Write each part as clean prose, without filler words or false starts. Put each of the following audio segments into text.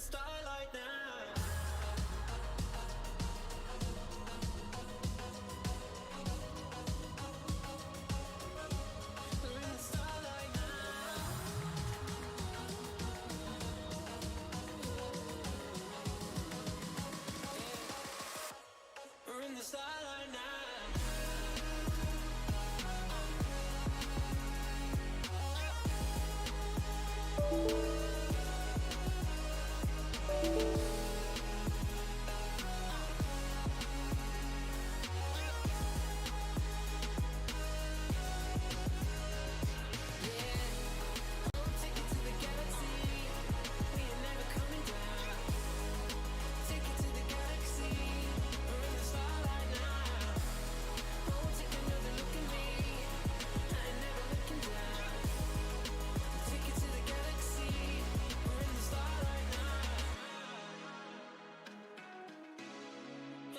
starlight now. We're in the starlight now. We're in the starlight now.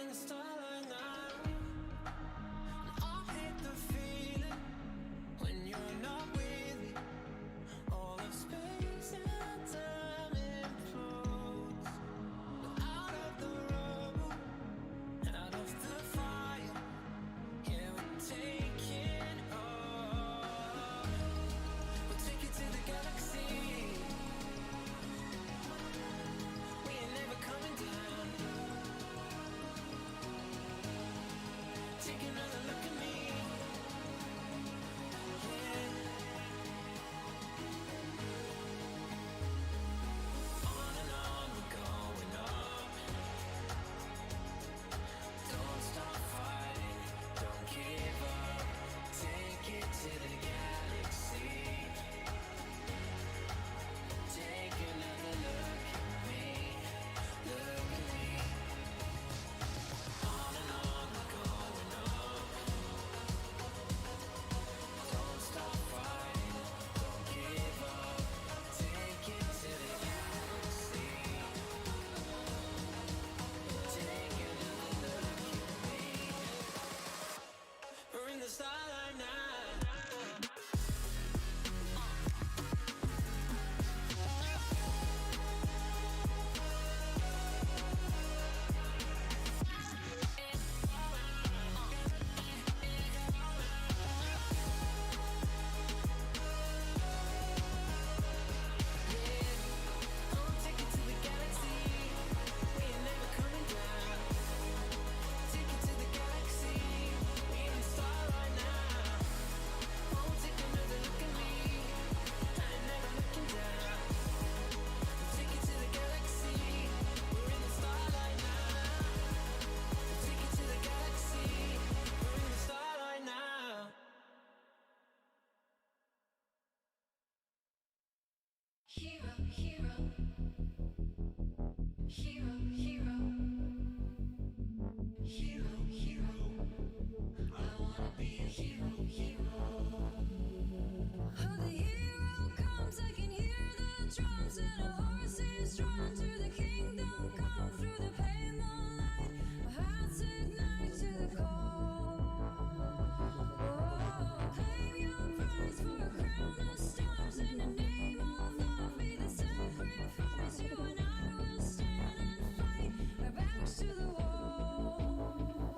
In the starlight now, and I hate the feeling when you're not with me. All of space and time implodes. We're out of the rubble, out of the fire. Yeah, we're taking off. We'll take you to the galaxy. We ain't never coming down. Take another look at me. Yeah. On and on we're going up. Don't stop fighting, don't give up. Take it to the galaxy. Take another look at me. Look at me. On and on we're going up. Don't stop fighting, don't give up. Take it to the galaxy. Take another look at me. We're in the starlight now. Take it to the galaxy. We ain't never coming down. Take it to the galaxy. We in the starlight now. Oh, take another look at me. I ain't never looking down. Take it to the galaxy. We're in the starlight now. Take it to the galaxy. We're in the starlight now. Hero, hero, hero, hero, hero, hero. I wanna be a hero, hero. Oh, the hero comes, I can hear the drums and a horse is drawn to the kingdom come through the pale moonlight. My heart's ignite to the call. Oh, claim your prize for a crown of stars in the name of love. Be the sacrifice. You and I will stand and fight. Our backs to the wall. Oh,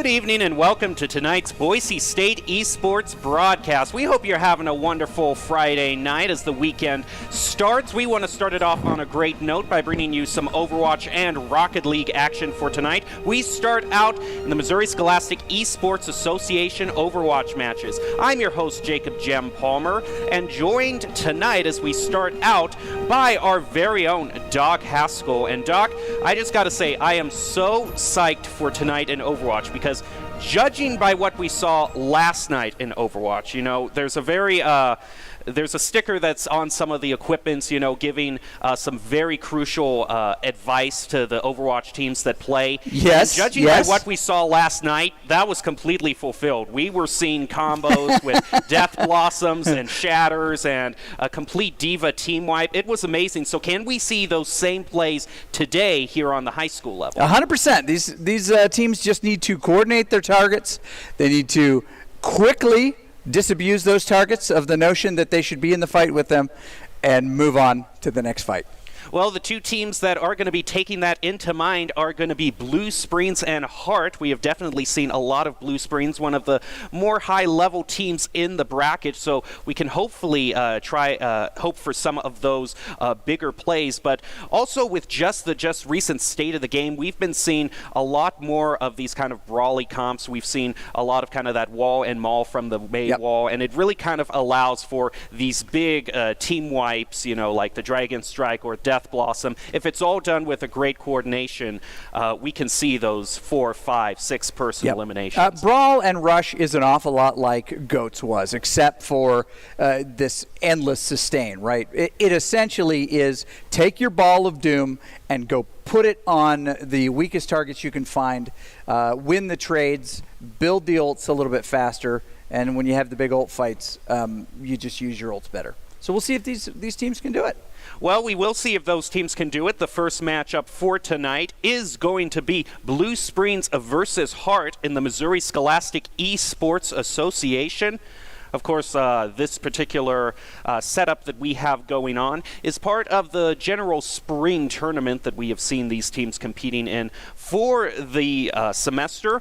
Good evening and welcome to tonight's Boise State Esports broadcast. We hope you're having a wonderful Friday night as the weekend starts. We want to start it off on a great note by bringing you some Overwatch and Rocket League action for tonight. We start out in the Missouri Scholastic Esports Association Overwatch matches. I'm your host, Jacob Jem Palmer, and joined tonight as we start out by our very own Doc Haskell. And Doc, I just got to say, I am so psyched for tonight in Overwatch because judging by what we saw last night in Overwatch, you know, there's a sticker that's on some of the equipments, you know, giving some very crucial advice to the Overwatch teams that play. Yes. And judging by what we saw last night, that was completely fulfilled. We were seeing combos with Death Blossoms and Shatters and a complete Diva team wipe. It was amazing. So can we see those same plays today here on the high school level? 100%. These teams just need to coordinate their targets. They need to quickly disabuse those targets of the notion that they should be in the fight with them and move on to the next fight. Well, the two teams that are going to be taking that into mind are going to be Blue Springs and Heart. We have definitely seen a lot of Blue Springs, one of the more high-level teams in the bracket, so we can hopefully hope for some of those bigger plays. But also with just recent state of the game, we've been seeing a lot more of these kind of brawly comps. We've seen a lot of kind of that wall and maul from the May wall, and it really kind of allows for these big team wipes, you know, like the Dragon Strike or Death Blossom. If it's all done with a great coordination, we can see those 4, 5, 6 person eliminations. Brawl and Rush is an awful lot like GOATS was, except for this endless sustain, right? It essentially is take your ball of doom and go put it on the weakest targets you can find, win the trades, build the ults a little bit faster, and when you have the big ult fights, you just use your ults better. So we'll see if these teams can do it. Well, we will see if those teams can do it. The first matchup for tonight is going to be Blue Springs versus Heart in the Missouri Scholastic Esports Association. Of course, this particular setup that we have going on is part of the general spring tournament that we have seen these teams competing in for the semester.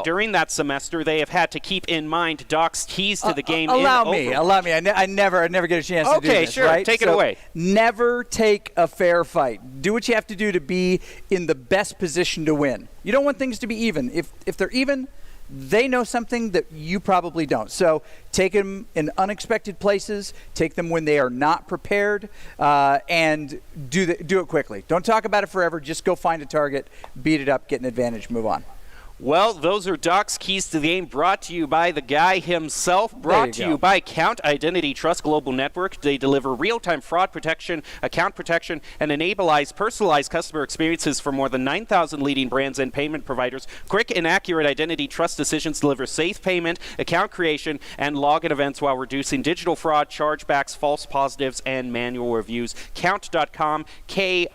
During that semester, they have had to keep in mind Doc's keys to the game. Allow me. I never get a chance to do this. Okay, sure. Right? Take it away. Never take a fair fight. Do what you have to do to be in the best position to win. You don't want things to be even. If they're even, they know something that you probably don't. So take them in unexpected places, take them when they are not prepared, and do it quickly. Don't talk about it forever. Just go find a target, beat it up, get an advantage, move on. Well, those are Doc's keys to the game, brought to you by the guy himself, brought to you by Count Identity Trust Global Network. They deliver real-time fraud protection, account protection, and enableize personalized customer experiences for more than 9,000 leading brands and payment providers. Quick and accurate identity trust decisions deliver safe payment, account creation, and login events while reducing digital fraud, chargebacks, false positives, and manual reviews. Count.com, KOUNT.com.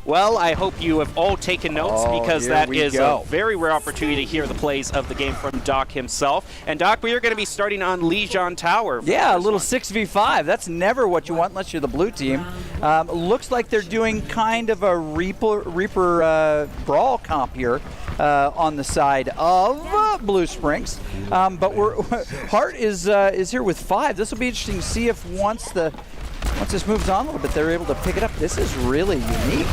Well, I hope you have all taken notes because that is a very rare opportunity to hear the plays of the game from Doc himself. And Doc, we are going to be starting on Legion Tower. Yeah, a little 6v5. That's never what you want unless you're the blue team. Looks like they're doing kind of a Reaper brawl comp here on the side of Blue Springs. But Heart is here with 5. This will be interesting to see if once this moves on a little bit, they're able to pick it up. This is really unique.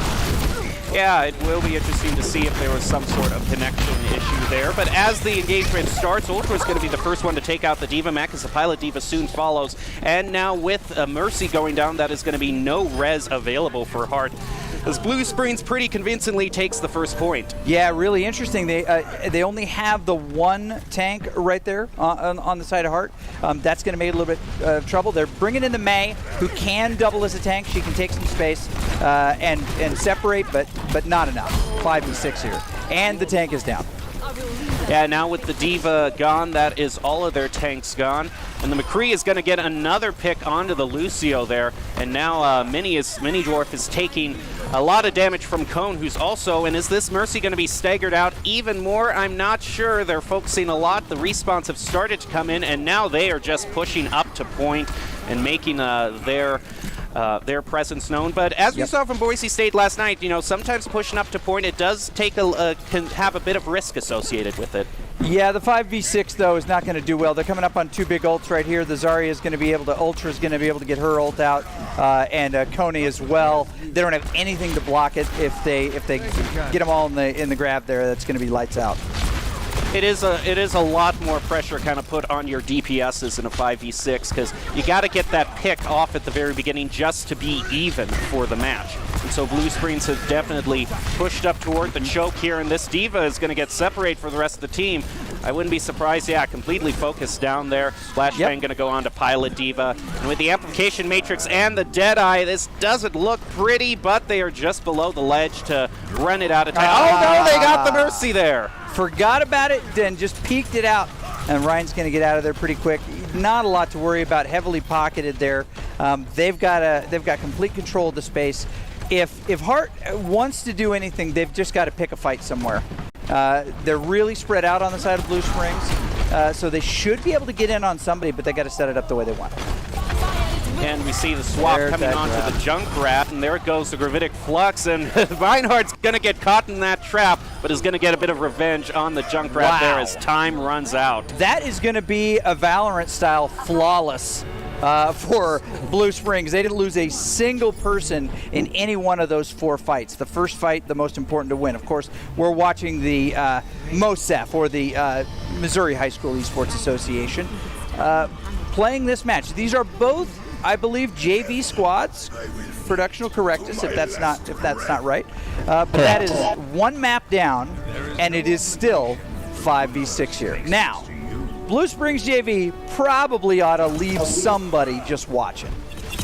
Yeah, it will be interesting to see if there was some sort of connection issue there. But as the engagement starts, Ultra is going to be the first one to take out the Diva mech as the Pilot Diva soon follows. And now with Mercy going down, that is going to be no res available for Heart, as Blue Springs pretty convincingly takes the first point. Yeah, really interesting. They only have the one tank right there on the side of Heart. That's going to make it a little bit of trouble. They're bringing in the May, who can double as a tank. She can take some space and separate, but not enough. 5v6 here. And the tank is down. Yeah, now with the Diva gone, that is all of their tanks gone. And the McCree is going to get another pick onto the Lucio there. And now Mini Dwarf is taking a lot of damage from Cone, who's also, and is this Mercy going to be staggered out even more? I'm not sure. They're focusing a lot. The respawns have started to come in, and now they are just pushing up to point and making their their presence known. But as we saw from Boise State last night, sometimes pushing up to point, it does take can have a bit of risk associated with it. Yeah, the 5v6, though, is not going to do well. They're coming up on 2 big ults right here. The Zarya is going to be able to, Ultra is going to be able to get her ult out, and Coney as well. They don't have anything to block it. If they get them all in the grab there, that's going to be lights out. It is a lot more pressure kind of put on your DPSs in a 5v6 because you got to get that pick off at the very beginning just to be even for the match. And so Blue Springs has definitely pushed up toward the choke here, and this D.Va is going to get separated for the rest of the team. I wouldn't be surprised, completely focused down there. Flashbang going to go on to pilot D.Va. And with the Amplification Matrix and the Deadeye, this doesn't look pretty, but they are just below the ledge to run it out of time. Oh no, they got the Mercy there. Forgot about it, then just peeked it out. And Ryan's going to get out of there pretty quick. Not a lot to worry about, heavily pocketed there. They've got complete control of the space. If Hart wants to do anything, they've just got to pick a fight somewhere. They're really spread out on the side of Blue Springs, so they should be able to get in on somebody, but they got to set it up the way they want. And we see the swap coming onto the Junkrat, and there it goes, the Gravitic Flux, and Reinhardt's going to get caught in that trap, but is going to get a bit of revenge on the Junkrat there as time runs out. That is going to be a Valorant-style flawless for Blue Springs. They didn't lose a single person in any one of those 4 fights. The first fight, the most important to win. Of course, we're watching the MOSEF, or the Missouri High School Esports Association, playing this match. These are both, I believe, JV squads. Production will correct us if that's not right. But that is 1 map down, and it is still 5v6 here. Now, Blue Springs JV probably ought to leave somebody just watching,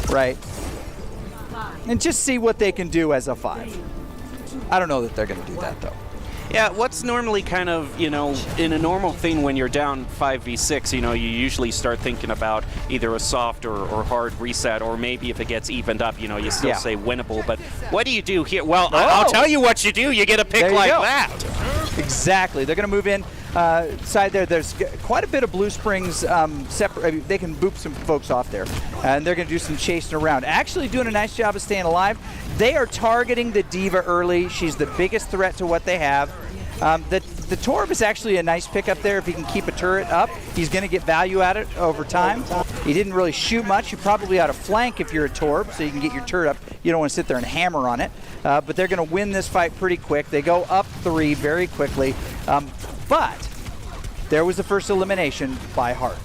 right? And just see what they can do as a 5. I don't know that they're going to do that, though. Yeah, what's normally kind of, in a normal thing when you're down 5v6, you usually start thinking about either a soft or hard reset, or maybe if it gets evened up, you still say winnable. But what do you do here? Well, I'll tell you what you do. You get a pick like that. Exactly. They're going to move in side there. There's quite a bit of Blue Springs separate. They can boop some folks off there, and they're going to do some chasing around. Actually doing a nice job of staying alive. They are targeting the D.Va early. She's the biggest threat to what they have. The Torb is actually a nice pickup there. If he can keep a turret up, he's going to get value at it over time. He didn't really shoot much. You probably ought to flank if you're a Torb, so you can get your turret up. You don't want to sit there and hammer on it. But they're going to win this fight pretty quick. They go up 3 very quickly. But there was the first elimination by Hart.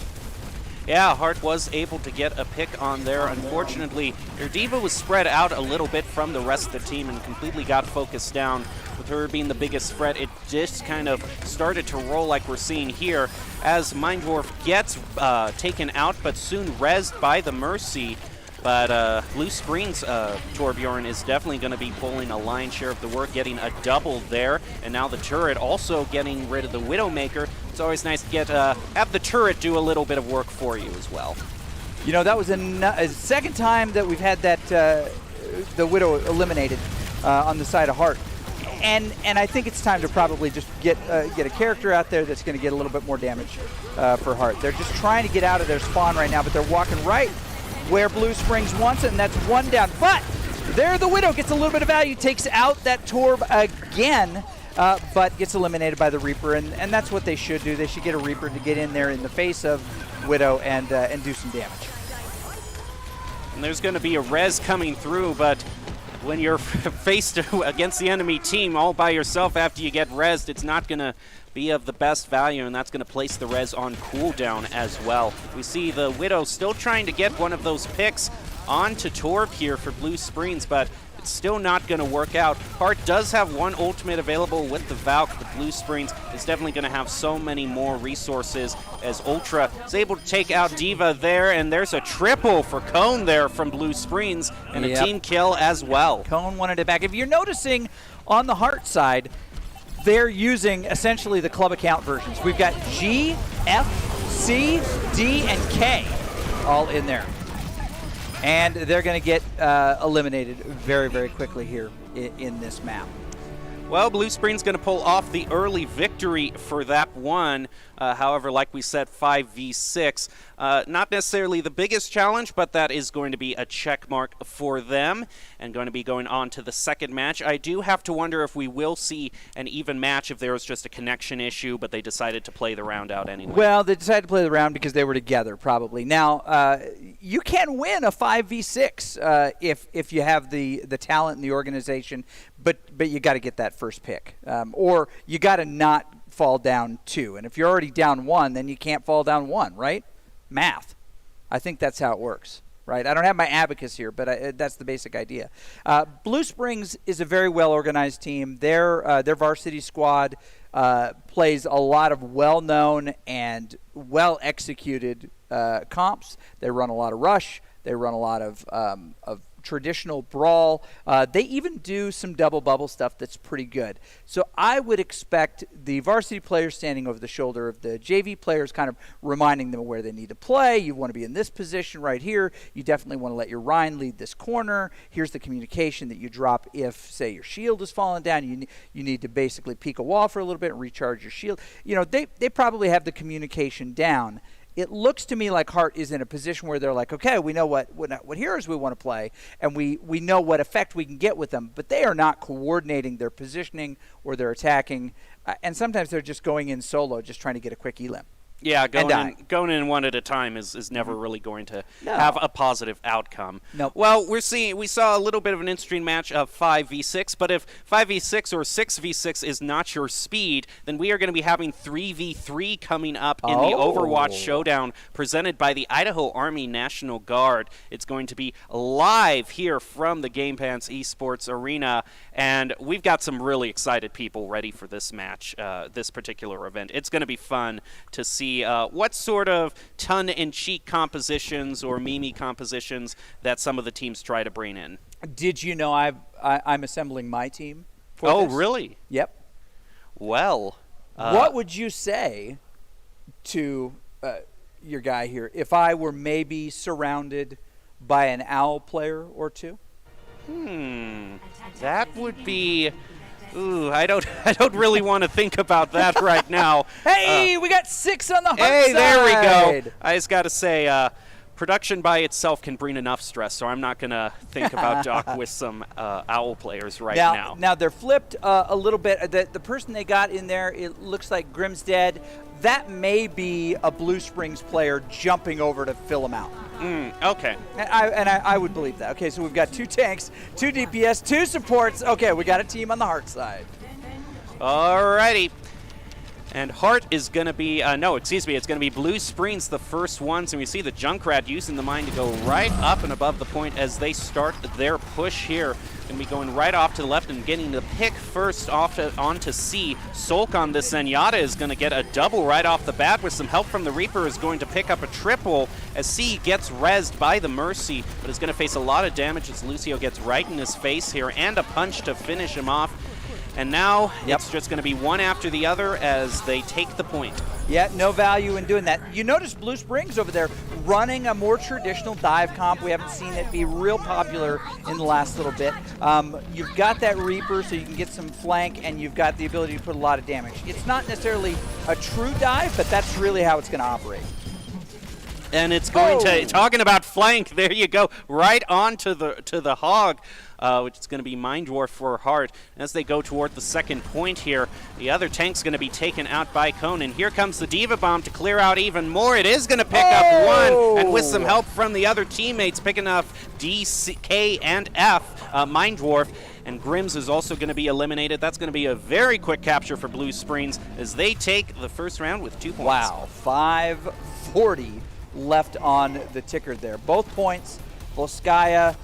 Yeah, Hart was able to get a pick on there. Unfortunately, their D.Va was spread out a little bit from the rest of the team and completely got focused down. With her being the biggest threat, it just kind of started to roll like we're seeing here as Minddwarf gets taken out, but soon rezzed by the Mercy. But Blue Springs Torbjorn is definitely going to be pulling a lion's share of the work, getting a double there. And now the turret also getting rid of the Widowmaker. It's always nice to get have the turret do a little bit of work for you as well. That was a second time that we've had that the Widow eliminated on the side of Hart. And I think it's time to probably just get a character out there that's going to get a little bit more damage for Hart. They're just trying to get out of their spawn right now, but they're walking right where Blue Springs wants it, and that's 1 down. But there the Widow gets a little bit of value, takes out that Torb again, but gets eliminated by the Reaper, and that's what they should do. They should get a Reaper to get in there in the face of Widow and do some damage. And there's going to be a res coming through, but when you're faced against the enemy team all by yourself after you get rezzed, it's not going to be of the best value, and that's going to place the res on cooldown as well. We see the Widow still trying to get one of those picks onto Torb here for Blue Springs, but it's still not going to work out. Hart does have 1 ultimate available with the Valk, but Blue Springs is definitely going to have so many more resources as Ultra is able to take out D.Va there, and there's a triple for Cone there from Blue Springs, and a team kill as well. Cone wanted it back. If you're noticing on the Hart side, they're using essentially the club account versions. We've got G, F, C, D, and K all in there. And they're going to get eliminated very, very quickly here in this map. Well, Blue Springs going to pull off the early victory for that one. However, like we said, 5v6. Not necessarily the biggest challenge, but that is going to be a check mark for them and going to be going on to the second match. I do have to wonder if we will see an even match if there was just a connection issue, but they decided to play the round out anyway. Well, they decided to play the round because they were together, probably. Now, you can win a 5v6 if you have the talent in the organization, but you got to get that first pick. Or you got to not fall down 2. And if you're already down 1, then you can't fall down 1, right? Math. I think that's how it works, right? I don't have my abacus here, but that's the basic idea. Blue Springs is a very well-organized team. Their varsity squad plays a lot of well-known and well-executed comps. They run a lot of rush. They run a lot of traditional brawl. They even do some double bubble stuff that's pretty good. So I would expect the varsity players standing over the shoulder of the JV players, kind of reminding them where they need to play. You want to be in this position right here. You definitely want to let your Rhine lead this corner. Here's the communication that you drop if, say, your shield is falling down. You need to basically peek a wall for a little bit and recharge your shield. You know, they probably have the communication down. It looks to me like Hart is in a position where they're like, okay, we know what heroes we want to play, and we know what effect we can get with them, but they are not coordinating their positioning or their attacking, and sometimes they're just going in solo, just trying to get a quick elim. Yeah, going in one at a time is never really going to have a positive outcome. Nope. Well, we saw a little bit of an interesting match of 5v6, but if 5v6 or 6v6 is not your speed, then we are going to be having 3v3 coming up in the Overwatch Showdown presented by the Idaho Army National Guard. It's going to be live here from the Game Pants Esports Arena, and we've got some really excited people ready for this match, this particular event. It's going to be fun to see what sort of tongue-in-cheek compositions or meme compositions that some of the teams try to bring in. Did you know I'm assembling my team for this? Really? Yep. Well. What would you say to your guy here if I were maybe surrounded by an OWL player or two? That would be... Ooh, I don't really want to think about that right now. Hey, we got 6 on the Hart Hey, side. there we go. I just got to say, production by itself can bring enough stress, so I'm not going to think about Doc with some OWL players right now. Now they're flipped a little bit. The person they got in there, it looks like Grim's dead. That may be a Blue Springs player jumping over to fill him out. Okay. And I would believe that. Okay, so we've got 2 tanks, 2 DPS, 2 supports. Okay, we got a team on the Hart side. Alrighty. And Hart is going to be, it's going to be Blue Springs the first ones, and we see the Junkrat using the mine to go right up and above the point as they start their push here. Going to be going right off to the left and getting the pick first onto C. Sulk on this Zenyatta is going to get a double right off the bat with some help from the Reaper, is going to pick up a triple as C gets rezzed by the Mercy, but is going to face a lot of damage as Lucio gets right in his face here and a punch to finish him off. And now it's just going to be one after the other as they take the point. Yeah, no value in doing that. You notice Blue Springs over there running a more traditional dive comp. We haven't seen it be real popular in the last little bit. You've got that Reaper so you can get some flank, and you've got the ability to put a lot of damage. It's not necessarily a true dive, but that's really how it's going to operate. And it's going to, talking about flank, there you go, right on to the Hog, which is going to be Mind Dwarf for Hart. As they go toward the second point here, the other tank's going to be taken out by Cone, and here comes the Diva Bomb to clear out even more. It is going to pick up one, and with some help from the other teammates, picking up D, C, K, and F, Mind Dwarf. And Grims is also going to be eliminated. That's going to be a very quick capture for Blue Springs as they take the first round with 2 points. Wow, 5:40 left on the ticker there. Both points, Volskaya,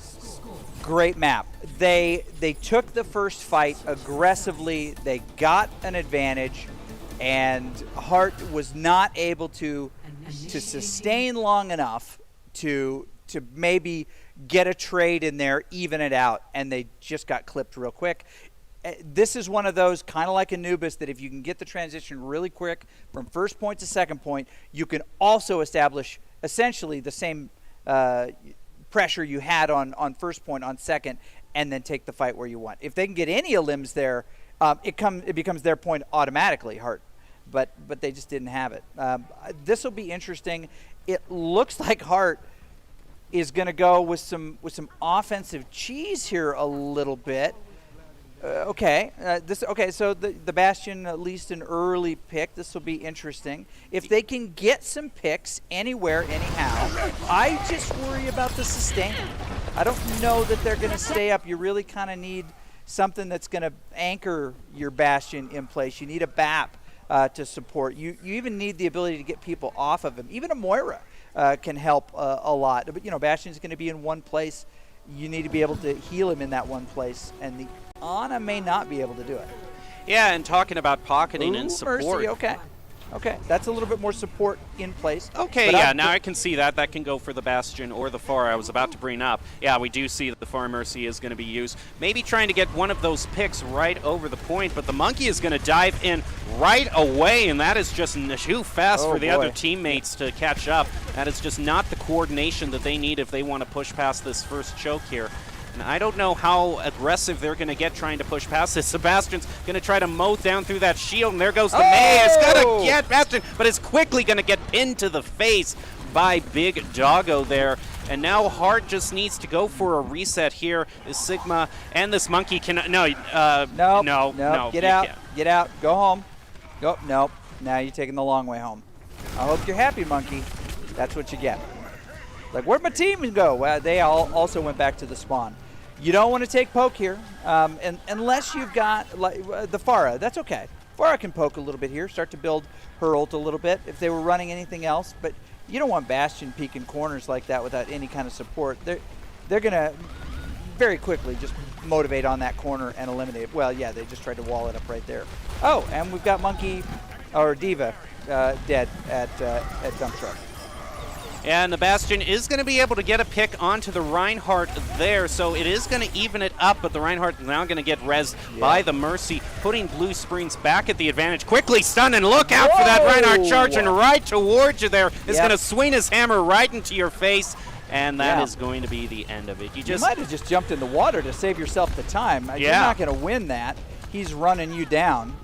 great map. They took the first fight aggressively. They got an advantage, and Hart was not able to sustain long enough to maybe get a trade in there, even it out, and they just got clipped real quick. This is one of those, kind of like Anubis, that if you can get the transition really quick from first point to second point, you can also establish essentially the same pressure you had on first point on second, and then take the fight where you want. If they can get any elims there, it becomes their point automatically, Hart. But they just didn't have it. This will be interesting. It looks like Hart is going to go with some offensive cheese here a little bit. Okay, so the Bastion, at least an early pick. This will be interesting. If they can get some picks anywhere, anyhow, I just worry about the sustain. I don't know that they're going to stay up. You really kind of need something that's going to anchor your Bastion in place. You need a BAP to support. You even need the ability to get people off of him. Even a Moira can help a lot. But, Bastion's going to be in one place. You need to be able to heal him in that one place, and the Ana may not be able to do it. Yeah, and talking about pocketing and support. Mercy, okay. That's a little bit more support in place. Okay, yeah, now I can see that. That can go for the Bastion or the Pharah I was about to bring up. Yeah, we do see that the Pharah Mercy is going to be used. Maybe trying to get one of those picks right over the point, but the Monkey is going to dive in right away, and that is just too fast for the other teammates to catch up. That is just not the coordination that they need if they want to push past this first choke here. And I don't know how aggressive they're going to get trying to push past this. Sebastian's going to try to mow down through that shield, and there goes the May. It's going to get Bastion, but it's quickly going to get pinned to the face by Big Doggo there. And now Hart just needs to go for a reset here. This Sigma and this Monkey cannot. No. Get out. Go home. Go. Nope. Now you're taking the long way home. I hope you're happy, Monkey. That's what you get. Like, where'd my team go? Well, they all also went back to the spawn. You don't want to take poke here, and unless you've got the Pharah. That's okay. Pharah can poke a little bit here, start to build her ult a little bit if they were running anything else. But you don't want Bastion peeking corners like that without any kind of support. They're going to very quickly just motivate on that corner and eliminate it. Well, yeah, they just tried to wall it up right there. Oh, and we've got Monkey, or Diva, dead at Dump Truck. And the Bastion is going to be able to get a pick onto the Reinhardt there, so it is going to even it up, but the Reinhardt is now going to get rezzed by the Mercy, putting Blue Springs back at the advantage. Quickly stunned, and look out for that Reinhardt charging right towards you there. It's going to swing his hammer right into your face, and that is going to be the end of it. You might have just jumped in the water to save yourself the time. You're not going to win that. He's running you down.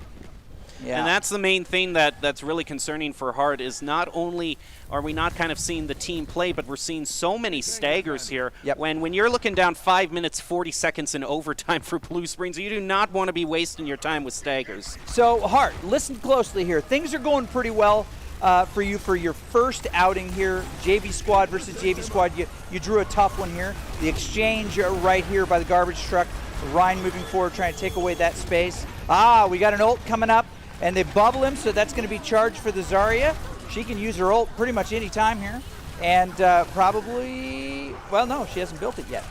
Yeah. And that's the main thing that's really concerning for Hart is not only are we not kind of seeing the team play, but we're seeing so many staggers here. Yep. When you're looking down 5 minutes, 40 seconds in overtime for Blue Springs, you do not want to be wasting your time with staggers. So, Hart, listen closely here. Things are going pretty well for you for your first outing here. JV Squad versus JV Squad. You drew a tough one here. The exchange right here by the garbage truck. Ryan moving forward, trying to take away that space. We got an ult coming up. And they bubble him, so that's going to be charged for the Zarya. She can use her ult pretty much any time here. And probably, well, no, she hasn't built it yet.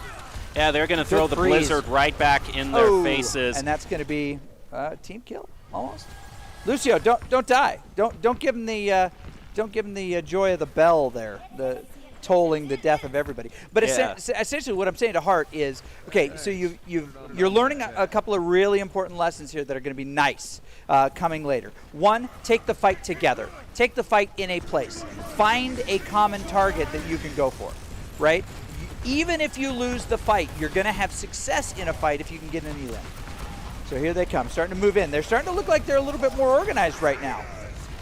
Yeah, they're going to throw the Blizzard right back in their faces. And that's going to be team kill, almost. Lucio, don't die. Don't give him the joy of the bell there. The tolling the death of everybody. But essentially what I'm saying to Hart is, okay, so you're learning a couple of really important lessons here that are going to be nice coming later. One, take the fight together. Take the fight in a place. Find a common target that you can go for, right? Even if you lose the fight, you're going to have success in a fight if you can get an elim. So here they come, starting to move in. They're starting to look like they're a little bit more organized right now.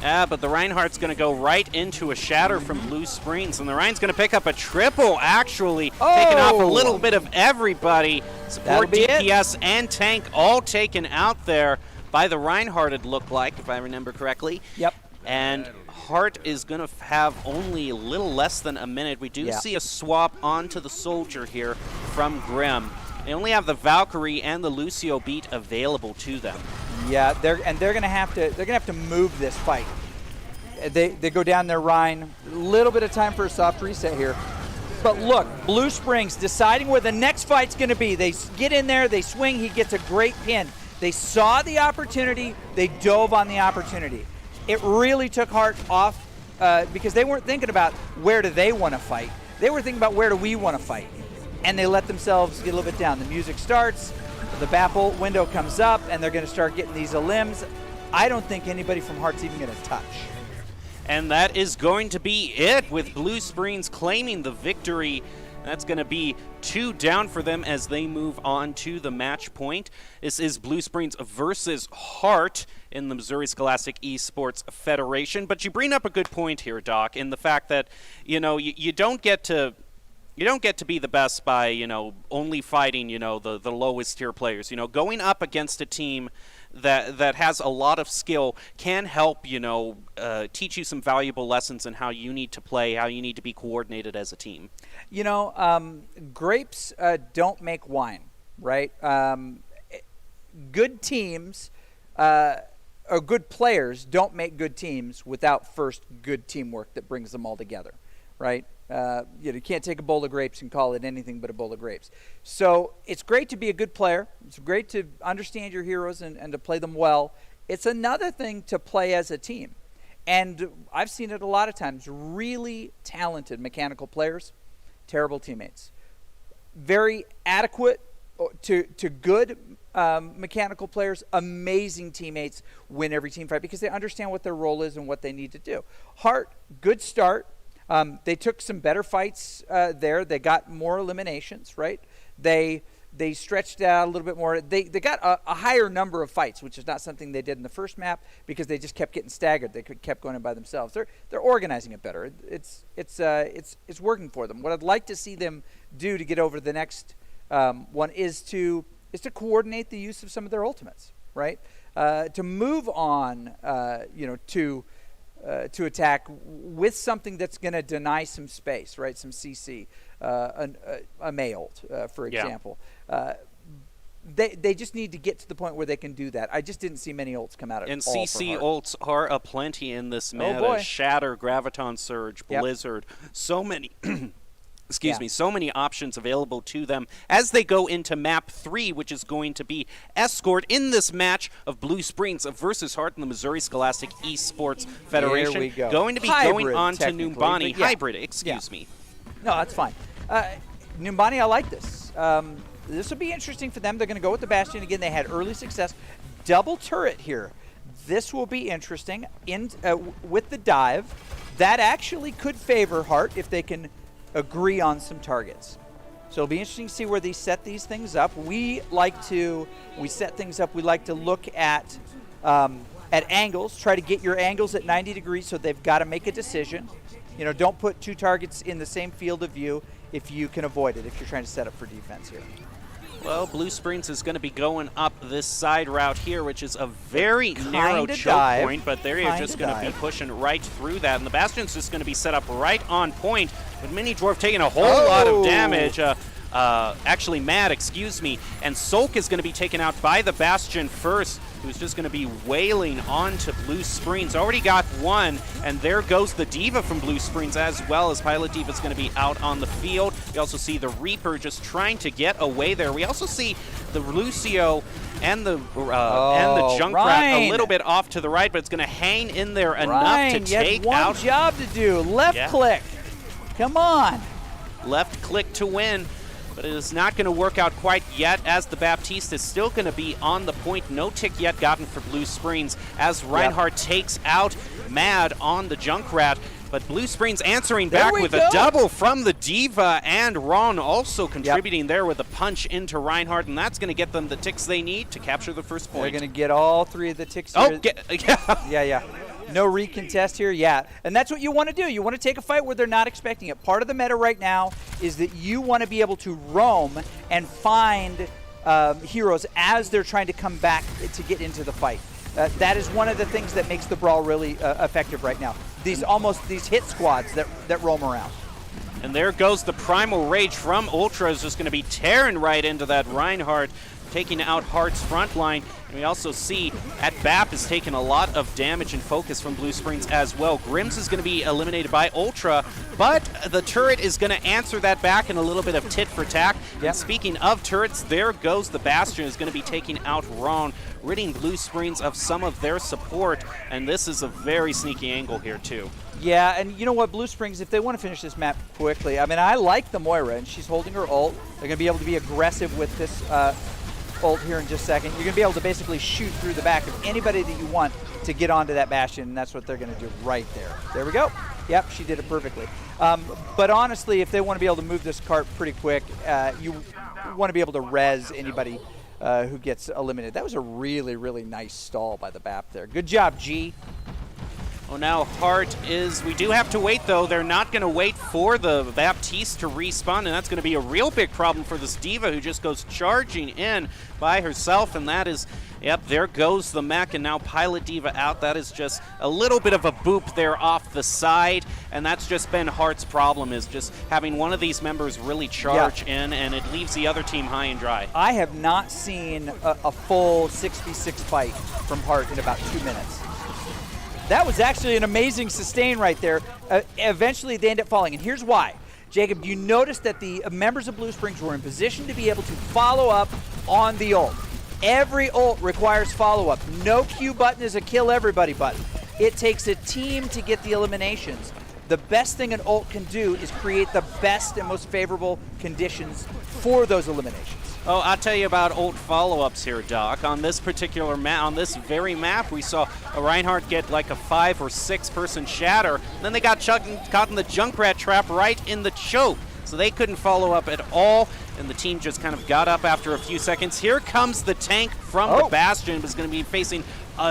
Yeah, but the Reinhardt's going to go right into a shatter from Blue Springs, and the Rein's going to pick up a triple, actually, taking off a little bit of everybody. Support, DPS, and tank all taken out there by the Reinhardt, it looked like, if I remember correctly. Yep. And Hart is going to have only a little less than a minute. We do see a swap onto the Soldier here from Grim. They only have the Valkyrie and the Lucio beat available to them. Yeah, they're going to have to move this fight. They go down their Rhine. A little bit of time for a soft reset here. But look, Blue Springs deciding where the next fight's going to be. They get in there, they swing, he gets a great pin. They saw the opportunity, they dove on the opportunity. It really took Hart off because they weren't thinking about where do they want to fight. They were thinking about where do we want to fight. And they let themselves get a little bit down. The music starts, the BAPL window comes up, and they're going to start getting these elims. I don't think anybody from Hart's even going to touch. And that is going to be it, with Blue Springs claiming the victory. That's going to be 2 down for them as they move on to the match point. This is Blue Springs versus Hart in the Missouri Scholastic Esports Federation. But you bring up a good point here, Doc, in the fact that, you know, you don't get to be the best by, you know, only fighting, you know, the lowest tier players. You know, going up against a team that has a lot of skill can help, you know, teach you some valuable lessons in how you need to play, how you need to be coordinated as a team. You know, grapes don't make wine, right? Good teams or good players don't make good teams without first good teamwork that brings them all together, right? You can't take a bowl of grapes and call it anything but a bowl of grapes. So it's great to be a good player. It's great to understand your heroes and to play them well. It's another thing to play as a team. And I've seen it a lot of times. Really talented mechanical players, terrible teammates. Very adequate to good mechanical players, amazing teammates win every team fight because they understand what their role is and what they need to do. Hart, good start. They took some better fights there. They got more eliminations, right? They stretched out a little bit more. They got a higher number of fights, which is not something they did in the first map because they just kept getting staggered. They kept going in by themselves. They're organizing it better. It's working for them. What I'd like to see them do to get over the next one is to coordinate the use of some of their ultimates, right? To move on, to attack with something that's going to deny some space, right? Some CC, a May ult, for example. They just need to get to the point where they can do that. I just didn't see many ults come out of it. And CC ults are aplenty in this meta. boy. Shatter, Graviton Surge, Blizzard, so many. Excuse me, so many options available to them as they go into map 3, which is going to be Escort in this match of Blue Springs versus Hart in the Missouri Scholastic Esports Federation. There we go. Going to be Hybrid, going on to technically, Numbani. but yeah. Hybrid, excuse me. No, that's fine. Numbani, I like this. This will be interesting for them. They're going to go with the Bastion. Again, they had early success. Double turret here. This will be interesting. With the dive, that actually could favor Hart if they can agree on some targets. So it'll be interesting to see where they set these things up. We set things up, we like to look at angles, try to get your angles at 90 degrees so they've got to make a decision. You know, don't put 2 targets in the same field of view if you can avoid it, if you're trying to set up for defense here. Well, Blue Springs is going to be going up this side route here, which is a very narrow choke point, but they're just going to be pushing right through that. And the Bastion's just going to be set up right on point, with Mini Dwarf taking a whole lot of damage. Actually, Mad, excuse me. And Sulk is going to be taken out by the Bastion first, who's just going to be wailing onto Blue Springs. Already got one, and there goes the Diva from Blue Springs as well, as Pilot Diva's going to be out on the field. We also see the Reaper just trying to get away there. We also see the Lucio and the Junkrat a little bit off to the right, but it's going to hang in there enough to take out. One job to do. Left click. Come on. Left click to win. But it is not going to work out quite yet, as the Baptiste is still going to be on the point. No tick yet gotten for Blue Springs as Reinhardt takes out Mad on the Junkrat. But Blue Springs answering back with a double from the Diva, and Ron also contributing there with a punch into Reinhardt, and that's going to get them the ticks they need to capture the first point. They're going to get all 3 of the ticks here. Yeah. No recontest here, and that's what you want to do. You want to take a fight where they're not expecting it. Part of the meta right now is that you want to be able to roam and find heroes as they're trying to come back to get into the fight. That is one of the things that makes the Brawl really effective right now. These hit squads that roam around. And there goes the Primal Rage from Ultra, is just going to be tearing right into that Reinhardt, taking out Hart's front line. And we also see at BAP is taking a lot of damage and focus from Blue Springs as well. Grims is going to be eliminated by Ultra, but the turret is going to answer that back in a little bit of tit for tat. And speaking of turrets, there goes the Bastion, is going to be taking out Ron, ridding Blue Springs of some of their support. And this is a very sneaky angle here too. Yeah, and you know what, Blue Springs, if they want to finish this map quickly, I mean, I like the Moira, and she's holding her ult. They're going to be able to be aggressive with this ult here in just a second, you're going to be able to basically shoot through the back of anybody that you want to get onto that Bastion, and that's what they're going to do right there. There we go. Yep, she did it perfectly. But honestly, if they want to be able to move this cart pretty quick, you want to be able to res anybody who gets eliminated. That was a really, really nice stall by the BAP there. Good job, G. Well, now Hart is, we do have to wait though. They're not going to wait for the Baptiste to respawn, and that's going to be a real big problem for this D.Va who just goes charging in by herself, and that is, yep, there goes the mech, and now Pilot D.Va out. That is just a little bit of a boop there off the side, and that's just been Hart's problem, is just having one of these members really charge in, and it leaves the other team high and dry. I have not seen a full 6v6 fight from Hart in about 2 minutes. That was actually an amazing sustain right there. Eventually, they end up falling, and here's why. Jacob, you noticed that the members of Blue Springs were in position to be able to follow up on the ult. Every ult requires follow-up. No Q button is a kill everybody button. It takes a team to get the eliminations. The best thing an ult can do is create the best and most favorable conditions for those eliminations. Oh, I'll tell you about ult follow-ups here, Doc. On this particular map, on this very map, we saw a Reinhardt get like a 5 or 6 person shatter. And then they got caught in the Junkrat trap right in the choke. So they couldn't follow up at all, and the team just kind of got up after a few seconds. Here comes the tank from the Bastion, who's going to be facing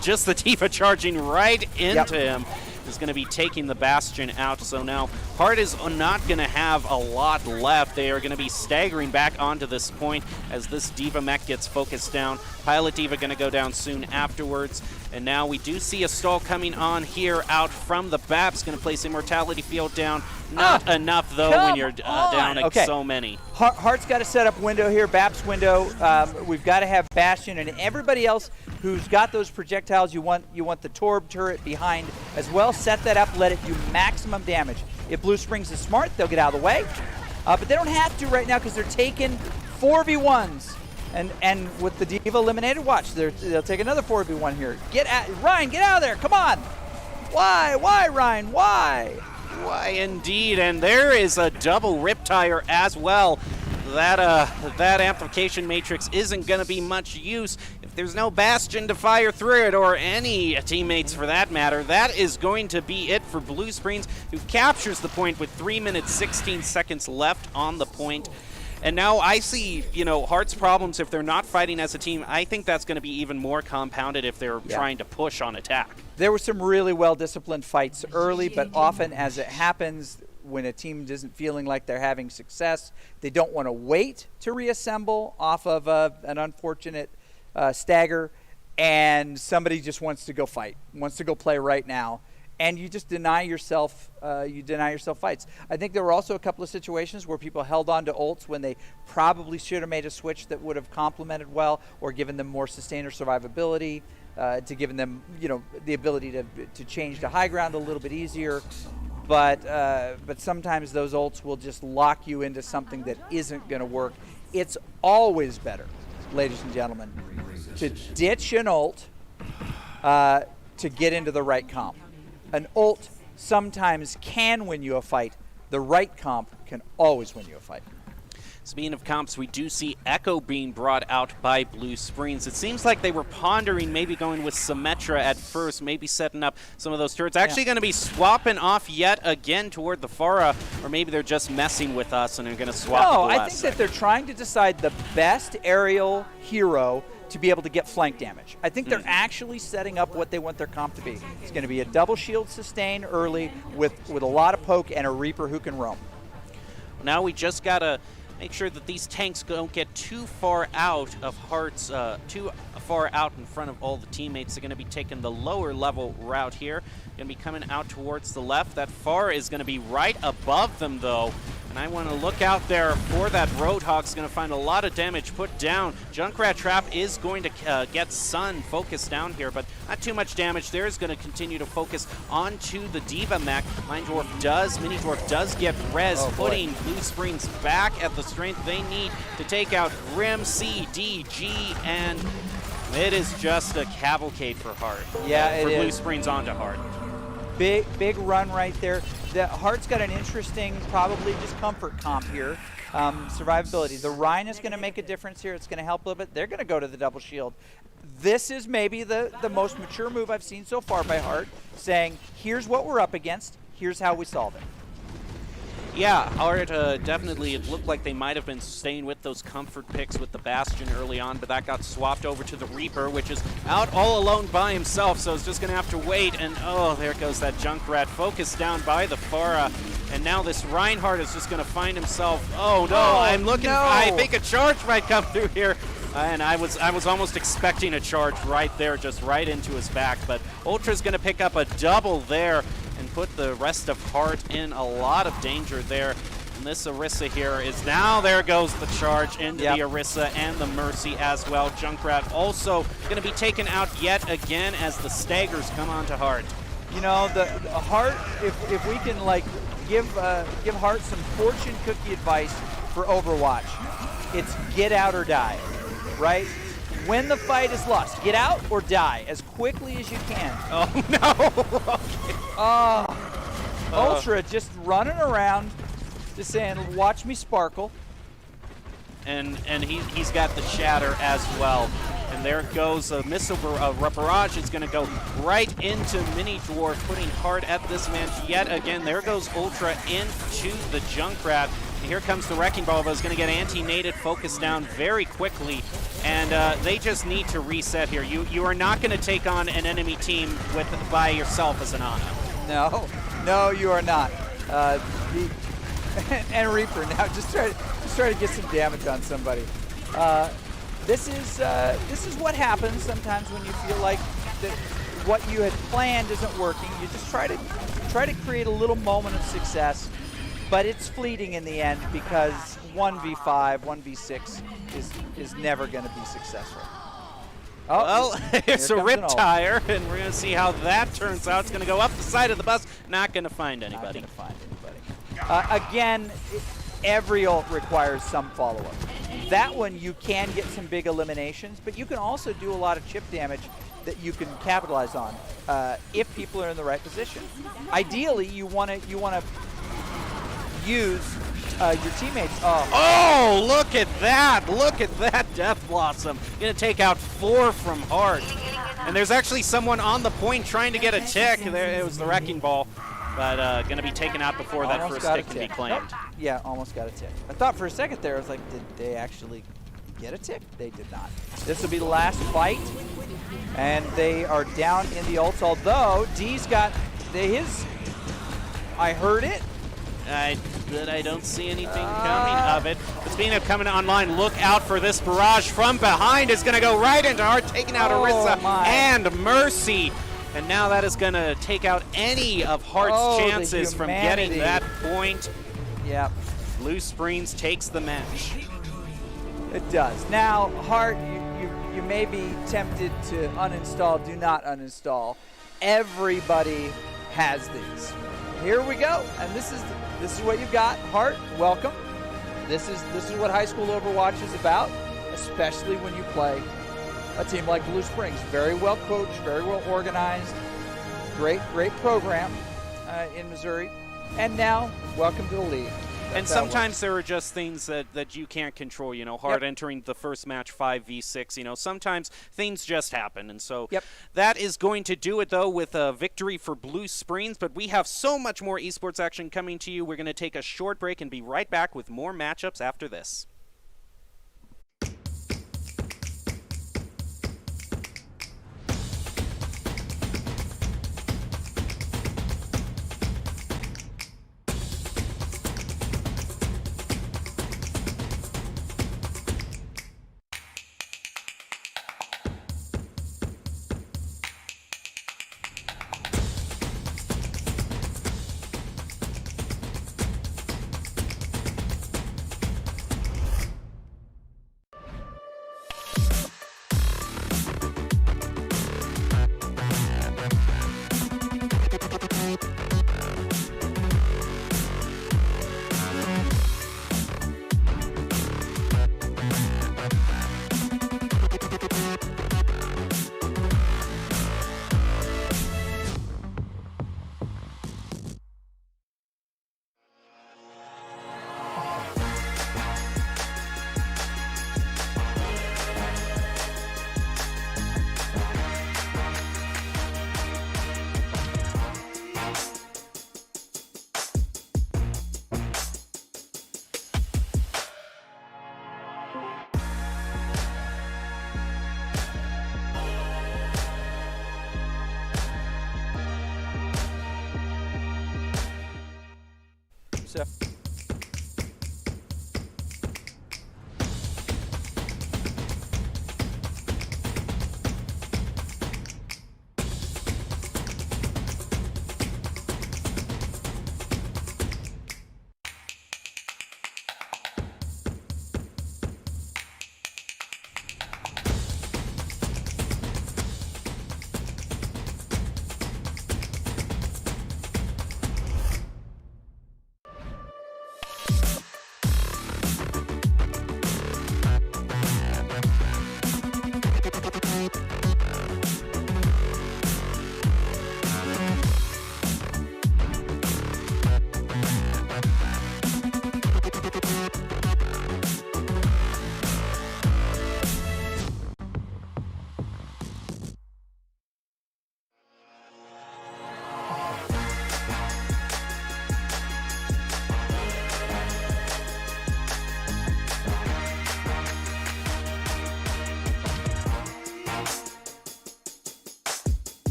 just the D.Va charging right into him. Is going to be taking the Bastion out. So now Hart is not going to have a lot left. They are going to be staggering back onto this point as this D.Va mech gets focused down. Pilot D.Va going to go down soon afterwards. And now we do see a stall coming on here out from the BAP's going to place Immortality Field down. Not enough, though, when you're down so many. Hart's got to set up window here, BAP's window. We've got to have Bastion and everybody else who's got those projectiles. You want the Torb turret behind as well. Set that up, let it do maximum damage. If Blue Springs is smart, they'll get out of the way. But they don't have to right now because they're taking 4v1s. And with the D.Va eliminated, watch, they'll take another 4v1 here. Ryan, get out of there, come on. Why, Ryan, why? Why indeed, and there is a double rip tire as well. That amplification matrix isn't going to be much use if there's no Bastion to fire through it, or any teammates for that matter. That is going to be it for Blue Springs, who captures the point with 3 minutes 16 seconds left on the point. And now I see, Hart's problems if they're not fighting as a team. I think that's going to be even more compounded if they're trying to push on attack. There were some really well-disciplined fights early, but often as it happens, when a team isn't feeling like they're having success, they don't want to wait to reassemble off of an unfortunate stagger, and somebody just wants to go fight, wants to go play right now. And you just deny yourself fights. I think there were also a couple of situations where people held on to ults when they probably should have made a switch that would have complemented well, or given them more sustain or survivability, to given them the ability to change to high ground a little bit easier. But sometimes those ults will just lock you into something that isn't going to work. It's always better, ladies and gentlemen, to ditch an ult to get into the right comp. An ult sometimes can win you a fight. The right comp can always win you a fight. Speaking of comps, we do see Echo being brought out by Blue Springs. It seems like they were pondering maybe going with Symmetra at first, maybe setting up some of those turrets. Actually going to be swapping off yet again toward the Pharah, or maybe they're just messing with us and they're going to swap at the last I think that they're trying to decide the best aerial hero to be able to get flank damage. I think they're actually setting up what they want their comp to be. It's going to be a double shield sustain early with a lot of poke and a Reaper who can roam. Now we just got to make sure that these tanks don't get too far out of Hart's, too far out in front of all the teammates. They're going to be taking the lower level route here. Going to be coming out towards the left. That Pharah is going to be right above them though. And I want to look out there for that Roadhog's going to find a lot of damage put down. Junkrat Trap is going to get Sun focused down here, but not too much damage. There is going to continue to focus onto the D.Va mech. Mini Dwarf does get res, putting Blue Springs back at the strength they need to take out Grim, C, D, G, and it is just a cavalcade for Hart. Yeah, for Blue Springs onto Hart. Big run right there. The Heart's got an interesting, probably just comfort comp here. Survivability. The Rhine is going to make a difference here. It's going to help a little bit. They're going to go to the double shield. This is maybe the most mature move I've seen so far by Heart, saying, here's what we're up against, here's how we solve it. Yeah, Heart definitely, it looked like they might have been staying with those comfort picks with the Bastion early on, but that got swapped over to the Reaper, which is out all alone by himself, so it's just going to have to wait, and oh, there goes that Junkrat, focused down by the Pharah, and now this Reinhardt is just going to find himself, oh no, I'm looking, no. I think a charge might come through here. And I was almost expecting a charge right there, just right into his back, but Ultra's going to pick up a double there and put the rest of Heart in a lot of danger there. And this Orisa here is now, there goes the charge into the Orisa and the Mercy as well. Junkrat also going to be taken out yet again as the staggers come on to Heart. You know, the Heart, if we can like give Heart some fortune cookie advice for Overwatch, it's get out or die, right? When the fight is lost, get out or die as quickly as you can. Oh no! Okay. Ultra just running around, just saying, watch me sparkle. And he's got the shatter as well. And there goes a missile barrage. It's going to go right into Mini Dwarf, putting Heart at this man yet again. There goes Ultra into the Junkrat. And here comes the Wrecking Ball, but it's going to get anti-nated, focused down very quickly. And they just need to reset here. You are not going to take on an enemy team by yourself as an Ana. No, you are not. And Reaper now just try to get some damage on somebody. This is what happens sometimes when you feel like that what you had planned isn't working. You just try to create a little moment of success, but it's fleeting in the end because 1v5, 1v6 is never going to be successful. Oh, well, it's a Riptire, and we're going to see how that turns out. It's going to go up the side of the bus, not going to find anybody. Again, every ult requires some follow-up. That one you can get some big eliminations, but you can also do a lot of chip damage that you can capitalize on if people are in the right position. Ideally, you want to use your teammates. Oh, look at that! Look at that Death Blossom. Gonna take out 4 from Heart. And there's actually someone on the point trying to get a tick. There, it was the Wrecking Ball, but gonna be taken out before that first tick can be claimed. Nope. Yeah, almost got a tick. I thought for a second there, I was like, did they actually get a tick? They did not. This will be the last fight, and they are down in the ults, although D's got his, I heard it. I don't see anything coming of it. Espino coming online. Look out for this barrage from behind. It's going to go right into Heart, taking out Orisa and Mercy. And now that is going to take out any of Heart's chances from getting that point. Yeah. Blue Springs takes the match. It does. Now, Heart, you may be tempted to uninstall. Do not uninstall. Everybody has these. Here we go, and this is what you've got. Heart, welcome. This is what high school Overwatch is about, especially when you play a team like Blue Springs. Very well coached, very well organized, great program in Missouri. And now, welcome to the league. And sometimes there are just things that you can't control, you know, Heart entering the first match 5v6, you know, sometimes things just happen. And so that is going to do it, though, with a victory for Blue Springs. But we have so much more esports action coming to you. We're going to take a short break and be right back with more matchups after this. So.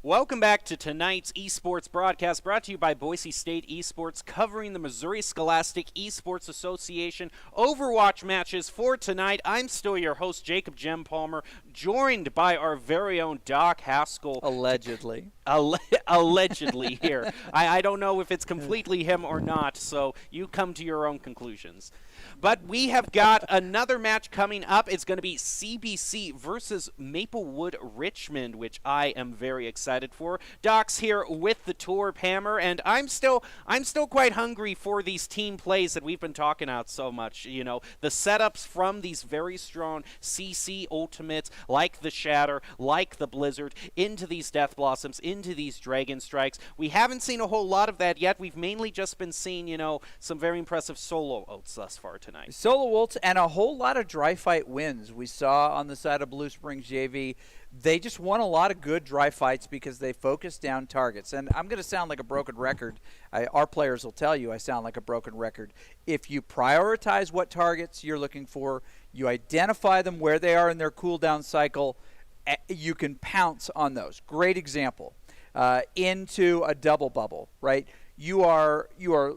Welcome back to tonight's esports broadcast, brought to you by Boise State Esports, covering the Missouri Scholastic Esports Association Overwatch matches for tonight. I'm still your host, Jacob Jem Palmer, joined by our very own Doc Haskell. Allegedly. Allegedly here. I don't know if it's completely him or not, so you come to your own conclusions. But we have got another match coming up. It's going to be CBC versus Maplewood Richmond, which I am very excited for. Doc's here with the Torb Hammer, and I'm still quite hungry for these team plays that we've been talking about so much. You know, the setups from these very strong CC ultimates, like the Shatter, like the Blizzard, into these Death Blossoms, into these Dragon Strikes. We haven't seen a whole lot of that yet. We've mainly just been seeing, you know, some very impressive solo ults thus far tonight. Solo ults and a whole lot of dry fight wins. We saw on the side of Blue Springs JV, they just won a lot of good dry fights because they focused down targets. And I'm going to sound like a broken record. Our players will tell you I sound like a broken record. If you prioritize what targets you're looking for, you identify them where they are in their cooldown cycle, you can pounce on those. Great example. Into a double bubble, right? You are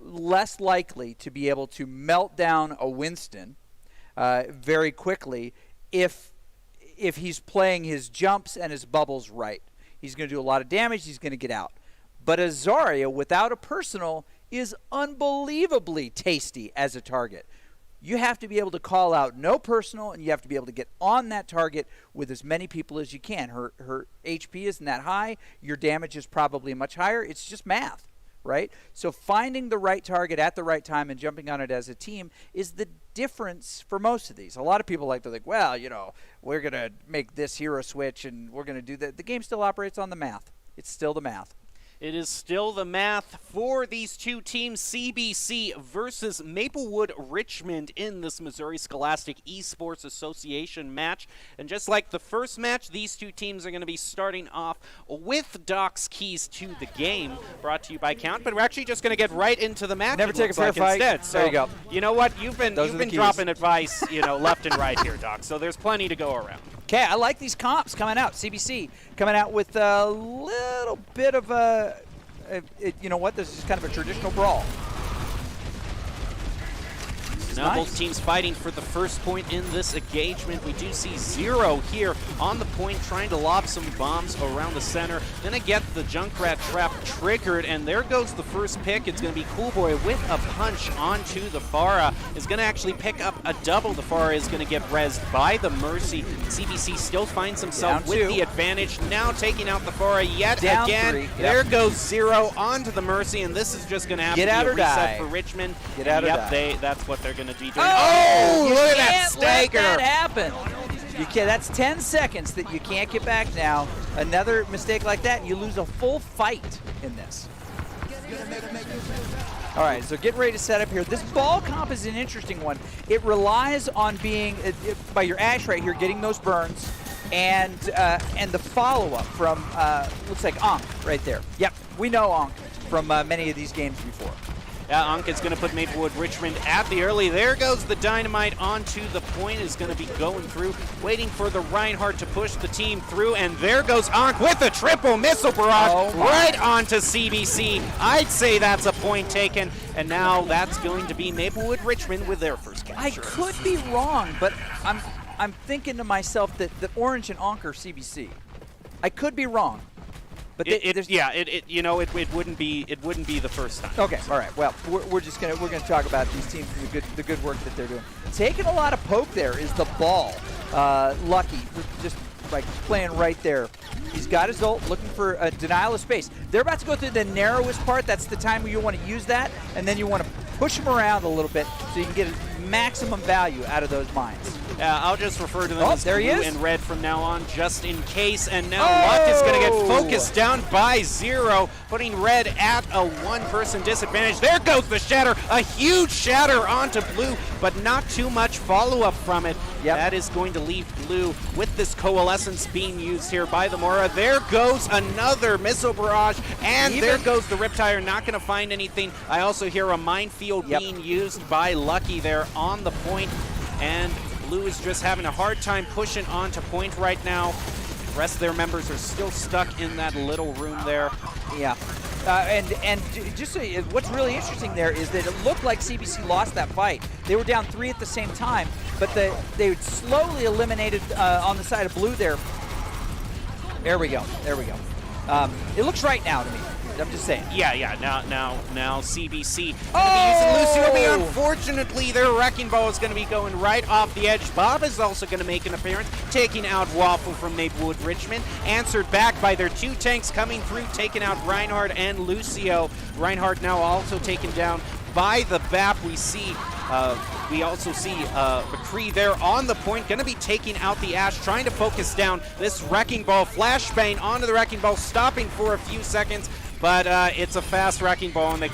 less likely to be able to melt down a Winston very quickly if he's playing his jumps and his bubbles right. He's going to do a lot of damage. He's going to get out. But a Zarya without a personal is unbelievably tasty as a target. You have to be able to call out no personal, and you have to be able to get on that target with as many people as you can. Her HP isn't that high. Your damage is probably much higher. It's just math, right? So finding the right target at the right time and jumping on it as a team is the difference for most of these. A lot of people like to think, well, you know, we're going to make this hero switch and we're going to do that. The game still operates on the math. It's still the math. It is still the math for these two teams, CBC versus Maplewood Richmond, in this Missouri Scholastic Esports Association match. And just like the first match, these two teams are going to be starting off with Doc's keys to the game, brought to you by Count. But we're actually just going to get right into the match. Never take a fair fight. Instead. So, there you go. You know what? You've been dropping advice, you know, left and right here, Doc. So there's plenty to go around. Okay, I like these comps coming out. CBC coming out with a little bit of a, you know what, this is kind of a traditional brawl. Now both teams fighting for the first point in this engagement. We do see Zero here on the point trying to lob some bombs around the center. Gonna get the Junkrat trap triggered, and there goes the first pick. It's gonna be Coolboy with a punch onto the Pharah. Is gonna actually pick up a double. The Pharah is gonna get rezzed by the Mercy. CBC still finds himself with the advantage. Now taking out the Pharah yet Down again. 3. Yep. There goes Zero onto the Mercy, and this is just gonna have to be a reset for Richmond. Get out or die. That's what they're gonna be doing. Oh, look at that stagger. stagger. That happen. You can't, that's 10 seconds that you can't get back now. Another mistake like that, you lose a full fight in this. All right, so getting ready to set up here. This ball comp is an interesting one. It relies on being, by your Ash right here, getting those burns, and the follow-up from, looks like Ankh right there. Yep, we know Ankh from many of these games before. Ankh is going to put Maplewood Richmond at the early. There goes the Dynamite onto the point, is going to be going through, waiting for the Reinhardt to push the team through, and there goes Ankh with a triple missile barrage right onto CBC. I'd say that's a point taken, and now that's going to be Maplewood Richmond with their first capture. I could be wrong, but I'm thinking to myself that Orange and Ankh are CBC. I could be wrong. But it wouldn't be the first time. Okay, all right. Well, we're gonna talk about these teams and the good work that they're doing. Taking a lot of poke there is the ball. Lucky, just like playing right there. He's got his ult, looking for a denial of space. They're about to go through the narrowest part. That's the time where you want to use that, and then you want to push them around a little bit so you can get maximum value out of those mines. I'll just refer to them as there blue he is. and red from now on, just in case. And now Luck is going to get focused down by Zero, putting red at a one-person disadvantage. There goes the shatter, a huge shatter onto blue, but not too much follow-up from it. Yep. That is going to leave blue with this coalescence being used here by the Mora. There goes another missile barrage, and there goes the Riptire, not going to find anything. I also hear a minefield being used by Lucky there on the point, and blue is just having a hard time pushing onto point right now. The rest of their members are still stuck in that little room there. Yeah. And just what's really interesting there is that it looked like CBC lost that fight. They were down 3 at the same time, but they slowly eliminated on the side of blue there. There we go. There we go. It looks right now to me. I'm just saying. Yeah. Now CBC going to be using Lucio. Unfortunately, their Wrecking Ball is going to be going right off the edge. Bob is also going to make an appearance, taking out Waffle from Maplewood Richmond. Answered back by their 2 tanks coming through, taking out Reinhardt and Lucio. Reinhardt now also taken down by the BAP. We also see McCree there on the point, going to be taking out the Ash, trying to focus down this Wrecking Ball. Flashbang onto the Wrecking Ball, stopping for a few seconds, but it's a fast Wrecking Ball, and they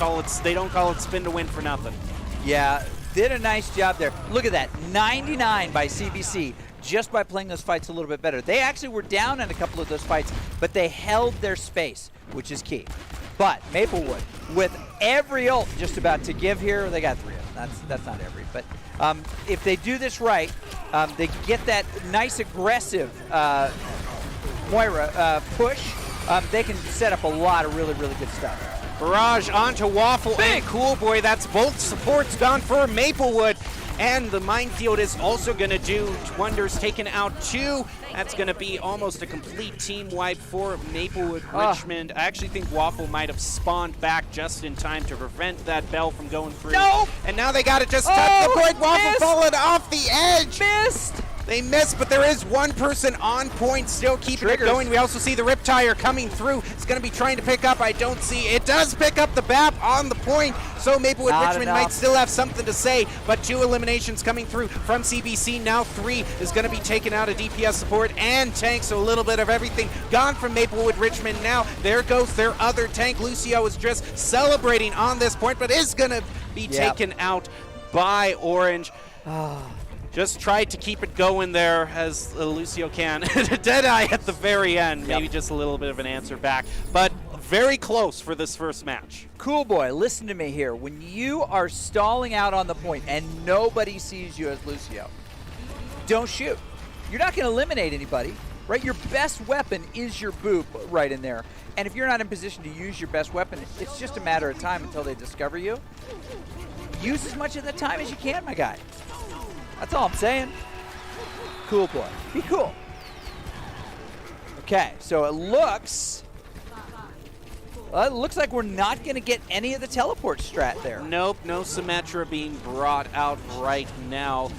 don't call it spin to win for nothing. Yeah, did a nice job there. Look at that, 99 by CBC, just by playing those fights a little bit better. They actually were down in a couple of those fights, but they held their space, which is key. But Maplewood, with every ult just about to give here, they got 3 of them. That's not every, but if they do this right, they get that nice aggressive Moira push, they can set up a lot of really, really good stuff. Barrage onto Waffle and Cool Boy. That's both supports gone for Maplewood. And the minefield is also going to do wonders, taking out 2. That's going to be almost a complete team wipe for Maplewood Richmond. I actually think Waffle might have spawned back just in time to prevent that bell from going through. No! And now they got to just touch the point. Waffle falling off the edge. Missed! They missed, but there is one person on point still keeping it going. We also see the Riptire coming through. It's going to be trying to pick up. I don't see. It does pick up the BAP on the point, so Maplewood Richmond might still have something to say, but 2 eliminations coming through from CBC. Now 3 is going to be taken out of DPS support and tank, so a little bit of everything gone from Maplewood Richmond. Now there goes their other tank. Lucio is just celebrating on this point, but is going to be taken out by Orange. Just tried to keep it going there as Lucio can. Deadeye at the very end. Maybe just a little bit of an answer back. But very close for this first match. Cool Boy, listen to me here. When you are stalling out on the point and nobody sees you as Lucio, don't shoot. You're not going to eliminate anybody, right? Your best weapon is your boop right in there. And if you're not in position to use your best weapon, it's just a matter of time until they discover you. Use as much of the time as you can, my guy. That's all I'm saying. Cool Boy. Be cool. Okay, so it looks like we're not going to get any of the teleport strat there. Nope, no Symmetra being brought out right now.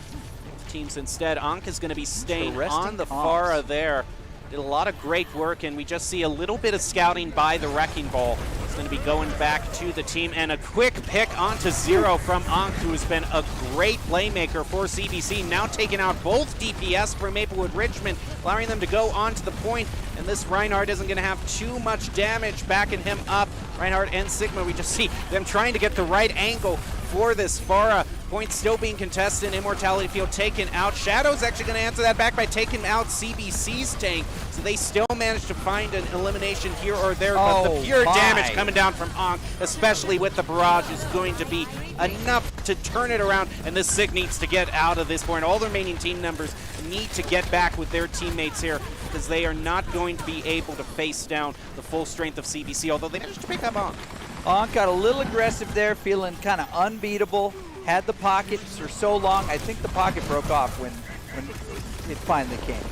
Teams instead, Ankh is going to be staying on the Pharah there. Did a lot of great work, and we just see a little bit of scouting by the Wrecking Ball. It's going to be going back to the team, and a quick pick onto Zero from Ankh, who has been a great playmaker for CBC, now taking out both DPS for Maplewood Richmond, allowing them to go onto the point, and this Reinhardt isn't going to have too much damage backing him up. Reinhardt and Sigma, we just see them trying to get the right angle for this Pharah. Point still being contested. Immortality Field taken out. Shadow's actually going to answer that back by taking out CBC's tank. So they still managed to find an elimination here or there. But the pure damage coming down from Ankh, especially with the barrage, is going to be enough to turn it around. And this Sig needs to get out of this point. All the remaining team members need to get back with their teammates here, because they are not going to be able to face down the full strength of CBC, although they managed to pick up Ankh. Ankh got a little aggressive there, feeling kind of unbeatable. Had the pockets for so long. I think the pocket broke off when it finally came.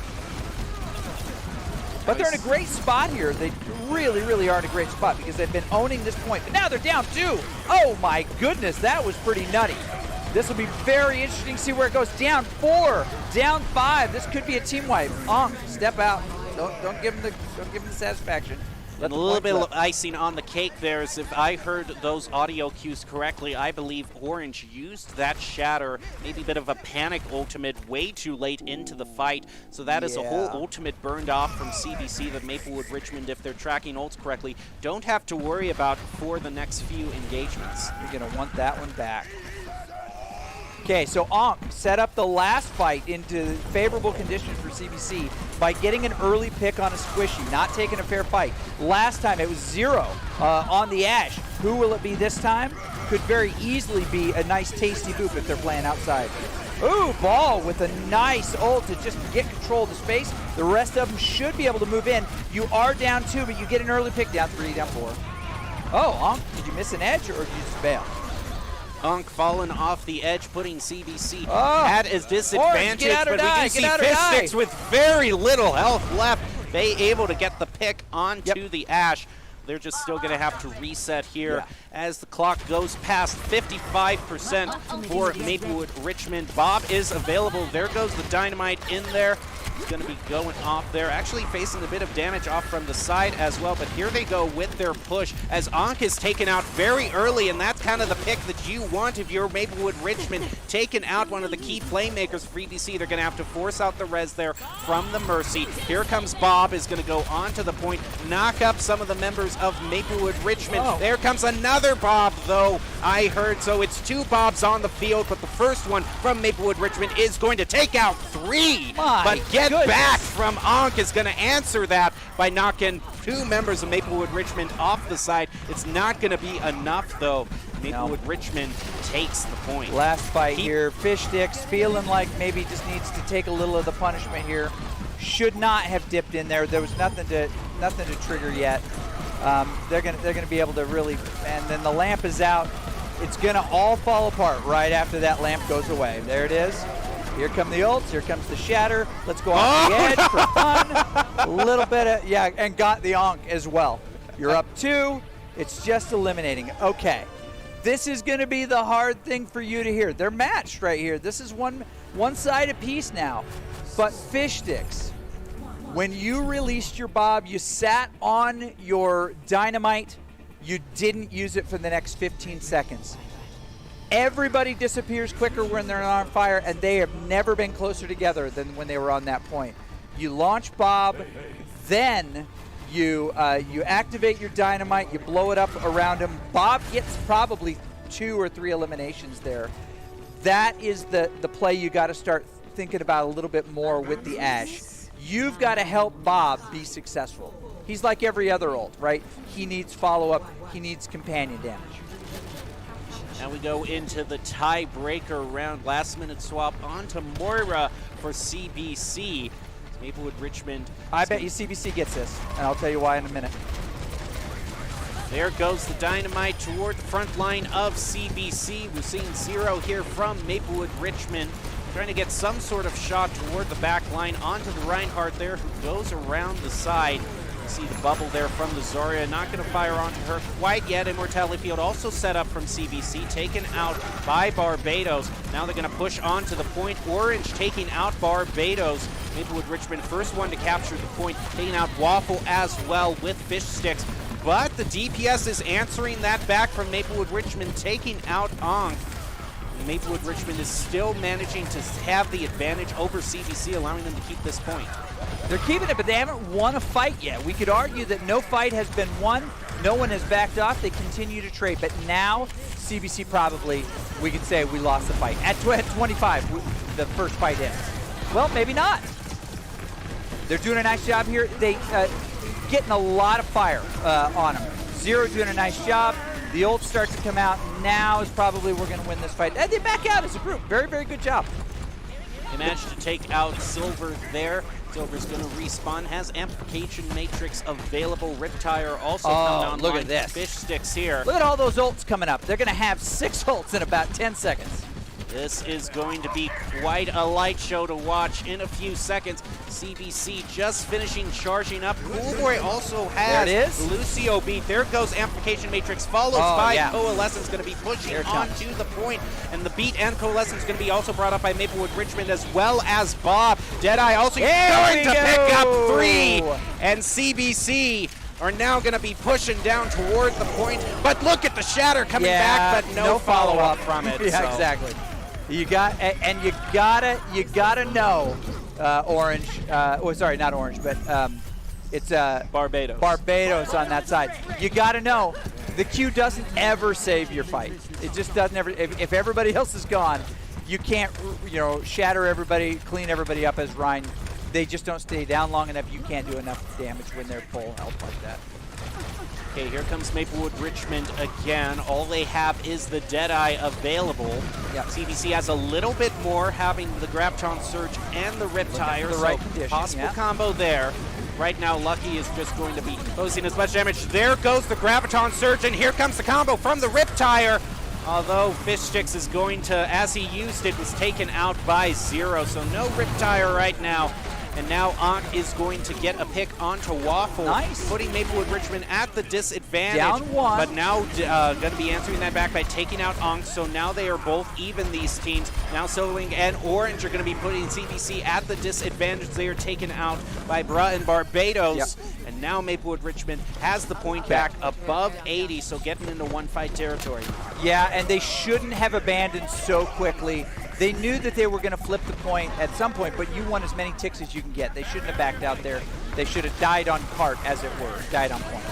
But they're in a great spot here. They really, really are in a great spot because they've been owning this point. But now they're down 2. Oh my goodness, that was pretty nutty. This will be very interesting to see where it goes. Down 4, down 5. This could be a team wipe. Ankh, step out. Don't give them the satisfaction. And a little bit of icing on the cake there is, if I heard those audio cues correctly, I believe Orange used that shatter, maybe a bit of a panic ultimate way too late into the fight. So that is a whole ultimate burned off from CBC that Maplewood Richmond, if they're tracking ults correctly, don't have to worry about for the next few engagements. You're going to want that one back. Okay, so Ankh set up the last fight into favorable conditions for CBC by getting an early pick on a squishy, not taking a fair fight. Last time it was 0 on the Ashe. Who will it be this time? Could very easily be a nice tasty boop if they're playing outside. Ooh, Ball with a nice ult to just get control of the space. The rest of them should be able to move in. You are down 2, but you get an early pick, down 3, down 4. Oh, Ankh, did you miss an edge or did you just bail? Ankh falling off the edge, putting CBC at a disadvantage, but we can see Fishnix with very little health left. They able to get the pick onto the Ashe. They're just still going to have to reset here as the clock goes past 55% for Maplewood Richmond. Bob is available. There goes the dynamite in there. He's going to be going off there, actually facing a bit of damage off from the side as well, but here they go with their push as Ankh is taken out very early, and that's kind of the pick that you want if you're Maplewood Richmond, taking out one of the key playmakers for EBC. They're going to have to force out the res there from the Mercy. Here comes Bob, is going to go onto the point, knock up some of the members of Maplewood Richmond. There comes another Bob, though, I heard, so it's 2 Bobs on the field, but the first one from Maplewood Richmond is going to take out 3, but get back from Ankh is going to answer that by knocking 2 members of Maplewood Richmond off the side. It's not going to be enough, though. Maplewood Richmond takes the point. Last fight here. Fishnix feeling like maybe just needs to take a little of the punishment here. Should not have dipped in there. There was nothing to trigger yet. They're gonna be able to really, and then the lamp is out. It's gonna all fall apart right after that lamp goes away. There it is. Here come the ults, here comes the shatter. Let's go off the edge for fun. A little bit of, and got the Ankh as well. You're up 2, it's just eliminating. Okay, this is gonna be the hard thing for you to hear. They're matched right here. This is one side apiece now. But Fishnix, when you released your Bob, you sat on your dynamite, you didn't use it for the next 15 seconds. Everybody disappears quicker when they're on fire, and they have never been closer together than when they were on that point. You launch Bob, then you activate your dynamite, you blow it up around him. Bob gets probably 2 or 3 eliminations there. That is the play you got to start thinking about a little bit more with the Ashe. You've got to help Bob be successful. He's like every other ult, right? He needs follow-up, he needs companion damage. Now we go into the tiebreaker round. Last minute swap onto Moira for CBC. Maplewood Richmond. I bet you CBC gets this, and I'll tell you why in a minute. There goes the dynamite toward the front line of CBC. We're seeing 0 here from Maplewood Richmond. Trying to get some sort of shot toward the back line onto the Reinhardt there, who goes around the side. See the bubble there from the Zarya, not going to fire onto her quite yet. Immortality Field also set up from CBC, taken out by Barbados. Now they're going to push on to the point. Orange taking out Barbados. Maplewood Richmond, first one to capture the point, taking out Waffle as well with Fishnix. But the DPS is answering that back from Maplewood Richmond, taking out Ankh. Maplewood Richmond is still managing to have the advantage over CBC, allowing them to keep this point. They're keeping it, but they haven't won a fight yet. We could argue that no fight has been won. No one has backed off. They continue to trade. But now, CBC probably, we can say we lost the fight. At 25, the first fight ends. Well, maybe not. They're doing a nice job here. They getting a lot of fire on them. Zero doing a nice job. The ult starts to come out. Now is probably we're going to win this fight. And they back out as a group. Very, very good job. They managed to take out Silver there. Silver's going to respawn, has Amplification Matrix available. Riptire also coming online. Look at this. Fish Sticks here. Look at all those ults coming up. They're going to have 6 ults in about 10 seconds. This is going to be quite a light show to watch in a few seconds. CBC just finishing charging up. Coolboy also has there it is. Lucio beat. There goes Amplification Matrix, followed by Coalescence, going to be pushing on to the point. And the beat and Coalescence going to be also brought up by Maplewood Richmond as well as Bob. Deadeye also going to pick up 3. And CBC are now going to be pushing down toward the point. But look at the Shatter coming back, but no follow-up from it. Yeah, exactly. You got, and you gotta know, Orange. Oh, sorry, not Orange, but it's Barbados. Barbados on that side. You gotta know, the Q doesn't ever save your fight. It just doesn't ever. If everybody else is gone, you can't, shatter everybody, clean everybody up as Ryan. They just don't stay down long enough. You can't do enough damage when they're full health like that. Okay, here comes Maplewood Richmond again. All they have is the Deadeye available. Yep. CBC has a little bit more, having the Graviton Surge and the Riptire. The right condition, possible combo there. Right now, Lucky is just going to be posing as much damage. There goes the Graviton Surge, and here comes the combo from the Riptire. Although Fish Sticks is going to, as he used it, was taken out by Zero. So no Riptire right now. And now Ankh is going to get a pick onto Waffle, putting Maplewood Richmond at the disadvantage. Down 1. But now going to be answering that back by taking out Ankh. So now they are both even, these teams. Now Silverwing and Orange are going to be putting CBC at the disadvantage. They are taken out by Bruh and Barbados. Yep. And now Maplewood Richmond has the point back above 80, so getting into one-fight territory. Yeah, and they shouldn't have abandoned so quickly. They knew that they were going to flip the point at some point, but you want as many ticks as you can get. They shouldn't have backed out there. They should have died on cart, as it were, died on point.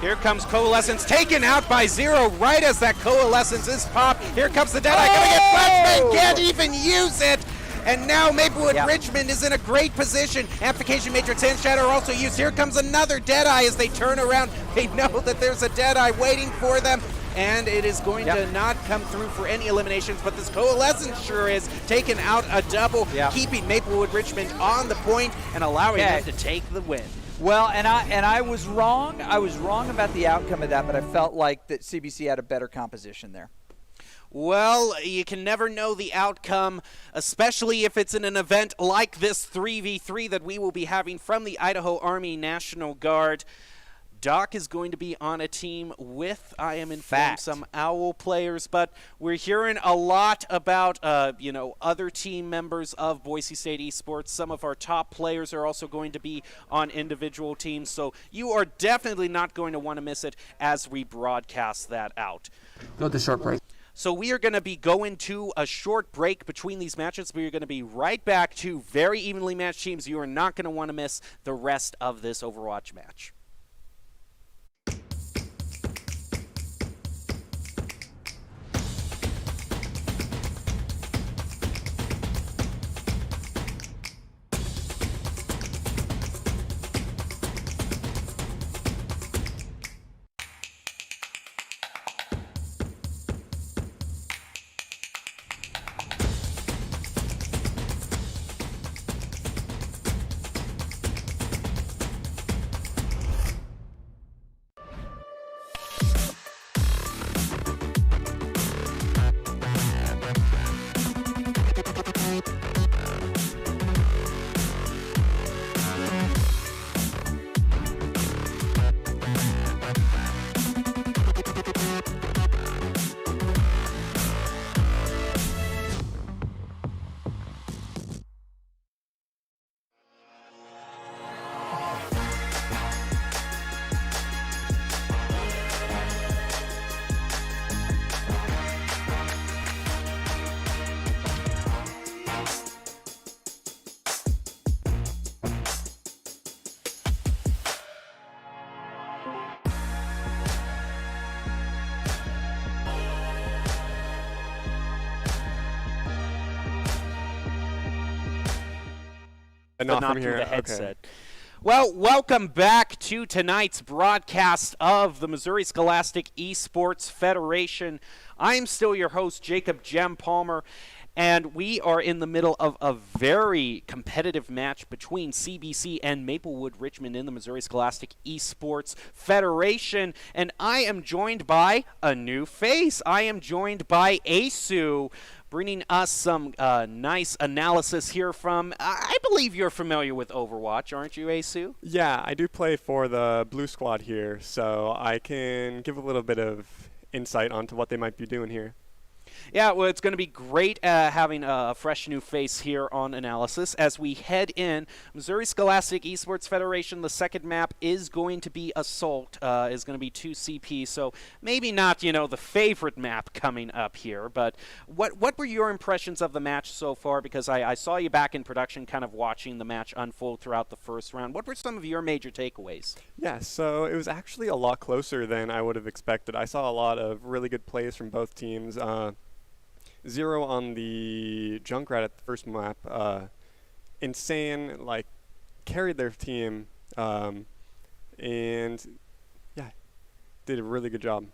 Here comes Coalescence, taken out by Zero right as that Coalescence is popped. Here comes the Deadeye, going to get flashbang, can't even use it. And now Maplewood Richmond is in a great position. Amplification Matrix and Shadow are also used. Here comes another Deadeye as they turn around. They know that there's a Deadeye waiting for them. And it is going to not come through for any eliminations, but this Coalescence sure is taking out a double, keeping Maplewood Richmond on the point and allowing them to take the win. Well, and I was wrong. I was wrong about the outcome of that, but I felt like that CBC had a better composition there. Well, you can never know the outcome, especially if it's in an event like this 3v3 that we will be having from the Idaho Army National Guard. Doc is going to be on a team with, I am informed, some OWL players, but we're hearing a lot about, other team members of Boise State Esports. Some of our top players are also going to be on individual teams, so you are definitely not going to want to miss it as we broadcast that out. Go to short break. So we are going to be going to a short break between these matches. We are going to be right back to very evenly matched teams. You are not going to want to miss the rest of this Overwatch match. but not from through here. the Okay. headset. Well, welcome back to tonight's broadcast of the Missouri Scholastic Esports Federation. I'm still your host, Jacob Jem Palmer, and we are in the middle of a very competitive match between CBC and Maplewood Richmond in the Missouri Scholastic Esports Federation, and I am joined by a new face. I am joined by Asu, bringing us some nice analysis here from, I believe you're familiar with Overwatch, aren't you, Asu? Yeah, I do play for the Blue Squad here, so I can give a little bit of insight onto what they might be doing here. Yeah, well, it's going to be great having a fresh new face here on analysis as we head in. Missouri Scholastic Esports Federation, the second map is going to be Assault, is going to be 2CP, so maybe not, the favorite map coming up here, but what were your impressions of the match so far? Because I saw you back in production kind of watching the match unfold throughout the first round. What were some of your major takeaways? Yeah, so it was actually a lot closer than I would have expected. I saw a lot of really good plays from both teams. Zero on the Junkrat at the first map, insane, carried their team, and yeah, did a really good job.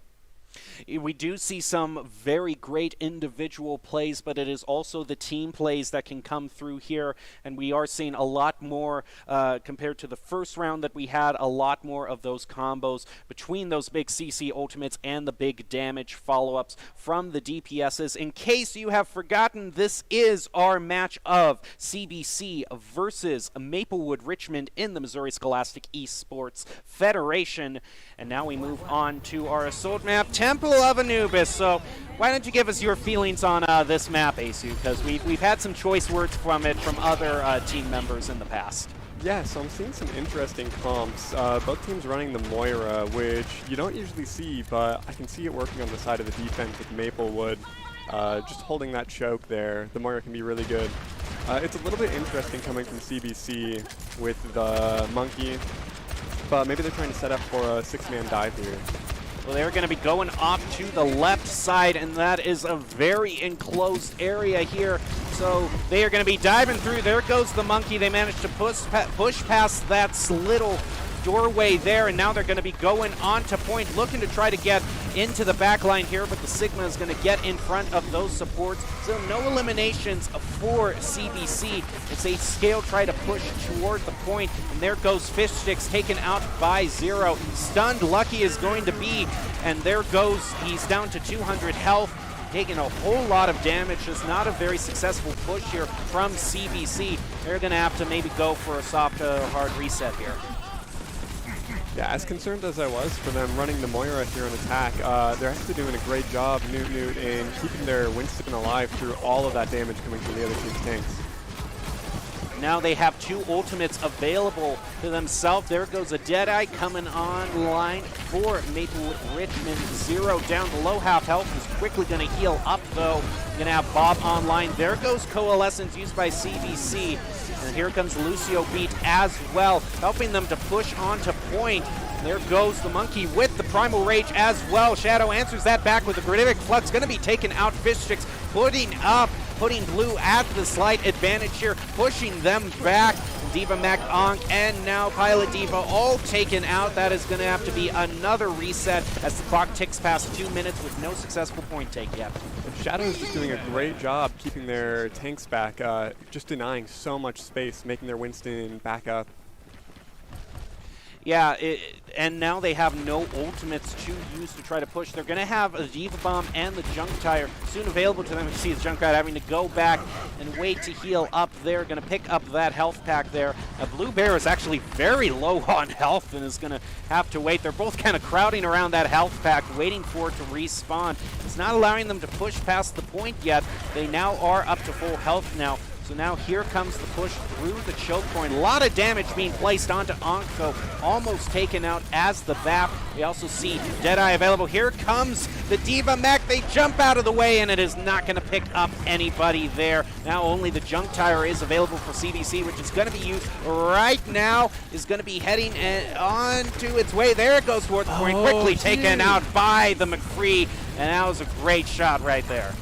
We do see some very great individual plays, but it is also the team plays that can come through here, and we are seeing a lot more compared to the first round that we had, a lot more of those combos between those big CC ultimates and the big damage follow-ups from the DPSs. In case you have forgotten, this is our match of CBC versus Maplewood Richmond in the Missouri Scholastic Esports Federation, and now we move on to our Assault map, Temple of Anubis. So why don't you give us your feelings on this map, Asu, because we've had some choice words from it from other team members in the past. Yeah, so I'm seeing some interesting comps. Both teams running the Moira, which you don't usually see, but I can see it working on the side of the defense with Maplewood. Just holding that choke there, the Moira can be really good. It's a little bit interesting coming from CBC with the Monkey, but maybe they're trying to set up for a 6-man dive here. Well, they're going to be going off to the left side, and that is a very enclosed area here. So they are going to be diving through. There goes the Monkey. They managed to push past that little doorway there, and now they're going to be going on to point, looking to try to get into the back line here, but the Sigma is going to get in front of those supports. So no eliminations for CBC. It's a scale try to push toward the point, and there goes Fish Sticks taken out by Zero. Stunned Lucky is going to be, and there goes, he's down to 200 health, taking a whole lot of damage. Just not a very successful push here from CBC. They're going to have to maybe go for a soft hard reset here. Yeah, as concerned as I was for them running the Moira here on attack, they're actually doing a great job, Newt, in keeping their Winston alive through all of that damage coming from the other team's tanks. Now they have two ultimates available to themselves. There goes a Deadeye coming online for Maplewood Richmond. Zero down below half health, is quickly going to heal up though. Going to have Bob online. There goes Coalescence used by CBC. And here comes Lucio Beat as well, helping them to push onto point. There goes the Monkey with the Primal Rage as well. Shadow answers that back with the Gradivic Flux. Going to be taken out. Fish Sticks putting Blue at the slight advantage here, pushing them back. Diva Mac Onk and now Pilot Diva all taken out. That is going to have to be another reset as the clock ticks past 2 minutes with no successful point take yet. And Shadow is just doing a great job keeping their tanks back, just denying so much space, making their Winston back up. Yeah, and now they have no ultimates to use to try to push. They're going to have a Diva Bomb and the Junk Tire soon available to them. You see the Junkrat having to go back and wait to heal up there. Going to pick up that health pack there. Blue Bear is actually very low on health and is going to have to wait. They're both kind of crowding around that health pack, waiting for it to respawn. It's not allowing them to push past the point yet. They now are up to full health now. So now here comes the push through the choke point. A lot of damage being placed onto Onko, almost taken out as the VAP. We also see Deadeye available. Here comes the Diva Mech. They jump out of the way, and it is not going to pick up anybody there. Now only the Junk Tire is available for CBC, which is going to be used right now. Is going to be heading on to its way. There it goes towards the point. Quickly taken out by the McCree, and that was a great shot right there.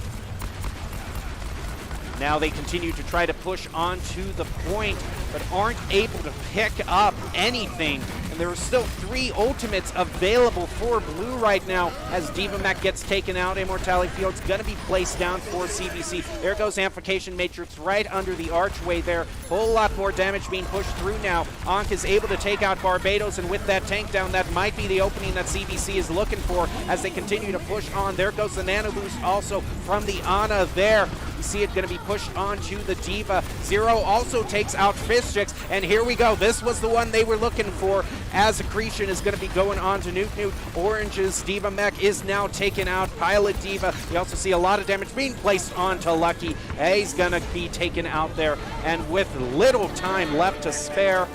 Now they continue to try to push onto the point, but aren't able to pick up anything. And there are still 3 ultimates available for Blue right now as Diva Mech gets taken out. Immortality Field's going to be placed down for CBC. There goes Amplification Matrix right under the archway there. Whole lot more damage being pushed through now. Ankh is able to take out Barbados, and with that tank down, that might be the opening that CBC is looking for as they continue to push on. There goes the Nano Boost also from the Ana there. You see it going to be pushed onto the Diva. Zero also takes out Fistix, and here we go. This was the one they were looking for as Accretion is going to be going on to Newt. Orange's Diva Mech is now taken out. Pilot Diva. You also see a lot of damage being placed onto Lucky. He's going to be taken out there, and with little time left to spare,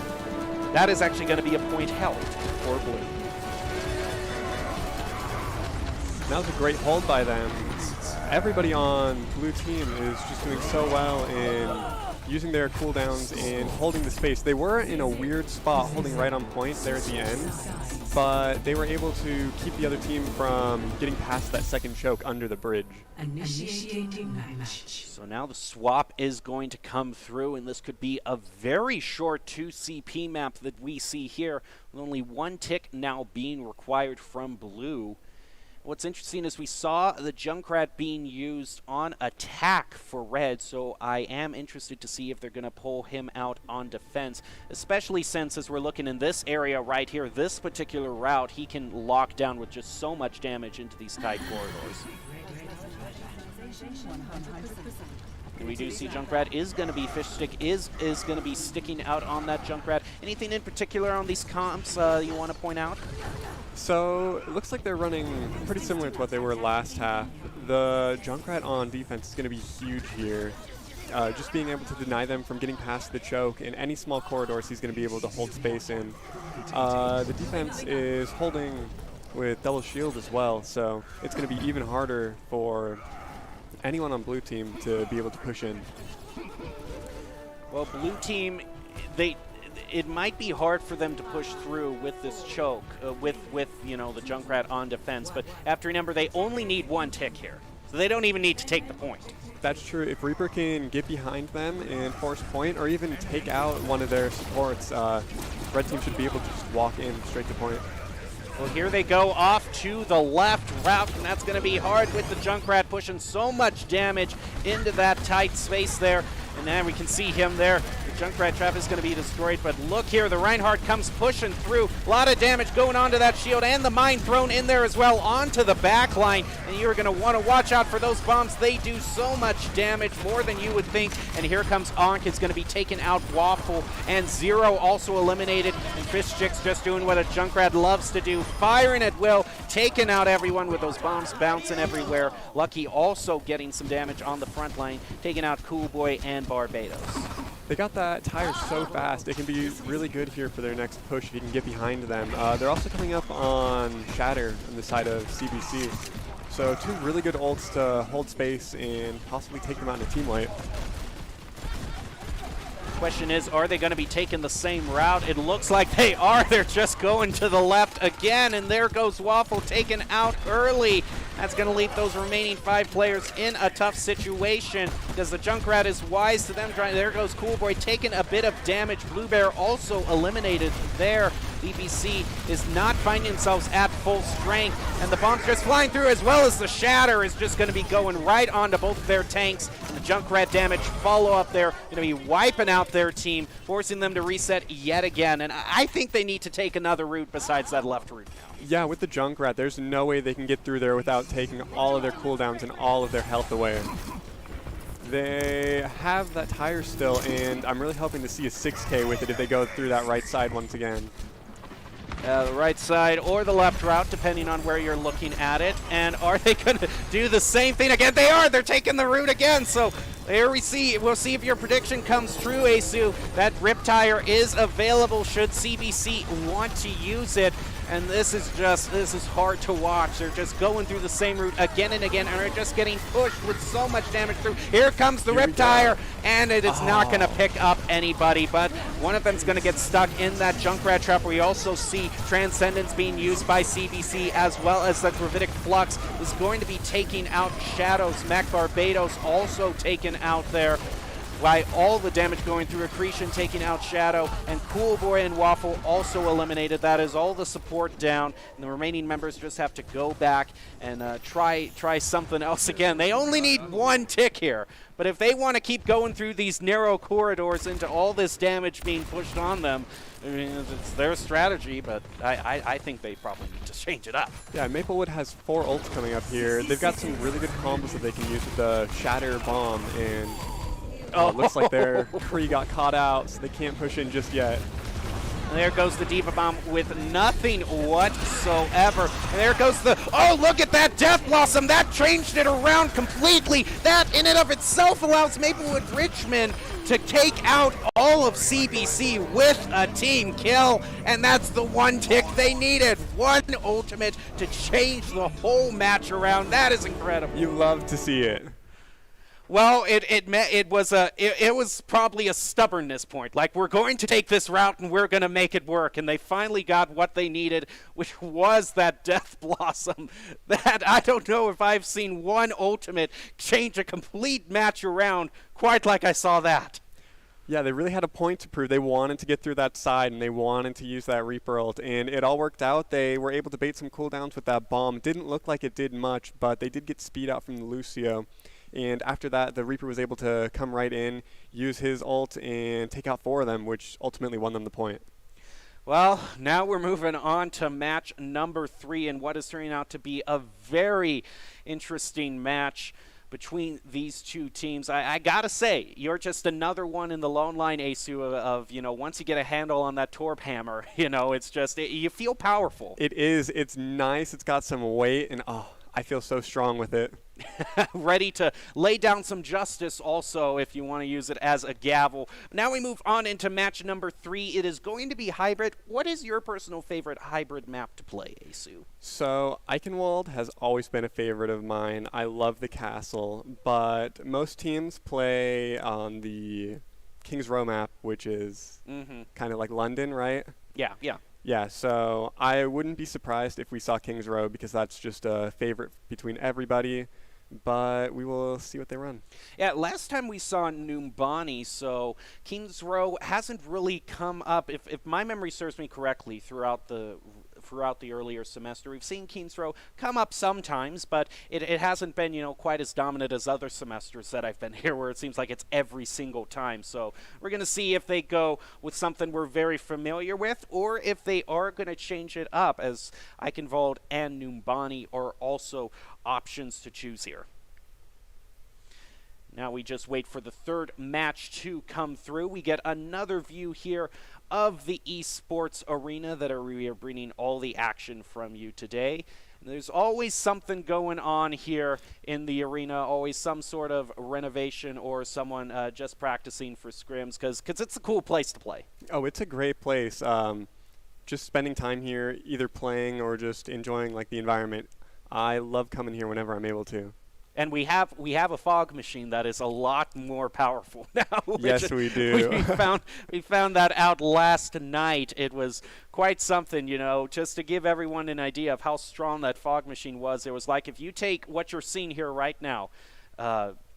that is actually going to be a point held for Blue. That was a great hold by them. Everybody on Blue team is just doing so well in using their cooldowns and holding the space. They were in a weird spot holding right on point there at the end, but they were able to keep the other team from getting past that second choke under the bridge. Initiating match. So now the swap is going to come through, and this could be a very short 2CP map that we see here, with only 1 tick now being required from Blue. What's interesting is we saw the Junkrat being used on attack for Red, so I am interested to see if they're going to pull him out on defense, especially since, as we're looking in this area right here, this particular route, he can lock down with just so much damage into these tight corridors. And we do see Junkrat is going to be, Fishstick is going to be sticking out on that Junkrat. Anything in particular on these comps you want to point out? So it looks like they're running pretty similar to what they were last half. The Junkrat on defense is going to be huge here. Just being able to deny them from getting past the choke in any small corridors he's going to be able to hold space in. The defense is holding with double shield as well, so it's going to be even harder for anyone on Blue team to be able to push in. Well, Blue team, it might be hard for them to push through with this choke, with you know, the Junkrat on defense, but have to remember they only need 1 tick here, so they don't even need to take the point. That's true. If Reaper can get behind them and force point, or even take out one of their supports, Red team should be able to just walk in straight to point. Well, here they go off to the left route, and that's going to be hard with the Junkrat pushing so much damage into that tight space there. And then we can see him there. The Junkrat trap is going to be destroyed, but look here, the Reinhardt comes pushing through. A lot of damage going onto that shield, and the mine thrown in there as well onto the back line. And you're going to want to watch out for those bombs. They do so much damage, more than you would think. And here comes Ankh. It's going to be taken out. Waffle and Zero also eliminated. And Fishstick's just doing what a Junkrat loves to do, firing at will, taking out everyone with those bombs bouncing everywhere. Lucky also getting some damage on the front line, taking out Cool Boy and Barbados. They got that tire so fast, it can be really good here for their next push if you can get behind them. They're also coming up on Shatter on the side of CBC. So 2 really good ults to hold space and possibly take them out in a team wipe. Question is, are they going to be taking the same route? It looks like they are. They're just going to the left again, and there goes Waffle taken out early. That's going to leave those remaining 5 players in a tough situation because the Junkrat is wise to them. There goes Cool Boy taking a bit of damage. Blue Bear also eliminated there. BBC is not finding themselves at full strength, and the bomb's just flying through, as well as the Shatter is just going to be going right onto both of their tanks. And the Junkrat damage follow up there, going to be wiping out their team, forcing them to reset yet again. And I think they need to take another route besides that left route now. Yeah, with the Junkrat, there's no way they can get through there without taking all of their cooldowns and all of their health away. They have that tire still, and I'm really hoping to see a 6K with it if they go through that right side once again. The right side or the left route, depending on where you're looking at it. And are they going to do the same thing again? They are. They're taking the route again. So there we see. We'll see if your prediction comes true, Asu. That rip tire is available should CBC want to use it. and this is hard to watch. They're just going through the same route again and again, and they're just getting pushed with so much damage through. Here comes the Riptire, and it is not going to pick up anybody, but one of them's going to get stuck in that Junkrat trap. We also see Transcendence being used by CBC, as well as the Gravitic Flux is going to be taking out Shadow's Mech. Barbados also taken out there. By all the damage going through, Accretion taking out Shadow, and Cool Boy and Waffle also eliminated. That is all the support down, and the remaining members just have to go back and try something else again. They only need one tick here, but if they want to keep going through these narrow corridors into all this damage being pushed on them, I mean, it's their strategy, but I think they probably need to change it up. Yeah, Maplewood has 4 ults coming up here. They've got some really good combos that they can use with the Shatter Bomb, and it looks like their Kree got caught out, so they can't push in just yet. And there goes the Diva Bomb with nothing whatsoever. And there goes the, oh, look at that Death Blossom. That changed it around completely. That in and of itself allows Maplewood Richmond to take out all of CBC with a team kill. And that's the one tick they needed. One ultimate to change the whole match around. That is incredible. You love to see it. Well, it was probably a stubbornness point. Like, we're going to take this route and we're going to make it work. And they finally got what they needed, which was that Death Blossom. That I don't know if I've seen one ultimate change a complete match around quite like I saw that. Yeah, they really had a point to prove. They wanted to get through that side, and they wanted to use that Reaper ult, and it all worked out. They were able to bait some cooldowns with that bomb. Didn't look like it did much, but they did get speed out from the Lucio. And after that, the Reaper was able to come right in, use his ult, and take out 4 of them, which ultimately won them the point. Well, now we're moving on to match number 3, and what is turning out to be a very interesting match between these two teams. I gotta say, you're just another one in the lone line, Asu, of you know, once you get a handle on that Torp hammer, you know, it's just, you feel powerful. It is. It's nice. It's got some weight, and I feel so strong with it. Ready to lay down some justice also if you want to use it as a gavel. Now we move on into match number 3. It is going to be hybrid. What is your personal favorite hybrid map to play, Asu? So Eichenwald has always been a favorite of mine. I love the castle, but most teams play on the King's Row map, which is kind of like London, right? Yeah. Yeah, so I wouldn't be surprised if we saw King's Row, because that's just a favorite between everybody, but we will see what they run. Yeah, last time we saw Numbani, so King's Row hasn't really come up, if my memory serves me correctly, throughout the earlier semester. We've seen King's Row come up sometimes, but it hasn't been, you know, quite as dominant as other semesters that I've been here, where it seems like it's every single time. So we're going to see if they go with something we're very familiar with, or if they are going to change it up, as Eichenwald and Numbani are also options to choose here. Now we just wait for the third match to come through. We get another view here of the esports arena that we are bringing all the action from you today. And there's always something going on here in the arena, always some sort of renovation or someone just practicing for scrims, because it's a cool place to play. Oh, it's a great place. Just spending time here, either playing or just enjoying like the environment. I love coming here whenever I'm able to. And we have a fog machine that is a lot more powerful now. Yes, we do. we found that out last night. It was quite something, you know, just to give everyone an idea of how strong that fog machine was. It was like, if you take what you're seeing here right now,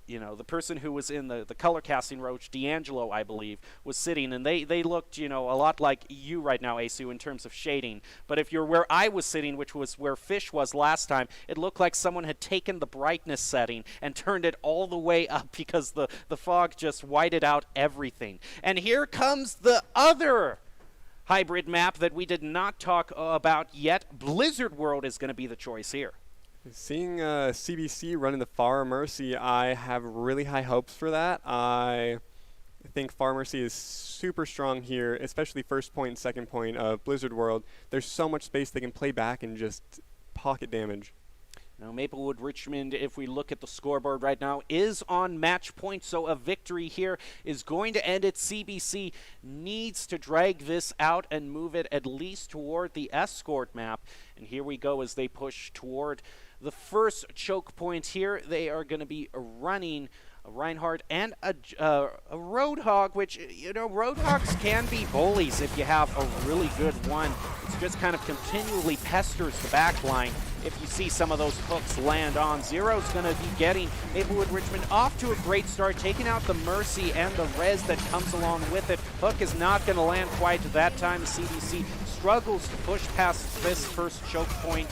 you know, the person who was in the color casting roach, D'Angelo, I believe, was sitting, and they looked, you know, a lot like you right now, Asu, in terms of shading. But if you're where I was sitting, which was where Fish was last time, it looked like someone had taken the brightness setting and turned it all the way up, because the fog just whited out everything. And here comes the other hybrid map that we did not talk about yet. Blizzard World is going to be the choice here. Seeing CBC running the Far Mercy, I have really high hopes for that. I think Far Mercy is super strong here, especially first point and second point of Blizzard World. There's so much space they can play back and just pocket damage. Now, Maplewood Richmond, if we look at the scoreboard right now, is on match point, so a victory here is going to end it. CBC needs to drag this out and move it at least toward the escort map. And here we go as they push toward the first choke point here. They are going to be running a Reinhardt and a Roadhog, which, you know, Roadhogs can be bullies if you have a really good one. It's just kind of continually pesters the back line. If you see some of those hooks land on, Zero's going to be getting Maplewood Richmond off to a great start, taking out the Mercy and the res that comes along with it. Hook is not going to land quite that time. CBC struggles to push past this first choke point.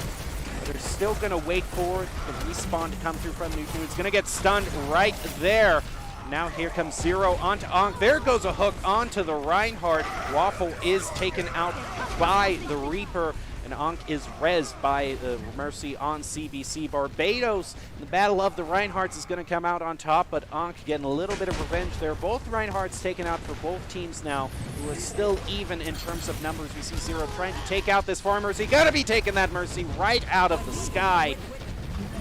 They're still going to wait for the respawn to come through from Nuku. It's going to get stunned right there. Now here comes Zero onto Ankh. There goes a hook onto the Reinhardt. Waffle is taken out by the Reaper, and Ankh is rezzed by the Mercy on CBC. Barbados, in the battle of the Reinhardts, is going to come out on top, but Ankh getting a little bit of revenge there. Both Reinhardts taken out for both teams now, who are still even in terms of numbers. We see Zero trying to take out this far Mercy. Got to be taking that Mercy right out of the sky.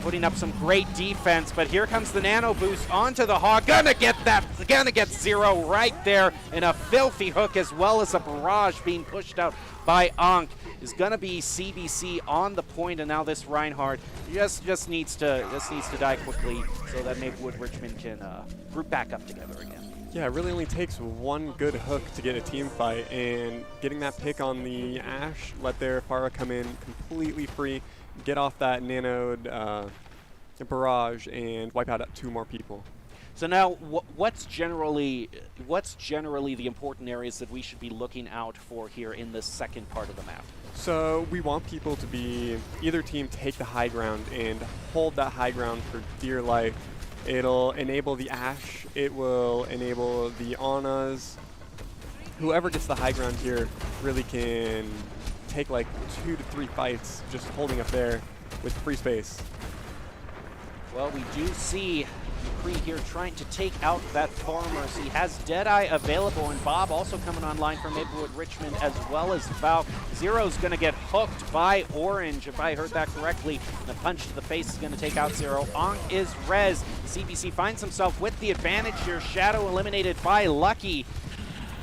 Putting up some great defense, but here comes the nano boost onto the Hog. Gonna get Zero right there in a filthy hook, as well as a barrage being pushed out by Ankh. Is gonna be CBC on the point, and now this Reinhardt just needs to die quickly so that Maplewood Richmond can group back up together again. Yeah, it really only takes one good hook to get a team fight, and getting that pick on the Ashe, let their Pharah come in completely free, get off that nanoed barrage, and wipe out 2 more people. So now, what's generally the important areas that we should be looking out for here in this second part of the map? So we want people to be, either team take the high ground and hold that high ground for dear life. It'll enable the Ashe, it will enable the Annas. Whoever gets the high ground here really can take like 2 to 3 fights just holding up there with free space. Well, we do see McCree here trying to take out that far Mercy. Has Deadeye available, and Bob also coming online for Maplewood Richmond, as well as Valk. Zero's going to get hooked by Orange, if I heard that correctly. And a punch to the face is going to take out Zero. Ankh is res. CBC finds himself with the advantage here. Shadow eliminated by Lucky.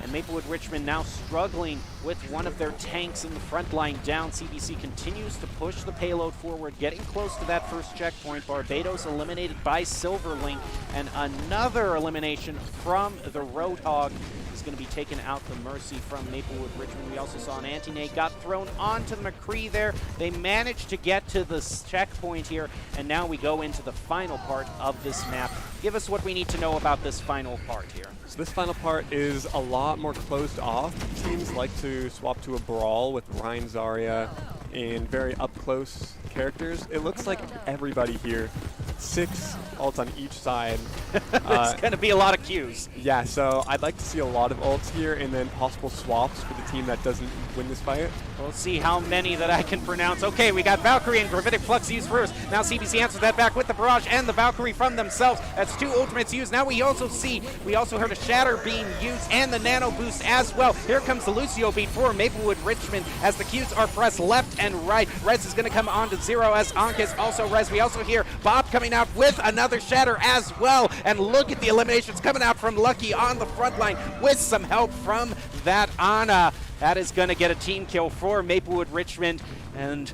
And Maplewood Richmond now struggling with one of their tanks in the front line down. CBC continues to push the payload forward, getting close to that first checkpoint. Barbados eliminated by Silverlink, and another elimination from the Roadhog is going to be taken out the Mercy from Maplewood Richmond. We also saw an anti-nade got thrown onto the McCree there. They managed to get to this checkpoint here, and now we go into the final part of this map. Give us what we need to know about this final part here. So this final part is a lot more closed off. Teams like to swap to a brawl with Ryan, Zarya, and very up-close characters. It looks like everybody here, 6 ults on each side. There's going to be a lot of queues. Yeah, so I'd like to see a lot of ults here, and then possible swaps for the team that doesn't win this fight. We'll see how many that I can pronounce. Okay, we got Valkyrie and Gravitic Flux used first. Now CBC answers that back with the Barrage and the Valkyrie from themselves. That's 2 ultimates used. Now we also heard a Shatter being used and the Nano Boost as well. Here comes the Lucio beat for Maplewood Richmond as the Qs are pressed left and right. Rez is going to come on to Zero as Ankh is also Rez. We also hear Bob coming out with another Shatter as well. And look at the eliminations coming out from Lucky on the front line with some help from that Ana. That is going to get a team kill for Maplewood Richmond, and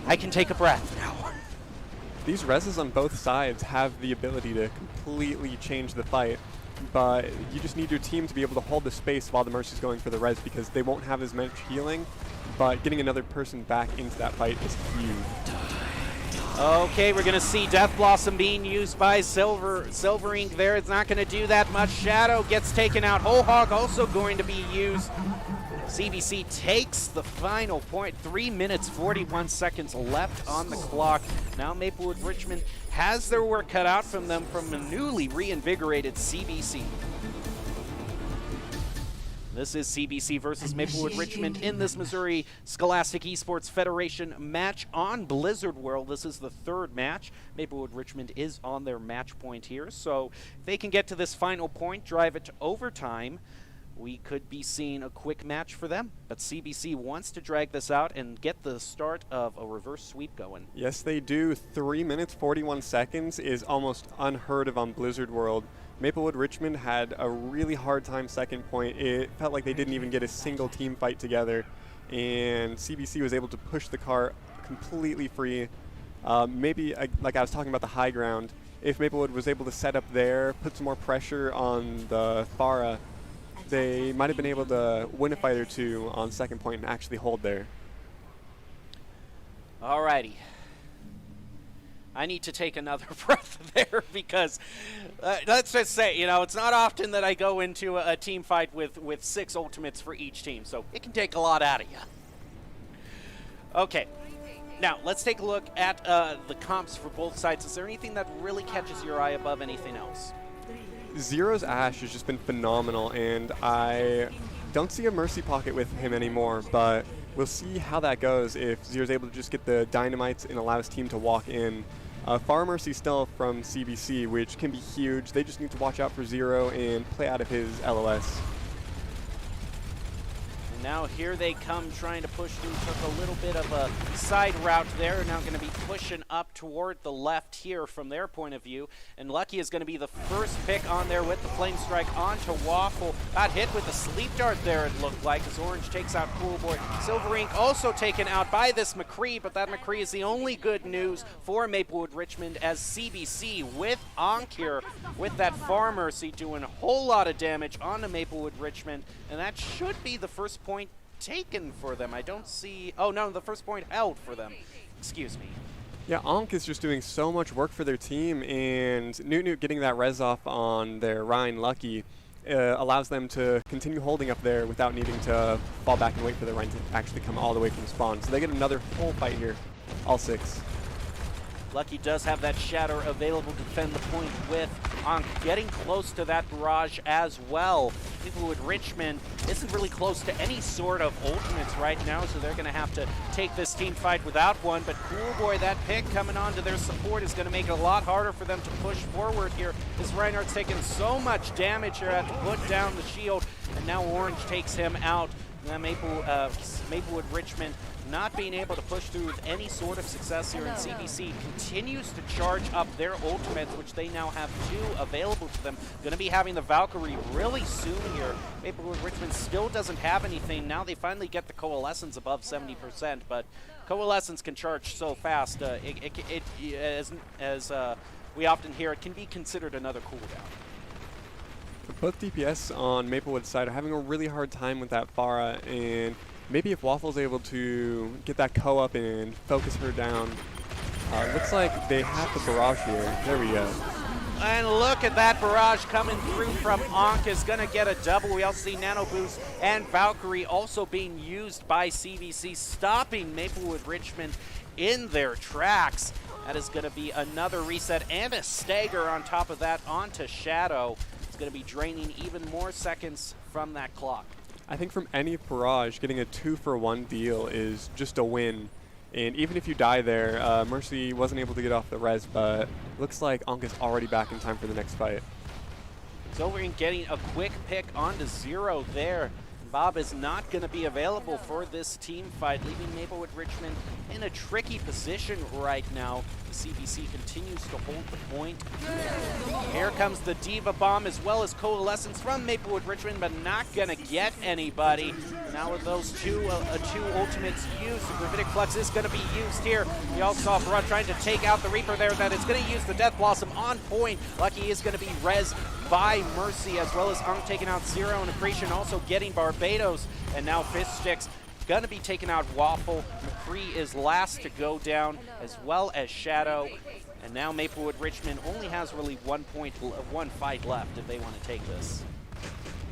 I can take a breath now. These reses on both sides have the ability to completely change the fight, but you just need your team to be able to hold the space while the Mercy's going for the res, because they won't have as much healing, but getting another person back into that fight is huge. Okay, we're going to see Death Blossom being used by Silver Ink there. It's not going to do that much. Shadow gets taken out. Whole Hog also going to be used. CBC takes the final point. 3 minutes, 41 seconds left on the clock. Now Maplewood Richmond has their work cut out from them from a newly reinvigorated CBC. This is CBC versus Maplewood Richmond in this Missouri Scholastic Esports Federation match on Blizzard World. This is the 3rd match. Maplewood Richmond is on their match point here. So if they can get to this final point, drive it to overtime, we could be seeing a quick match for them. But CBC wants to drag this out and get the start of a reverse sweep going. Yes, they do. 3 minutes, 41 seconds is almost unheard of on Blizzard World. Maplewood Richmond had a really hard time second point. It felt like they didn't even get a single team fight together. And CBC was able to push the car completely free. Maybe, like I was talking about the high ground, if Maplewood was able to set up there, put some more pressure on the Farah, they might have been able to win a fight or two on second point and actually hold there. Alrighty. I need to take another breath there because let's just say, it's not often that I go into a team fight with 6 ultimates for each team, so it can take a lot out of you. Okay. Now, let's take a look at the comps for both sides. Is there anything that really catches your eye above anything else? Zero's Ash has just been phenomenal, and I don't see a Mercy pocket with him anymore, but we'll see how that goes if Zero's able to just get the dynamites and allow his team to walk in. Far Mercy still from CBC, which can be huge. They just need to watch out for Zero and play out of his LOS. And now here they come trying to push through. Took a little bit of a side route there. Now going to be pushing up toward the left here from their point of view. And Lucky is going to be the first pick on there with the Flame Strike onto Waffle. Got hit with a Sleep Dart there, it looked like, as Orange takes out Cool Boy. Silver Ink also taken out by this McCree, but that McCree is the only good news for Maplewood Richmond as CBC with Ankh here with that Far Mercy doing a whole lot of damage onto Maplewood Richmond. And that should be the first point taken for them. I don't see... Oh, no, the first point held for them. Excuse me. Yeah, Ankh is just doing so much work for their team, and Newt getting that res off on their Ryan Lucky allows them to continue holding up there without needing to fall back and wait for the Ryan to actually come all the way from spawn. So they get another full fight here, all 6. Lucky does have that Shatter available to defend the point with Ankh getting close to that barrage as well. Maplewood Richmond isn't really close to any sort of ultimates right now, so they're going to have to take this team fight without one. But Cool Boy, that pick coming on to their support is going to make it a lot harder for them to push forward here. As Reinhardt's taking so much damage here, had to put down the shield, and now Orange takes him out. Now Maplewood Richmond not being able to push through with any sort of success here, and CBC continues to charge up their ultimates, which they now have 2 available to them. Going to be having the Valkyrie really soon here. Maplewood Richmond still doesn't have anything. Now they finally get the Coalescence above 70%, but Coalescence can charge so fast. As we often hear, it can be considered another cooldown. Both DPS on Maplewood's side are having a really hard time with that Farah, and maybe if Waffle's able to get that co-up and focus her down. Looks like they have the barrage here. There we go. And look at that barrage coming through from Ankh is going to get a double. We also see Nano Boost and Valkyrie also being used by CBC, stopping Maplewood Richmond in their tracks. That is going to be another reset and a stagger on top of that onto Shadow. Going to be draining even more seconds from that clock. I think from any barrage, getting a 2-for-1 deal is just a win. And even if you die there, Mercy wasn't able to get off the res, but looks like Ankh is already back in time for the next fight. Silverink getting a quick pick onto Zero there. Bob is not going to be available for this team fight, leaving Maplewood Richmond in a tricky position right now. The CBC continues to hold the point. Here comes the Diva Bomb as well as Coalescence from Maplewood Richmond, but not going to get anybody. Now with those two ultimates used, the Gravitic Flux is going to be used here. We also saw Barad trying to take out the Reaper there. That is going to use the Death Blossom on point. Lucky is going to be res by Mercy, as well as Ankh taking out Zero and Accretion, also getting Barbados, and now Fist Sticks going to be taking out Waffle. McCree is last to go down, as well as Shadow, and now Maplewood Richmond only has really one fight left if they want to take this.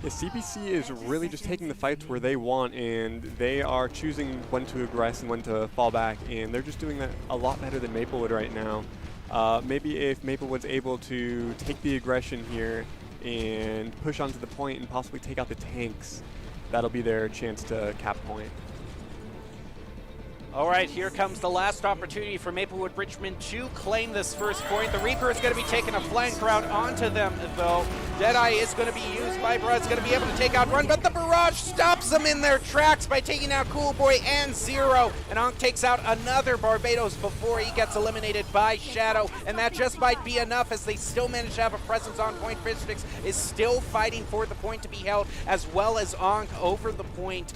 Yeah, CBC is really just taking the fights where they want, and they are choosing when to aggress and when to fall back, and they're just doing that a lot better than Maplewood right now. Maybe if Maplewood's able to take the aggression here and push onto the point and possibly take out the tanks, that'll be their chance to cap point. All right, here comes the last opportunity for Maplewood Richmond to claim this first point. The Reaper is going to be taking a flank route onto them, though. Deadeye is going to be used by Brad. It's going to be able to take out Run, but the Barrage stops them in their tracks by taking out Cool Boy and Zero. And Ankh takes out another Barbados before he gets eliminated by Shadow. And that just might be enough as they still manage to have a presence on point. Fishsticks is still fighting for the point to be held, as well as Ankh over the point.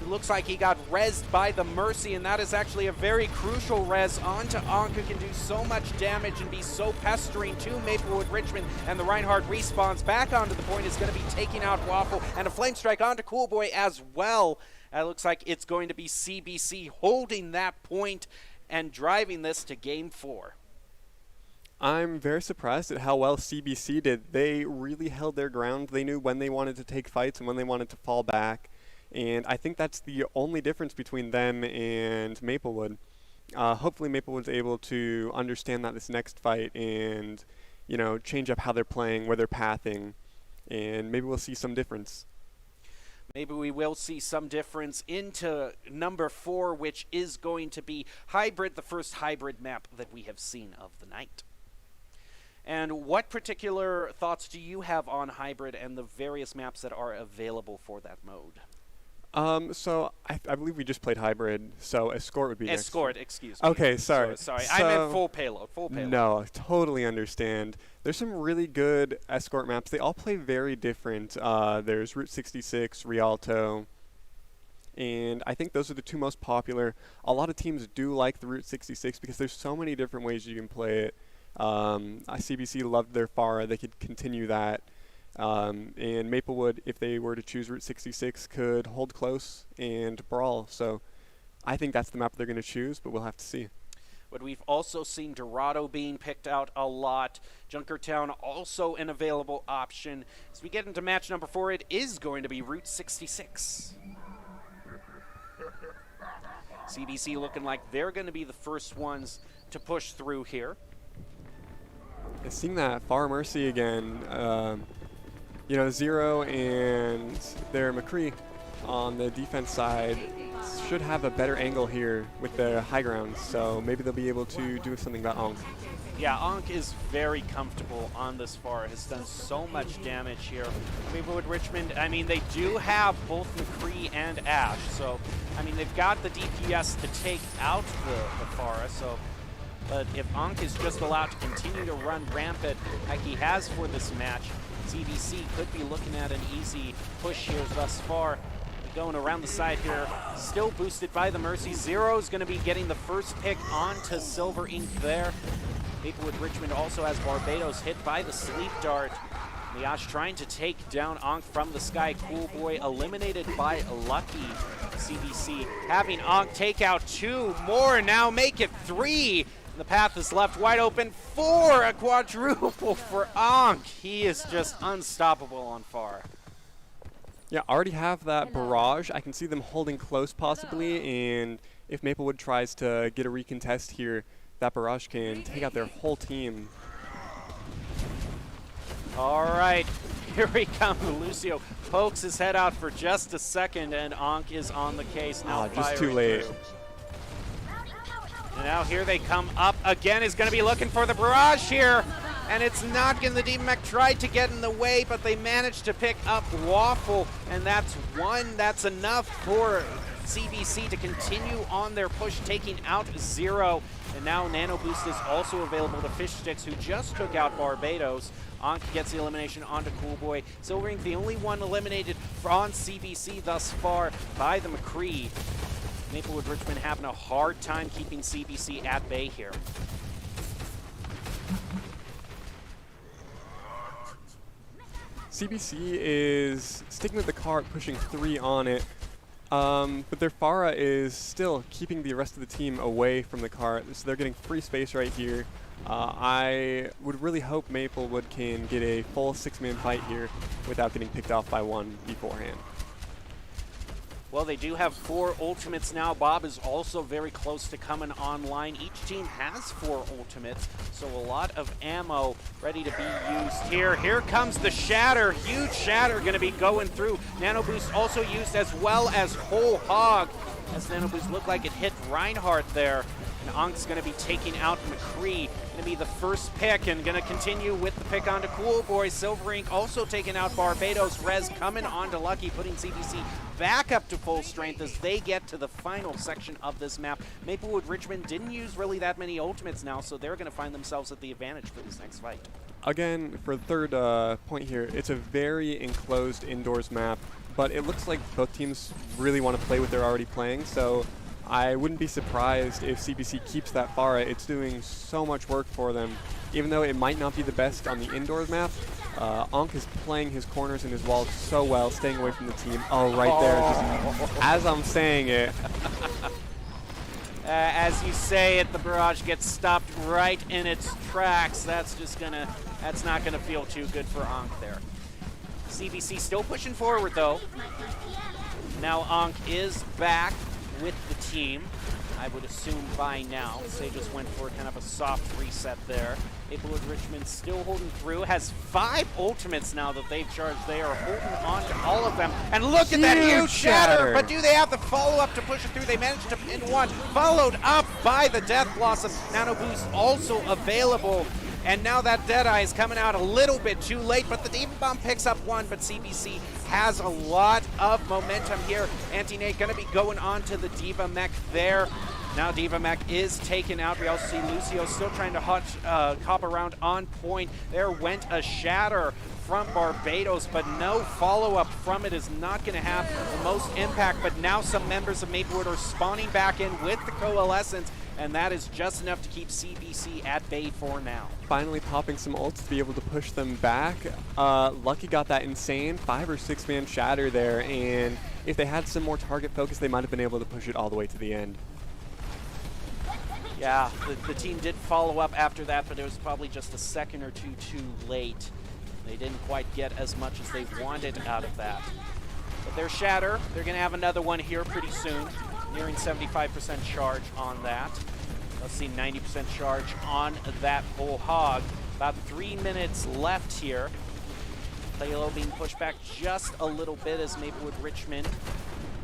It looks like he got rezzed by the Mercy, and that is actually a very crucial res onto Ankh, who can do so much damage and be so pestering to Maplewood Richmond. And the Reinhardt respawns back onto the point, is going to be taking out Waffle, and a Flame Strike onto Cool Boy as well. It looks like it's going to be CBC holding that point and driving this to Game 4. I'm very surprised at how well CBC did. They really held their ground. They knew when they wanted to take fights and when they wanted to fall back. And I think that's the only difference between them and Maplewood. Hopefully Maplewood's able to understand that this next fight and, you know, change up how they're playing, where they're pathing, and maybe we'll see some difference. Maybe we will see some difference into number 4, which is going to be Hybrid, the first hybrid map that we have seen of the night. And what particular thoughts do you have on Hybrid and the various maps that are available for that mode? So I believe we just played Hybrid, so Escort would be next. Escort, excuse me. Okay, sorry. Sorry, I meant full payload, full payload. No, I totally understand. There's some really good Escort maps. They all play very different. There's Route 66, Rialto, and I think those are the two most popular. A lot of teams do like the Route 66 because there's so many different ways you can play it. CBC loved their Pharah. They could continue that. And Maplewood, if they were to choose Route 66, could hold close and brawl. So I think that's the map they're going to choose, but we'll have to see. But we've also seen Dorado being picked out a lot. Junkertown also an available option. As we get into match number 4, it is going to be Route 66. CBC looking like they're going to be the first ones to push through here. And seeing that Far Mercy again, you know, Zero and their McCree on the defense side should have a better angle here with the high ground, so maybe they'll be able to do something about Ankh. Yeah, Ankh is very comfortable on this far. Has done so much damage here. Maplewood Richmond, I mean, they do have both McCree and Ash, so, I mean, they've got the DPS to take out the Pharah, so. But if Ankh is just allowed to continue to run rampant like he has for this match, CBC could be looking at an easy push here thus far. Going around the side here, still boosted by the Mercy. Zero's going to be getting the first pick onto Silver Ink there. Maplewood Richmond also has Barbados hit by the Sleep Dart. Miash trying to take down Ankh from the sky. Cool Boy eliminated by Lucky. CBC having Ankh take out 2 more, now make it 3. The path is left wide open for a quadruple for Ankh. He is just unstoppable on far. Yeah, already have that barrage. I can see them holding close possibly, and if Maplewood tries to get a recontest here, that barrage can take out their whole team. All right, here we come. Lucio pokes his head out for just a second, and Ankh is on the case now. Just too late. Through. And now here they come up again. Is going to be looking for the barrage here. And it's not going to. The Demon Mech tried to get in the way, but they managed to pick up Waffle. And that's one. That's enough for CBC to continue on their push, taking out Zero. And now Nano Boost is also available to Fishsticks, who just took out Barbados. Ankh gets the elimination onto Cool Boy. Silver Ink, the only one eliminated on CBC thus far by the McCree. Maplewood Richmond having a hard time keeping CBC at bay here. CBC is sticking with the cart, pushing 3 on it, but their Pharah is still keeping the rest of the team away from the cart, so they're getting free space right here. I would really hope Maplewood can get a full 6-man fight here without getting picked off by 1 beforehand. Well, they do have 4 ultimates now. Bob is also very close to coming online. Each team has 4 ultimates, so a lot of ammo ready to be used here. Here comes the Shatter. Huge Shatter going to be going through. Nano Boost also used, as well as Whole Hog, as Nano Boost looked like it hit Reinhardt there. And Ankh's going to be taking out McCree. McCree going to be the first pick and going to continue with the pick onto Cool Boy. Silver Ink also taking out Barbados. Rez coming onto Lucky, putting CBC back up to full strength as they get to the final section of this map. Maplewood Richmond didn't use really that many ultimates now, so they're going to find themselves at the advantage for this next fight. Again, for the third point here, it's a very enclosed indoors map, but it looks like both teams really want to play what they're already playing, so I wouldn't be surprised if CBC keeps that Pharah. It's doing so much work for them. Even though it might not be the best on the indoors map, Ankh is playing his corners and his walls so well, staying away from the team. Oh, right there, just as I'm saying it. As you say it, the barrage gets stopped right in its tracks. That's not gonna feel too good for Ankh there. CBC still pushing forward though. Now Ankh is back with the team, I would assume by now. They just went for kind of a soft reset there. Maplewood Richmond still holding through, has 5 ultimates now that they've charged. They are holding on to all of them. And look at that huge shatter! But do they have the follow-up to push it through? They managed to pin one, followed up by the Death Blossom. Nano Boost also available. And now that Deadeye is coming out a little bit too late, but the Diva Bomb picks up one, but CBC has a lot of momentum here. Anti-Nate gonna be going on to the Diva Mech there. Now Diva Mech is taken out. We also see Lucio still trying to hop around on point. There went a shatter from Barbados, but no follow-up from it is not going to have the most impact. But now some members of Maplewood are spawning back in with the Coalescence, and that is just enough to keep CBC at bay for now. Finally popping some ults to be able to push them back. Lucky got that insane 5 or 6 man shatter there, and if they had some more target focus, they might have been able to push it all the way to the end. Yeah, the team did follow up after that, but it was probably just a second or two too late. They didn't quite get as much as they wanted out of that. But their shatter, they're going to have another one here pretty soon, nearing 75% charge on that. Let's see, 90% charge on that Bull Hog. About 3 minutes left here. Playlo being pushed back just a little bit as Maplewood Richmond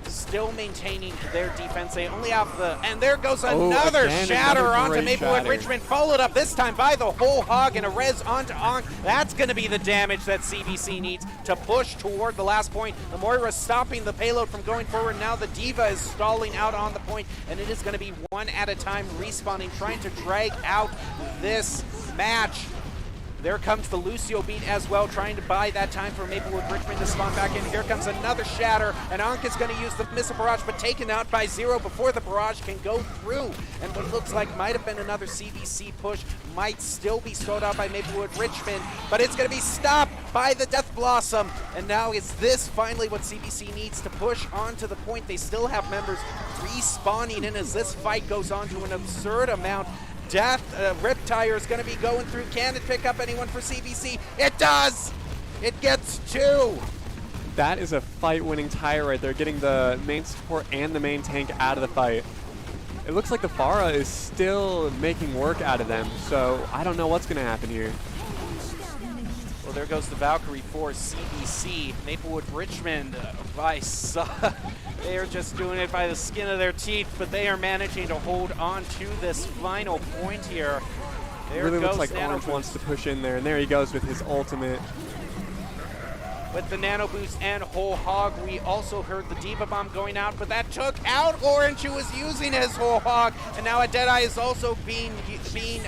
still maintaining their defense. They only have the, and there goes another shatter onto Maplewood Richmond, followed up this time by the Whole Hog and a res onto Ankh. That's going to be the damage that CBC needs to push toward the last point. The Moira stopping the payload from going forward. Now the Diva is stalling out on the point, and it is going to be one at a time respawning, trying to drag out this match. There comes the Lucio beat as well, trying to buy that time for Maplewood Richmond to spawn back in. Here comes another shatter, and Ankh is going to use the missile barrage, but taken out by Zero before the barrage can go through. And what looks like might have been another CBC push might still be stalled out by Maplewood Richmond, but it's going to be stopped by the Death Blossom. And now is this finally what CBC needs to push onto the point? They still have members respawning in as this fight goes on to an absurd amount. Death, Riptire is going to be going through. Can it pick up anyone for CBC? It does! It gets 2! That is a fight-winning tire right there, getting the main support and the main tank out of the fight. It looks like the Pharah is still making work out of them, so I don't know what's going to happen here. Well, there goes the Valkyrie for CBC. Maplewood Richmond, they are just doing it by the skin of their teeth, but they are managing to hold on to this final point here. There really goes looks like Nano Orange Boost wants to push in there, and there he goes with his ultimate. with the Nano Boost and Whole Hog. We also heard the Diva Bomb going out, but that took out Orange, who was using his Whole Hog, and now a Deadeye is also being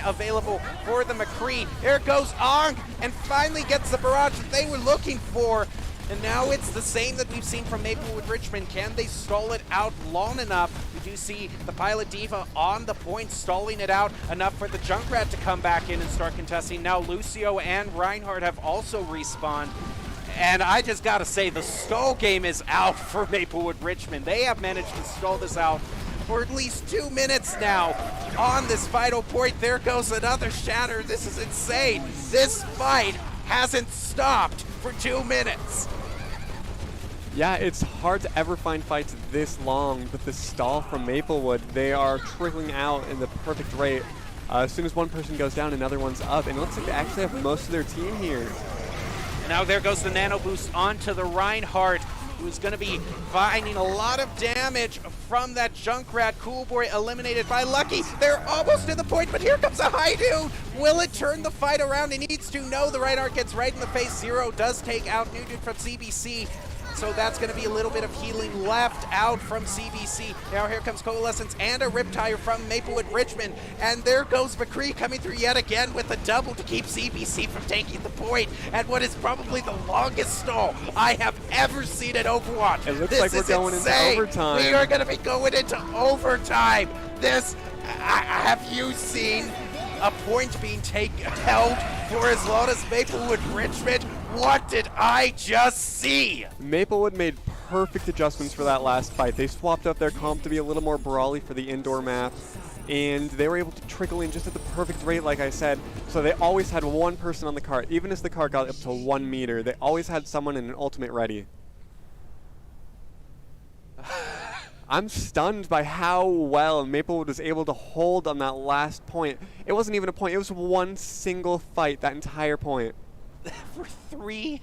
available for the McCree. There goes Ankh, and finally gets the barrage that they were looking for. And now it's the same that we've seen from Maplewood Richmond. Can they stall it out long enough? We do see the Pilot Diva on the point, stalling it out enough for the Junkrat to come back in and start contesting. Now Lucio and Reinhardt have also respawned. And I just gotta say, the stall game is out for Maplewood Richmond. They have managed to stall this out for at least 2 minutes now on this final point. There goes another shatter. This is insane. This fight hasn't stopped for 2 minutes. Yeah, it's hard to ever find fights this long, but the stall from Maplewood, they are trickling out in the perfect rate. As soon as one person goes down, another one's up, and it looks like they actually have most of their team here. Now there goes the Nano Boost onto the Reinhardt. who's going to be finding a lot of damage from that Junkrat. Coolboy eliminated by Lucky. They're almost to the point, but here comes a Haidu. Will it turn the fight around? It needs to. No, the Reinhardt gets right in the face. Zero does take out New Dude from CBC. So that's going to be a little bit of healing left out from CBC. Now here comes Coalescence and a Riptire from Maplewood Richmond. And there goes McCree coming through yet again with a double to keep CBC from taking the point at what is probably the longest stall I have ever seen at Overwatch. It looks this like we're going insane. into overtime. We are going to be going into overtime. This, have you seen a point being held for as long as Maplewood Richmond? What did I just see? Maplewood made perfect adjustments for that last fight. They swapped up their comp to be a little more brawly for the indoor map, and they were able to trickle in just at the perfect rate, like I said. So they always had one person on the cart. Even as the cart got up to 1 meter, they always had someone in an ultimate ready. I'm stunned by how well Maplewood was able to hold on that last point. It wasn't even a point. It was one single fight, that entire point. For 3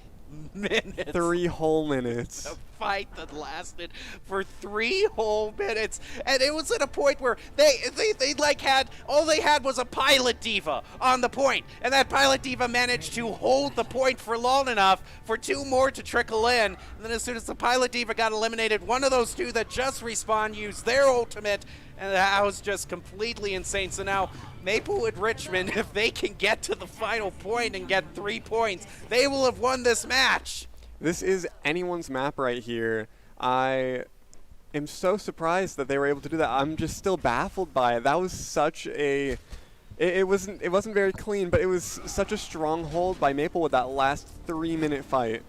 minutes. 3 whole minutes. A fight that lasted for 3 whole minutes, and it was at a point where they like had all they had was a pilot diva on the point, and that pilot diva managed to hold the point for long enough for 2 more to trickle in. And then as soon as the pilot diva got eliminated, one of those 2 that just respawned used their ultimate, and that was just completely insane. So now Maplewood Richmond, if they can get to the final point and get 3 points, they will have won this match. This is anyone's map right here. I am so surprised that they were able to do that. I'm just still baffled by it. That was such a... It wasn't very clean, but it was such a strong hold by Maplewood that last 3-minute fight.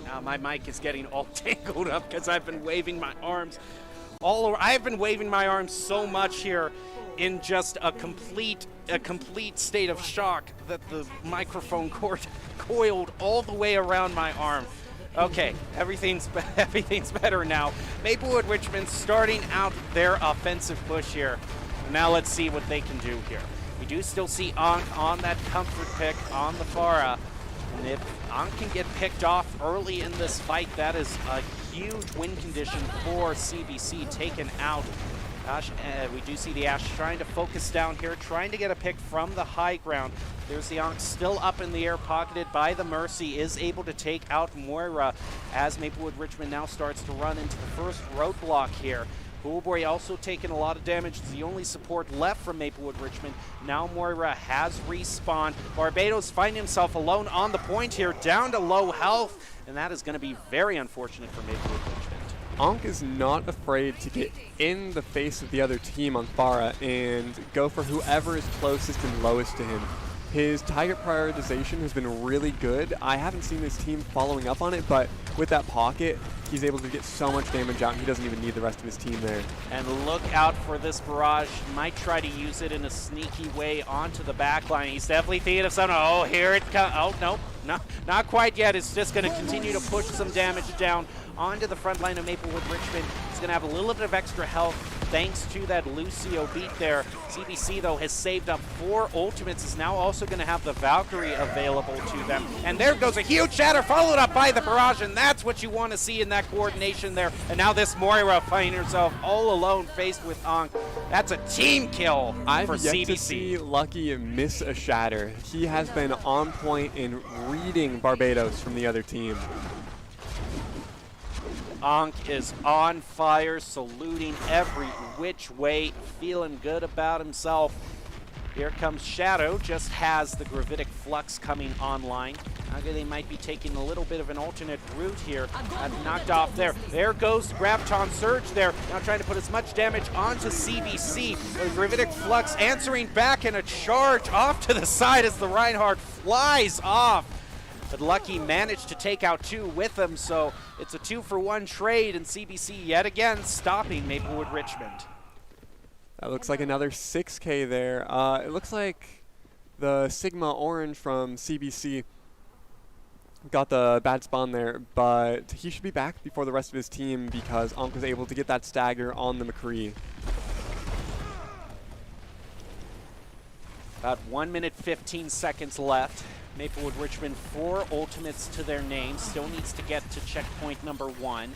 Now my mic is getting all tangled up because I've been waving my arms all over. I've been waving my arms so much here in just a complete state of shock that the microphone cord coiled all the way around my arm. Okay, everything's better now. Maplewood Richmond starting out their offensive push here. Now let's see what they can do here. We do still see Ankh on that comfort pick on the Pharah. And if Ankh can get picked off early in this fight, that is a huge win condition for CBC taken out. Ash, we do see the Ash trying to focus down here, trying to get a pick from the high ground. There's the Ankh still up in the air, pocketed by the Mercy, is able to take out Moira as Maplewood Richmond now starts to run into the first roadblock here. Coolboy also taking a lot of damage. It's the only support left from Maplewood Richmond. Now Moira has respawned. Barbados finding himself alone on the point here, down to low health, and that is going to be very unfortunate for Maplewood Richmond. Ankh is not afraid to get in the face of the other team on Pharah and go for whoever is closest and lowest to him. His target prioritization has been really good. I haven't seen his team following up on it, but with that pocket, he's able to get so much damage out, he doesn't even need the rest of his team there. And look out for this barrage. Might try to use it in a sneaky way onto the back line. He's definitely thinking of something. Oh, here it comes. Oh, nope. No, not quite yet. It's just going to continue to push some damage down onto the front line of Maplewood Richmond. He's going to have a little bit of extra health thanks to that Lucio beat there. CBC, though, has saved up 4 ultimates, is now also going to have the Valkyrie available to them. And there goes a huge shatter, followed up by the barrage, and that's what you want to see in that coordination there. And now this Moira finding herself all alone faced with Ankh. That's a team kill for CBC. I've yet to see Lucky miss a shatter. He has been on point in reading Barbados from the other team. Ankh is on fire, saluting every which way, feeling good about himself. Here comes Shadow, just has the Gravitic Flux coming online. Okay, they might be taking a little bit of an alternate route here. Knocked off there. There goes Graviton Surge there. Now trying to put as much damage onto CBC. The Gravitic Flux answering back in a charge off to the side as the Reinhardt flies off. But Lucky managed to take out 2 with him, so it's a 2-for-1 trade, and CBC yet again stopping Maplewood Richmond. That looks like another 6K there. It looks like the Sigma Orange from CBC got the bad spawn there, but he should be back before the rest of his team because Ankh was able to get that stagger on the McCree. About 1 minute 15 seconds left. Maplewood Richmond 4 ultimates to their name. Still needs to get to checkpoint number 1.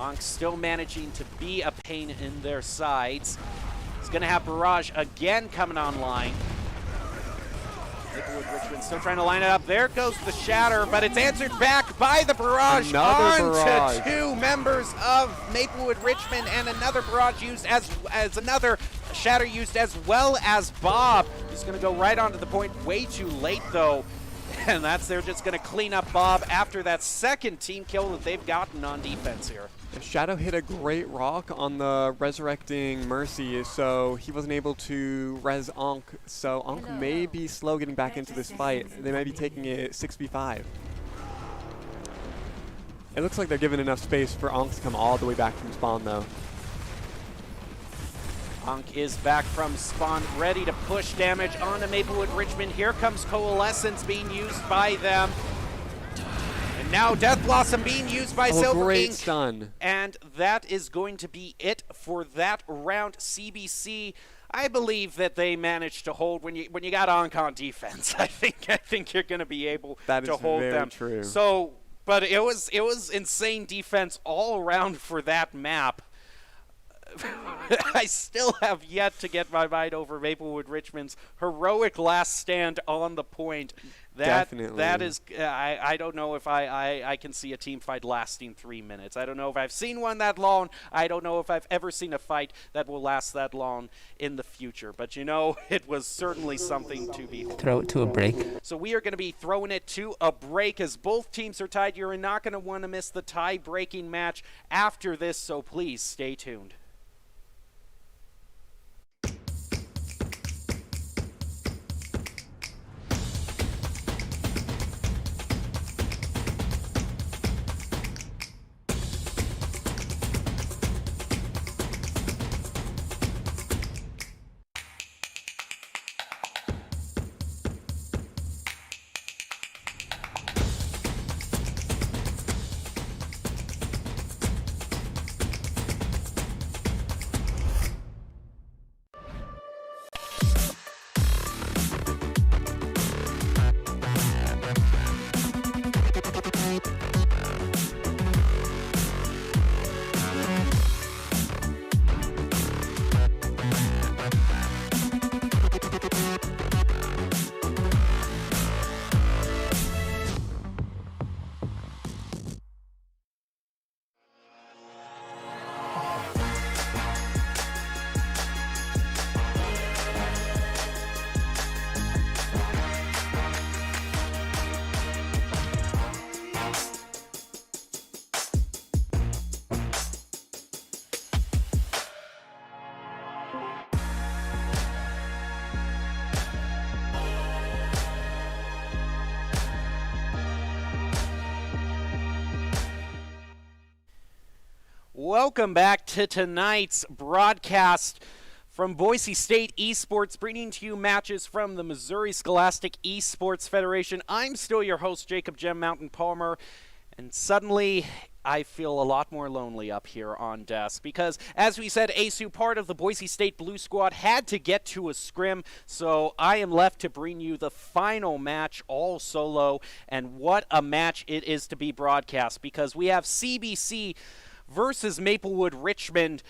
Ankh still managing to be a pain in their sides. He's going to have Barrage again coming online. Maplewood Richmond still trying to line it up. There goes the Shatter, but it's answered back by the Barrage. Another barrage. To two members of Maplewood Richmond, and another Barrage used as another Shatter used, as well as Bob. He's going to go right onto the point way too late, though. And they're just going to clean up Bob after that second team kill that they've gotten on defense here. Shadow hit a great rock on the resurrecting Mercy, so he wasn't able to res Ankh. So Ankh may be slow getting back into this fight. They might be taking it 6v5. It looks like they're giving enough space for Ankh to come all the way back from spawn, though. Ankh is back from spawn, ready to push damage onto Maplewood Richmond. Here comes Coalescence being used by them. And now Death Blossom being used by Silver Great Inc. stun. And that is going to be it for that round. CBC, I believe that they managed to hold when you got Ankh on defense. I think you're going to be able to hold them. That is very true. So, but it was insane defense all around for that map. I still have yet to get my mind over Maplewood Richmond's heroic last stand on the point. Definitely. That is, I don't know if I can see a team fight lasting 3 minutes. I don't know if I've seen one that long. I don't know if I've ever seen a fight that will last that long in the future. But you know, it was certainly something to behold. Throw it to a break. So we are going to be throwing it to a break as both teams are tied. You're not going to want to miss the tie-breaking match after this, so please stay tuned. Welcome back to tonight's broadcast from Boise State Esports, bringing to you matches from the Missouri Scholastic Esports Federation. I'm still your host, Jacob Gem Mountain Palmer, and suddenly I feel a lot more lonely up here on desk because, as we said, ASU, part of the Boise State Blue Squad, had to get to a scrim, so I am left to bring you the final match all solo, and what a match it is to be broadcast because we have CBC versus Maplewood Richmond.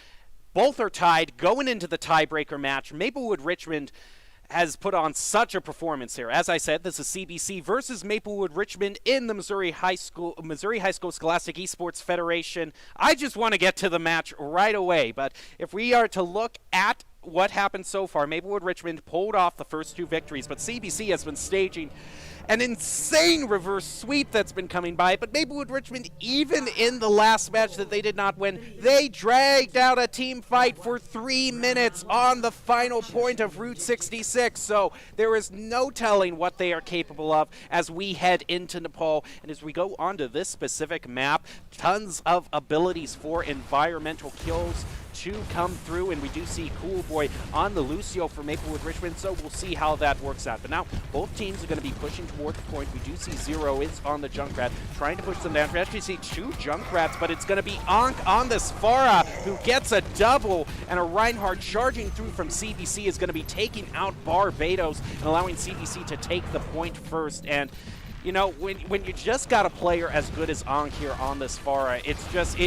Both are tied going into the tiebreaker match. Maplewood Richmond has put on such a performance here. As I said, this is CBC versus Maplewood Richmond in the Missouri High School Scholastic Esports Federation. I just want to get to the match right away, but if we are to look at what happened so far, Maplewood Richmond pulled off the first two victories, but CBC has been staging an insane reverse sweep that's been coming by. But Maplewood Richmond, even in the last match that they did not win, they dragged out a team fight for 3 minutes on the final point of Route 66. So there is no telling what they are capable of as we head into Nepal. And as we go onto this specific map, tons of abilities for environmental kills to come through, and we do see Cool Boy on the Lucio for Maplewood Richmond, so we'll see how that works out. But now both teams are going to be pushing toward the point. We do see Zero is on the Junkrat, trying to push them down. We actually see two Junkrats, but it's going to be Ankh on this Farah, who gets a double, and a Reinhardt charging through from CBC is going to be taking out Barbados and allowing CBC to take the point first. And you know, when you just got a player as good as Ankh here on this Farah, it's just,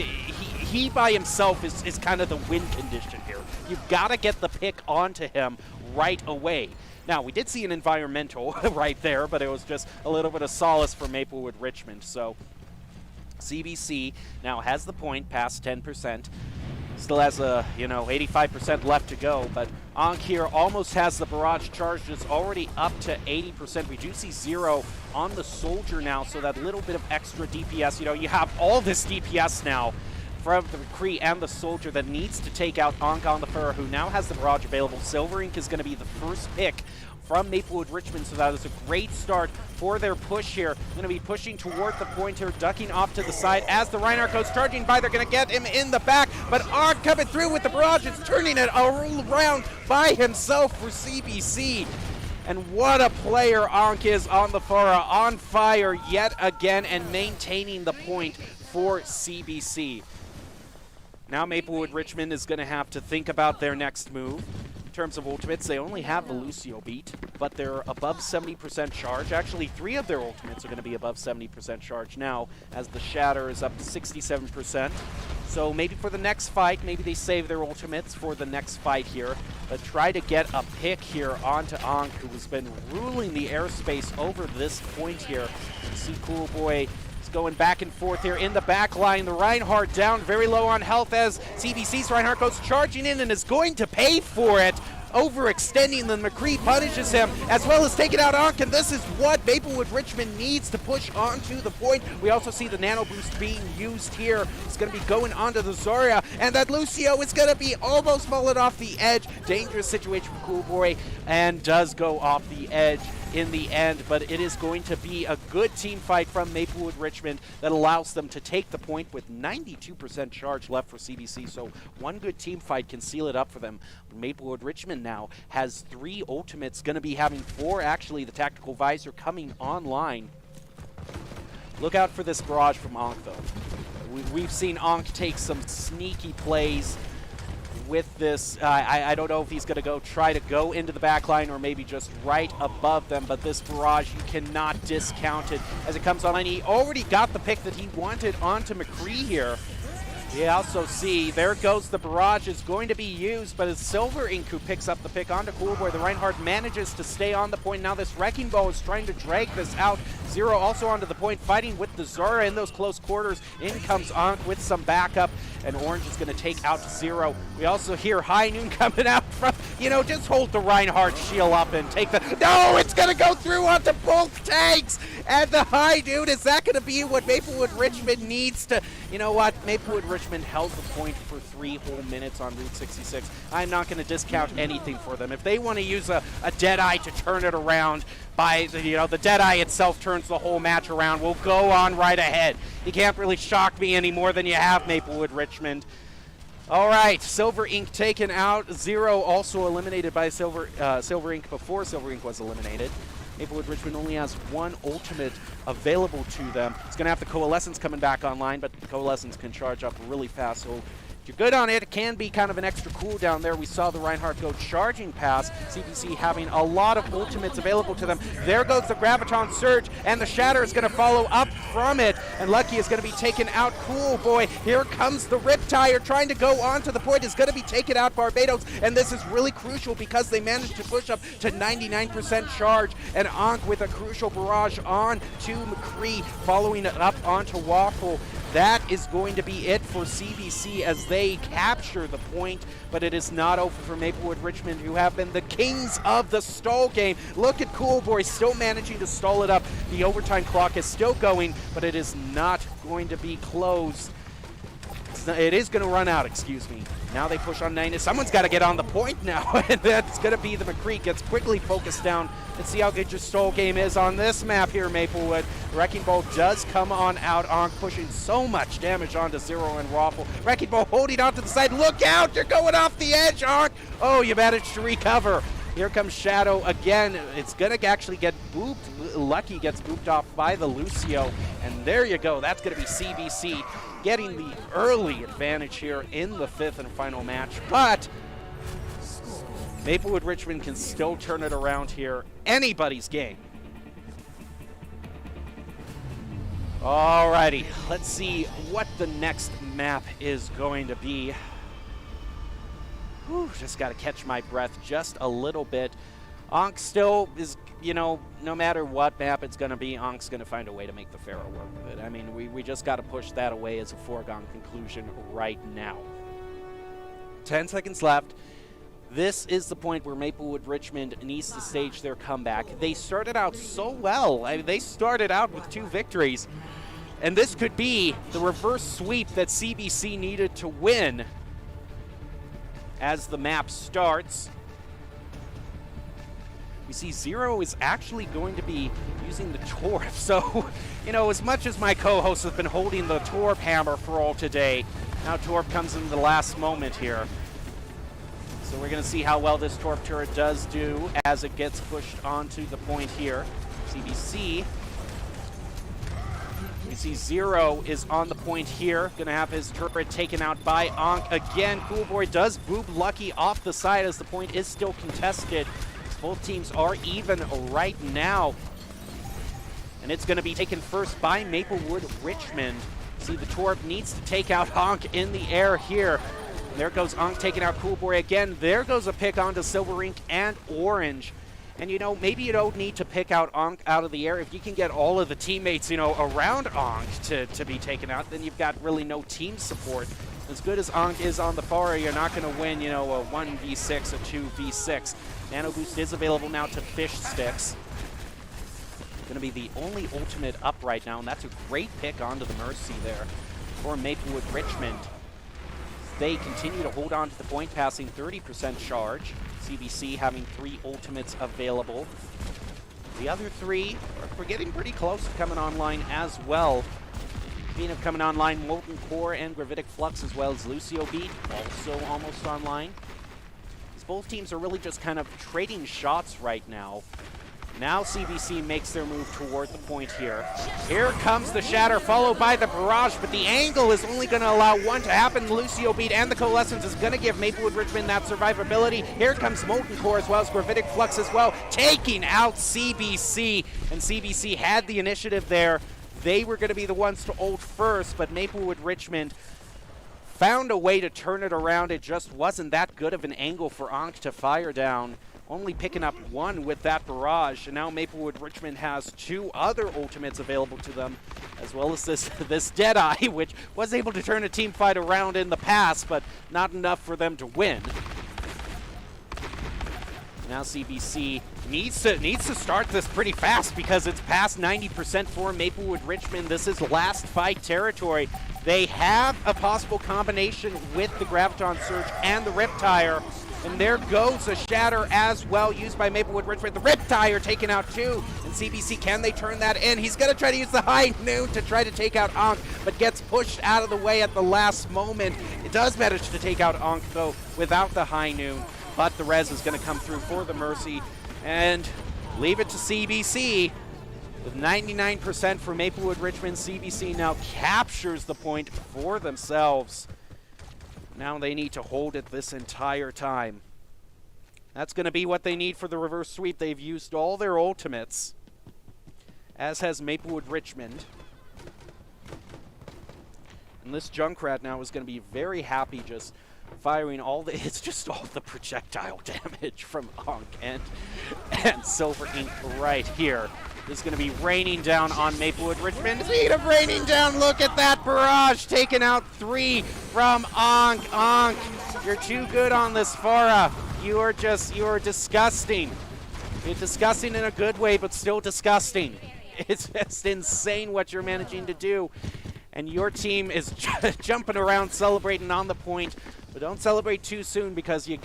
he by himself is kind of the win condition here. You've got to get the pick onto him right away. Now, we did see an environmental right there, but it was just a little bit of solace for Maplewood Richmond. So CBC now has the point past 10%. Still has a, 85% left to go, but Ankh here almost has the barrage charged. It's already up to 80%. We do see 0 on the soldier now, so that little bit of extra DPS. You have all this DPS now from the McCree and the soldier that needs to take out Ankh on the Furrow, who now has the barrage available. Silver Ink is going to be the first pick from Maplewood Richmond, so that is a great start for their push here. Going to be pushing toward the point here, ducking off to the side as the Reinhardt goes charging by. They're going to get him in the back, but Ankh coming through with the barrage. It's turning it around by himself for CBC. And what a player Ankh is on the Furrow, on fire yet again and maintaining the point for CBC. Now Maplewood Richmond is going to have to think about their next move. In terms of ultimates, they only have the Lucio beat, but they're above 70% charge. Actually, 3 of their ultimates are going to be above 70% charge now, as the Shatter is up to 67%. So maybe for the next fight, maybe they save their ultimates for the next fight here, but try to get a pick here onto Ankh, who has been ruling the airspace over this point here. You see Cool Boy going back and forth here in the back line. The Reinhardt down very low on health as CBC's Reinhardt goes charging in and is going to pay for it. Overextending, the McCree punishes him as well as taking out Ankh, and this is what Maplewood Richmond needs to push onto the point. We also see the nano boost being used here. It's going to be going onto the Zarya, and that Lucio is going to be almost mullet off the edge. Dangerous situation for Cool Boy, and does go off the edge in the end, but it is going to be a good team fight from Maplewood Richmond that allows them to take the point with 92% charge left for CBC, so one good team fight can seal it up for them. Maplewood Richmond now has 3 ultimates, going to be having 4 actually, the Tactical Visor coming online. Look out for this barrage from Ankh though. We've seen Ankh take some sneaky plays with this. I don't know if he's going to try to go into the back line or maybe just right above them, but this barrage, you cannot discount it as it comes online. He already got the pick that he wanted onto McCree here. We also see, there goes the barrage, is going to be used, but it's Silver Ink who picks up the pick onto Cool Boy. The Reinhardt manages to stay on the point. Now this Wrecking Ball is trying to drag this out. 0 also onto the point, fighting with the Zarya in those close quarters. In comes Ankh with some backup, and Orange is going to take out 0. We also hear High Noon coming out from, just hold the Reinhardt shield up and take the, no, it's going to go through onto both tanks, and the High Noon, is that going to be what Maplewood Richmond needs to, Maplewood Richmond held the point for 3 whole minutes on Route 66. I'm not going to discount anything for them. If they want to use a Deadeye to turn it around, by the Deadeye itself turns the whole match around, we'll go on right ahead. You can't really shock me any more than you have, Maplewood Richmond. All right, Silver Ink taken out. 0 also eliminated by Silver Ink before Silver Ink was eliminated. Maplewood Richmond only has 1 ultimate available to them. It's going to have the Coalescence coming back online, but the Coalescence can charge up really fast. So if you're good on it, it can be kind of an extra cooldown there. We saw the Reinhardt go charging past. CBC having a lot of ultimates available to them. There goes the Graviton Surge, and the Shatter is going to follow up from it. And Lucky is going to be taken out. Cool Boy, here comes the Riptire trying to go onto the point. Is going to be taken out Barbados, and this is really crucial because they managed to push up to 99% charge. And Ankh with a crucial barrage on to McCree, following it up onto Waffle. That is going to be it for CBC as they capture the point, but it is not over for Maplewood Richmond, who have been the kings of the stall game. Look at Cool Boy still managing to stall it up. The overtime clock is still going, but it is not going to be closed. It is going to run out, excuse me. Now they push on 90. Someone's got to get on the point now, and that's going to be the McCree. Gets quickly focused down. Let's see how good your stall game is on this map here, Maplewood. Wrecking Ball does come on out. Ankh pushing so much damage onto 0 and Waffle. Wrecking Ball holding on to the side. Look out! You're going off the edge, Ankh! Oh, you managed to recover. Here comes Shadow again. It's going to actually get booped. Lucky gets booped off by the Lucio. And there you go. That's going to be CBC getting the early advantage here in the 5th and final match. But Maplewood Richmond can still turn it around here. Anybody's game. Alrighty, let's see what the next map is going to be. Whew, just got to catch my breath just a little bit. Ankh still is, you know, no matter what map it's going to be, Ankh's going to find a way to make the Pharaoh work with it. I mean, we just got to push that away as a foregone conclusion right now. 10 seconds left. This is the point where Maplewood Richmond needs to stage their comeback. They started out so well. I mean, they started out with 2 victories. And this could be the reverse sweep that CBC needed to win as the map starts. We see Zero is actually going to be using the Torp. So, you know, as much as my co-hosts have been holding the Torp hammer for all today, now Torp comes in the last moment here. So we're going to see how well this Torp turret does do as it gets pushed onto the point here. CBC. We see Zero is on the point here. Going to have his turret taken out by Ankh. Again, Coolboy does boob Lucky off the side as the point is still contested. Both teams are even right now. And it's going to be taken first by Maplewood Richmond. See, the Torp needs to take out Ankh in the air here. There goes Ankh taking out Coolboy again. There goes a pick onto Silver Ink and Orange. And, you know, maybe you don't need to pick out Ankh out of the air. If you can get all of the teammates, you know, around Ankh to be taken out, then you've got really no team support. As good as Ankh is on the Pharah, you're not going to win, you know, a 1v6, a 2v6. Nano Boost is available now to Fish Sticks. Going to be the only ultimate up right now, and that's a great pick onto the Mercy there for Maplewood Richmond. They continue to hold on to the point, passing 30% charge. CBC having 3 ultimates available. The other 3 are getting pretty close to coming online as well. Speaking of coming online, Molten Core and Gravitic Flux, as well as Lucio Beat, also almost online. These both teams are really just kind of trading shots right now. Now CBC makes their move toward the point here. Here comes the Shatter, followed by the Barrage, but the angle is only going to allow one to happen. Lucio Beat and the Coalescence is going to give Maplewood Richmond that survivability. Here comes Molten Core as well as Gravitic Flux as well, taking out CBC. And CBC had the initiative there. They were going to be the ones to ult first, but Maplewood Richmond found a way to turn it around. It just wasn't that good of an angle for Ankh to fire down. Only picking up 1 with that Barrage, and now Maplewood Richmond has 2 other ultimates available to them, as well as this Deadeye, which was able to turn a team fight around in the past, but not enough for them to win. Now CBC needs to start this pretty fast because it's past 90% for Maplewood Richmond. This is last fight territory. They have a possible combination with the Graviton Surge and the Riptire. And there goes a Shatter as well, used by Maplewood Richmond. The Riptire taken out too. And CBC, can they turn that in? He's going to try to use the High Noon to try to take out Ankh, but gets pushed out of the way at the last moment. It does manage to take out Ankh, though, without the High Noon. But the res is going to come through for the Mercy. And leave it to CBC. With 99% for Maplewood Richmond, CBC now captures the point for themselves. Now they need to hold it this entire time. That's going to be what they need for the reverse sweep. They've used all their ultimates, as has Maplewood Richmond. And this Junkrat now is going to be very happy just firing all the, it's just all the projectile damage from Ankh and Silver Ink right here. This is going to be raining down on Maplewood Richmond. Speaking of raining down, look at that Barrage, taking out 3 from Ankh. Ankh, you're too good on this Pharah. You are disgusting. You're disgusting in a good way, but still disgusting. It's just insane what you're managing to do. And your team is jumping around, celebrating on the point. But don't celebrate too soon because you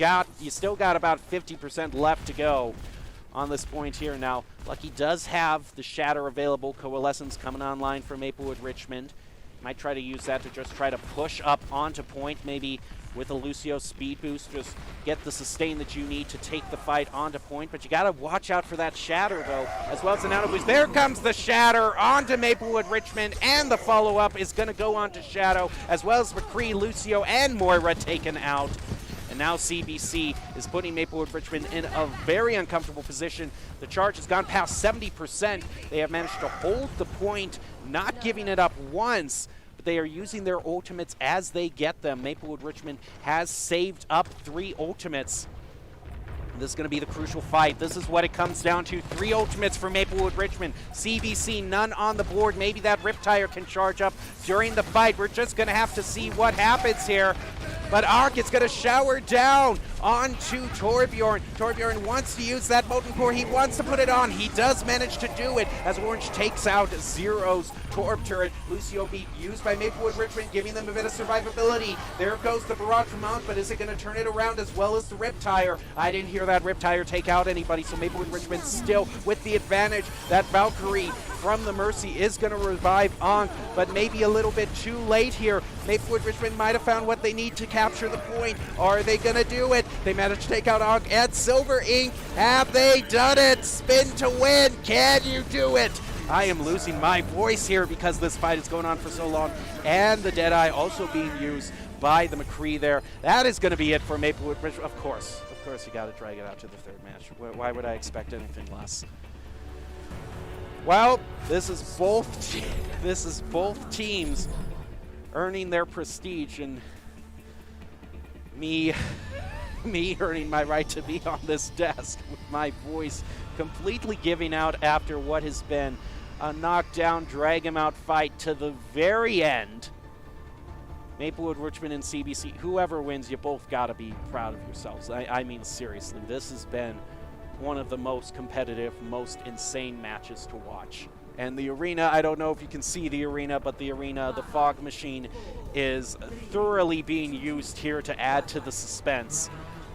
still got about 50% left to go on this point here. Now, Lucky does have the Shatter available. Coalescence coming online for Maplewood Richmond. Might try to use that to just try to push up onto point, maybe with a Lucio speed boost, just get the sustain that you need to take the fight onto point. But you got to watch out for that Shatter, though, as well as the nano boost. There comes the Shatter onto Maplewood Richmond, and the follow-up is going to go onto Shadow, as well as McCree, Lucio, and Moira taken out. And now CBC is putting Maplewood Richmond in a very uncomfortable position. The charge has gone past 70%. They have managed to hold the point, not giving it up once. but they are using their ultimates as they get them. Maplewood Richmond has saved up 3 ultimates. This is going to be the crucial fight. This is what it comes down to. 3 ultimates for Maplewood Richmond. CBC, none on the board. Maybe that Riptire can charge up during the fight. We're just going to have to see what happens here. But Ark is going to shower down onto Torbjorn. Torbjorn wants to use that Molten Core. He wants to put it on. He does manage to do it as Orange takes out Zero's Torb turret. Lucio beat used by Maplewood Richmond, giving them a bit of survivability. There goes the Barrage from Mount, but is it going to turn it around as well as the Riptire? I didn't hear that Riptire take out anybody, so Maplewood Richmond still with the advantage. That Valkyrie from the Mercy is going to revive Ankh, but maybe a little bit too late here. Maplewood Richmond might have found what they need to capture the point. Are they going to do it? They managed to take out Ankh and Silver Ink. Have they done it? Spin to win. Can you do it? I am losing my voice here because this fight is going on for so long, and the Deadeye also being used by the McCree there. That is going to be it for Maplewood Richmond. Of course, you got to drag it out to the 3rd match. Why would I expect anything less? Well, this is both teams earning their prestige, and me earning my right to be on this desk with my voice completely giving out after what has been a knockdown, drag him out fight to the very end. Maplewood Richmond and CBC, whoever wins, you both got to be proud of yourselves. I mean, seriously, this has been one of the most competitive, most insane matches to watch. And the arena, I don't know if you can see the arena, but the arena, the fog machine, is thoroughly being used here to add to the suspense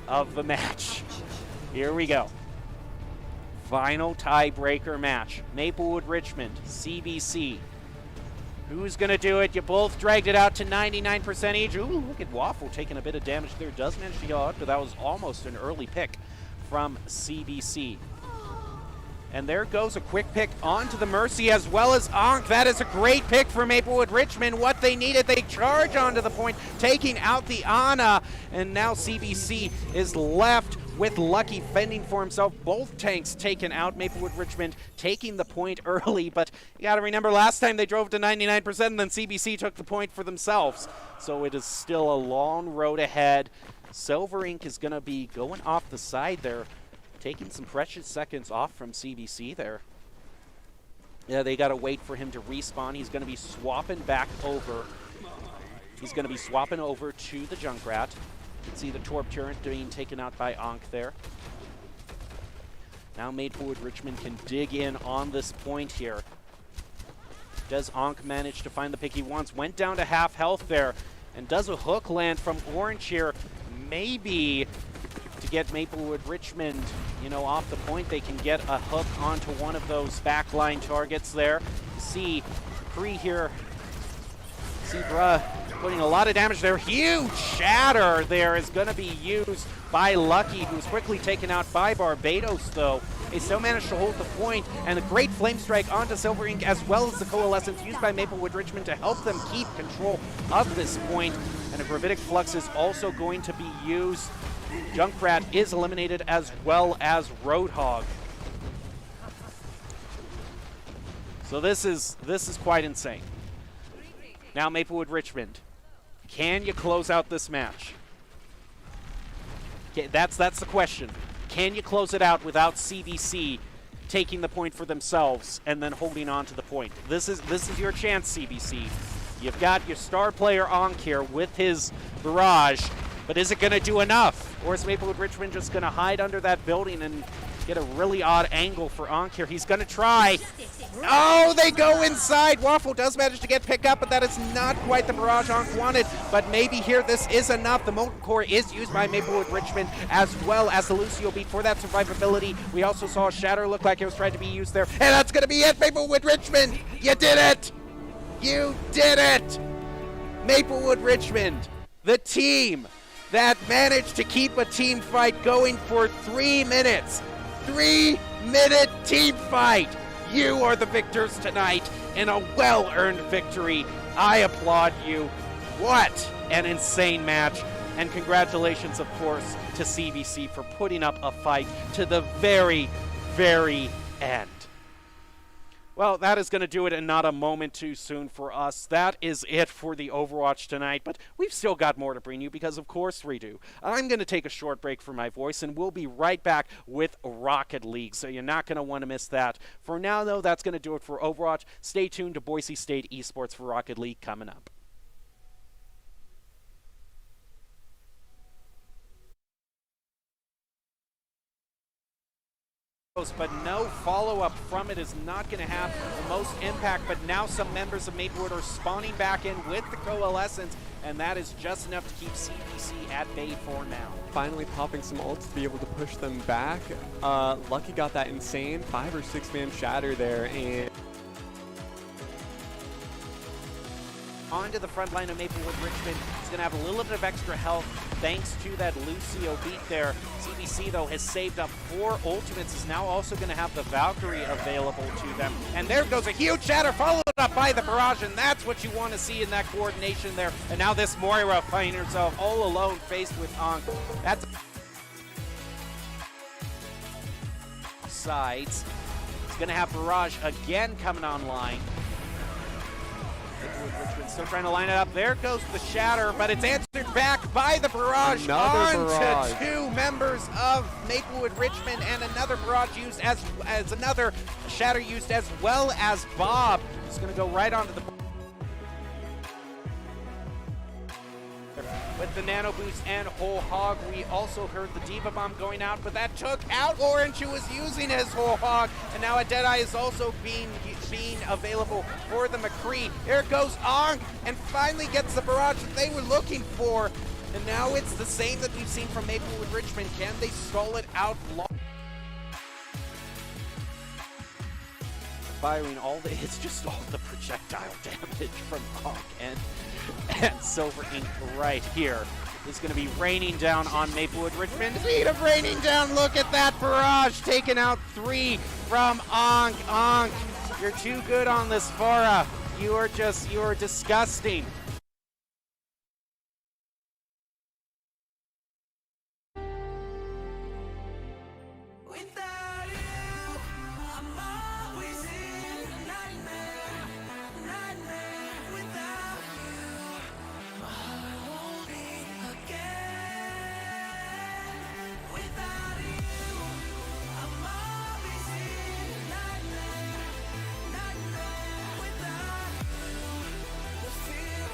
of the match. Here we go. Final tiebreaker match. Maplewood Richmond, CBC. Who's going to do it? You both dragged it out to 99% each. Ooh, look at Waffle taking a bit of damage there. Does manage to go out, but that was almost an early pick from CBC. And there goes a quick pick onto the Mercy as well as Ankh. That is a great pick for Maplewood Richmond. What they needed, they charge onto the point, taking out the Ana. And now CBC is left with Lucky fending for himself. Both tanks taken out. Maplewood Richmond taking the point early, but you got to remember last time they drove to 99% and then CBC took the point for themselves. So it is still a long road ahead. Silver Ink is going to be going off the side there, taking some precious seconds off from CBC there. Yeah, they got to wait for him to respawn. He's going to be swapping back over. He's going to be swapping over to the Junkrat. You can see the Torb turret being taken out by Ankh there. Now Maplewood Richmond can dig in on this point here. Does Ankh manage to find the pick he wants? Went down to half health there. And does a hook land from Orange here? Maybe to get Maplewood Richmond, you know, off the point. They can get a hook onto one of those backline targets there. You see Cree here. See Bruh putting a lot of damage there. Huge shatter there is going to be used by Lucky, who's quickly taken out by Barbados, though. They still managed to hold the point, and a great flame strike onto Silver Ink, as well as the Coalescence used by Maplewood Richmond to help them keep control of this point. And a Gravitic Flux is also going to be used. Junkrat is eliminated, as well as Roadhog. So this is quite insane. Now Maplewood Richmond, can you close out this match? Okay, that's the question. Can you close it out without CBC taking the point for themselves and then holding on to the point? This is your chance, CBC. You've got your star player Ankh here with his barrage, but is it going to do enough? Or is Maplewood Richmond just going to hide under that building and get a really odd angle for Ankh here? He's going to try. Oh, they go inside. Waffle does manage to get picked up, but that is not quite the barrage Ankh wanted. But maybe here this is enough. The Molten Core is used by Maplewood Richmond, as well as the Lucio beat for that survivability. We also saw Shatter look like it was trying to be used there. And that's going to be it, Maplewood Richmond. You did it. You did it. Maplewood Richmond, the team that managed to keep a team fight going for 3 minutes. 3-minute team fight. You are the victors tonight in a well-earned victory. I applaud you. What an insane match. And congratulations, of course, to CBC for putting up a fight to the very, very end. Well, that is going to do it, and not a moment too soon for us. That is it for the Overwatch tonight, but we've still got more to bring you because, of course, we do. I'm going to take a short break for my voice, and we'll be right back with Rocket League, so you're not going to want to miss that. For now, though, that's going to do it for Overwatch. Stay tuned to Boise State Esports for Rocket League coming up. But no follow-up from it is not going to have the most impact, but now some members of Maplewood are spawning back in with the Coalescence, and that is just enough to keep CBC at bay for now. Finally popping some ults to be able to push them back. Lucky got that insane 5 or 6 man shatter there, and onto the front line of Maplewood Richmond. He's going to have a little bit of extra health thanks to that Lucio beat there. CBC, though, has saved up 4 ultimates, is now also going to have the Valkyrie available to them. And there goes a huge shatter, followed up by the barrage, and that's what you want to see in that coordination there. And now this Moira finding herself all alone faced with Ankh. That's sides. He's going to have barrage again coming online. Richmond still trying to line it up. There goes the shatter, but it's answered back by the barrage. Another barrage. To 2 members of Maplewood Richmond, and another barrage used as another shatter used as well as Bob. He's going to go right onto the with the nano boost and whole hog. We also heard the Diva Bomb going out, but that took out Orange, who was using his whole hog, and now a Deadeye is also being available for the McCree. There goes Ong, and finally gets the barrage that they were looking for, and now it's the same that we've seen from Maplewood Richmond. Can they stall it out long? Firing it's just all the projectile damage from Hawk and Silver Ink right here is going to be raining down on Maplewood Richmond. Speed of raining down, look at that barrage, taking out 3 from Ankh. You're too good on this Farah. You are disgusting. Without you, I'm always in a nightmare. Without you, my heart won't beat again. Without you, I'm always in a nightmare. Without you, the fear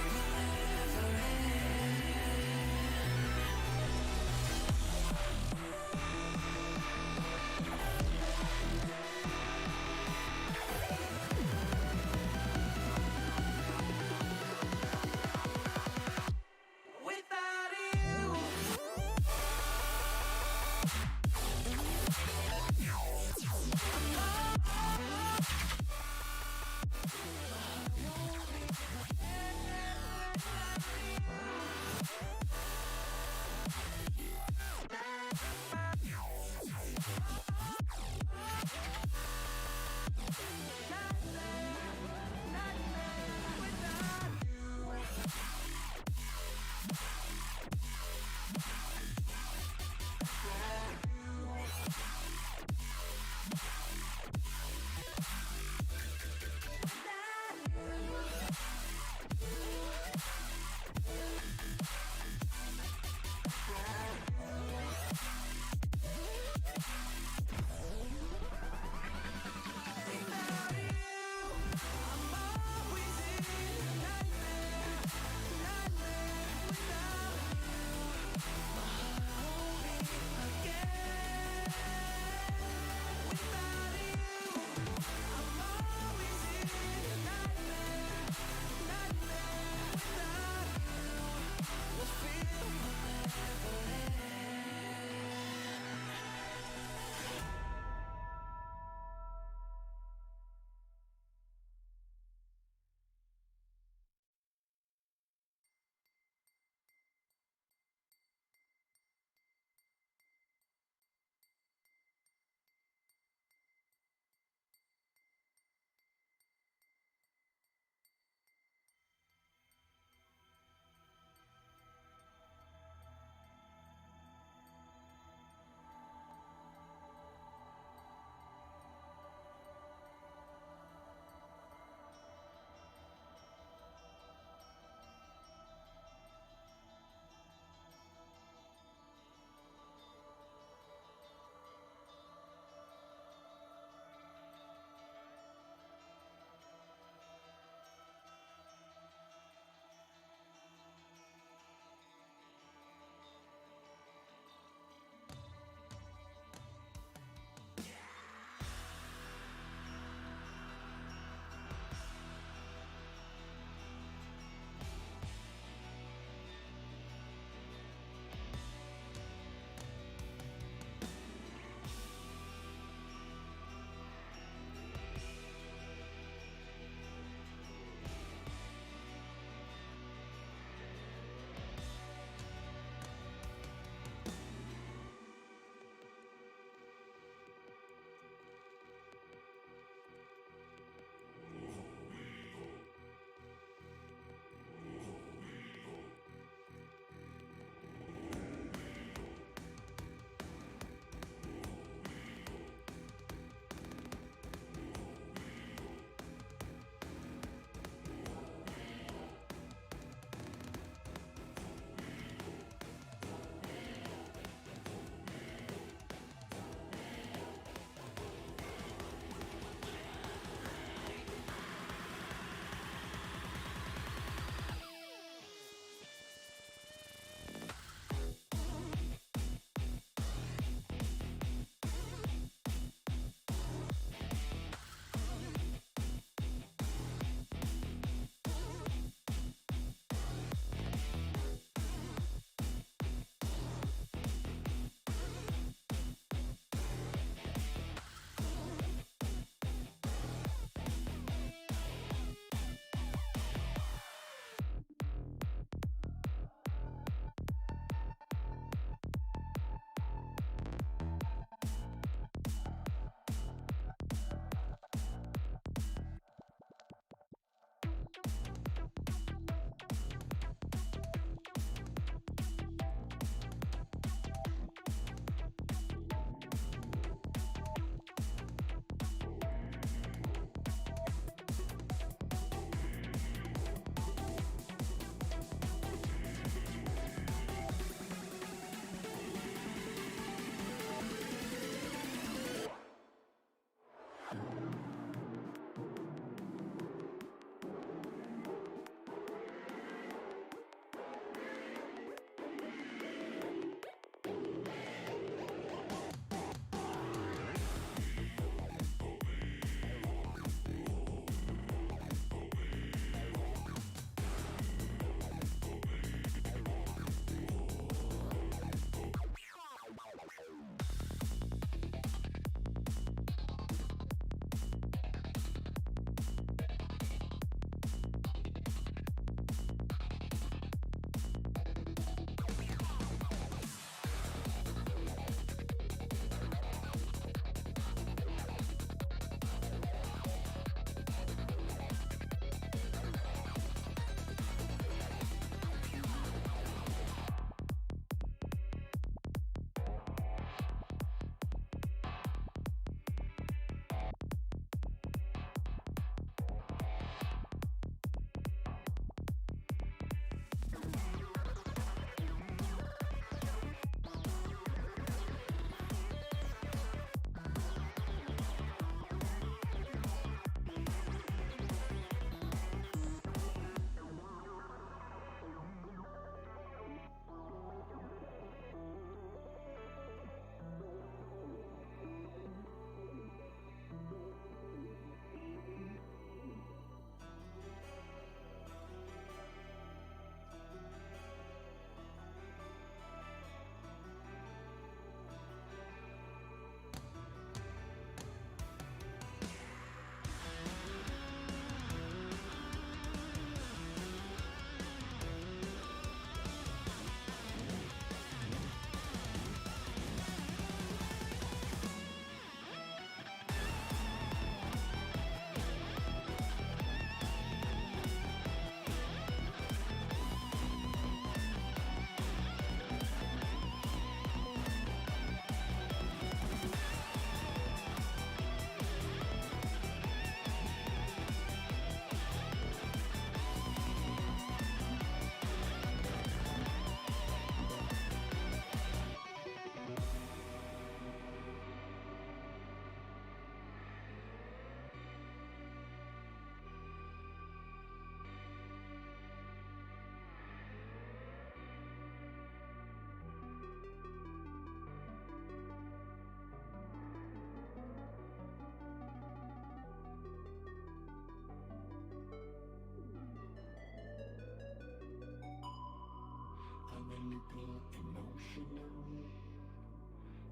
Chemical, emotional.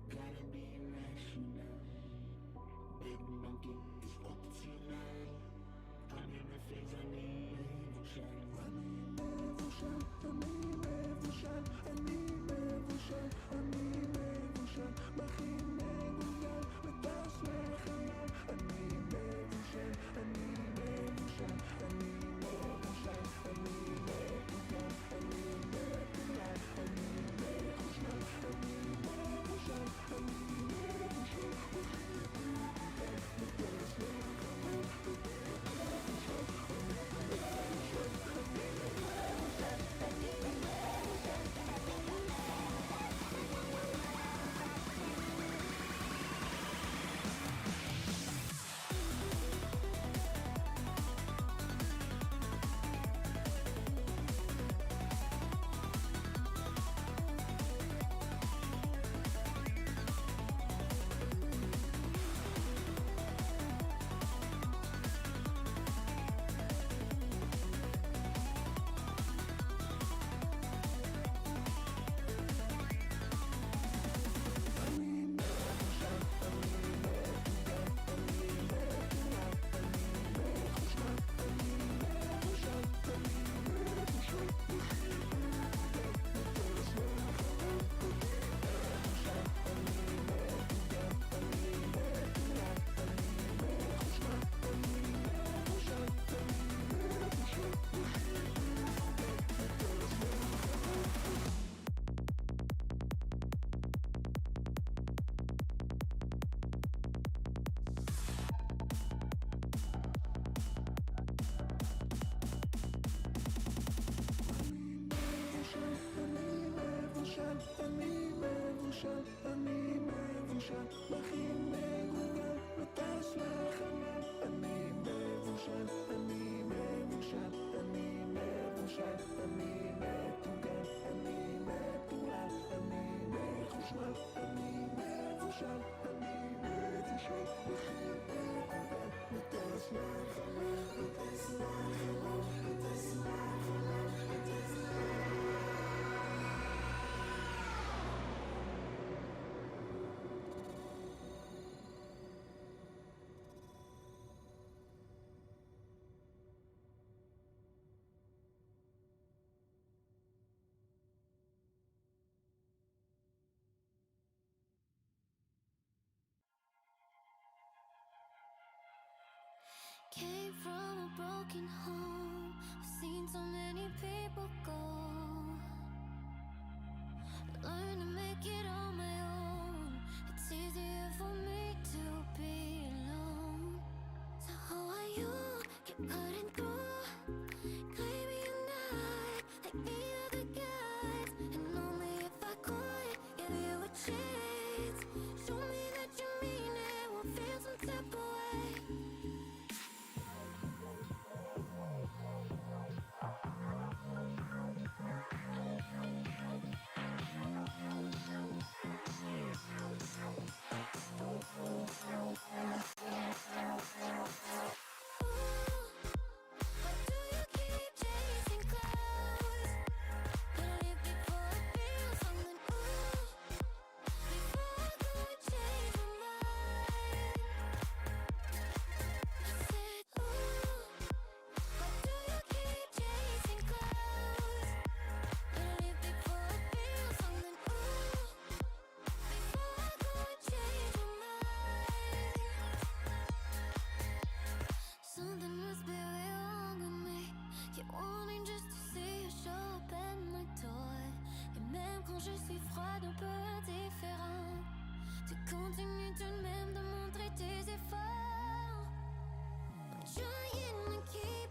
Gotta be rational. Big monkey is optional. I'm in the phase, I need evolution. I need evolution. I need evolution. I need evolution. I need evolution. מכין מגולגל וטס לחלל. I need evolution. I need evolution. I need evolution. I need evolution. I need evolution. I need evolution. I need evolution. I need evolution. וטס לחלל. Came from a broken home. I've seen so many people go. Learn to make it on my own. It's easier for me to be alone. So how are you? Keep cutting through. Claiming you're not like the other guys. And only if I could give you a chance. Show me that you mean it. We'll feel some type of way. Something must be wrong with me. Keep wanting just to see you show up at my door. Et même quand je suis froide, un peu indifférent, tu continues tout de même de montrer tes efforts. I'm trying to keep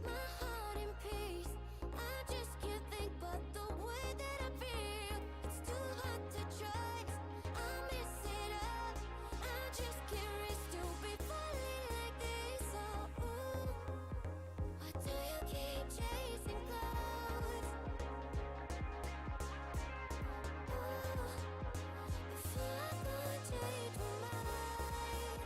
my heart in peace. I just can't think but the way that I feel. It's too hard to trust. I miss it all. I just can't risk to be falling like this. Oh, ooh. Why do you keep chasing clouds? Ooh. Before I could change my mind.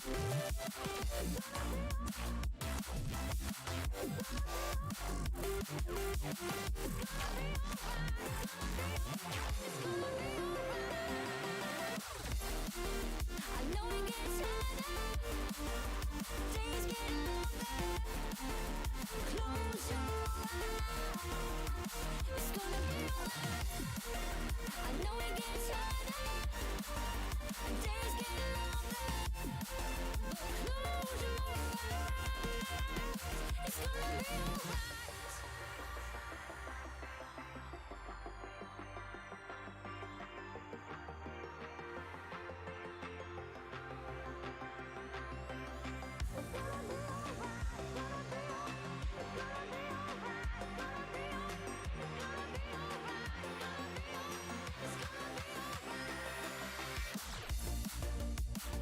I know it gets harder, days get longer. Close your eyes, it's gonna be alright. I know it gets harder, days get longer. Close your eyes, it's gonna be alright.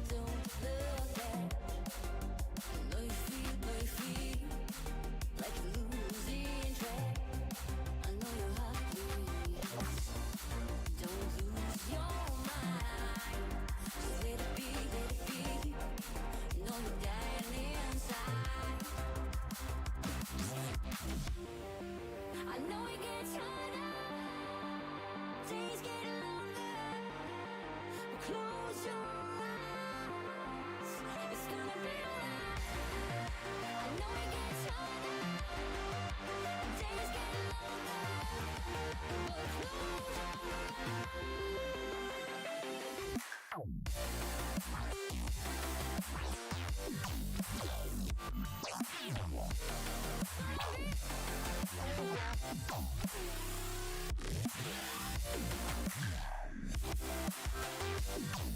Don't look back. Know you feel like you're losing track. I know your heart bleeds. Don't lose your mind. Just let it be. You know you're dying inside. I know it gets harder. Days get longer. Close your eyes. It's gonna be alright. I know it gets harder. Days get longer. But close your eyes.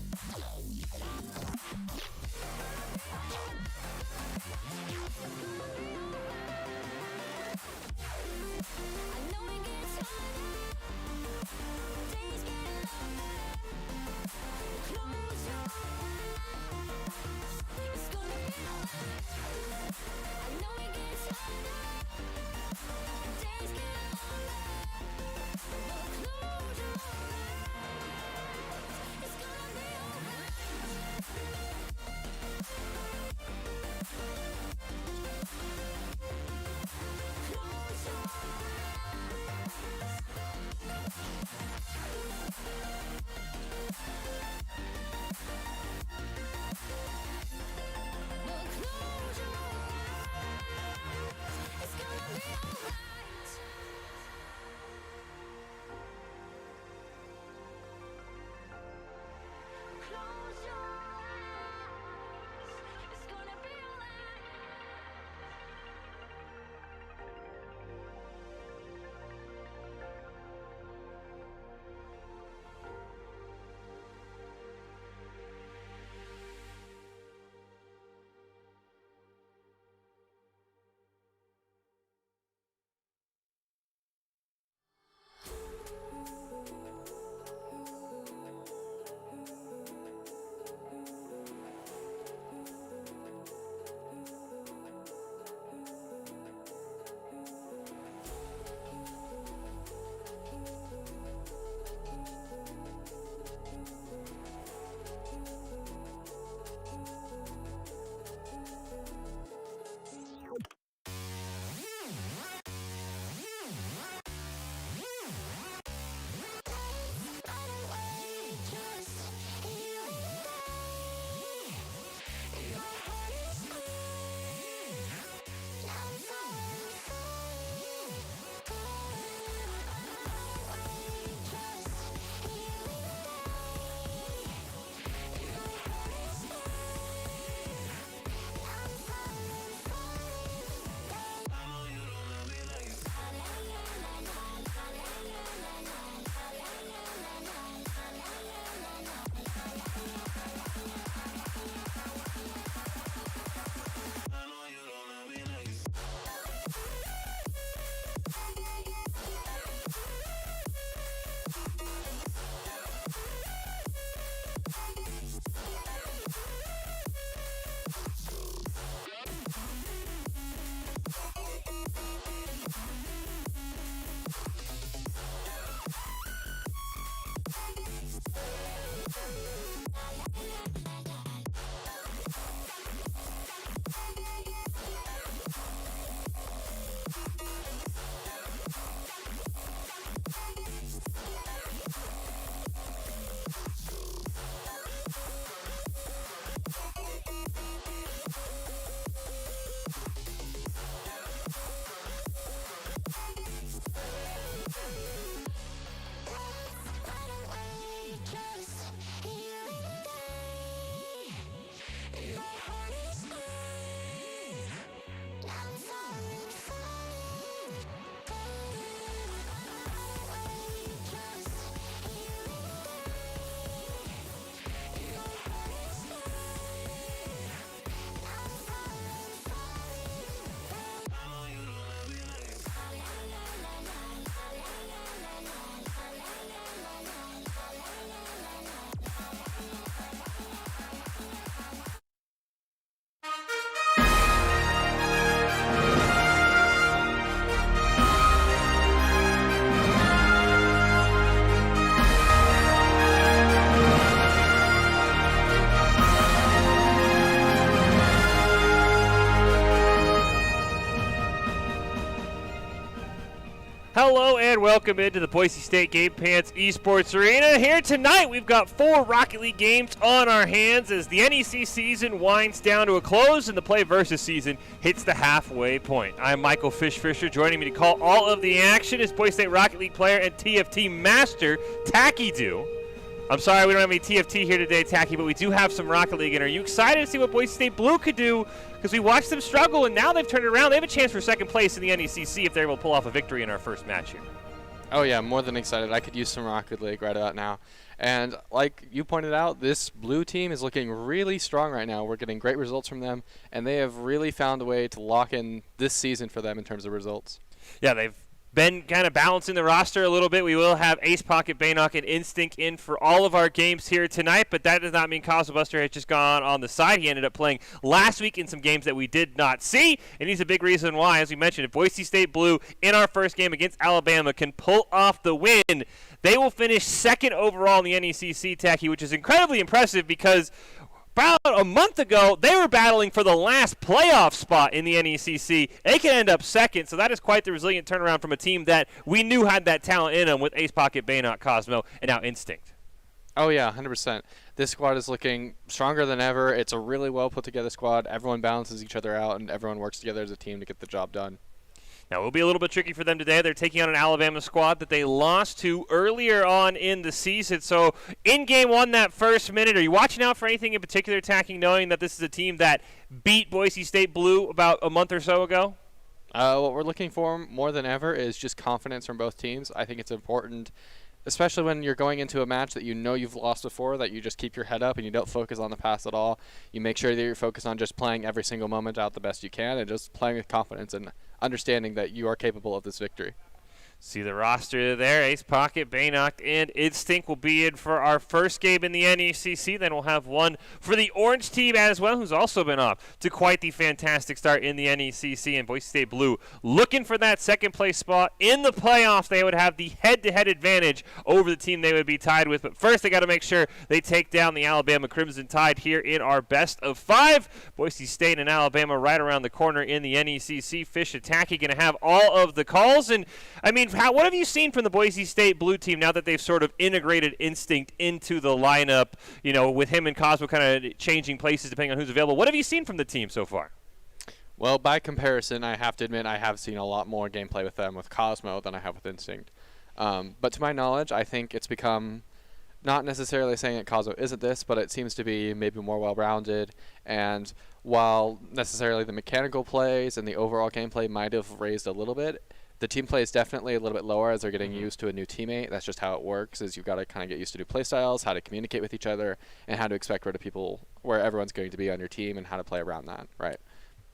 Hello and welcome into the Boise State Game Pants Esports Arena. Here tonight we've got 4 Rocket League games on our hands as the NECC season winds down to a close and the PlayVS season hits the halfway point. I'm Michael Fisher. Joining me to call all of the action is Boise State Rocket League player and TFT master Tacky Do. I'm sorry we don't have any TFT here today, Tacky, but we do have some Rocket League. And are you excited to see what Boise State Blue could do? Because we watched them struggle, and now they've turned it around. They have a chance for second place in the NECC if they're able to pull off a victory in our first match here. Oh yeah, more than excited. I could use some Rocket League right about now. And like you pointed out, this blue team is looking really strong right now. We're getting great results from them, and they have really found a way to lock in this season for them in terms of results. Yeah, they've been kind of balancing the roster a little bit. We will have Ace Pocket, Baynock, and Instinct in for all of our games here tonight, but that does not mean Cosmo Buster has just gone on the side. He ended up playing last week in some games that we did not see, and he's a big reason why. As we mentioned, if Boise State Blue in our first game against Alabama can pull off the win, they will finish second overall in the NECC, Tacky, which is incredibly impressive because about a month ago, they were battling for the last playoff spot in the NECC. They can end up second, so that is quite the resilient turnaround from a team that we knew had that talent in them with Ace Pocket, Baynock, Cosmo, and now Instinct. Oh yeah, 100%. This squad is looking stronger than ever. It's a really well put together squad. Everyone balances each other out, and everyone works together as a team to get the job done. Now, it will be a little bit tricky for them today. They're taking on an Alabama squad that they lost to earlier on in the season. So, in Game 1, that first minute, are you watching out for anything in particular, Attacking, knowing that this is a team that beat Boise State Blue about a month or so ago? What we're looking for more than ever is just confidence from both teams. I think it's important, especially when you're going into a match that you know you've lost before, that you just keep your head up and you don't focus on the past at all. You make sure that you're focused on just playing every single moment out the best you can and just playing with confidence and understanding that you are capable of this victory. See the roster there. Ace Pocket, Baynock, and Instinct will be in for our first game in the NECC. Then we'll have one for the Orange team as well, who's also been off to quite the fantastic start in the NECC. And Boise State Blue looking for that second place spot in the playoffs. They would have the head-to-head advantage over the team they would be tied with. But first, they got to make sure they take down the Alabama Crimson Tide here in our best of 5. Boise State and Alabama right around the corner in the NECC. Fish Attacking going to have all of the calls. And, I mean, what have you seen from the Boise State Blue team now that they've sort of integrated Instinct into the lineup, you know, with him and Cosmo kind of changing places depending on who's available? What have you seen from the team so far? Well, by comparison, I have to admit I have seen a lot more gameplay with them with Cosmo than I have with Instinct. But to my knowledge, I think it's become, not necessarily saying that Cosmo isn't this, but it seems to be maybe more well-rounded. And while necessarily the mechanical plays and the overall gameplay might have raised a little bit, the team play is definitely a little bit lower as they're getting used to a new teammate. That's just how it works, is you've got to kind of get used to new play styles, how to communicate with each other, and how to expect where everyone's going to be on your team and how to play around that, right?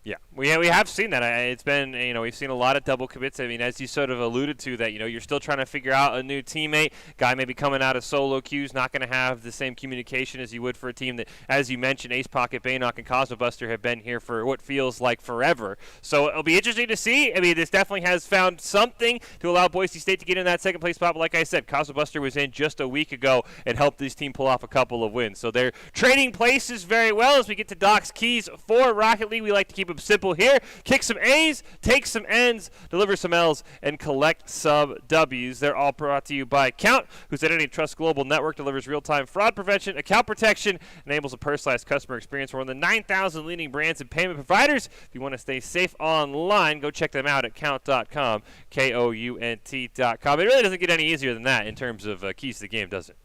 Yeah, we have seen that. It's been, you know, we've seen a lot of double commits. I mean, as you sort of alluded to, that, you know, you're still trying to figure out a new teammate. Guy maybe coming out of solo queues, not going to have the same communication as you would for a team that, as you mentioned, Ace Pocket, Baynock, and Cosmo Buster have been here for what feels like forever. So it'll be interesting to see. I mean, this definitely has found something to allow Boise State to get in that second place spot. But like I said, Cosmo Buster was in just a week ago and helped this team pull off a couple of wins. So they're trading places very well. As we get to Doc's keys for Rocket League, we like to keep them simple here. Kick some A's, take some N's, deliver some L's, and collect some W's. They're all brought to you by Count, whose Identity Trust Global Network delivers real-time fraud prevention, account protection, enables a personalized customer experience for more than 9,000 leading brands and payment providers. If you want to stay safe online, go check them out at count.com, KOUNT.com. It really doesn't get any easier than that in terms of keys to the game, does it?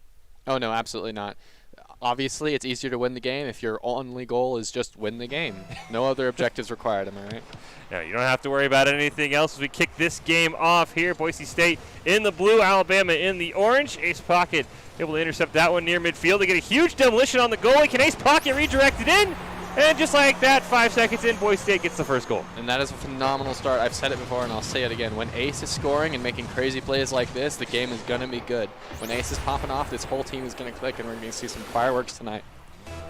Oh, no, absolutely not. Obviously, it's easier to win the game if your only goal is just win the game. No other objectives required, am I right? No, you don't have to worry about anything else as we kick this game off here. Boise State in the blue, Alabama in the orange. Ace Pocket able to intercept that one near midfield. They get a huge demolition on the goalie. Can Ace Pocket redirect it in? And just like that, 5 seconds in, Boise State gets the first goal. And that is a phenomenal start. I've said it before, and I'll say it again. When Ace is scoring and making crazy plays like this, the game is going to be good. When Ace is popping off, this whole team is going to click, and we're going to see some fireworks tonight.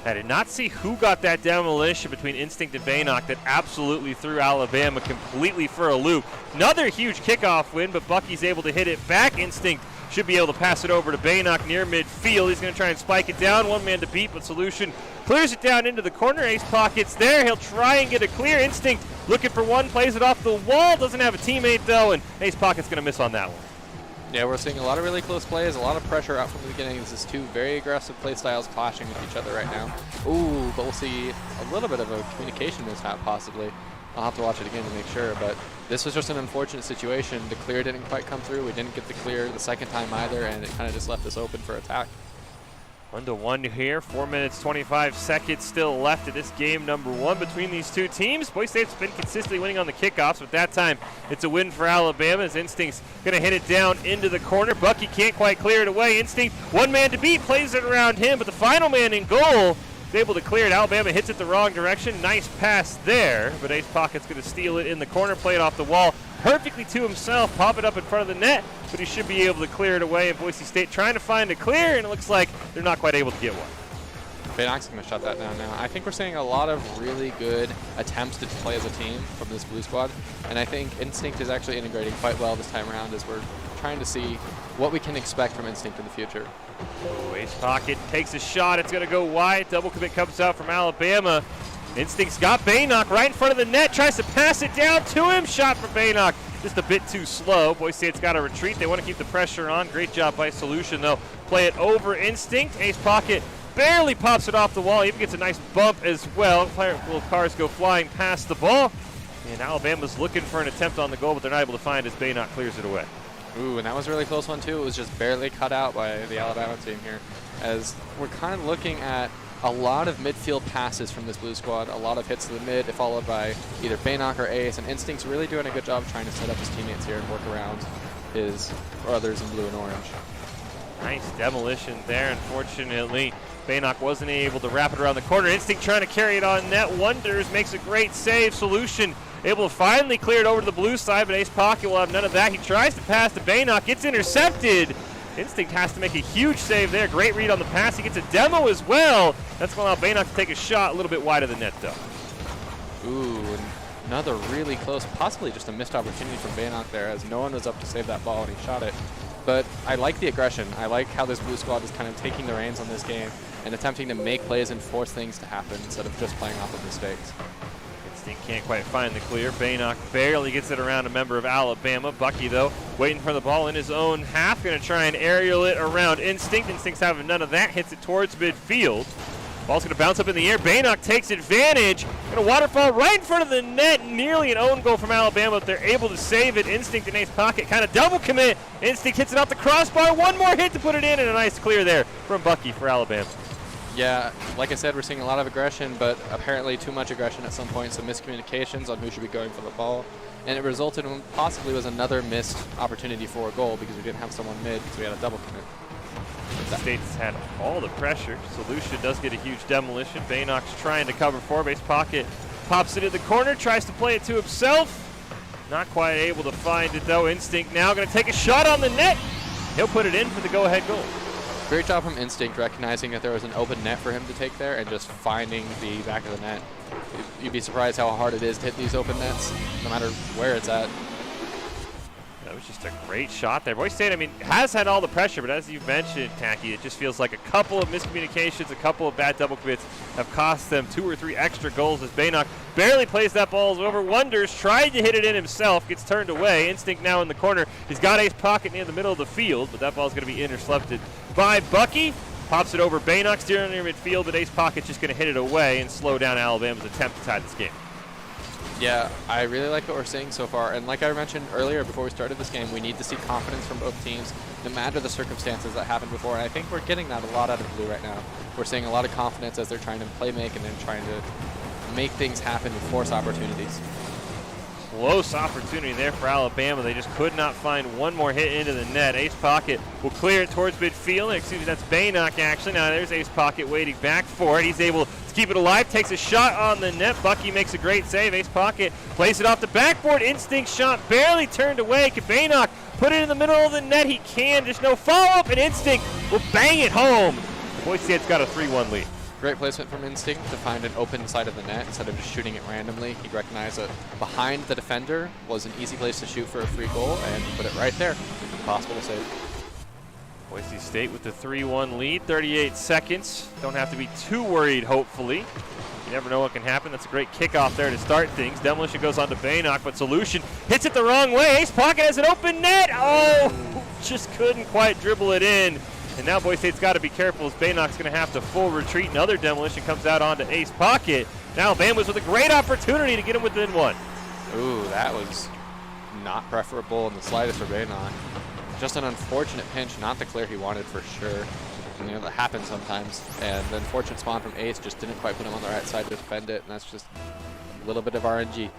I did not see who got that demolition between Instinct and Baynock that absolutely threw Alabama completely for a loop. Another huge kickoff win, but Bucky's able to hit it back. Instinct should be able to pass it over to Baynock near midfield. He's going to try and spike it down. One man to beat, but Solution clears it down into the corner. Ace Pocket's there. He'll try and get a clear. Instinct looking for one, plays it off the wall. Doesn't have a teammate, though, and Ace Pocket's going to miss on that one. Yeah, we're seeing a lot of really close plays, a lot of pressure out from the beginning. This is two very aggressive play styles clashing with each other right now. Ooh, but we'll see a little bit of a communication mishap possibly. I'll have to watch it again to make sure, but this was just an unfortunate situation. The clear didn't quite come through. We didn't get the clear the second time either, and it kind of just left us open for attack. 1-1 here, 4 minutes, 25 seconds still left in this game number 1 between these two teams. Boise State's been consistently winning on the kickoffs, but that time it's a win for Alabama as Instinct's going to hit it down into the corner. Bucky can't quite clear it away. Instinct, one man to beat, plays it around him, but the final man in goal is able to clear it. Alabama hits it the wrong direction. Nice pass there, but Ace Pocket's going to steal it in the corner, play it off the wall perfectly to himself, pop it up in front of the net, but he should be able to clear it away. And Boise State trying to find a clear, and it looks like they're not quite able to get one. Baynock's going to shut that down now. I think we're seeing a lot of really good attempts to play as a team from this blue squad, and I think Instinct is actually integrating quite well this time around as we're trying to see what we can expect from Instinct in the future. Oh, Ace Pocket takes a shot. It's going to go wide. Double commit comes out from Alabama. Instinct's got Baynock right in front of the net, tries to pass it down to him. Shot for Baynock, just a bit too slow. Boise State's got to retreat. They want to keep the pressure on. Great job by Solution, though. Play it over Instinct. Ace Pocket barely pops it off the wall. Even gets a nice bump as well. Little cars go flying past the ball. And Alabama's looking for an attempt on the goal, but they're not able to find as Baynock clears it away. Ooh, and that was a really close one, too. It was just barely cut out by the Alabama team here, as we're kind of looking at a lot of midfield passes from this blue squad, a lot of hits to the mid, followed by either Baynock or Ace, and Instinct's really doing a good job trying to set up his teammates here and work around his brothers in blue and orange. Nice demolition there. Unfortunately, Baynock wasn't able to wrap it around the corner. Instinct trying to carry it on net. Wonders makes a great save. Solution able to finally clear it over to the blue side, but Ace Pocket will have none of that. He tries to pass to Baynock. Gets intercepted. Instinct has to make a huge save there. Great read on the pass. He gets a demo as well. That's going to allow Baynock to take a shot a little bit wide of the net, though. Ooh, and another really close, possibly just a missed opportunity from Baynock there, as no one was up to save that ball and he shot it. But I like the aggression. I like how this blue squad is kind of taking the reins on this game and attempting to make plays and force things to happen instead of just playing off of mistakes. Instinct can't quite find the clear. Baynock barely gets it around a member of Alabama. Bucky, though, waiting for the ball in his own half. Going to try and aerial it around Instinct. Instinct's having none of that. Hits it towards midfield. Ball's going to bounce up in the air. Baynock takes advantage. Going to waterfall right in front of the net. Nearly an own goal from Alabama, but they're able to save it. Instinct and Ace Pocket kind of double commit. Instinct hits it off the crossbar. One more hit to put it in, and a nice clear there from Bucky for Alabama. Yeah, like I said, we're seeing a lot of aggression, but apparently too much aggression at some point, some miscommunications on who should be going for the ball. And it resulted in possibly was another missed opportunity for a goal because we didn't have someone mid because we had a double commit. State's had all the pressure. Solution does get a huge demolition. Baynock's trying to cover for Ace Pocket. Pops it in the corner, tries to play it to himself. Not quite able to find it though. Instinct now going to take a shot on the net. He'll put it in for the go-ahead goal. Great job from Instinct recognizing that there was an open net for him to take there and just finding the back of the net. You'd be surprised how hard it is to hit these open nets, no matter where it's at. That was just a great shot there. Boise State, I mean, has had all the pressure, but as you've mentioned, Tacky, it just feels like a couple of miscommunications, a couple of bad double commits have cost them 2 or 3 extra goals as Baynock barely plays that ball over. Wonders, tried to hit it in himself, gets turned away. Instinct now in the corner. He's got Ace Pocket near the middle of the field, but that ball's going to be intercepted by Bucky. Pops it over Baynock, steering near midfield, but Ace Pocket's just going to hit it away and slow down Alabama's attempt to tie this game. Yeah, I really like what we're seeing so far. And like I mentioned earlier before we started this game, we need to see confidence from both teams, no matter the circumstances that happened before. And I think we're getting that a lot out of Blue right now. We're seeing a lot of confidence as they're trying to play make and then trying to make things happen and force opportunities. Close opportunity there for Alabama. They just could not find one more hit into the net. Ace Pocket will clear it towards midfield. Excuse me, that's Baynock actually. Now there's Ace Pocket waiting back for it. He's able to keep it alive, takes a shot on the net. Bucky makes a great save. Ace Pocket plays it off the backboard. Instinct shot barely turned away. Can Baynock put it in the middle of the net? He can. There's no follow-up, and Instinct will bang it home. Boise State's got a 3-1 lead. Great placement from Instinct to find an open side of the net instead of just shooting it randomly. He recognized that behind the defender was an easy place to shoot for a free goal, and he put it right there. Impossible to save. Boise State with the 3-1 lead, 38 seconds. Don't have to be too worried, hopefully. You never know what can happen. That's a great kickoff there to start things. Demolition goes on to Baynock, but Solution hits it the wrong way. Ace Pocket has an open net. Oh, just couldn't quite dribble it in. And now Boise State's got to be careful as Baynock's going to have to full retreat. Another Demolition comes out onto Ace Pocket. Now Alabama's with a great opportunity to get him within one. Ooh, that was not preferable in the slightest for Baynock. Just an unfortunate pinch, not the clear he wanted for sure. And, you know, that happens sometimes. And the unfortunate spawn from Ace just didn't quite put him on the right side to defend it, and that's just a little bit of RNG.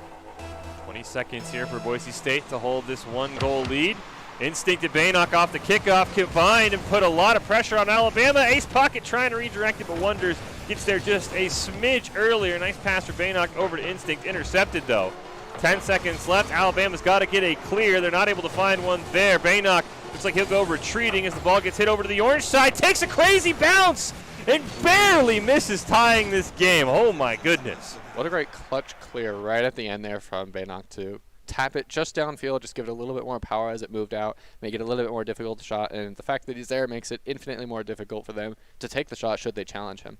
20 seconds here for Boise State to hold this 1-goal lead. Instinct at Baynock off the kickoff, combined and put a lot of pressure on Alabama. Ace Pocket trying to redirect it, but Wonders gets there just a smidge earlier. Nice pass for Baynock over to Instinct, intercepted though. 10 seconds left. Alabama's got to get a clear. They're not able to find one there. Baynock looks like he'll go retreating as the ball gets hit over to the orange side. Takes a crazy bounce and barely misses tying this game. Oh my goodness. What a great clutch clear right at the end there from Baynock to tap it just downfield, just give it a little bit more power as it moved out, make it a little bit more difficult to shot, and the fact that he's there makes it infinitely more difficult for them to take the shot should they challenge him.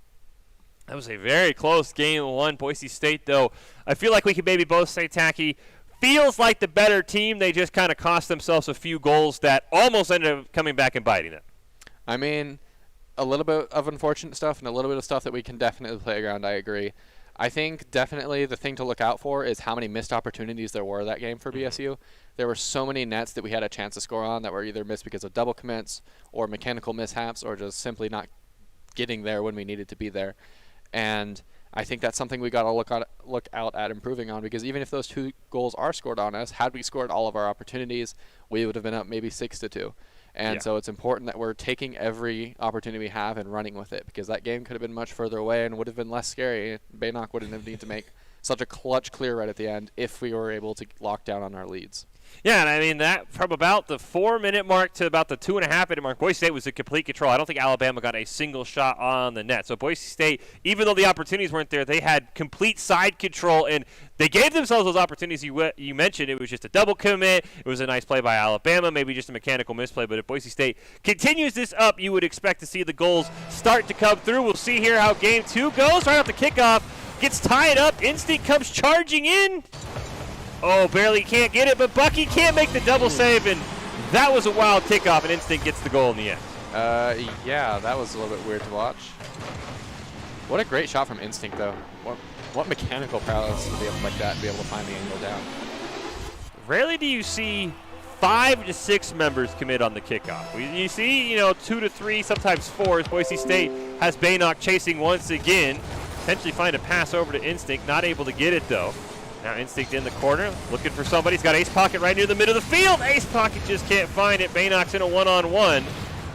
That was a very close game one. Boise State, though, I feel like we could maybe both say Tacky feels like the better team. They just kind of cost themselves a few goals that almost ended up coming back and biting them. I mean, a little bit of unfortunate stuff and a little bit of stuff that we can definitely play around, I agree. I think definitely the thing to look out for is how many missed opportunities there were that game for BSU. There were so many nets that we had a chance to score on that were either missed because of double commits or mechanical mishaps or just simply not getting there when we needed to be there. And I think that's something we got to look out at improving on, because even if those 2 goals are scored on us, had we scored all of our opportunities, we would have been up maybe 6-2. And so it's important that we're taking every opportunity we have and running with it, because that game could have been much further away and would have been less scary. Baynock wouldn't have needed to make such a clutch clear right at the end if we were able to lock down on our leads. Yeah, and I mean, that from about the 4-minute mark to about the 2.5-minute mark, Boise State was in complete control. I don't think Alabama got a single shot on the net. So Boise State, even though the opportunities weren't there, they had complete side control, and they gave themselves those opportunities you mentioned. It was just a double commit. It was a nice play by Alabama, maybe just a mechanical misplay. But if Boise State continues this up, you would expect to see the goals start to come through. We'll see here how game 2 goes. Right off the kickoff, gets tied up. Instinct comes charging in. Oh, barely can't get it, but Bucky can't make the double save, and that was a wild kickoff, and Instinct gets the goal in the end. Yeah, that was a little bit weird to watch. What a great shot from Instinct, though. What mechanical prowess to be able like that, to be able to find the angle down. Rarely do you see 5 to 6 members commit on the kickoff. You see, 2 to 3, sometimes 4. Boise State has Baynock chasing once again. Potentially find a pass over to Instinct, not able to get it, though. Now Instinct in the corner, looking for somebody. He's got Ace Pocket right near the middle of the field. Ace Pocket just can't find it. Baynock's in a one-on-one,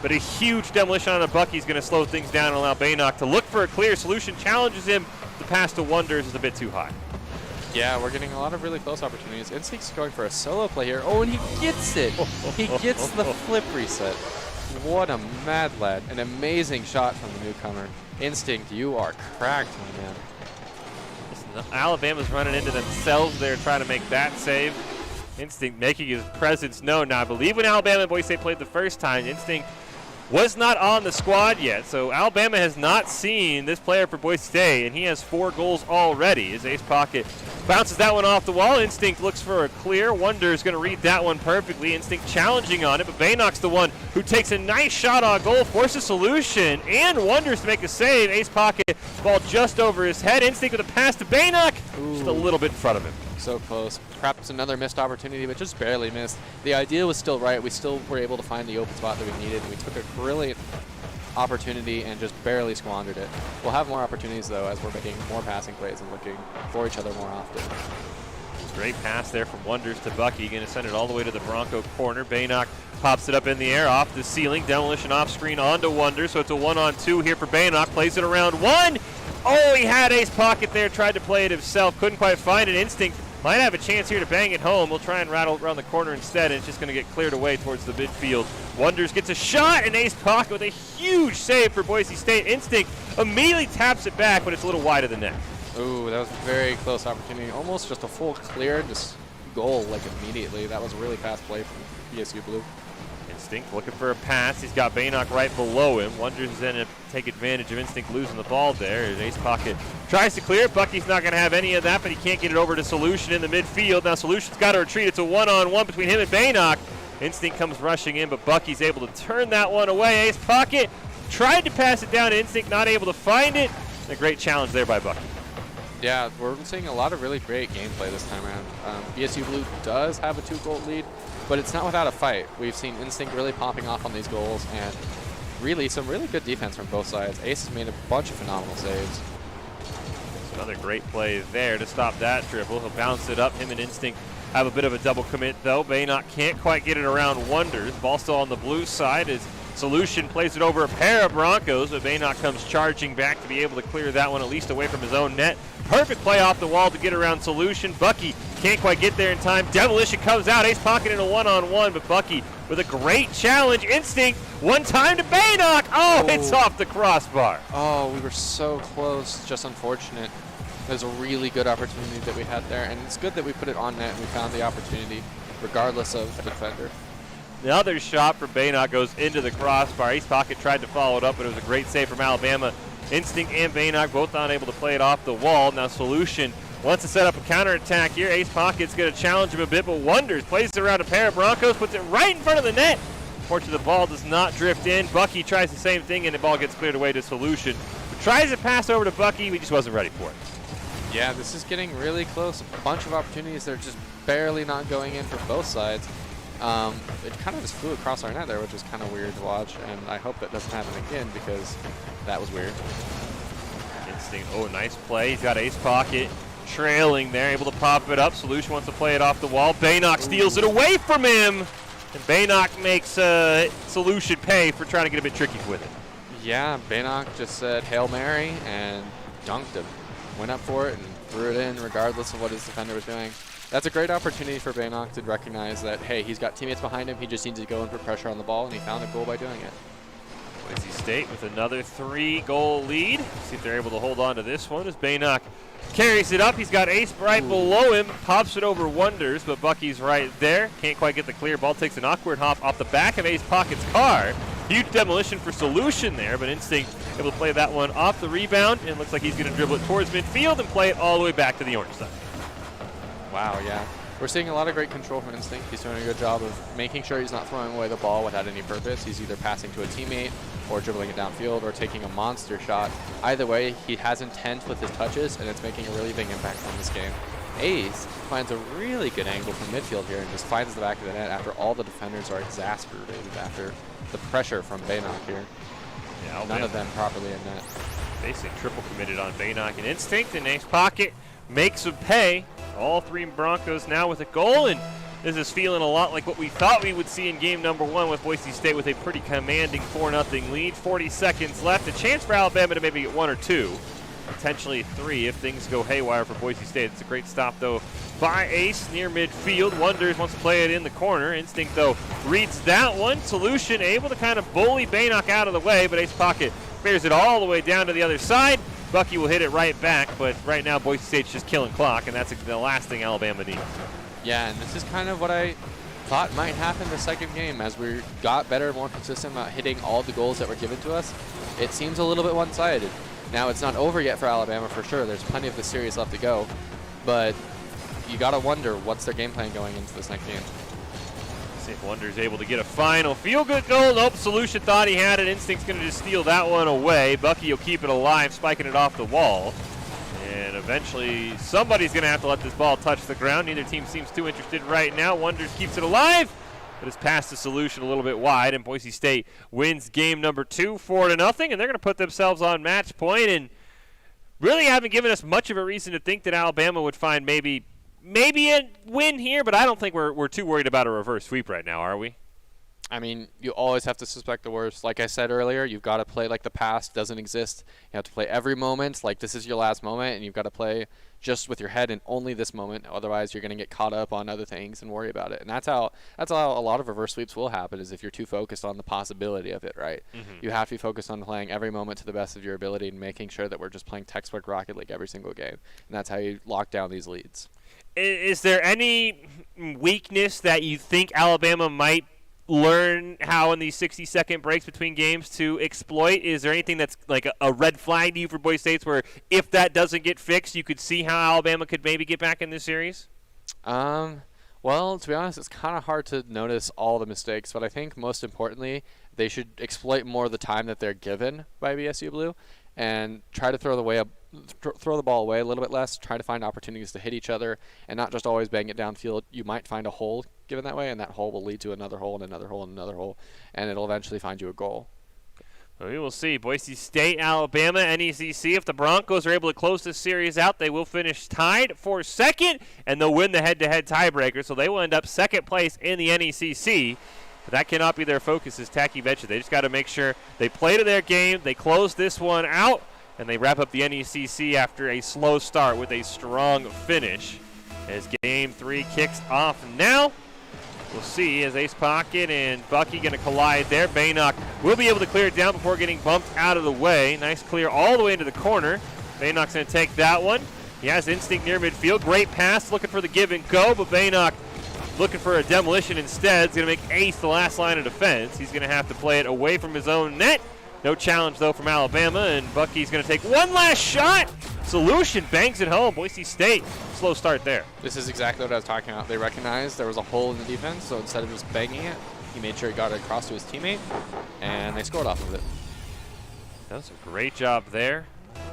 but a huge demolition on a Bucky's going to slow things down and allow Baynock to look for a clear solution. Challenges him. The pass to Wonders is a bit too high. Yeah, we're getting a lot of really close opportunities. Instinct's going for a solo play here. Oh, and he gets it. He gets the flip reset. What a mad lad. An amazing shot from the newcomer. Instinct, you are cracked, my man. Alabama's running into themselves there trying to make that save. Instinct making his presence known. Now, I believe when Alabama and Boise State played the first time, Instinct was not on the squad yet. So Alabama has not seen this player for Boise State, and he has 4 goals already. His Ace Pocket bounces that one off the wall. Instinct looks for a clear. Wonder is going to read that one perfectly. Instinct challenging on it, but Baynock's the one who takes a nice shot on goal, forces Solution, and Wonders to make a save. Ace Pocket, ball just over his head. Instinct with a pass to Baynock, just a little bit in front of him. So close. Perhaps another missed opportunity, but just barely missed. The idea was still right. We still were able to find the open spot that we needed, and we took a brilliant opportunity and just barely squandered it. We'll have more opportunities, though, as we're making more passing plays and looking for each other more often. Great pass there from Wonders to Bucky. Going to send it all the way to the Bronco corner. Baynock pops it up in the air off the ceiling. Demolition off screen onto Wonders. So it's a 1-on-2 here for Baynock. Plays it around 1. Oh, he had Ace Pocket there. Tried to play it himself. Couldn't quite find it. Instinct might have a chance here to bang it home. We'll try and rattle around the corner instead, and it's just going to get cleared away towards the midfield. Wonders gets a shot, and Ace Pocket with a huge save for Boise State. Instinct immediately taps it back, but it's a little wide of the net. Ooh, that was a very close opportunity. Almost just a full clear, just goal like immediately. That was a really fast play from BSU Blue. Instinct looking for a pass. He's got Baynock right below him. Wonders is going to take advantage of Instinct losing the ball there. His ace pocket tries to clear it. Bucky's not going to have any of that, but he can't get it over to Solution in the midfield. Now Solution's got to retreat. It's a one-on-one between him and Baynock. Instinct comes rushing in, but Bucky's able to turn that one away. Ace pocket tried to pass it down to Instinct, not able to find it. A great challenge there by Bucky. Yeah, we're seeing a lot of really great gameplay this time around. BSU Blue does have a 2-goal lead, but it's not without a fight. We've seen Instinct really popping off on these goals, and really some really good defense from both sides. Ace has made a bunch of phenomenal saves. Another great play there to stop that dribble. He'll bounce it up. Him and Instinct have a bit of a double commit, though. Baynock can't quite get it around Wonders. Ball still on the blue side as Solution plays it over a pair of Broncos, but Baynock comes charging back to be able to clear that one at least away from his own net. Perfect play off the wall to get around Solution. Bucky can't quite get there in time. Demolition comes out. Ace pocket in a one-on-one, but Bucky with a great challenge. Instinct, one time to Baynock. Oh, it's off the crossbar. Oh, we were so close. Just unfortunate. There's a really good opportunity that we had there, and it's good that we put it on net and we found the opportunity regardless of the defender. The other shot for Baynock goes into the crossbar. Ace pocket tried to follow it up, but it was a great save from Alabama. Instinct and Baynock both unable to play it off the wall. Now Solution wants to set up a counterattack here. Ace Pocket's going to challenge him a bit, but Wonders plays it around a pair of Broncos, puts it right in front of the net. Fortunately, the ball does not drift in. Bucky tries the same thing, and the ball gets cleared away to Solution. Tries to pass over to Bucky, he just wasn't ready for it. Yeah, this is getting really close. A bunch of opportunities that are just barely not going in for both sides. It kind of just flew across our net there, which was kind of weird to watch, and I hope that doesn't happen again because that was weird. Instinct, oh, nice play. He's got Ace Pocket trailing there, able to pop it up. Solution wants to play it off the wall. Baynock steals it away from him, and Baynock makes Solution pay for trying to get a bit tricky with it. Yeah, Baynock just said Hail Mary and dunked him. Went up for it and threw it in regardless of what his defender was doing. That's a great opportunity for Baynock to recognize that, hey, he's got teammates behind him. He just needs to go and put pressure on the ball, and he found a goal by doing it. Boise State with another 3-goal lead. See if they're able to hold on to this one as Baynock carries it up. He's got Ace right below him, pops it over Wonders, but Bucky's right there. Can't quite get the clear. Ball takes an awkward hop off the back of Ace Pocket's car. Huge demolition for Solution there, but Instinct able to play that one off the rebound, and looks like he's going to dribble it towards midfield and play it all the way back to the orange side. Wow, yeah. We're seeing a lot of great control from Instinct. He's doing a good job of making sure he's not throwing away the ball without any purpose. He's either passing to a teammate or dribbling it downfield or taking a monster shot. Either way, he has intent with his touches, and it's making a really big impact on this game. Ace finds a really good angle from midfield here and just finds the back of the net after all the defenders are exasperated after the pressure from Baynock here. Yeah, none of them properly in net. Basically triple committed on Baynock and Instinct, and Ace Pocket makes him pay. All three Broncos now with a goal, and this is feeling a lot like what we thought we would see in game number one with Boise State with a pretty commanding 4-0 lead. 40 seconds left. A chance for Alabama to maybe get one or two, potentially three if things go haywire for Boise State. It's a great stop, though, by Ace near midfield. Wonders wants to play it in the corner. Instinct, though, reads that one. Solution able to kind of bully Baynock out of the way, but Ace Pocket bears it all the way down to the other side. Bucky will hit it right back, but right now Boise State's just killing clock, and that's the last thing Alabama needs. Yeah, and this is kind of what I thought might happen the second game. As we got better, more consistent about hitting all the goals that were given to us, it seems a little bit one-sided. Now, it's not over yet for Alabama for sure. There's plenty of the series left to go, but you got to wonder what's their game plan going into this next game. See if Wonders able to get a final feel-good goal. Nope, Solution thought he had it. Instinct's going to just steal that one away. Bucky will keep it alive, spiking it off the wall. And eventually, somebody's going to have to let this ball touch the ground. Neither team seems too interested right now. Wonders keeps it alive, but it's past the Solution a little bit wide, and Boise State wins game number 2, 4-0, and they're going to put themselves on match point, and really haven't given us much of a reason to think that Alabama would find maybe a win here, but I don't think we're too worried about a reverse sweep right now, are we? I mean, you always have to suspect the worst. Like I said earlier, you've got to play like the past doesn't exist. You have to play every moment like this is your last moment, and you've got to play just with your head in only this moment. Otherwise, you're going to get caught up on other things and worry about it. And that's how a lot of reverse sweeps will happen, is if you're too focused on the possibility of it, right? Mm-hmm. You have to be focused on playing every moment to the best of your ability and making sure that we're just playing textbook Rocket League every single game. And that's how you lock down these leads. Is there any weakness that you think Alabama might learn how in these 60-second breaks between games to exploit? Is there anything that's like a red flag to you for Boise State where if that doesn't get fixed, you could see how Alabama could maybe get back in this series? Well, to be honest, it's kind of hard to notice all the mistakes, but I think most importantly, they should exploit more of the time that they're given by BSU Blue and try to throw the ball away a little bit less, try to find opportunities to hit each other, and not just always bang it downfield. You might find a hole given that way, and that hole will lead to another hole and another hole and another hole, and it'll eventually find you a goal. Well, we will see. Boise State, Alabama, NECC. If the Broncos are able to close this series out, they will finish tied for second, and they'll win the head-to-head tiebreaker, so they will end up second place in the NECC. But that cannot be their focus, as Tacky mentioned. They just got to make sure they play to their game, they close this one out, and they wrap up the NECC after a slow start with a strong finish. As Game 3 kicks off now, we'll see as Ace Pocket and Bucky going to collide there. Baynock will be able to clear it down before getting bumped out of the way. Nice clear all the way into the corner. Baynock's going to take that one. He has instinct near midfield. Great pass, looking for the give and go, but Baynock looking for a demolition instead. He's going to make Ace the last line of defense. He's going to have to play it away from his own net. No challenge, though, from Alabama, and Bucky's going to take one last shot. Solution bangs it home. Boise State, slow start there. This is exactly what I was talking about. They recognized there was a hole in the defense, so instead of just banging it, he made sure he got it across to his teammate, and they scored off of it. That was a great job there.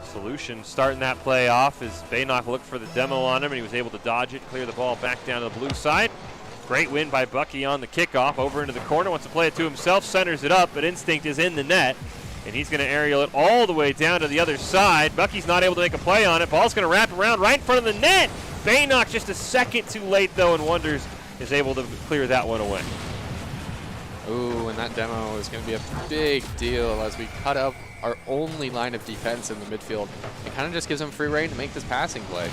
Solution starting that play off as Baynock looked for the demo on him, and he was able to dodge it, clear the ball back down to the blue side. Great win by Bucky on the kickoff, over into the corner, wants to play it to himself, centers it up, but Instinct is in the net, and he's going to aerial it all the way down to the other side. Bucky's not able to make a play on it. Ball's going to wrap around right in front of the net. Baynock just a second too late, though, and Wonders is able to clear that one away. Ooh, and that demo is going to be a big deal as we cut up our only line of defense in the midfield. It kind of just gives them free reign to make this passing play.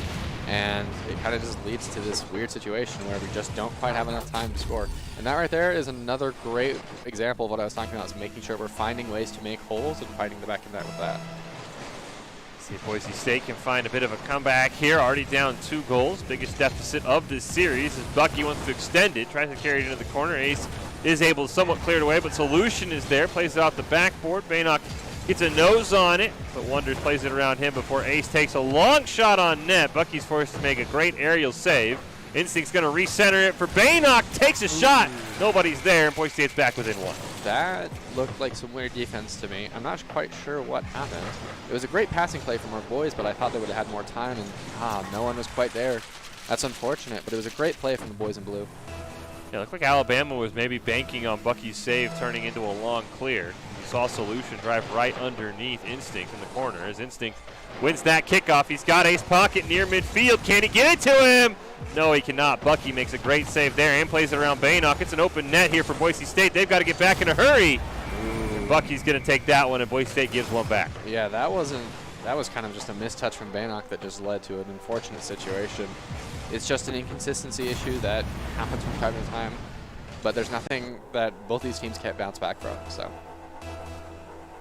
And it kind of just leads to this weird situation where we just don't quite have enough time to score. And that right there is another great example of what I was talking about, is making sure we're finding ways to make holes and finding the back of net with that. See if Boise State can find a bit of a comeback here. Already down 2 goals. Biggest deficit of this series as Bucky wants to extend it. Tries to carry it into the corner. Ace is able to somewhat clear it away, but Solution is there. Plays it off the backboard. Baynock gets a nose on it, but Wonders plays it around him before Ace takes a long shot on net. Bucky's forced to make a great aerial save. Instinct's going to recenter it for Baynock. Takes a shot. Nobody's there, and Boise State's back within 1. That looked like some weird defense to me. I'm not quite sure what happened. It was a great passing play from our boys, but I thought they would have had more time, and no one was quite there. That's unfortunate, but it was a great play from the boys in blue. Yeah, it looked like Alabama was maybe banking on Bucky's save turning into a long clear. You saw Solution drive right underneath Instinct in the corner. As Instinct wins that kickoff, he's got Ace Pocket near midfield. Can he get it to him? No, he cannot. Bucky makes a great save there and plays it around Baynock. It's an open net here for Boise State. They've got to get back in a hurry. And Bucky's going to take that one, and Boise State gives one back. Yeah, that was kind of just a mistouch from Baynock that just led to an unfortunate situation. It's just an inconsistency issue that happens from time to time, but there's nothing that both these teams can't bounce back from. So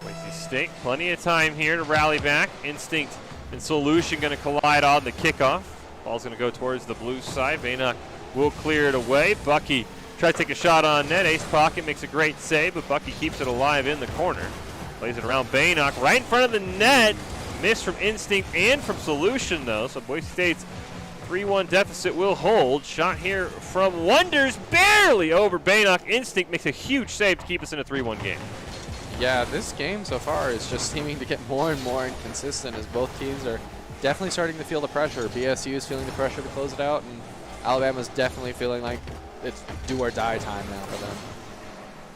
Boise State, plenty of time here to rally back. Instinct and Solution going to collide on the kickoff. Ball's going to go towards the blue side. Baynock will clear it away. Bucky tries to take a shot on net. Ace Pocket makes a great save, but Bucky keeps it alive in the corner. Plays it around Baynock right in front of the net. Miss from Instinct and from Solution, though, so Boise State's 3-1 deficit will hold. Shot here from Wonders, barely over Baynock. Instinct makes a huge save to keep us in a 3-1 game. yeah, this game so far is just seeming to get more and more inconsistent as both teams are definitely starting to feel the pressure. BSU is feeling the pressure to close it out, and Alabama's definitely feeling like it's do or die time now for them.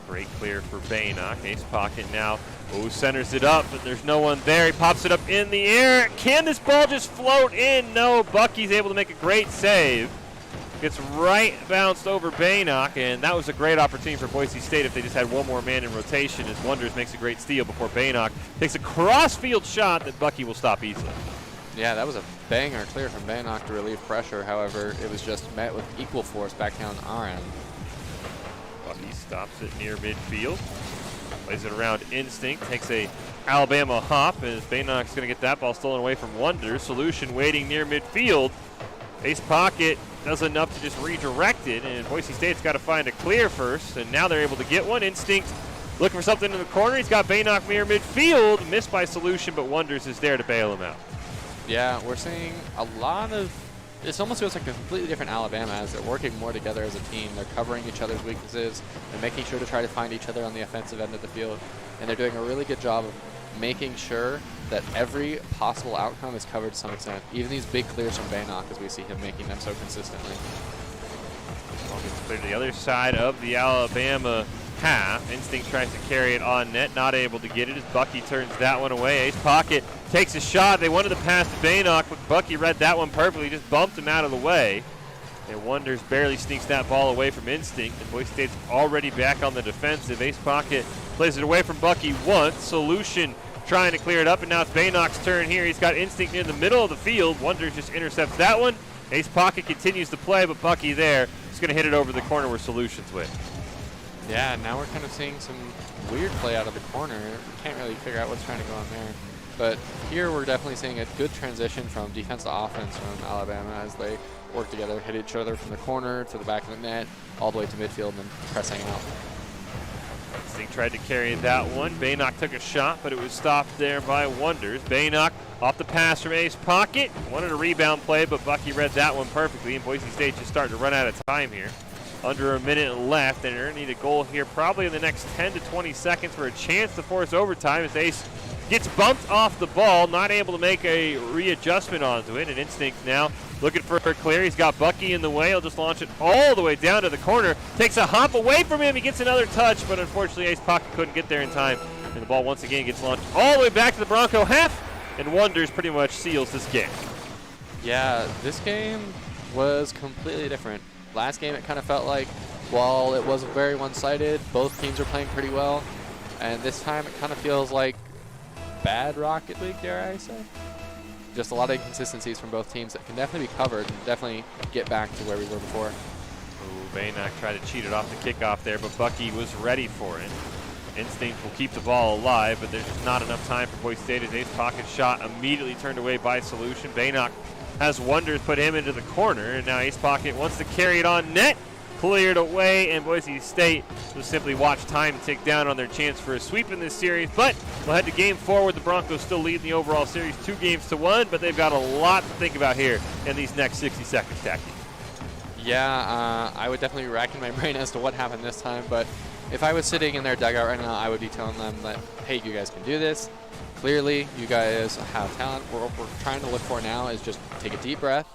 Great clear for Baynock. Ace Pocket now. Oh, centers it up, but there's no one there. He pops it up in the air. Can this ball just float in? No. Bucky's able to make a great save. Gets right bounced over Baynock, and that was a great opportunity for Boise State if they just had one more man in rotation, as Wonders makes a great steal before Baynock takes a cross-field shot that Bucky will stop easily. Yeah, that was a banger clear from Baynock to relieve pressure. However, it was just met with equal force back down our end. Bucky stops it near midfield. Plays it around Instinct. Takes a Alabama hop as Baynock's going to get that ball stolen away from Wonders. Solution waiting near midfield. Ace Pocket does enough to just redirect it, and Boise State's got to find a clear first, and now they're able to get one. Instinct looking for something in the corner. He's got Baynock near midfield, missed by Solution, but Wonders is there to bail him out. Yeah, we're seeing a lot of, it almost feels like a completely different Alabama as they're working more together as a team. They're covering each other's weaknesses and making sure to try to find each other on the offensive end of the field. And they're doing a really good job of making sure that every possible outcome is covered to some extent. Even these big clears from Baynock, as we see him making them so consistently. Ball gets clear to the other side of the Alabama half. Instinct tries to carry it on net, not able to get it as Bucky turns that one away. Ace Pocket takes a shot. They wanted to pass to Baynock, but Bucky read that one perfectly, just bumped him out of the way. And Wonders barely sneaks that ball away from Instinct, and Boise State's already back on the defensive. Ace Pocket plays it away from Bucky once. Solution trying to clear it up, and now it's Baynock's turn here. He's got Instinct in the middle of the field. Wonders just intercepts that one. Ace Pocket continues to play, but Bucky there is going to hit it over the corner where Solution's with. Yeah, now we're kind of seeing some weird play out of the corner. We can't really figure out what's trying to go on there. But here we're definitely seeing a good transition from defense to offense from Alabama as they work together, hit each other from the corner to the back of the net, all the way to midfield and then pressing out. Instinct tried to carry that one. Baynock took a shot, but it was stopped there by Wonders. Baynock off the pass from Ace Pocket. Wanted a rebound play, but Bucky read that one perfectly, and Boise State just starting to run out of time here. Under a minute left, and they're going to need a goal here probably in the next 10 to 20 seconds for a chance to force overtime as Ace gets bumped off the ball, not able to make a readjustment onto it, and Instinct now looking for a clear. He's got Bucky in the way. He'll just launch it all the way down to the corner. Takes a hop away from him. He gets another touch, but unfortunately Ace Pocket couldn't get there in time, and the ball once again gets launched all the way back to the Bronco half, and Wonders pretty much seals this game. Yeah, this game was completely different. Last game, it kind of felt like, while it was very one-sided, both teams were playing pretty well. And this time, it kind of feels like bad Rocket League, dare I say. Just a lot of inconsistencies from both teams that can definitely be covered and definitely get back to where we were before. Ooh, Baynock tried to cheat it off the kickoff there, but Bucky was ready for it. Instinct will keep the ball alive, but there's just not enough time for Boise State as Ace Pocket shot immediately turned away by Solution. Baynock has Wonders put him into the corner, and now Ace Pocket wants to carry it on net. Cleared away, and Boise State will simply watch time tick down on their chance for a sweep in this series. But we'll head to game 4 with the Broncos still leading the overall series 2-1, but they've got a lot to think about here in these next 60 seconds, Tacky. Yeah, I would definitely be racking my brain as to what happened this time, but if I was sitting in their dugout right now, I would be telling them that, hey, you guys can do this. Clearly, you guys have talent. What we're trying to look for now is just take a deep breath.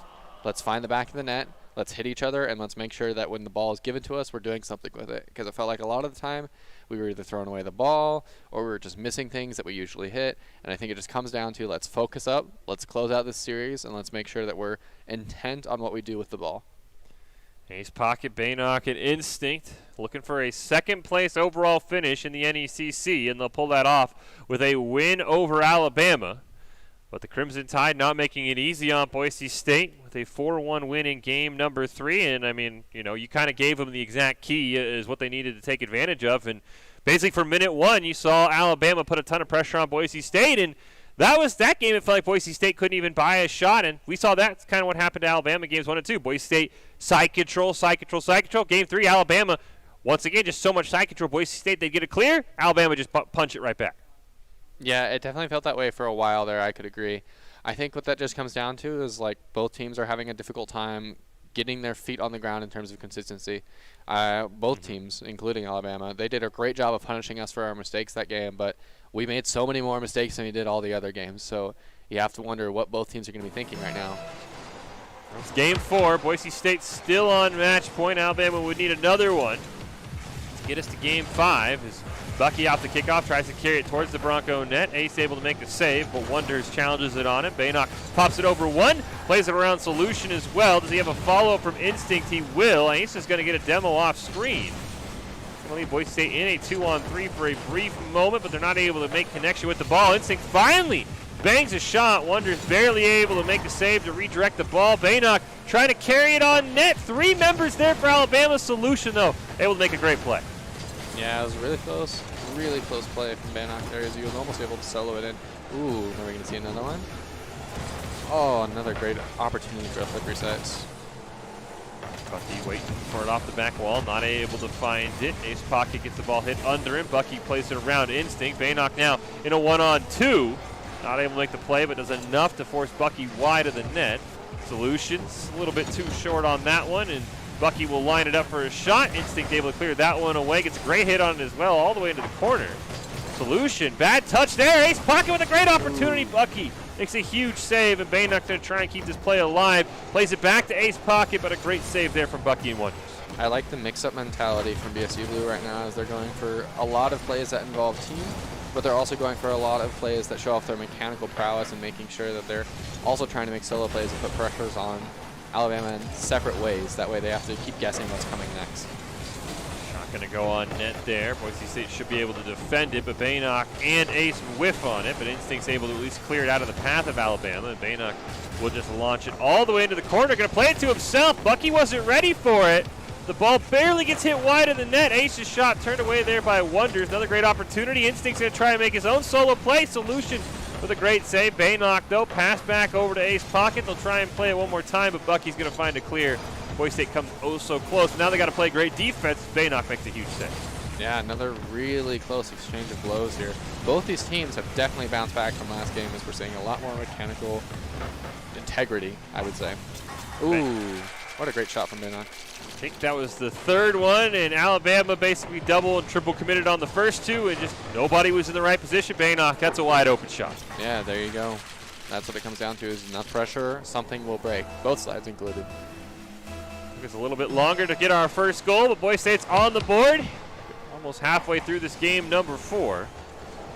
Let's find the back of the net. Let's hit each other, and let's make sure that when the ball is given to us, we're doing something with it. Because it felt like a lot of the time, we were either throwing away the ball or we were just missing things that we usually hit. And I think it just comes down to let's focus up, let's close out this series, and let's make sure that we're intent on what we do with the ball. Ace Pocket, Baynock, and Instinct looking for a second-place overall finish in the NECC, and they'll pull that off with a win over Alabama. But the Crimson Tide not making it easy on Boise State with a 4-1 win in game number 3. And, I mean, you know, you kind of gave them the exact key is what they needed to take advantage of. And basically for minute 1, you saw Alabama put a ton of pressure on Boise State, and that game, it felt like Boise State couldn't even buy a shot, and we saw that's kind of what happened to Alabama games 1 and 2. Boise State, side control. Game 3, Alabama, once again, just so much side control. Boise State, they'd get it clear. Alabama just punch it right back. Yeah, it definitely felt that way for a while there, I could agree. I think what that just comes down to is, like, both teams are having a difficult time getting their feet on the ground in terms of consistency. Both teams, including Alabama, they did a great job of punishing us for our mistakes that game, but we made so many more mistakes than we did all the other games. So you have to wonder what both teams are going to be thinking right now. It's game 4. Boise State still on match point. Alabama would need another one to get us to game 5. As Bucky out the kickoff, tries to carry it towards the Bronco net. Ace able to make the save, but Wonders challenges it on it. Baynock pops it over one, plays it around Solution as well. Does he have a follow-up from Instinct? He will. Ace is going to get a demo off screen. Going to leave Boise State in a 2-on-3 for a brief moment, but they're not able to make connection with the ball. Instinct finally bangs a shot. Wonders barely able to make the save to redirect the ball. Baynock trying to carry it on net. 3 members there for Alabama. Solution, though, able to make a great play. Yeah, it was really close play from Baynock there, as you was almost able to solo it in. Ooh, are we going to see another one? Oh, another great opportunity for a flip resets. Bucky waiting for it off the back wall, not able to find it. Ace Pocket gets the ball hit under him. Bucky plays it around Instinct. Baynock now in a 1-on-2. Not able to make the play, but does enough to force Bucky wide of the net. Solutions a little bit too short on that one, and Bucky will line it up for a shot. Instinct able to clear that one away. Gets a great hit on it as well, all the way into the corner. Solution, bad touch there. Ace Pocket with a great opportunity. Bucky makes a huge save, and Baynock going to try and keep this play alive. Plays it back to Ace Pocket, but a great save there from Bucky and Wonders. I like the mix-up mentality from BSU Blue right now, as they're going for a lot of plays that involve team, but they're also going for a lot of plays that show off their mechanical prowess and making sure that they're also trying to make solo plays and put pressures on Alabama in separate ways. That way they have to keep guessing what's coming next. Not going to go on net there. Boise State should be able to defend it, but Baynock and Ace whiff on it, but Instinct's able to at least clear it out of the path of Alabama, and Baynock will just launch it all the way into the corner. Going to play it to himself. Bucky wasn't ready for it. The ball barely gets hit wide of the net. Ace's shot turned away there by Wonders. Another great opportunity. Instinct's going to try and make his own solo play. Solution with a great save. Baynock, though, pass back over to Ace Pocket. They'll try and play it one more time, but Bucky's going to find a clear. Boise State comes oh so close. Now they got to play great defense. Baynock makes a huge save. Yeah, another really close exchange of blows here. Both these teams have definitely bounced back from last game, as we're seeing a lot more mechanical integrity, I would say. Ooh, what a great shot from Baynock. I think that was the third one, and Alabama basically double and triple committed on the first two, and just nobody was in the right position. Baynock, that's a wide open shot. Yeah, there you go. That's what it comes down to, is enough pressure, something will break, both sides included. Took us a little bit longer to get our first goal, but Boise State's on the board. Almost halfway through this game, number 4.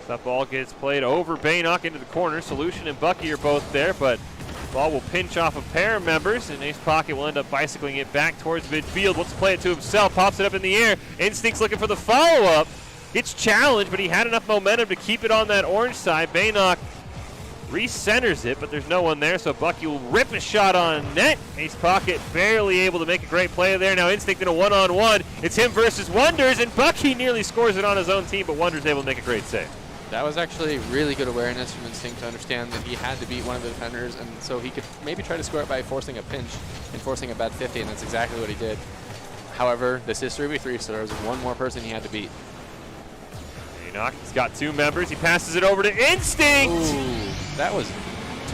That ball gets played over Baynock into the corner. Solution and Bucky are both there, but the ball will pinch off a pair of members, and Ace Pocket will end up bicycling it back towards midfield. Wants to play it to himself, pops it up in the air. Instinct's looking for the follow-up. Gets challenged, but he had enough momentum to keep it on that orange side. Baynock recenters it, but there's no one there, so Bucky will rip a shot on net. Ace Pocket barely able to make a great play there. Now Instinct in a 1-on-1. It's him versus Wonders, and Bucky nearly scores it on his own team, but Wonders able to make a great save. That was actually really good awareness from Instinct to understand that he had to beat one of the defenders, and so he could maybe try to score it by forcing a pinch and forcing a bad 50, and that's exactly what he did. However, this is 3v3, so there's one more person he had to beat. Baynock, he's got 2 members. He passes it over to Instinct. Ooh, that was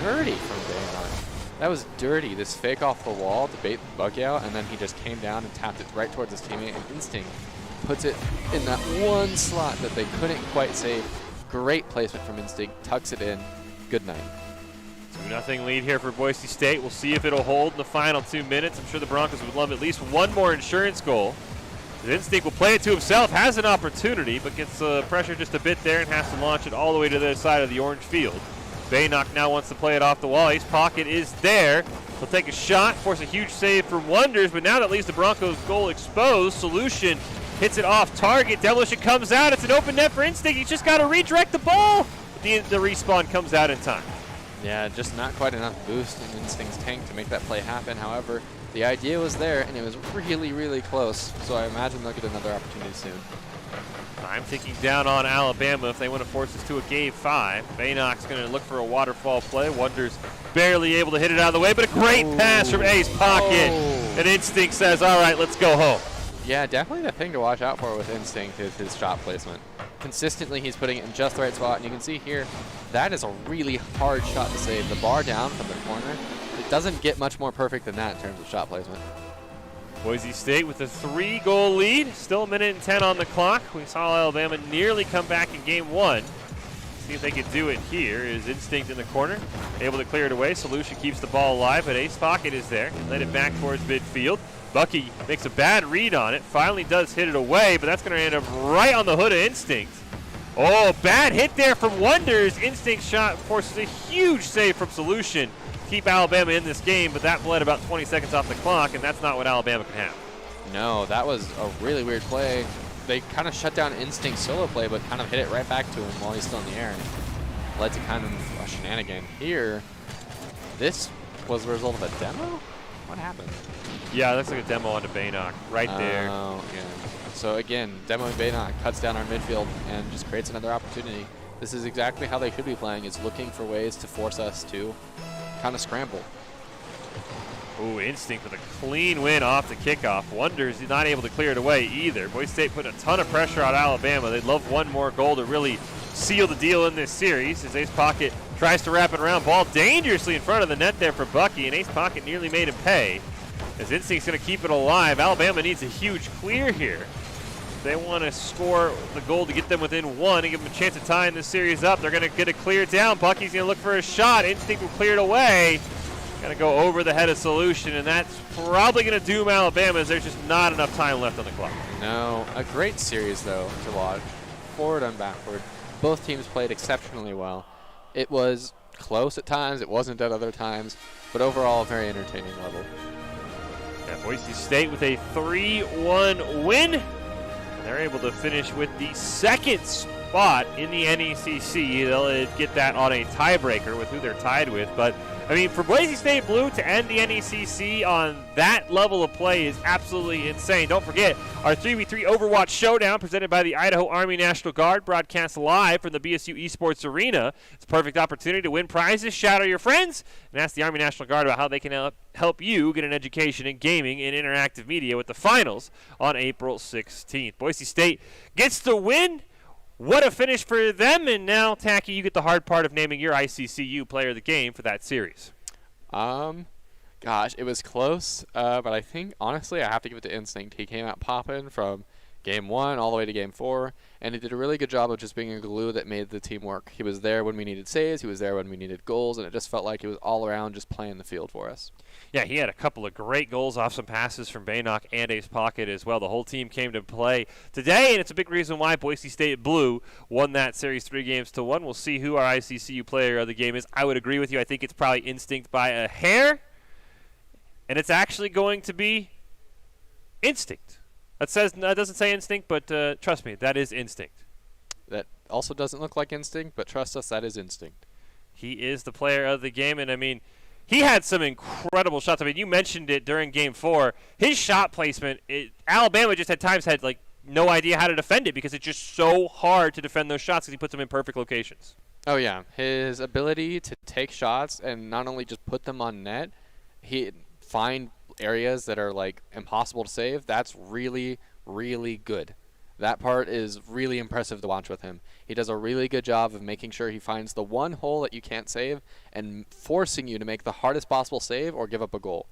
dirty from Baynock. That was dirty. This fake off the wall to bait the Bucky out, and then he just came down and tapped it right towards his teammate, and Instinct puts it in that one slot that they couldn't quite save. Great placement from Instinct, tucks it in. Good night. 2-0 lead here for Boise State. We'll see if it'll hold in the final 2 minutes. I'm sure the Broncos would love at least one more insurance goal. Instinct will play it to himself, has an opportunity, but gets pressure just a bit there and has to launch it all the way to the other side of the orange field. Baynock now wants to play it off the wall. Ace Pocket is there. He'll take a shot, force a huge save from Wonders, but now that leaves the Broncos' goal exposed. Solution hits it off target. Demolition comes out. It's an open net for Instinct. He's just got to redirect the ball. The respawn comes out in time. Yeah, just not quite enough boost in Instinct's tank to make that play happen. However, the idea was there, and it was really, really close. So I imagine they'll get another opportunity soon. Time ticking down on Alabama if they want to force this to a game 5. Baynock's going to look for a waterfall play. Wonders barely able to hit it out of the way, but a great pass from Ace Pocket. And Instinct says, all right, let's go home. Yeah, definitely the thing to watch out for with Instinct is his shot placement. Consistently, he's putting it in just the right spot, and you can see here, that is a really hard shot to save. The bar down from the corner, it doesn't get much more perfect than that in terms of shot placement. Boise State with a 3-goal lead. Still 1:10 on the clock. We saw Alabama nearly come back in game 1. See if they could do it here. Is Instinct in the corner, able to clear it away. Solution keeps the ball alive, but Ace Pocket is there. Let it back towards midfield. Bucky makes a bad read on it. Finally does hit it away, but that's going to end up right on the hood of Instinct. Oh, bad hit there from Wonders. Instinct shot forces a huge save from Solution. Keep Alabama in this game, but that bled about 20 seconds off the clock, and that's not what Alabama can have. No, that was a really weird play. They kind of shut down Instinct's solo play, but kind of hit it right back to him while he's still in the air. And led to kind of a shenanigan. Here, this was the result of a demo? What happened? Yeah, it looks like a demo onto Baynock right there. Oh, yeah. So again, demoing Baynock cuts down our midfield and just creates another opportunity. This is exactly how they should be playing, is looking for ways to force us to kind of scramble. Ooh, Instinct with a clean win off the kickoff. Wonders he's not able to clear it away either. Boise State put a ton of pressure on Alabama. They'd love one more goal to really seal the deal in this series. As Ace Pocket tries to wrap it around. Ball dangerously in front of the net there for Bucky, and Ace Pocket nearly made him pay. As Instinct's going to keep it alive, Alabama needs a huge clear here. They want to score the goal to get them within one and give them a chance of tying this series up. They're going to get it cleared down. Bucky's going to look for a shot. Instinct will clear it away. Going to go over the head of Solution, and that's probably going to doom Alabama as there's just not enough time left on the clock. No, a great series, though, to watch. Forward and backward. Both teams played exceptionally well. It was close at times. It wasn't at other times. But overall, a very entertaining level. Yeah, Boise State with a 3-1 win. And they're able to finish with the second spot in the NECC. They'll get that on a tiebreaker with who they're tied with. But, I mean, for Boise State Blue to end the NECC on that level of play is absolutely insane. Don't forget, our 3v3 Overwatch Showdown presented by the Idaho Army National Guard, broadcast live from the BSU Esports Arena. It's a perfect opportunity to win prizes, shout out your friends, and ask the Army National Guard about how they can help you get an education in gaming and interactive media with the finals on April 16th. Boise State gets the win. What a finish for them, and now, Tacky, you get the hard part of naming your ICCU player of the game for that series. Gosh, it was close, but I think, honestly, I have to give it to Instinct. He came out popping from Game 1 all the way to Game 4, and he did a really good job of just being a glue that made the team work. He was there when we needed saves, he was there when we needed goals, and it just felt like it was all around just playing the field for us. Yeah, he had a couple of great goals off some passes from Baynock and Ace Pocket as well. The whole team came to play today, and it's a big reason why Boise State Blue won that series 3-1. We'll see who our ICCU player of the game is. I would agree with you. I think it's probably Instinct by a hair, and it's actually going to be Instinct. That doesn't say Instinct, but trust me, that is Instinct. That also doesn't look like Instinct, but trust us, that is Instinct. He is the player of the game, and I mean, he had some incredible shots. I mean, you mentioned it during Game 4. His shot placement, Alabama just at times had like no idea how to defend it because it's just so hard to defend those shots because he puts them in perfect locations. Oh, yeah. His ability to take shots and not only just put them on net, he find areas that are like impossible to save. That's really, really good. That part is really impressive to watch with him. He does a really good job of making sure he finds the one hole that you can't save and forcing you to make the hardest possible save or give up a goal.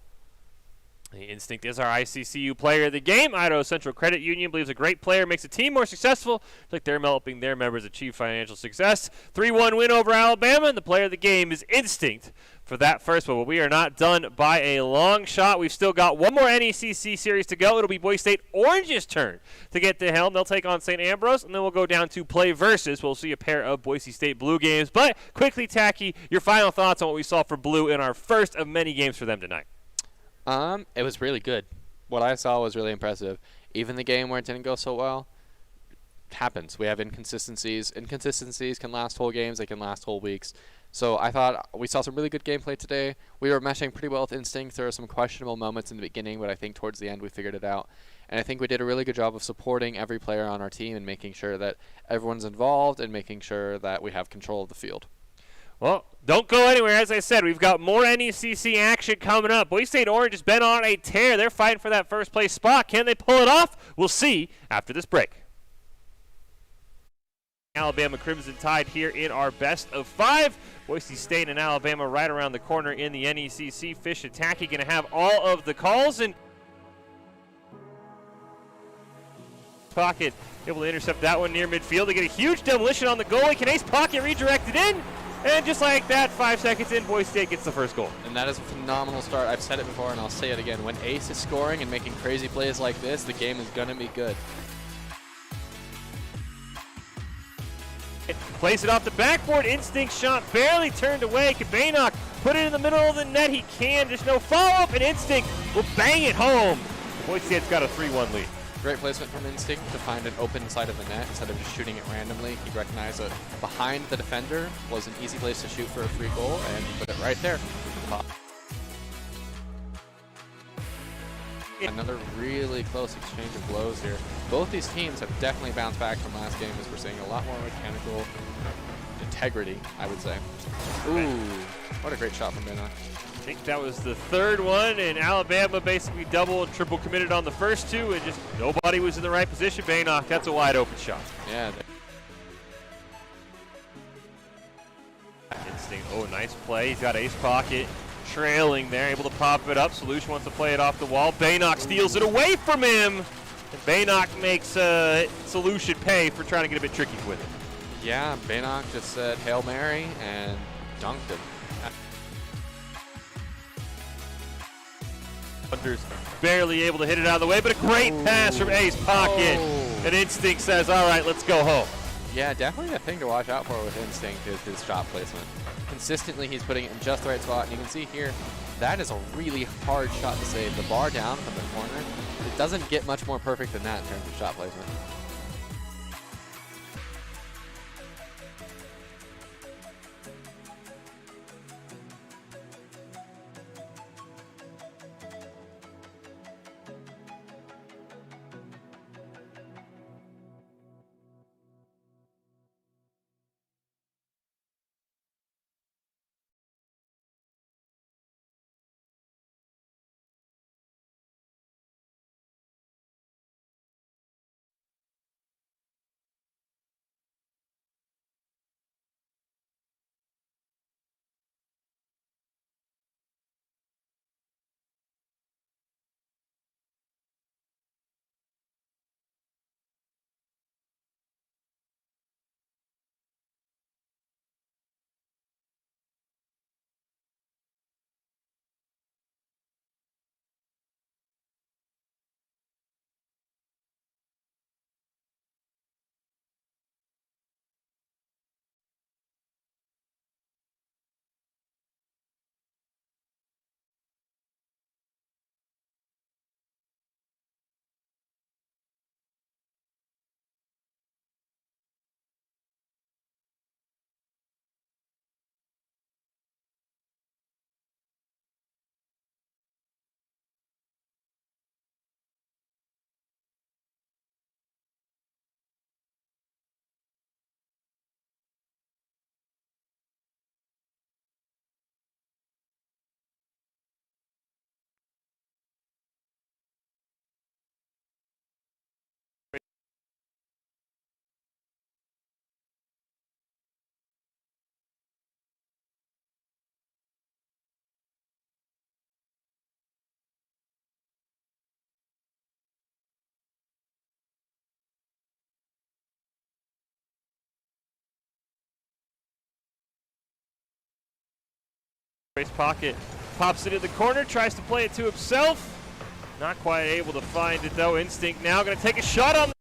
The Instinct is our ICCU player of the game. Idaho Central Credit Union believes a great player makes a team more successful, just like they're helping their members achieve financial success. 3-1 win over Alabama, and the player of the game is Instinct for that first one. But we are not done by a long shot. We've still got one more NECC series to go. It'll be Boise State Orange's turn to get the helm. They'll take on St. Ambrose, and then we'll go down to PlayVS. We'll see a pair of Boise State Blue games. But quickly, Tacky, your final thoughts on what we saw for Blue in our first of many games for them tonight. It was really good. What I saw was really impressive. Even the game where it didn't go so well, happens. We have inconsistencies. Inconsistencies can last whole games. They can last whole weeks. So I thought we saw some really good gameplay today. We were meshing pretty well with Instinct. There were some questionable moments in the beginning, but I think towards the end we figured it out. And I think we did a really good job of supporting every player on our team and making sure that everyone's involved and making sure that we have control of the field. Well, don't go anywhere. As I said, we've got more NECC action coming up. Boise State Orange has been on a tear. They're fighting for that first place spot. Can they pull it off? We'll see after this break. Alabama Crimson Tide here in our best of 5. Boise State and Alabama right around the corner in the NECC. Fish and Tacky going to have all of the calls. And Pocket able to intercept that one near midfield. They get a huge demolition on the goalie. Can Ace Pocket redirect it in? And just like that, 5 seconds in, Boise State gets the first goal. And that is a phenomenal start. I've said it before, and I'll say it again. When Ace is scoring and making crazy plays like this, the game is going to be good. Plays it off the backboard. Instinct shot barely turned away. Baynock put it in the middle of the net. He can. There's no follow-up, and Instinct will bang it home. Boise State's got a 3-1 lead. Great placement from Instinct to find an open side of the net instead of just shooting it randomly. He recognized that behind the defender was an easy place to shoot for a free goal, and he put it right there. Another really close exchange of blows here. Both these teams have definitely bounced back from last game as we're seeing a lot more mechanical, integrity, I would say. Ooh, what a great shot from Baynock. I think that was the third one, and Alabama basically double and triple committed on the first two, and just nobody was in the right position. Baynock, that's a wide open shot. Yeah. Instinct, oh, nice play. He's got ace pocket, trailing there, able to pop it up. Solution wants to play it off the wall. Baynock steals it away from him, and Baynock makes Solution pay for trying to get a bit tricky with it. Yeah, Baynock just said Hail Mary and dunked it. Hunter's barely able to hit it out of the way, but a great pass from Ace Pocket. And Instinct says, all right, let's go home. Yeah, definitely a thing to watch out for with Instinct is his shot placement. Consistently, he's putting it in just the right spot. And you can see here, that is a really hard shot to save. The bar down from the corner, it doesn't get much more perfect than that in terms of shot placement. Ace Pocket pops it in the corner, tries to play it to himself. Not quite able to find it though. Instinct now going to take a shot on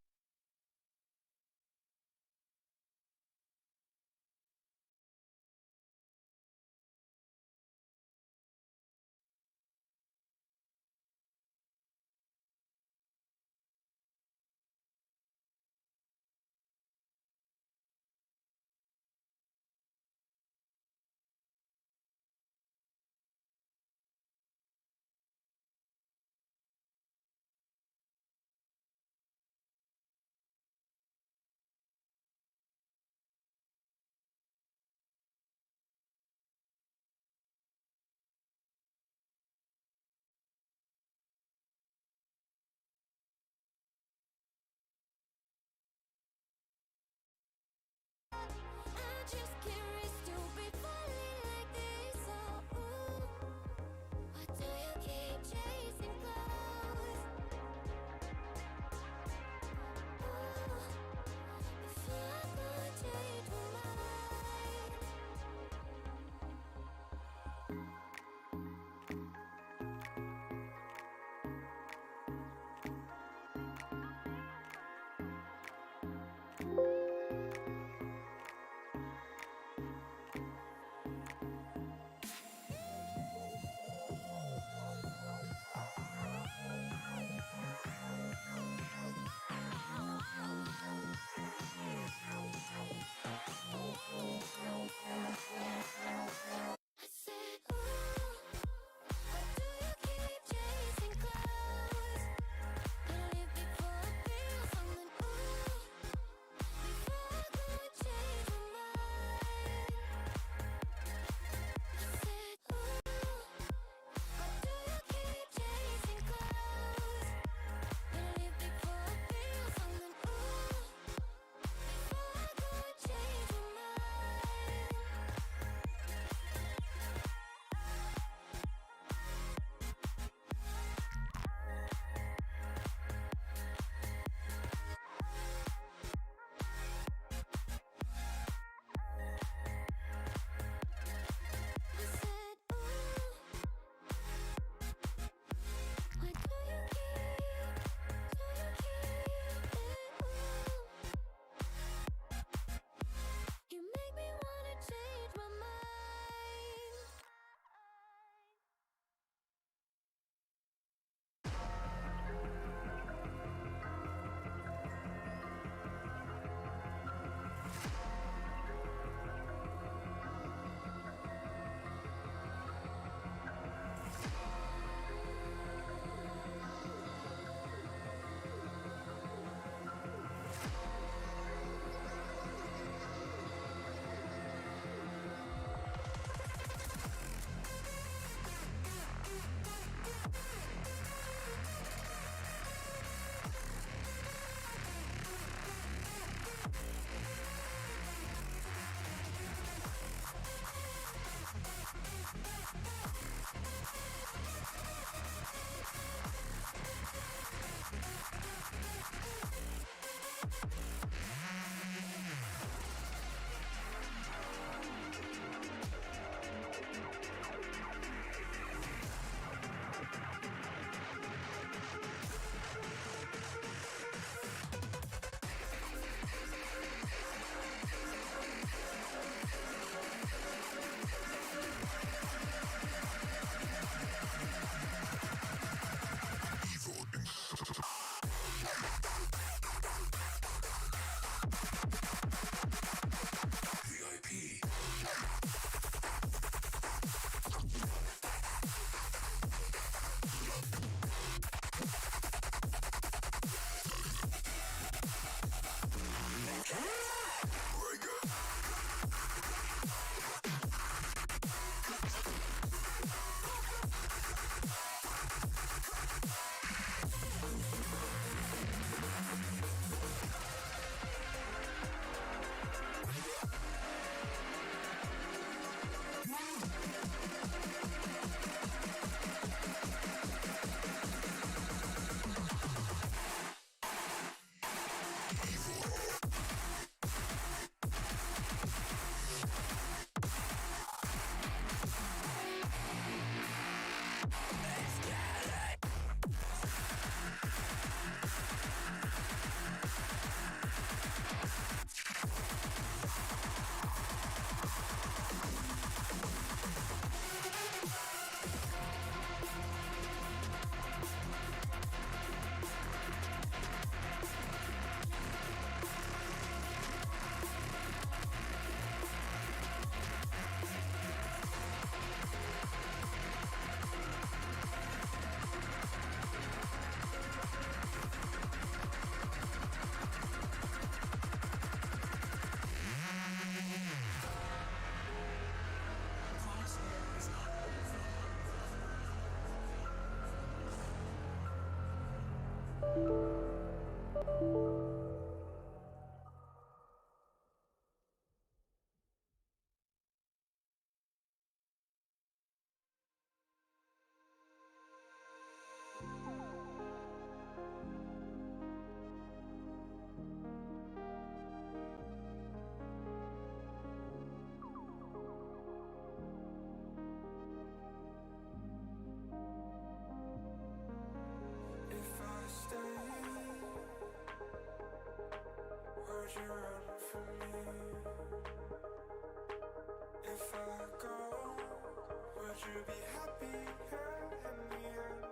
you be happy here in the end?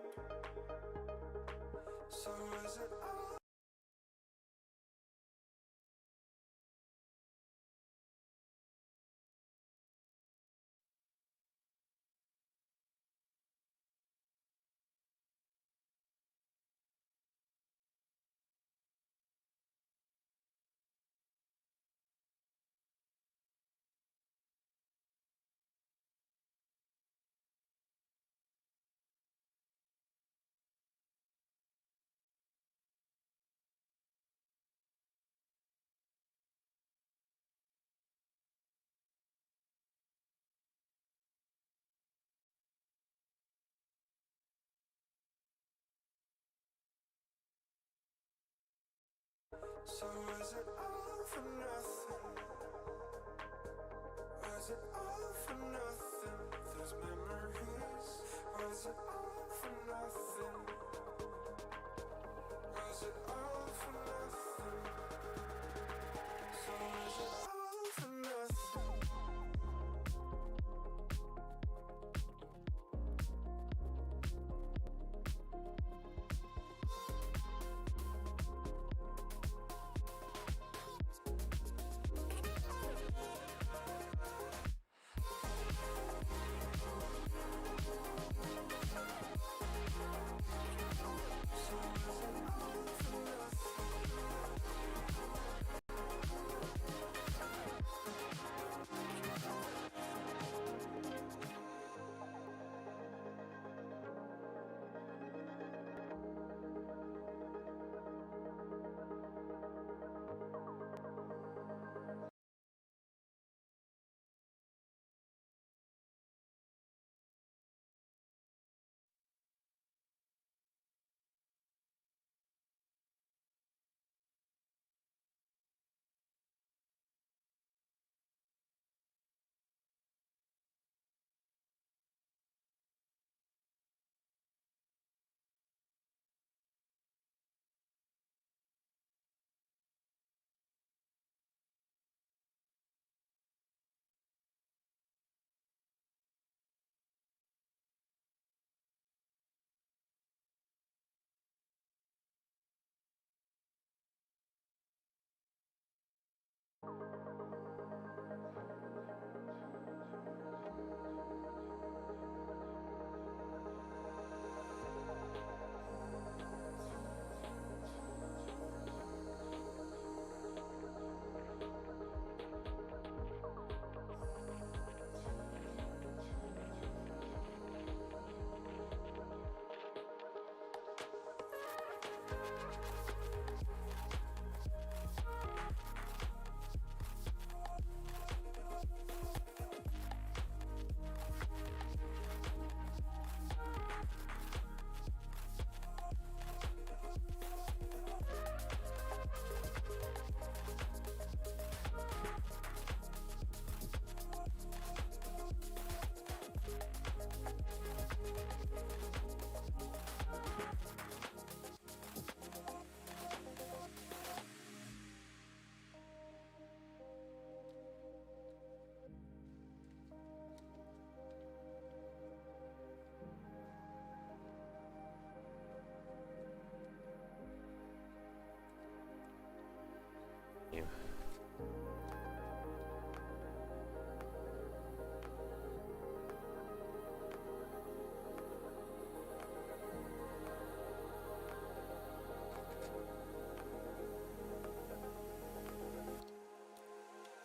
So is it all? So is it all for nothing? Was it all for nothing? Those memories. Was it all for nothing? Was it all for nothing? So is it all for nothing?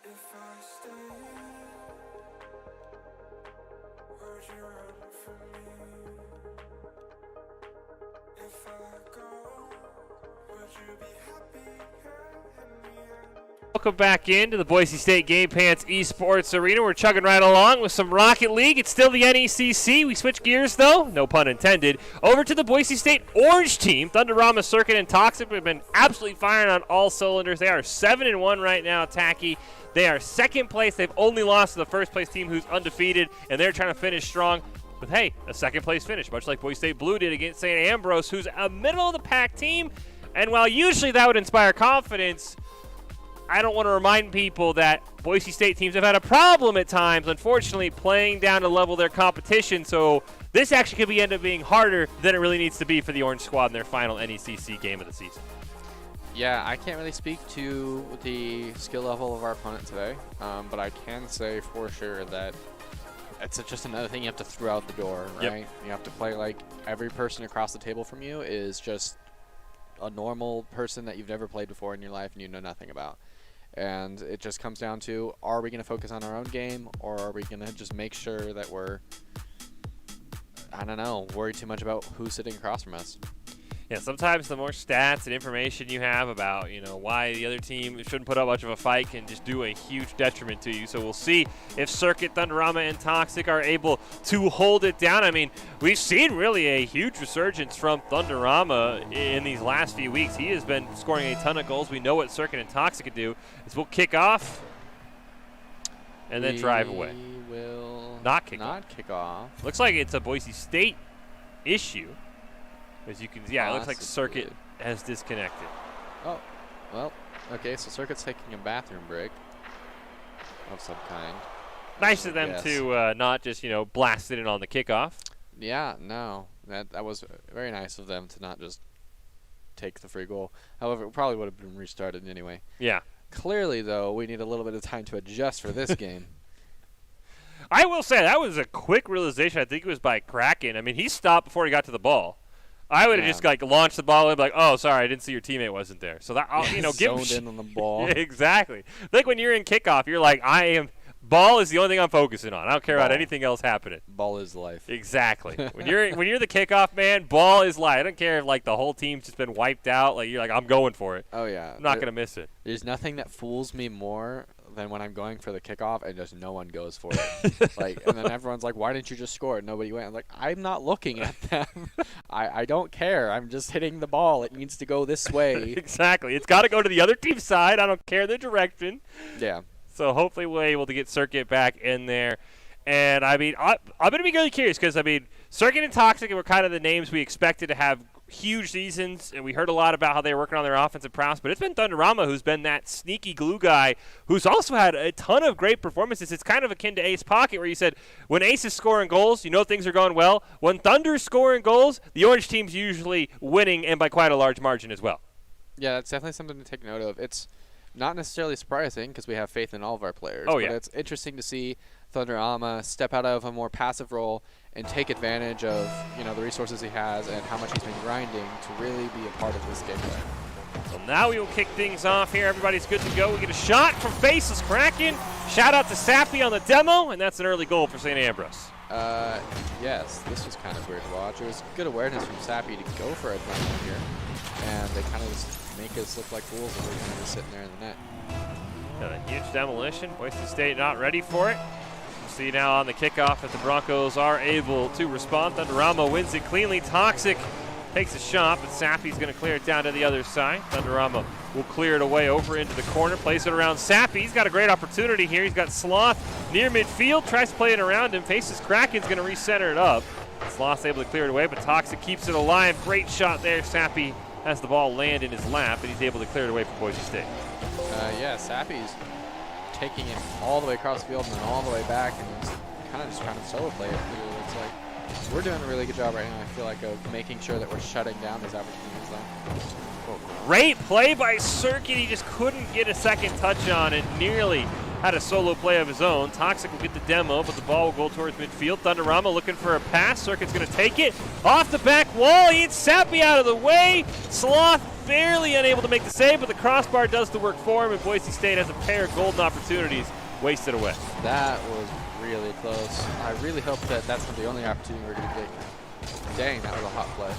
If I stay, would you run from me? If I go, would you be happy here in the end? Welcome back into the Boise State Game Pants Esports Arena. We're chugging right along with some Rocket League. It's still the NECC. We switch gears, though, no pun intended, over to the Boise State Orange team. Thunderama, Circuit, and Toxic have been absolutely firing on all cylinders. They are 7-1 right now, Tacky. They are second place. They've only lost to the first place team who's undefeated, and they're trying to finish strong with, hey, a second place finish, much like Boise State Blue did against St. Ambrose, who's a middle of the pack team. And while usually that would inspire confidence, I don't want to remind people that Boise State teams have had a problem at times, unfortunately, playing down to level their competition. So this actually could end up being harder than it really needs to be for the Orange Squad in their final NECC game of the season. Yeah, I can't really speak to the skill level of our opponent today, but I can say for sure that it's just another thing you have to throw out the door, right? Yep. You have to play like every person across the table from you is just a normal person that you've never played before in your life and you know nothing about. And it just comes down to, are we going to focus on our own game, or are we going to just make sure that we're, I don't know, worried too much about who's sitting across from us? Yeah, sometimes the more stats and information you have about, why the other team shouldn't put up much of a fight can just do a huge detriment to you. So we'll see if Circuit, Thunderama, and Toxic are able to hold it down. I mean, we've seen really a huge resurgence from Thunderama in these last few weeks. He has been scoring a ton of goals. We know what Circuit and Toxic can do. Is we'll kick off and then drive away. We will not kick off. Looks like it's a Boise State issue. As you can see, yeah, it looks like Possibly. Circuit has disconnected. Oh, well, okay, so Circuit's taking a bathroom break of some kind. Nice of I them guess. to not just, blast it in on the kickoff. Yeah, no, that was very nice of them to not just take the free goal. However, it probably would have been restarted anyway. Yeah. Clearly, though, we need a little bit of time to adjust for this game. I will say, that was a quick realization. I think it was by Kraken. I mean, he stopped before he got to the ball. I would have Yeah. just launched the ball and be like, oh, sorry, I didn't see your teammate wasn't there. So that give him zoned in on the ball. Exactly. Like when you're in kickoff, you're like, ball is the only thing I'm focusing on. I don't care about Ball. anything else happening. Ball is life. Exactly. when you're the kickoff man, ball is life. I don't care if the whole team's just been wiped out. You're like, I'm going for it. Oh yeah. I'm not gonna miss it. There's nothing that fools me more than when I'm going for the kickoff and just no one goes for it. And then everyone's like, "Why didn't you just score?" And nobody went. I'm like, "I'm not looking at them. I don't care. I'm just hitting the ball. It needs to go this way." Exactly. It's got to go to the other team's side. I don't care the direction. Yeah. So hopefully we're able to get Circuit back in there. And, I mean, I'm going to be really curious because, Circuit and Toxic were kind of the names we expected to have huge seasons, and we heard a lot about how they were working on their offensive prowess, but it's been Thunderama who's been that sneaky glue guy who's also had a ton of great performances. It's kind of akin to Ace Pocket where you said when Ace is scoring goals, things are going well. When Thunder's scoring goals, the Orange team's usually winning and by quite a large margin as well. Yeah, that's definitely something to take note of. It's not necessarily surprising because we have faith in all of our players. Oh, but yeah. It's interesting to see Thunderama step out of a more passive role and take advantage of the resources he has and how much he's been grinding to really be a part of this gameplay. So now we will kick things off here. Everybody's good to go. We get a shot from Faceless Kraken. Shout out to Sappy on the demo, and that's an early goal for St. Ambrose. Yes, this was kind of weird to watch. It was good awareness from Sappy to go for a demo here, and they kind of just make us look like fools and we're kind of just sitting there in the net. A huge demolition. Boise State not ready for it. We'll see now on the kickoff if the Broncos are able to respond. Thunderama wins it cleanly. Toxic takes a shot, but Sappy's going to clear it down to the other side. Thunderama will clear it away over into the corner, plays it around Sappy. He's got a great opportunity here. He's got Sloth near midfield, tries to play it around him, faces Kraken's going to recenter it up. Sloth's able to clear it away, but Toxic keeps it alive. Great shot there. Sappy has the ball land in his lap, and he's able to clear it away from Boise State. Yeah, Sappy's taking it all the way across the field and then all the way back, and he's kind of just trying to solo play it. It's like we're doing a really good job right now, I feel like, of making sure that we're shutting down these opportunities though. Great play by Circuit. He just couldn't get a second touch on it. Nearly had a solo play of his own. Toxic will get the demo, but the ball will go towards midfield. Thunderama looking for a pass. Circuit's going to take it off the back wall. He hits Sappy out of the way. Sloth barely unable to make the save, but the crossbar does the work for him, and Boise State has a pair of golden opportunities wasted away. That was really close. I really hope that that's not the only opportunity we're going to get. Dang, that was a hot play.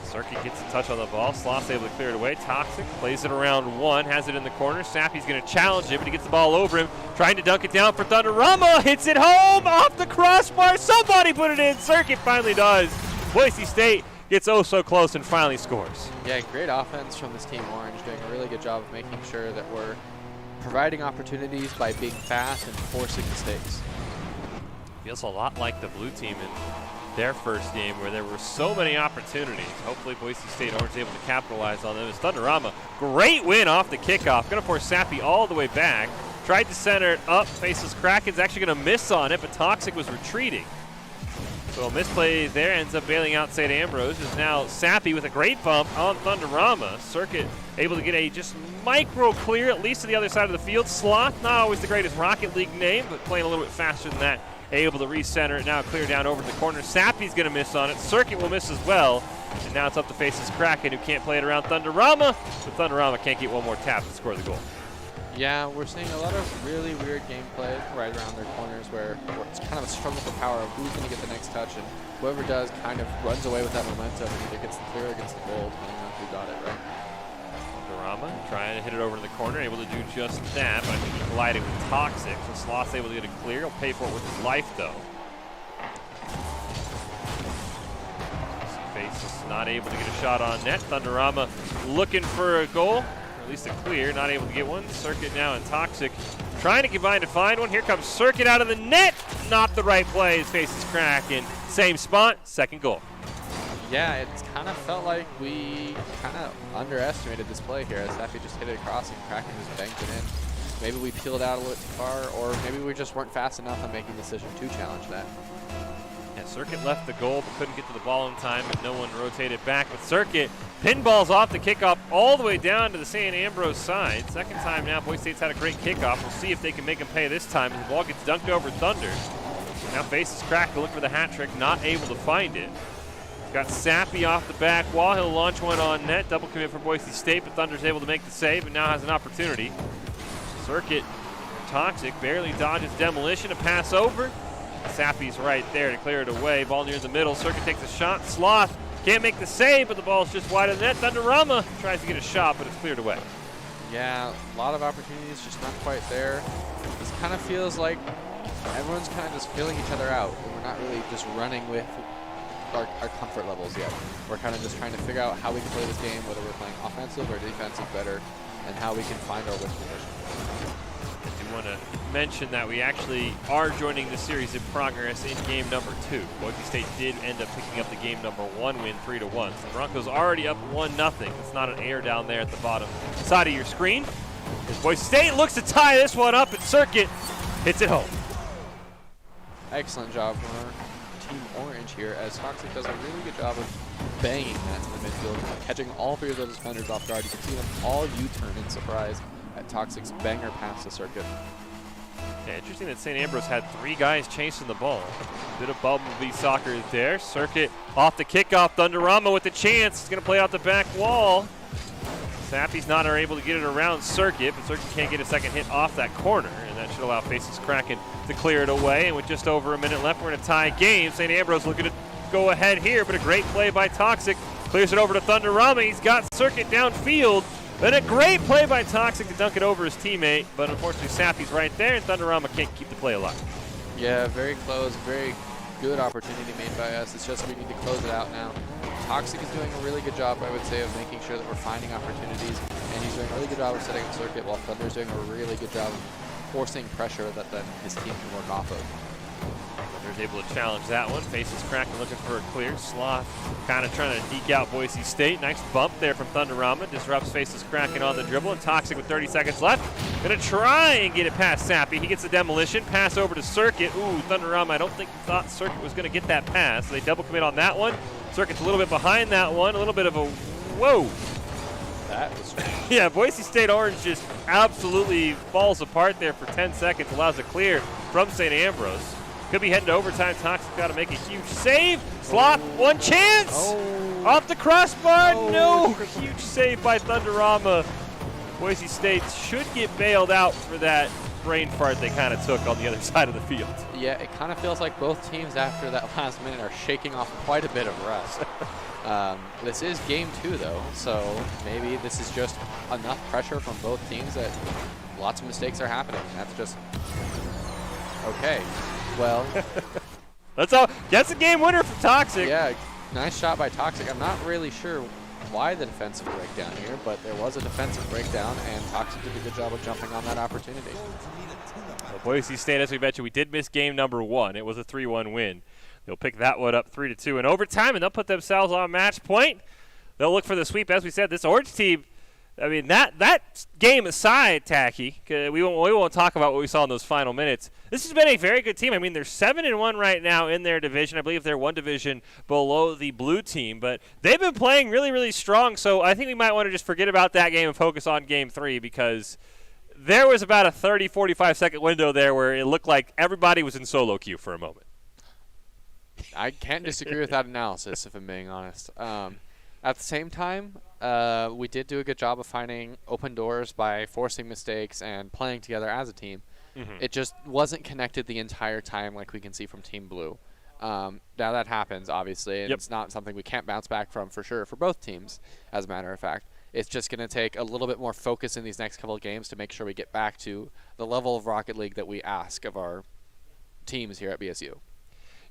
Circuit gets a touch on the ball. Sloth's able to clear it away. Toxic plays it around one, has it in the corner. Sappy's going to challenge him, but he gets the ball over him, trying to dunk it down for Thunderama. Hits it home off the crossbar. Somebody put it in. Circuit finally does. Boise State gets oh so close and finally scores. Yeah, great offense from this team Orange, doing a really good job of making sure that we're providing opportunities by being fast and forcing mistakes. Feels a lot like the blue team in their first game where there were so many opportunities. Hopefully Boise State Orange is able to capitalize on them. It's Thunderama. Great win off the kickoff. Going to force Sappy all the way back. Tried to center it up, faces Kraken's actually going to miss on it, but Toxic was retreating. So a misplay there ends up bailing out St. Ambrose. Is now Sappy with a great bump on Thunderama. Circuit able to get a just micro clear, at least to the other side of the field. Sloth, not always the greatest Rocket League name, but playing a little bit faster than that. Able to recenter it now, clear down over the corner. Sappy's going to miss on it. Circuit will miss as well. And now it's up to faces Kraken, who can't play it around Thunderama. But Thunderama can't get one more tap to score the goal. Yeah, we're seeing a lot of really weird gameplay right around their corners where it's kind of a struggle for power of who's going to get the next touch, and whoever does kind of runs away with that momentum and either gets the clear or gets the goal, depending on who got it, right? Thunderama trying to hit it over to the corner, able to do just that, but I think he collided with Toxic, so Sloth's able to get it clear. He'll pay for it with his life, though. Faces not able to get a shot on net. Thunderama looking for a goal. At least a clear, not able to get one. Circuit now and Toxic trying to combine to find one. Here comes Circuit out of the net. Not the right play. His face is cracking. Same spot, second goal. Yeah, it's kind of felt like we kind of underestimated this play here as Sappy just hit it across and Kraken just banked it in. Maybe we peeled out a little too far, or maybe we just weren't fast enough on making the decision to challenge that. Yeah, Circuit left the goal but couldn't get to the ball in time, and no one rotated back. But Circuit pinballs off the kickoff all the way down to the St. Ambrose side. Second time now, Boise State's had a great kickoff. We'll see if they can make him pay this time as the ball gets dunked over Thunder. Now faces Crack to look for the hat trick, not able to find it. Got Sappy off the back wall. He'll launch one on net. Double commit for Boise State, but Thunder's able to make the save and now has an opportunity. Circuit, Toxic barely dodges demolition. A pass over. Sappy's right there to clear it away. Ball near the middle. Circuit takes a shot. Sloth can't make the save, but the ball's just wide of the net. Thunderama tries to get a shot, but it's cleared away. Yeah, a lot of opportunities, just not quite there. This kind of feels like everyone's kind of just feeling each other out. And we're not really just running with our comfort levels yet. We're kind of just trying to figure out how we can play this game, whether we're playing offensive or defensive better, and how we can find our win position. I do want to mention that we actually are joining the series in progress in game number 2. Boise State did end up picking up the game number 1 win 3-1. So the Broncos already up 1-0. It's not an error down there at the bottom side of your screen. As Boise State looks to tie this one up, and Circuit hits it home. Excellent job from Team Orange here, as Toxic does a really good job of banging that to the midfield, catching all 3 of those defenders off guard. You can see them all U-turn in surprise at Toxic's banger pass to Circuit. Yeah, interesting that St. Ambrose had 3 guys chasing the ball. Bit of bumblebee soccer there. Circuit off the kickoff. Thunderama with the chance. He's going to play out the back wall. Sappy's not able to get it around Circuit, but Circuit can't get a second hit off that corner, and that should allow faces Kraken to clear it away. And with just over a minute left, we're in a tie game. St. Ambrose looking to go ahead here, but a great play by Toxic. Clears it over to Thunderama. He's got Circuit downfield. And a great play by Toxic to dunk it over his teammate, but unfortunately Sappy's right there, and Thunderama can't keep the play alive. Yeah, very close, very good opportunity made by us. It's just we need to close it out now. Toxic is doing a really good job, I would say, of making sure that we're finding opportunities, and he's doing a really good job of setting up Circuit, while Thunder's doing a really good job of forcing pressure that then his team can work off of. Thunder's able to challenge that one. Faces Kraken looking for a clear. Sloth kind of trying to deke out Boise State. Nice bump there from Thunderama. Disrupts Faces Kraken on the dribble, and Toxic with 30 seconds left. Gonna try and get it past Sappy. He gets the demolition. Pass over to Circuit. Ooh, Thunderama, I don't think thought Circuit was gonna get that pass. So they double commit on that one. Circuit's a little bit behind that one. A little bit of a whoa. That was strange. Yeah, Boise State Orange just absolutely falls apart there for 10 seconds. Allows a clear from St. Ambrose. Could be heading to overtime. Toxic got to make a huge save. Sloth, one chance. Oh. Off the crossbar. Oh. No. Huge save by Thunderama. Boise State should get bailed out for that brain fart they kind of took on the other side of the field. Yeah, it kind of feels like both teams after that last minute are shaking off quite a bit of rust. This is game 2 though, so maybe this is just enough pressure from both teams that lots of mistakes are happening. That's just okay. Well, That's a game winner for Toxic. yeah, nice shot by Toxic. I'm not really sure why the defensive breakdown here, but there was a defensive breakdown, and Toxic did a good job of jumping on that opportunity. Boise State, as we mentioned, we did miss game number 1. It was a 3-1 win. They'll pick that one up 3-2 in overtime, and they'll put themselves on match point. They'll look for the sweep. As we said, this Orange team, I mean, that game aside, Tacky, we won't talk about what we saw in those final minutes. This has been a very good team. I mean, they're 7-1 right now in their division. I believe they're one division below the blue team, but they've been playing really, really strong. So I think we might want to just forget about that game and focus on Game 3, because there was about a 30, 45-second window there where it looked like everybody was in solo queue for a moment. I can't disagree with that analysis, if I'm being honest. At the same time, we did do a good job of finding open doors by forcing mistakes and playing together as a team. It just wasn't connected the entire time like we can see from Team Blue. Now that happens, obviously, and it's not something we can't bounce back from for sure for both teams, as a matter of fact. It's just going to take a little bit more focus in these next couple of games to make sure we get back to the level of Rocket League that we ask of our teams here at BSU.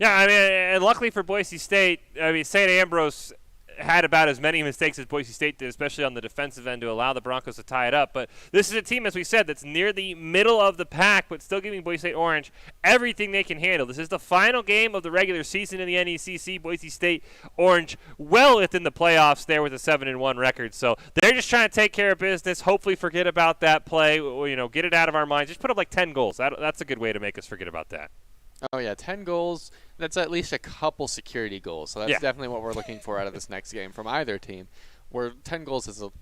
Yeah, I mean, and luckily for Boise State, I mean, St. Ambrose had about as many mistakes as Boise State did, especially on the defensive end, to allow the Broncos to tie it up. But this is a team, as we said, that's near the middle of the pack, but still giving Boise State Orange everything they can handle. This is the final game of the regular season in the NECC. Boise State Orange well within the playoffs there with a 7-1 record. So they're just trying to take care of business, hopefully forget about that play, get it out of our minds. Just put up like 10 goals. That's a good way to make us forget about that. Oh, yeah, 10 goals. That's at least a couple security goals. So that's definitely what we're looking for out of this next game from either team, where 10 goals is a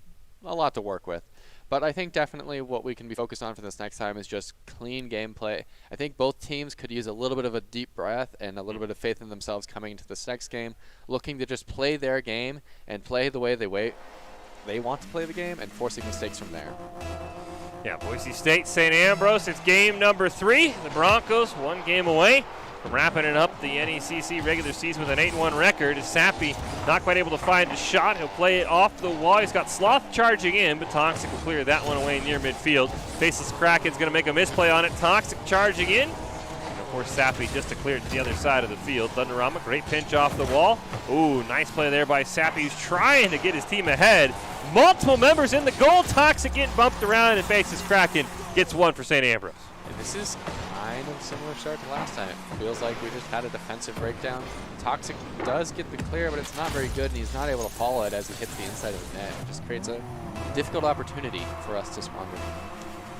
lot to work with. But I think definitely what we can be focused on for this next time is just clean gameplay. I think both teams could use a little bit of a deep breath and a little bit of faith in themselves coming into this next game, looking to just play their game and play the way they want to play the game and forcing mistakes from there. Yeah, Boise State, St. Ambrose, it's game number 3. The Broncos, one game away from wrapping it up the NECC regular season with an 8-1 record. As Sappy not quite able to find a shot. He'll play it off the wall. He's got Sloth charging in, but Toxic will clear that one away near midfield. Faceless Kraken's going to make a misplay on it. Toxic charging in. And of course, Sappy just to clear it to the other side of the field. Thunderama, great pinch off the wall. Ooh, nice play there by Sappy, who's trying to get his team ahead. Multiple members in the goal. Toxic getting bumped around, and Faceless Kraken gets one for St. Ambrose. And this is kind of similar start to last time. It feels like we just had a defensive breakdown. Toxic does get the clear, but it's not very good, and he's not able to follow it as it hits the inside of the net. It just creates a difficult opportunity for us to squander.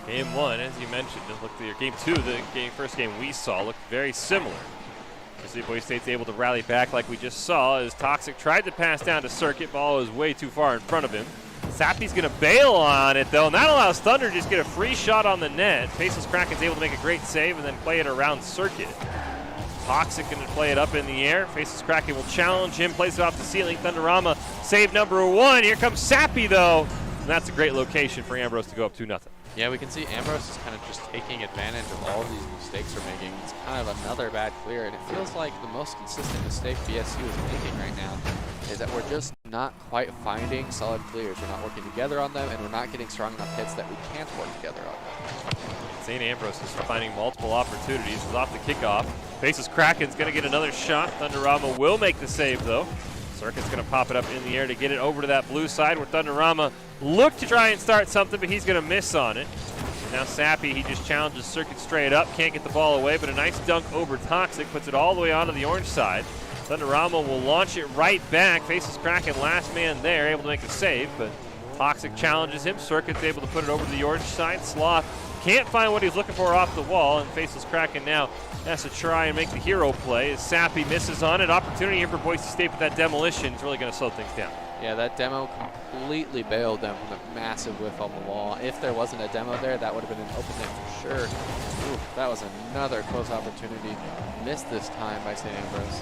Game 1, as you mentioned, just looked at your game 2, the first game we saw, looked very similar. You see Boise State's able to rally back like we just saw as Toxic tried to pass down to Circuit. Ball was way too far in front of him. Sappy's going to bail on it, though, and that allows Thunder to just get a free shot on the net. Faceless Kraken's able to make a great save and then play it around Circuit. Toxic going to play it up in the air. Faceless Kraken will challenge him, plays it off the ceiling. Thunderama, save number 1. Here comes Sappy, though, and that's a great location for Ambrose to go up 2-0. Yeah, we can see Ambrose is kind of just taking advantage of all of these mistakes we're making. It's kind of another bad clear, and it feels like the most consistent mistake BSU is making right now is that we're just not quite finding solid clears. We're not working together on them, and we're not getting strong enough hits that we can't work together on them. St. Ambrose is finding multiple opportunities. It's off the kickoff. Faceless Kraken's going to get another shot. Thunderama will make the save, though. Circuit's going to pop it up in the air to get it over to that blue side where Thunderama looked to try and start something, but he's going to miss on it. And now Sappy, he just challenges Circuit straight up. Can't get the ball away, but a nice dunk over Toxic. Puts it all the way onto the orange side. Thunderama will launch it right back. Faceless Kraken, last man there, able to make a save, but Toxic challenges him. Circuit's able to put it over to the orange side. Sloth can't find what he's looking for off the wall, and Faceless Kraken now has to try and make the hero play as Sappy misses on it. Opportunity here for Boise State, but that demolition is really going to slow things down. Yeah, that demo completely bailed them from a massive whiff on the wall. If there wasn't a demo there, that would have been an open net for sure. Ooh, that was another close opportunity. Missed this time by St. Ambrose.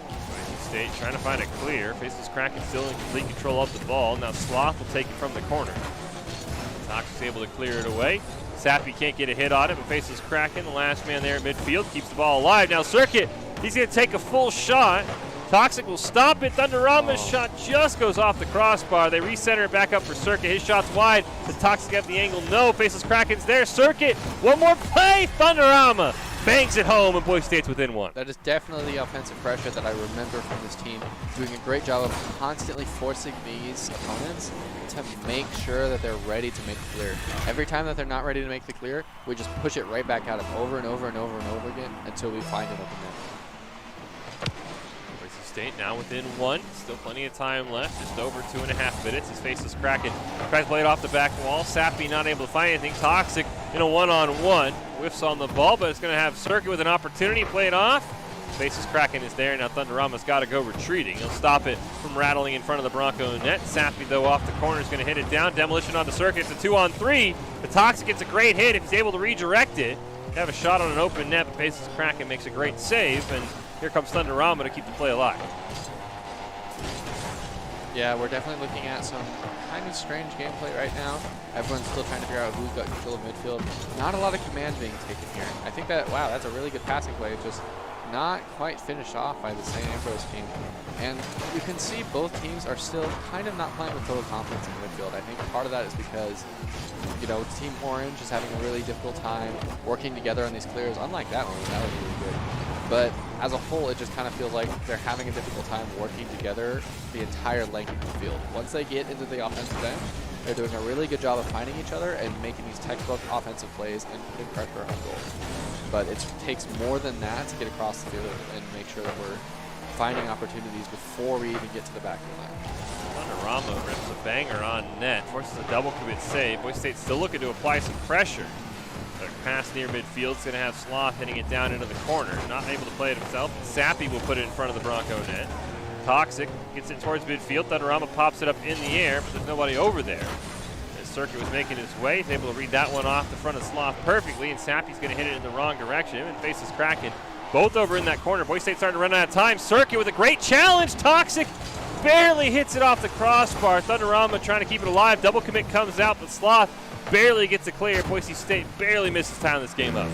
Boise State trying to find a clear. Faceless Kraken still in complete control of the ball. Now Sloth will take it from the corner. Toxic's able to clear it away. Sappy can't get a hit on it, but Faceless Kraken, the last man there at midfield, keeps the ball alive. Now Circuit, he's going to take a full shot. Toxic will stop it. Thunderama's shot just goes off the crossbar. They recenter it back up for Circuit. His shot's wide. Does Toxic have the angle? No. Faceless Kraken's there. Circuit, one more play. Thunderama bangs it home, and Boise State's within 1. That is definitely the offensive pressure that I remember from this team, doing a great job of constantly forcing these opponents to make sure that they're ready to make the clear. Every time that they're not ready to make the clear, we just push it right back at them over and over and over and over again until we find an open net. State now within 1. Still plenty of time left. Just over 2.5 minutes. His face is cracking. Tries to play it off the back wall. Sappy not able to find anything. Toxic in a one-on-one. Whiffs on the ball, but it's going to have Circuit with an opportunity. Play it off. Face is cracking is there. Now Thunderama's got to go retreating. He'll stop it from rattling in front of the Bronco net. Sappy, though, off the corner is going to hit it down. Demolition on the Circuit. It's a 2-on-3. The Toxic gets a great hit if he's able to redirect it. Have a shot on an open net, but Face is cracking, makes a great save, and here comes Thunderama to keep the play alive. Yeah, we're definitely looking at some kind of strange gameplay right now. Everyone's still trying to figure out who's got control of midfield. Not a lot of command being taken here. I think that, wow, that's a really good passing play. Just not quite finished off by the St. Ambrose team. And you can see both teams are still kind of not playing with total confidence in the midfield. I think part of that is because, you know, Team Orange is having a really difficult time working together on these clears. Unlike that one, that was really good. But as a whole, it just kind of feels like they're having a difficult time working together the entire length of the field. Once they get into the offensive end, they're doing a really good job of finding each other and making these textbook offensive plays and putting pressure on goal. But it takes more than that to get across the field and make sure that we're finding opportunities before we even get to the back of the net. Thunderama rips a banger on net, forces a double commit save. Boise State still looking to apply some pressure. Their pass near midfield is going to have Sloth hitting it down into the corner. Not able to play it himself. Sappy will put it in front of the Bronco net. Toxic gets it towards midfield. Thunderama pops it up in the air, but there's nobody over there. As Circuit was making his way, he's able to read that one off the front of Sloth perfectly, and Sappy's going to hit it in the wrong direction, and Face is cracking. Both over in that corner. Boise State starting to run out of time. Circuit with a great challenge. Toxic barely hits it off the crossbar. Thunderama trying to keep it alive. Double commit comes out, but Sloth barely gets it clear. Boise State barely misses time this game up.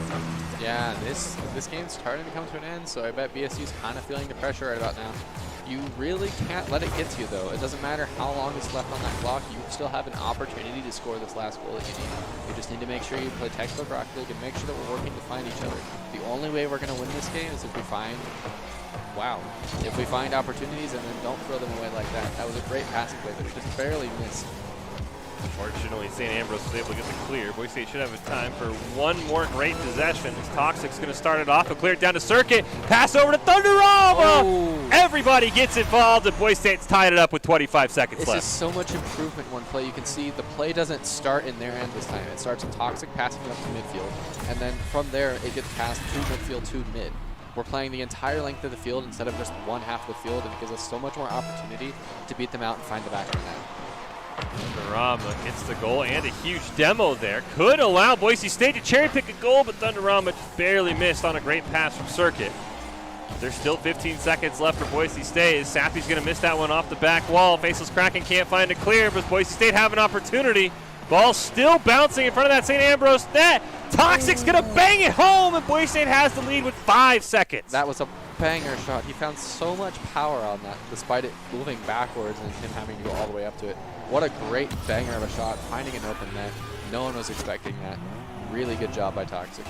Yeah, this game's starting to come to an end, so I bet BSU's kind of feeling the pressure right about now. You really can't let it get to you, though. It doesn't matter how long is left on that clock. You still have an opportunity to score this last goal that you need. You just need to make sure you play textbook Rocket League and make sure that we're working to find each other. The only way we're going to win this game is if we find, if we find opportunities and then don't throw them away like that. That was a great passing play, but it just barely missed. Unfortunately, St. Ambrose was able to get the clear. Boise State should have a time for one more great possession. This Toxic's going to start it off. He'll clear it down to Circuit. Pass over to Thunderama. Oh. Everybody gets involved, and Boise State's tied it up with 25 seconds This left. is so much improvement one play. You can see the play doesn't start in their end this time. It starts with Toxic passing it up to midfield, and then from there it gets passed to midfield to mid. We're playing the entire length of the field instead of just one half of the field, and it gives us so much more opportunity to beat them out and find the back of the net. Thunderama gets the goal and a huge demo there. Could allow Boise State to cherry pick a goal, but Thunderama just barely missed on a great pass from Circuit. There's still 15 seconds left for Boise State. Sappy's going to miss that one off the back wall. Faceless Kraken can't find it clear, but Boise State have an opportunity. Ball still bouncing in front of that St. Ambrose net. Toxic's going to bang it home, and Boise State has the lead with 5 seconds. That was a banger shot. He found so much power on that, despite it moving backwards and him having to go all the way up to it. What a great banger of a shot, finding an open net. No one was expecting that. Really good job by Toxic.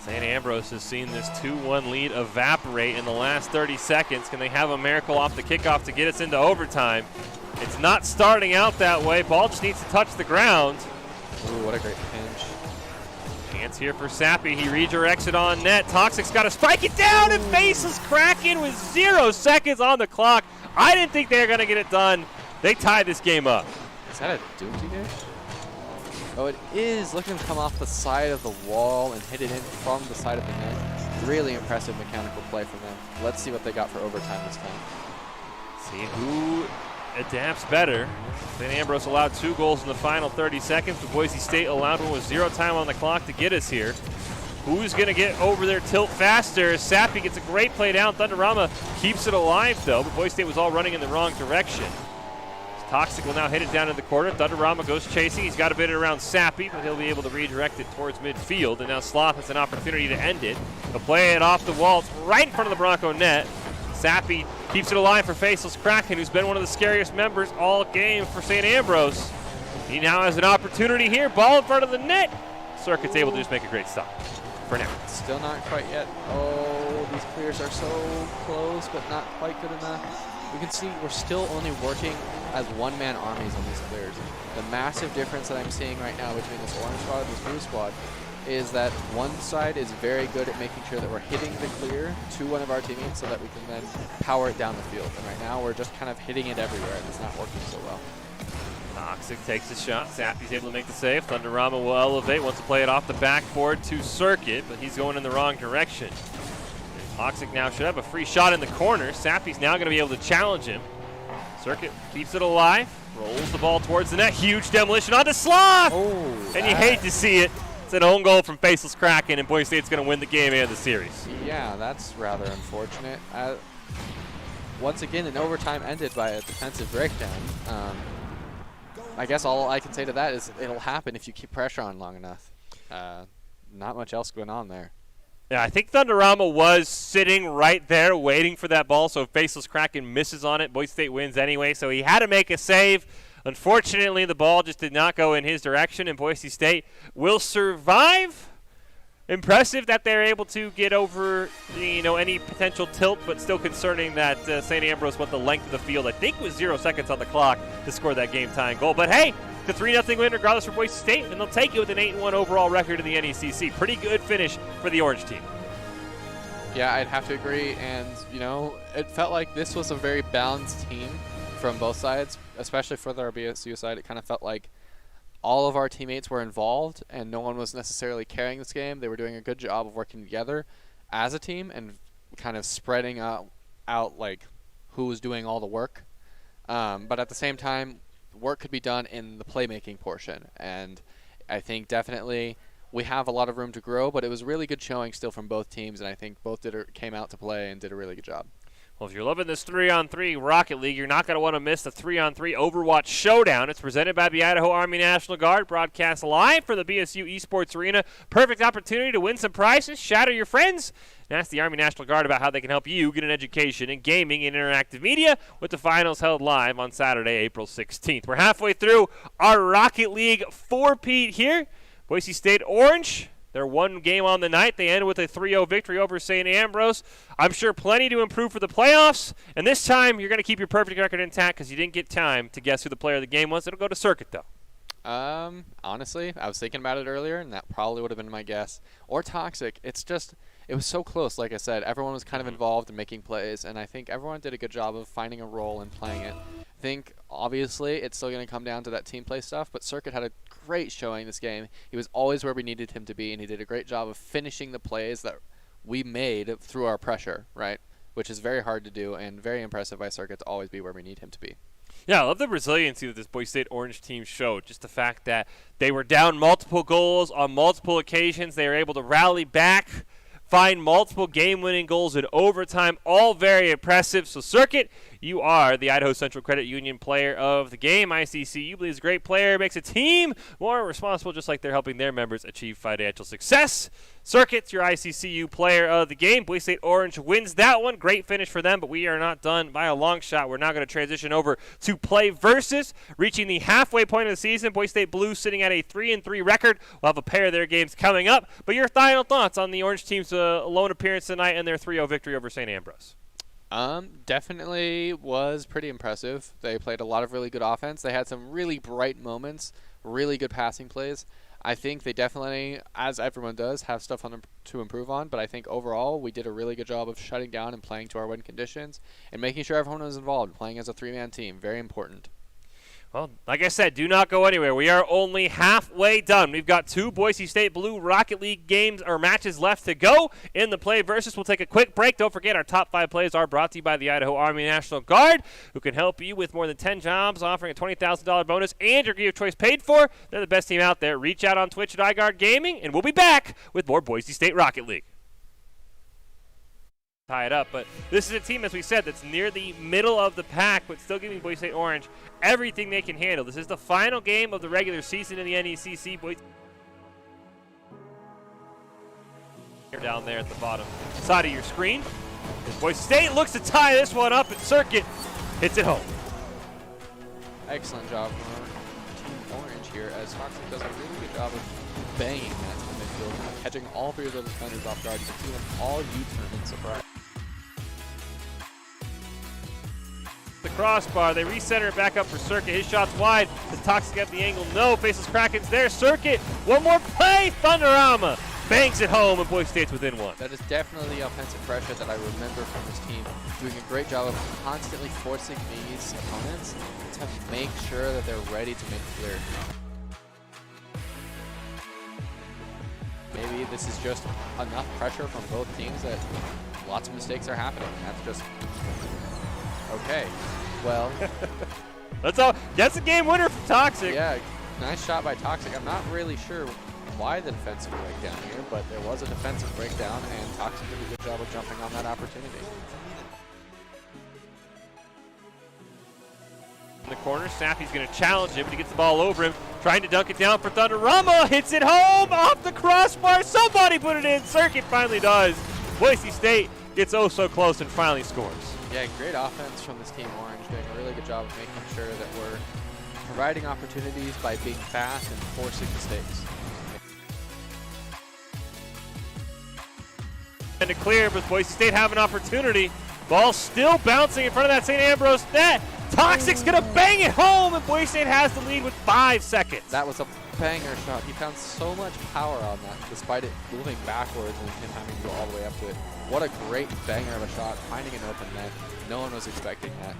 St. Ambrose has seen this 2-1 lead evaporate in the last 30 seconds. Can they have a miracle off the kickoff to get us into overtime? It's not starting out that way. Ball just needs to touch the ground. Ooh, what a great pinch. Chance here for Sappy. He redirects it on net. Toxic's got to strike it down, and Faceless Kraken with 0 seconds on the clock. I didn't think they were going to get it done. They tie this game up. Is that a Doomsday dish? Oh, it is. Look at him come off the side of the wall and hit it in from the side of the net. Really impressive mechanical play from them. Let's see what they got for overtime this time. See who adapts better. St. Ambrose allowed 2 goals in the final 30 seconds, but Boise State allowed one with 0 time on the clock to get us here. Who's going to get over their tilt faster? Sappy gets a great play down. Thunderama keeps it alive, though, but Boise State was all running in the wrong direction. Toxic will now hit it down in the corner. Thunderama goes chasing. He's got to bid it around Sappy, but he'll be able to redirect it towards midfield. And now Sloth has an opportunity to end it. He'll play it off the wall. It's right in front of the Bronco net. Sappy keeps it alive for Faceless Kraken, who's been one of the scariest members all game for St. Ambrose. He now has an opportunity here. Ball in front of the net. Circuit's able to just make a great stop for now. Still not quite yet. Oh, these clears are so close, but not quite good enough. You can see we're still only working as one-man armies on these clears. The massive difference that I'm seeing right now between this orange squad and this blue squad is that one side is very good at making sure that we're hitting the clear to one of our teammates so that we can then power it down the field. And right now we're just kind of hitting it everywhere, and it's not working so well. Toxic takes the shot. Sappy's able to make the save. Thunderama will elevate, wants to play it off the backboard to Circuit, but he's going in the wrong direction. And Toxic now should have a free shot in the corner. Sappy's now going to be able to challenge him. Circuit keeps it alive, rolls the ball towards the net. Huge demolition onto Sloth! And you hate to see it. It's an own goal from Faceless Kraken, and Boise State's going to win the game and the series. Yeah, that's rather unfortunate. Once again, an overtime ended by a defensive breakdown. I guess all I can say to that is it'll happen if you keep pressure on long enough. Not much else going on there. Yeah, I think Thunderama was sitting right there waiting for that ball, so if Faceless Kraken misses on it, Boise State wins anyway, so he had to make a save. Unfortunately, the ball just did not go in his direction, and Boise State will survive. Impressive that they're able to get over any potential tilt, but still concerning that St. Ambrose went the length of the field. I think it was 0 seconds on the clock to score that game-tying goal. But hey, the 3-0 win regardless for Boise State, and they'll take it with an 8-1 overall record in the NECC. Pretty good finish for the Orange team. Yeah, I'd have to agree, and it felt like this was a very balanced team from both sides, especially for the BSU side. It kind of felt like all of our teammates were involved and no one was necessarily carrying this game. They were doing a good job of working together as a team and kind of spreading out like who was doing all the work. But at the same time, work could be done in the playmaking portion. And I think definitely we have a lot of room to grow, but it was really good showing still from both teams, and I think both came out to play and did a really good job. Well, if you're loving this 3-on-3 Rocket League, you're not going to want to miss the 3-on-3 Overwatch Showdown. It's presented by the Idaho Army National Guard, broadcast live for the BSU Esports Arena. Perfect opportunity to win some prizes, shadow your friends, and ask the Army National Guard about how they can help you get an education in gaming and interactive media, with the finals held live on Saturday, April 16th. We're halfway through our Rocket League four-peat here. Boise State Orange, their one game on the night. They ended with a 3-0 victory over St. Ambrose. I'm sure plenty to improve for the playoffs. And this time, you're going to keep your perfect record intact because you didn't get time to guess who the player of the game was. It'll go to Circuit, though. Honestly, I was thinking about it earlier, and that probably would have been my guess. Or Toxic. It was so close, like I said. Everyone was kind of involved in making plays, and I think everyone did a good job of finding a role and playing it. I think, obviously, it's still going to come down to that team play stuff, but Circuit had a great showing this game. He was always where we needed him to be, and he did a great job of finishing the plays that we made through our pressure, right? Which is very hard to do, and very impressive by Circuit to always be where we need him to be. Yeah, I love the resiliency that this Boise State Orange team showed. Just the fact that they were down multiple goals on multiple occasions. They were able to rally back, find multiple game-winning goals in overtime, all very impressive. So, Circuit, you are the Idaho Central Credit Union player of the game. ICC, you believe is a great player, makes a team more responsible, just like they're helping their members achieve financial success. Circuit's your ICCU player of the game. Boise State Orange wins that one. Great finish for them, but we are not done by a long shot. We're now going to transition over to PlayVS, reaching the halfway point of the season. Boise State Blue sitting at a 3-3 record. We'll have a pair of their games coming up. But your final thoughts on the Orange team's lone appearance tonight and their 3-0 victory over St. Ambrose? Definitely was pretty impressive. They played a lot of really good offense. They had some really bright moments, really good passing plays. I think they definitely, as everyone does, have stuff to improve on, but I think overall we did a really good job of shutting down and playing to our win conditions and making sure everyone was involved, playing as a three-man team. Very important. Well, like I said, do not go anywhere. We are only halfway done. We've got 2 Boise State Blue Rocket League games or matches left to go in the PlayVS. We'll take a quick break. Don't forget, our top 5 plays are brought to you by the Idaho Army National Guard, who can help you with more than 10 jobs, offering a $20,000 bonus and your gear of choice paid for. They're the best team out there. Reach out on Twitch at iGuard Gaming, and we'll be back with more Boise State Rocket League. Tie it up, but this is a team, as we said, that's near the middle of the pack, but still giving Boise State Orange everything they can handle. This is the final game of the regular season in the NECC. Down there at the bottom side of your screen. Boise State looks to tie this one up, and Circuit hits it home. Excellent job from Team Orange here, as Toxic does a really good job of banging that to the midfield, catching all 3 of those defenders off guard. You can see them all U-turn in surprise. the crossbar. They recenter it back up for Circuit. His shot's wide. Does Toxic have the angle? No. Faceless Kraken's there. Circuit. One more play. Thunderama bangs it home, and Boise State's within one. That is definitely the offensive pressure that I remember from this team, doing a great job of constantly forcing these opponents to make sure that they're ready to make clear. Maybe this is just enough pressure from both teams that lots of mistakes are happening. That's just okay. Well, That's a game winner for Toxic. yeah, nice shot by Toxic. I'm not really sure why the defensive breakdown here, but there was a defensive breakdown, and Toxic did a good job of jumping on that opportunity. In the corner, Snappy's going to challenge him, but he gets the ball over him, trying to dunk it down for Thunderama. Hits it home off the crossbar. Somebody put it in. Circuit finally does. Boise State gets oh so close and finally scores. Yeah, great offense from this Team Orange, doing a really good job of making sure that we're providing opportunities by being fast and forcing mistakes. And to clear, but Boise State have an opportunity. Ball still bouncing in front of that St. Ambrose net. Toxic's going to bang it home, and Boise State has the lead with 5 seconds. That was a banger shot. He found so much power on that, despite it moving backwards and him having to go all the way up to it. What a great banger of a shot, finding an open net. No one was expecting that.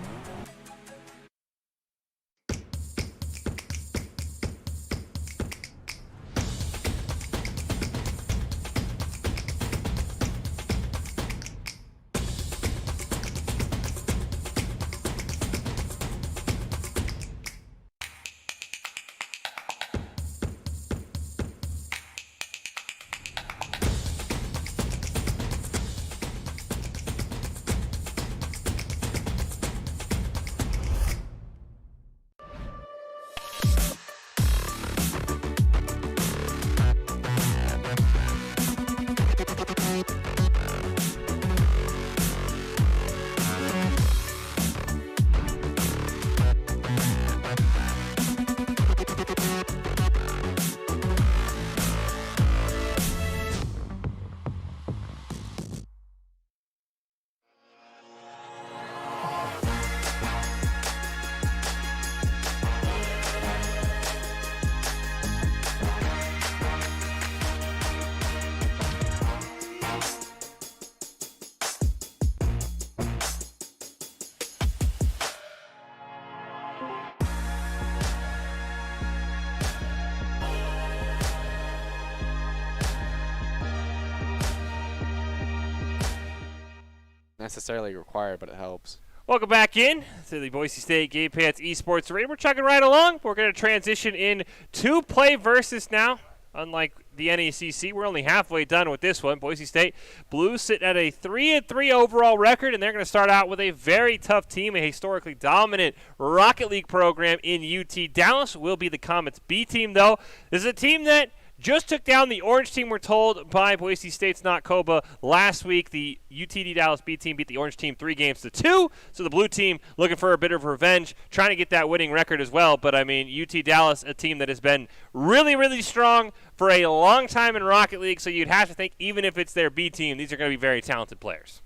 Necessarily required, but it helps. Welcome back in to the Boise State Game Pants Esports Arena. We're chugging right along. We're going to transition in to play versus now. Unlike the NECC, we're only halfway done with this one. Boise State Blues sit at a 3-3 overall record, and they're going to start out with a very tough team, a historically dominant Rocket League program in UT Dallas. Will be the Comets B team, though. This is a team that just took down the Orange team, we're told, by Boise State's Notcoba last week. The UTD Dallas B team beat the Orange team 3-2. So the Blue team looking for a bit of revenge, trying to get that winning record as well. But, I mean, UT Dallas, a team that has been really, really strong for a long time in Rocket League. So you'd have to think, even if it's their B team, these are going to be very talented players.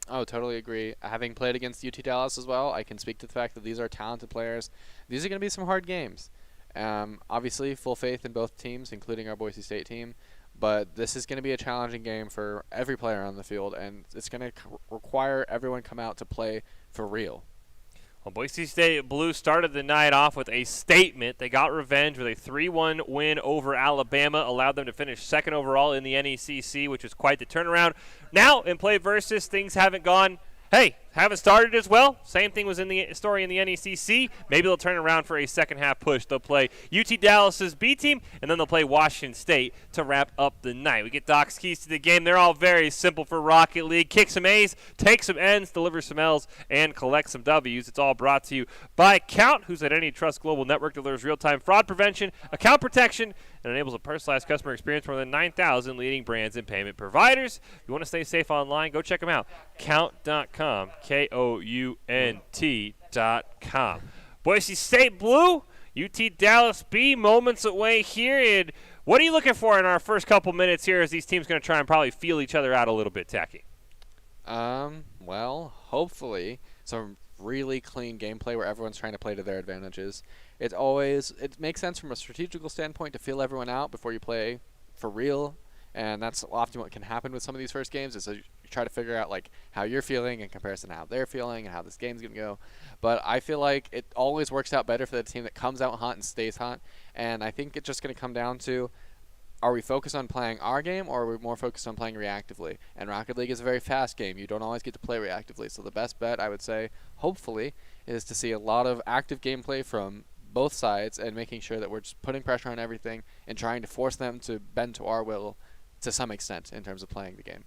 Oh, totally agree. Having played against UT Dallas as well, I can speak to the fact that these are talented players. These are going to be some hard games. Obviously, full faith in both teams, including our Boise State team. But this is going to be a challenging game for every player on the field, and it's going to require everyone come out to play for real. Well, Boise State Blues started the night off with a statement. They got revenge with a 3-1 win over Alabama, allowed them to finish second overall in the NECC, which was quite the turnaround. Now, in play versus, things haven't started as well. Same thing was in the story in the NECC. Maybe they'll turn around for a second half push. They'll play UT Dallas's B team, and then they'll play Washington State to wrap up the night. We get Doc's keys to the game. They're all very simple for Rocket League. Kick some A's, take some N's, deliver some L's, and collect some W's. It's all brought to you by Count, whose Identity Trust Global Network delivers real-time fraud prevention, account protection, and enables a personalized customer experience for more than 9,000 leading brands and payment providers. If you want to stay safe online, go check them out. Count.com, KOUNT.com. Boise State Blue, UT Dallas B, moments away here. And what are you looking for in our first couple minutes here as these teams going to try and probably feel each other out a little bit, Tacky? Well, hopefully some really clean gameplay where everyone's trying to play to their advantages. It makes sense from a strategical standpoint to feel everyone out before you play for real, and that's often what can happen with some of these first games is you try to figure out like how you're feeling in comparison to how they're feeling and how this game's going to go. But I feel like it always works out better for the team that comes out hot and stays hot, and I think it's just going to come down to, are we focused on playing our game, or are we more focused on playing reactively? And Rocket League is a very fast game. You don't always get to play reactively. So the best bet, I would say, hopefully, is to see a lot of active gameplay from both sides and making sure that we're just putting pressure on everything and trying to force them to bend to our will to some extent in terms of playing the game.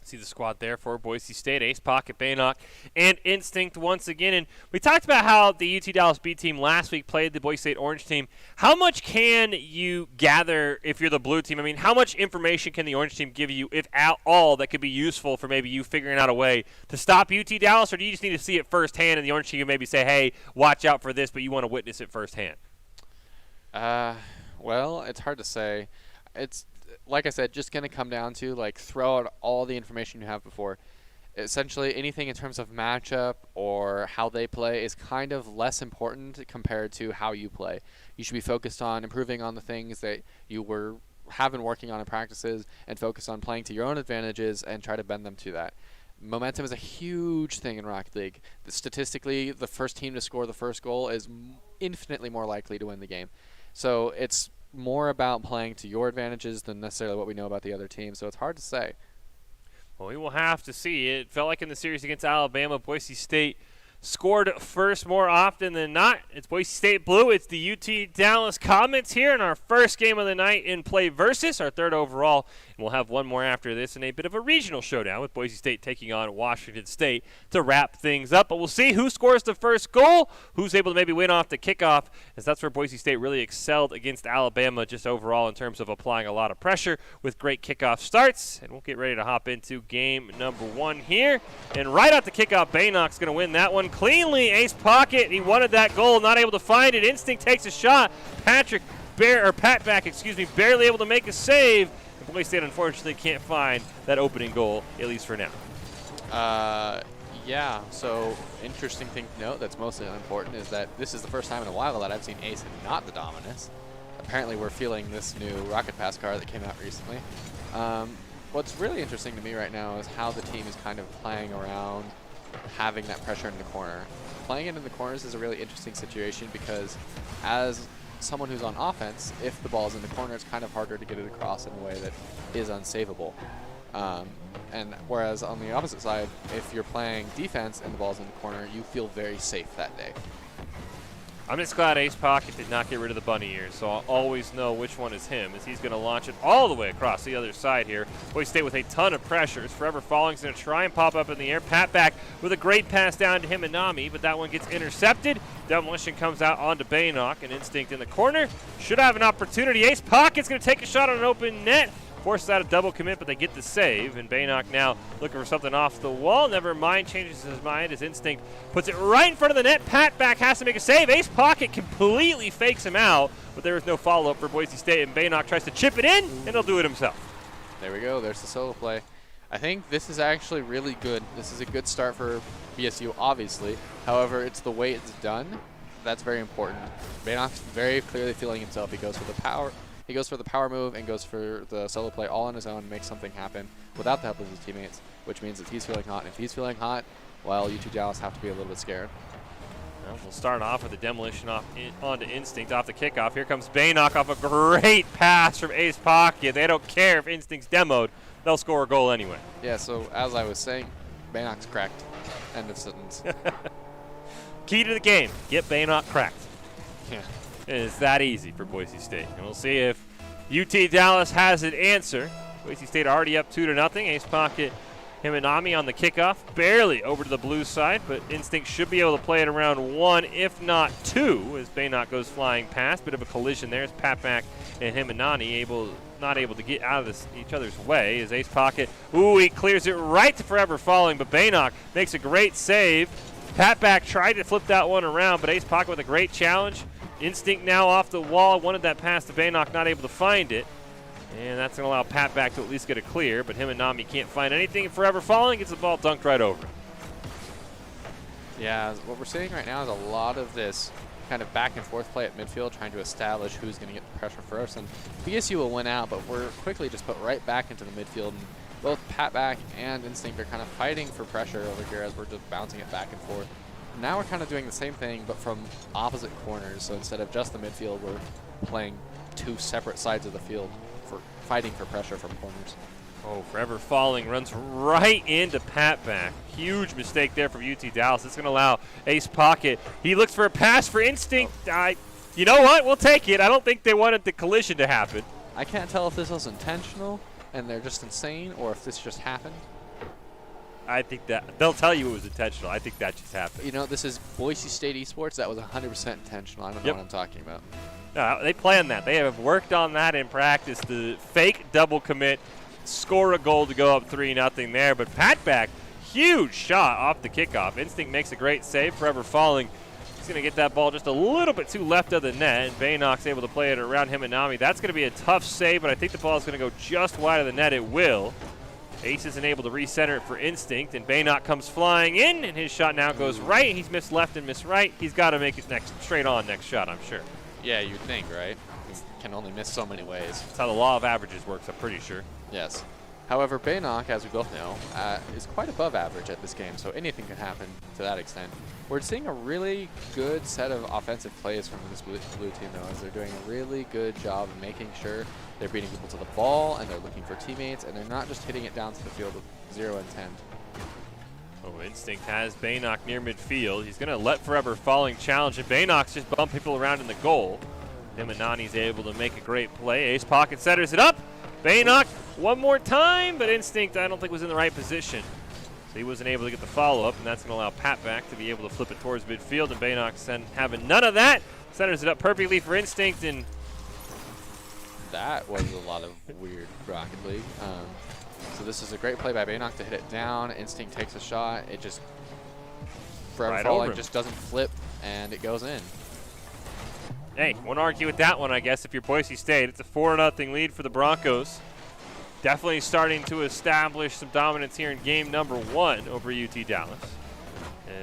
See the squad there for Boise State, Ace Pocket, Baynock, and Instinct once again. And we talked about how the UT Dallas B team last week played the Boise State Orange team. How much can you gather if you're the blue team? I mean, how much information can the Orange team give you, if at all, that could be useful for maybe you figuring out a way to stop UT Dallas? Or do you just need to see it firsthand and the Orange team can maybe say, hey, watch out for this, but you want to witness it firsthand? Well, it's hard to say. It's, like I said, just going to come down to like throw out all the information you have before. Essentially, anything in terms of matchup or how they play is kind of less important compared to how you play. You should be focused on improving on the things that you have been working on in practices and focus on playing to your own advantages and try to bend them to that. Momentum is a huge thing in Rocket League. Statistically, the first team to score the first goal is infinitely more likely to win the game. So it's more about playing to your advantages than necessarily what we know about the other team, so it's hard to say. Well, we will have to see. It felt like in the series against Alabama, Boise State scored first more often than not. It's Boise State Blue. It's the UT Dallas Comets here in our first game of the night in PlayVS, our third overall. And we'll have one more after this in a bit of a regional showdown with Boise State taking on Washington State to wrap things up. But we'll see who scores the first goal, who's able to maybe win off the kickoff, as that's where Boise State really excelled against Alabama just overall in terms of applying a lot of pressure with great kickoff starts. And we'll get ready to hop into game number one here. And right out the kickoff, Baynock's going to win that one cleanly. Ace Pocket, he wanted that goal, not able to find it. Instinct takes a shot. Pat back, barely able to make a save. And Boise State unfortunately can't find that opening goal, at least for now. Yeah, so interesting thing to note that's mostly unimportant is that this is the first time in a while that I've seen Ace and not the Dominus. Apparently we're feeling this new Rocket Pass card that came out recently. What's really interesting to me right now is how the team is kind of playing around having that pressure in the corner. Playing it in the corners is a really interesting situation because as someone who's on offense, if the ball's in the corner, it's kind of harder to get it across in a way that is unsavable. And whereas on the opposite side, if you're playing defense and the ball's in the corner, you feel very safe that day. I'm just glad Ace Pocket did not get rid of the bunny ears, so I'll always know which one is him, as he's going to launch it all the way across the other side here. Boise State with a ton of pressure. It's Forever Falling. He's going to try and pop up in the air. Pat back with a great pass down to him and Nami, but that one gets intercepted. Demolition comes out onto Baynock, and Instinct in the corner. Should have an opportunity. Ace Pocket's going to take a shot on an open net. Forces out a double commit, but they get the save. And Baynock now looking for something off the wall. Never mind, changes his mind as Instinct puts it right in front of the net. Pat back has to make a save. Ace Pocket completely fakes him out, but there is no follow-up for Boise State. And Baynock tries to chip it in, and he'll do it himself. There we go. There's the solo play. I think this is actually really good. This is a good start for BSU, obviously. However, it's the way it's done that's very important. Baynock's very clearly feeling himself. He goes for the power. He goes for the power move and goes for the solo play all on his own, makes something happen without the help of his teammates, which means that he's feeling hot. And if he's feeling hot, well, UT Dallas have to be a little bit scared. Well, we'll start off with a demolition onto Instinct off the kickoff. Here comes Baynock off a great pass from Ace Pocket. They don't care if Instinct's demoed. They'll score a goal anyway. Yeah, so as I was saying, Baynock's cracked. End of sentence. Key to the game, get Baynock cracked. Yeah. It's that easy for Boise State. And we'll see if UT Dallas has an answer. Boise State already up 2-0. Ace Pocket, him and Nami on the kickoff. Barely over to the blue side, but Instinct should be able to play it around 1, if not 2, as Baynock goes flying past. Bit of a collision there as Pat back and him and Nani not able to get out of each other's way. As Ace Pocket, he clears it right to Forever Falling, but Baynock makes a great save. Pat back tried to flip that one around, but Ace Pocket with a great challenge. Instinct now off the wall, wanted that pass to Baynock, not able to find it. And that's going to allow Pat back to at least get a clear, but him and Nami can't find anything. Forever Falling gets the ball dunked right over. Yeah, what we're seeing right now is a lot of this kind of back and forth play at midfield, trying to establish who's going to get the pressure first. And BSU will win out, but we're quickly just put right back into the midfield. And both Patback and Instinct are kind of fighting for pressure over here as we're just bouncing it back and forth. Now we're kind of doing the same thing, but from opposite corners. So instead of just the midfield, we're playing two separate sides of the field for fighting for pressure from corners. Oh, Forever Falling runs right into Patback. Huge mistake there from UT Dallas. It's going to allow Ace Pocket. He looks for a pass for Instinct. You know what? We'll take it. I don't think they wanted the collision to happen. I can't tell if this was intentional and they're just insane or if this just happened. I think that they'll tell you it was intentional. I think that just happened. You know, this is Boise State Esports. That was 100% intentional. I don't know what I'm talking about. No, they planned that. They have worked on that in practice. The fake double commit, score a goal to go up 3-0 there. But Patback, huge shot off the kickoff. Instinct makes a great save. Forever Falling. He's going to get that ball just a little bit too left of the net. And Baynock's able to play it around him and Nami. That's going to be a tough save, but I think the ball is going to go just wide of the net. It will. Ace isn't able to recenter it for Instinct, and Baynock comes flying in, and his shot now goes right. He's missed left and missed right. He's got to make it straight on next shot, I'm sure. Yeah, you'd think, right? You can only miss so many ways. That's how the law of averages works, I'm pretty sure. Yes. However, Baynock, as we both know, is quite above average at this game, so anything can happen to that extent. We're seeing a really good set of offensive plays from this blue team, though, as they're doing a really good job of making sure they're beating people to the ball, and they're looking for teammates, and they're not just hitting it down to the field with 0 intent. Oh, Instinct has Baynock near midfield. He's going to let Forever Falling challenge, and Baynock's just bump people around in the goal. Him and Nani's able to make a great play. Ace Pocket setters it up. Baynock one more time, but Instinct I don't think was in the right position. So he wasn't able to get the follow-up, and that's going to allow Patback to be able to flip it towards midfield, and Baynock's having none of that. Centers it up perfectly for Instinct, and that was a lot of weird Rocket League. So this is a great play by Baynock to hit it down. Instinct takes a shot. It just, Forever Right Falling over him. just doesn't flip, and it goes in. hey, won't argue with that one, I guess, if you're Boise State. It's a 4-0 lead for the Broncos. Definitely starting to establish some dominance here in game number 1 over UT Dallas.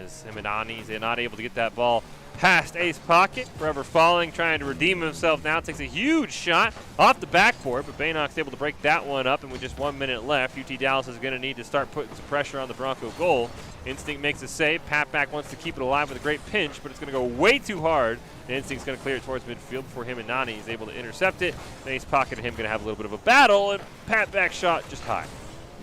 As Himadani's not able to get that ball past Ace Pocket. Forever Falling, trying to redeem himself now. Takes a huge shot off the backboard, but Baynock's able to break that one up, and with just 1 minute left, UT Dallas is going to need to start putting some pressure on the Bronco goal. Instinct makes a save. Patback wants to keep it alive with a great pinch, but it's going to go way too hard. And Instinct's going to clear it towards midfield before him and Nani is able to intercept it. And Ace Pocket and him going to have a little bit of a battle, and Patback shot just high.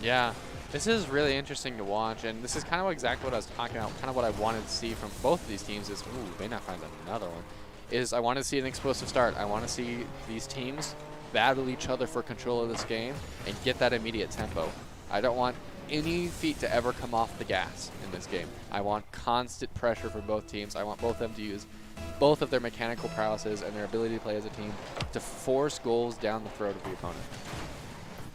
Yeah, this is really interesting to watch, and this is kind of exactly what I was talking about, kind of what I wanted to see from both of these teams is, ooh, Baynock finds another one, is I want to see an explosive start. I want to see these teams battle each other for control of this game and get that immediate tempo. I don't want any feet to ever come off the gas in this game. I want constant pressure from both teams. I want both of them to use both of their mechanical prowesses and their ability to play as a team to force goals down the throat of the opponent.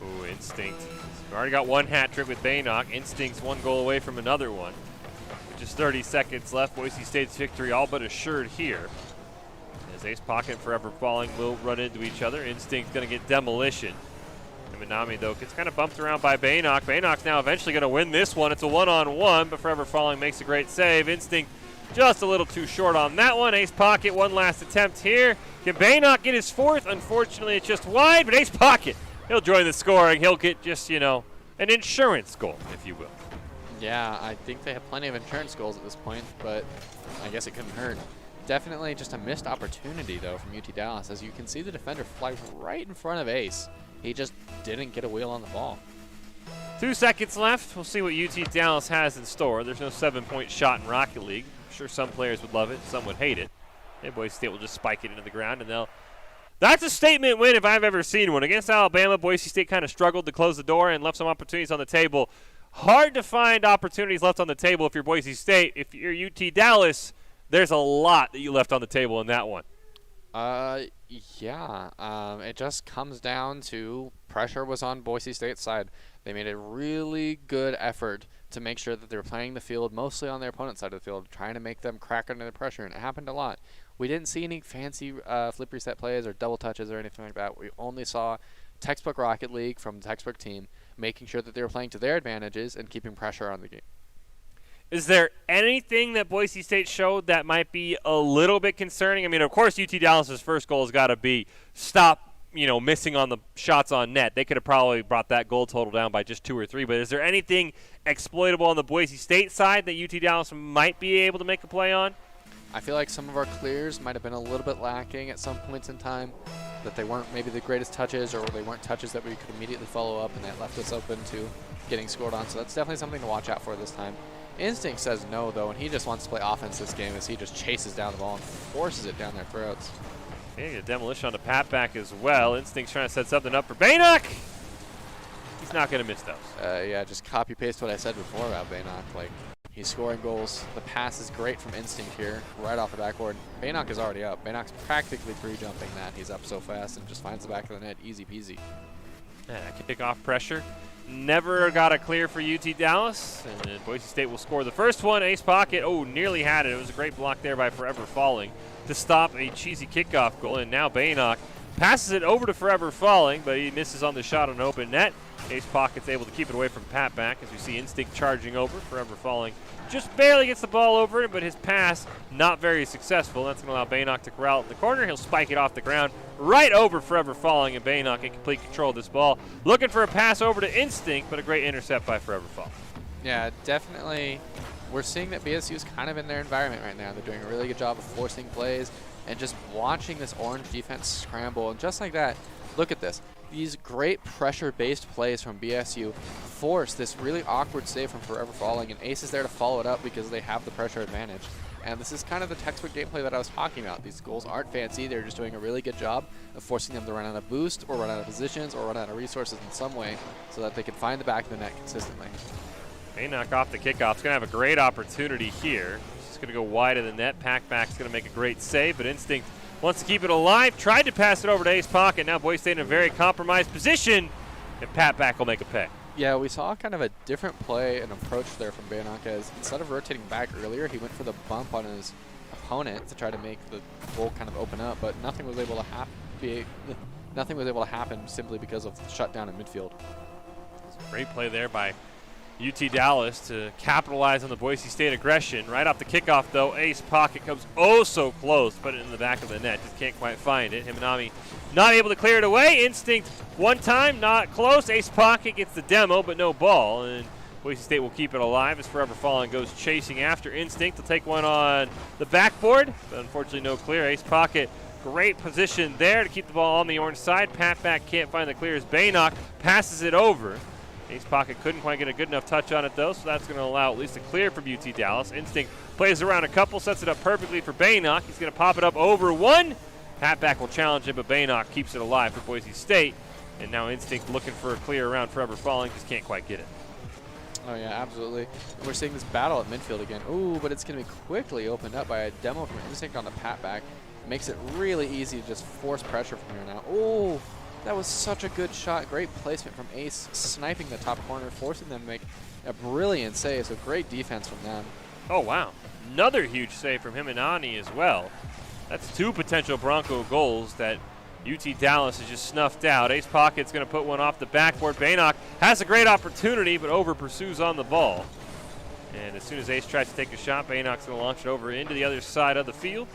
Ooh, Instinct. We've already got one hat trick with Baynock. Instinct's 1 goal away from another one. With just 30 seconds left, Boise State's victory all but assured here. As Ace Pocket and Forever Falling will run into each other. Instinct's going to get demolition. And Minami, though, gets kind of bumped around by Baynock. Baynock's now eventually going to win this one. It's a 1-on-1, but Forever Falling makes a great save. Instinct just a little too short on that one. Ace Pocket, one last attempt here. Can Baynock get his 4th? Unfortunately, it's just wide, but Ace Pocket, he'll join the scoring. He'll get just, you know, an insurance goal, if you will. Yeah, I think they have plenty of insurance goals at this point, but I guess it couldn't hurt. Definitely just a missed opportunity, though, from UT Dallas. As you can see the defender fly right in front of Ace. He just didn't get a wheel on the ball. 2 seconds left. We'll see what UT Dallas has in store. There's no 7-point shot in Rocket League. I'm sure some players would love it. Some would hate it. And Boise State will just spike it into the ground, and they'll... That's a statement win if I've ever seen one. Against Alabama, Boise State kind of struggled to close the door and left some opportunities on the table. Hard to find opportunities left on the table if you're Boise State. If you're UT Dallas, there's a lot that you left on the table in that one. Yeah. It just comes down to pressure was on Boise State's side. They made a really good effort to make sure that they were playing the field mostly on their opponent's side of the field, trying to make them crack under the pressure, and it happened a lot. We didn't see any fancy flip reset plays or double touches or anything like that. We only saw textbook Rocket League from the textbook team, making sure that they were playing to their advantages and keeping pressure on the game. Is there anything that Boise State showed that might be a little bit concerning? I mean, of course, UT Dallas's first goal has got to be stop, missing on the shots on net. They could have probably brought that goal total down by just 2 or 3. But is there anything exploitable on the Boise State side that UT Dallas might be able to make a play on? I feel like some of our clears might have been a little bit lacking at some points in time, that they weren't maybe the greatest touches, or they weren't touches that we could immediately follow up, and that left us open to getting scored on. So that's definitely something to watch out for this time. Instinct says no, though, and he just wants to play offense this game as he just chases down the ball and forces it down their throats. Okay, a demolition on the pat back as well. Instinct's trying to set something up for Baynock. He's not going to miss those. Yeah, just copy-paste what I said before about Baynock. Like, he's scoring goals. The pass is great from Instinct here, right off the backboard. Baynock is already up. Baynock's practically pre-jumping that. He's up so fast and just finds the back of the net. Easy peasy. Yeah, kick-off pressure. Never got a clear for UT Dallas, and Boise State will score the first one. Ace Pocket, nearly had it. It was a great block there by Forever Falling to stop a cheesy kickoff goal, and now Baynock passes it over to Forever Falling, but he misses on the shot on open net. Ace Pocket's able to keep it away from Pat back as we see Instinct charging over. Forever Falling just barely gets the ball over it, but his pass not very successful. That's going to allow Baynock to corral it in the corner. He'll spike it off the ground right over Forever Falling, and Baynock in complete control of this ball. Looking for a pass over to Instinct, but a great intercept by Forever Falling. Yeah, definitely. We're seeing that BSU is kind of in their environment right now. They're doing a really good job of forcing plays and just watching this orange defense scramble. And just like that, look at this. These great pressure-based plays from BSU force this really awkward save from Forever Falling, and Ace is there to follow it up because they have the pressure advantage. And this is kind of the textbook gameplay that I was talking about. These goals aren't fancy. They're just doing a really good job of forcing them to run out of boost or run out of positions or run out of resources in some way so that they can find the back of the net consistently. Baynock off the kickoff. It's going to have a great opportunity here. He's going to go wide of the net. Packback's going to make a great save, but Instinct wants to keep it alive. Tried to pass it over to Ace Pocket. Now Boise State in a very compromised position, and Packback will make a pay. Yeah, we saw kind of a different play and approach there from Baynock, as instead of rotating back earlier, he went for the bump on his opponent to try to make the goal kind of open up, but nothing was able to happen simply because of the shutdown in midfield. Great play there by UT Dallas to capitalize on the Boise State aggression. Right off the kickoff, though, Ace Pocket comes so close, put it in the back of the net. Just can't quite find it. Himanami not able to clear it away. Instinct one time, not close. Ace Pocket gets the demo, but no ball. And Boise State will keep it alive as Forever Falling goes chasing after Instinct. They'll take one on the backboard, but unfortunately no clear. Ace Pocket, great position there to keep the ball on the orange side. Patback can't find the clear as Baynock passes it over. Ace Pocket couldn't quite get a good enough touch on it, though, so that's going to allow at least a clear from UT Dallas. Instinct plays around a couple, sets it up perfectly for Baynock. He's going to pop it up over one. Patback will challenge him, but Baynock keeps it alive for Boise State. And now Instinct looking for a clear around Forever Falling, just can't quite get it. Oh, yeah, absolutely. And we're seeing this battle at midfield again. Ooh, but it's going to be quickly opened up by a demo from Instinct on the Patback. Makes it really easy to just force pressure from here now. Ooh. That was such a good shot. Great placement from Ace, sniping the top corner, forcing them to make a brilliant save. So great defense from them. Oh, wow. Another huge save from Himanani as well. That's 2 potential Bronco goals that UT Dallas has just snuffed out. Ace Pocket's going to put one off the backboard. Baynock has a great opportunity, but over pursues on the ball. And as soon as Ace tries to take a shot, Baynock's going to launch it over into the other side of the field.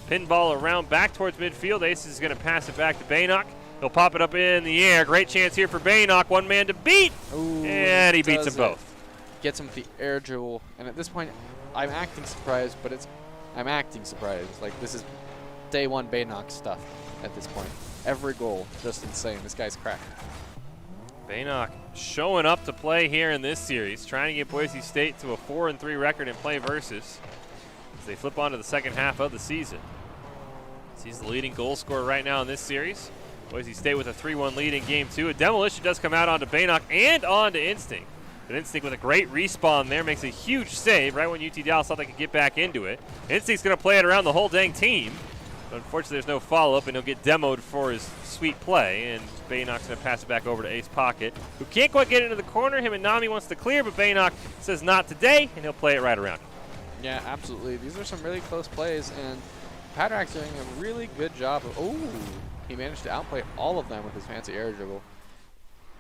Pinball around back towards midfield. Ace is going to pass it back to Baynock. He'll pop it up in the air. Great chance here for Baynock. One man to beat. Ooh, and he beats them both. Gets him with the air jewel. And at this point, I'm acting surprised, but I'm acting surprised. Like, this is day one Baynock stuff at this point. Every goal, just insane. This guy's cracked. Baynock showing up to play here in this series, trying to get Boise State to a 4-3 record in play versus as they flip on to the second half of the season. He's the leading goal scorer right now in this series. Boise State with a 3-1 lead in Game 2. A demolition does come out onto Baynock and onto Instinct. But Instinct with a great respawn there makes a huge save right when UT Dallas thought they could get back into it. Instinct's going to play it around the whole dang team. But unfortunately, there's no follow-up, and he'll get demoed for his sweet play. And Baynock's going to pass it back over to Ace Pocket, who can't quite get into the corner. Him and Nami wants to clear, but Baynock says not today, and he'll play it right around. Yeah, absolutely. These are some really close plays, and Patrak's doing a really good job of. Oh, he managed to outplay all of them with his fancy air dribble.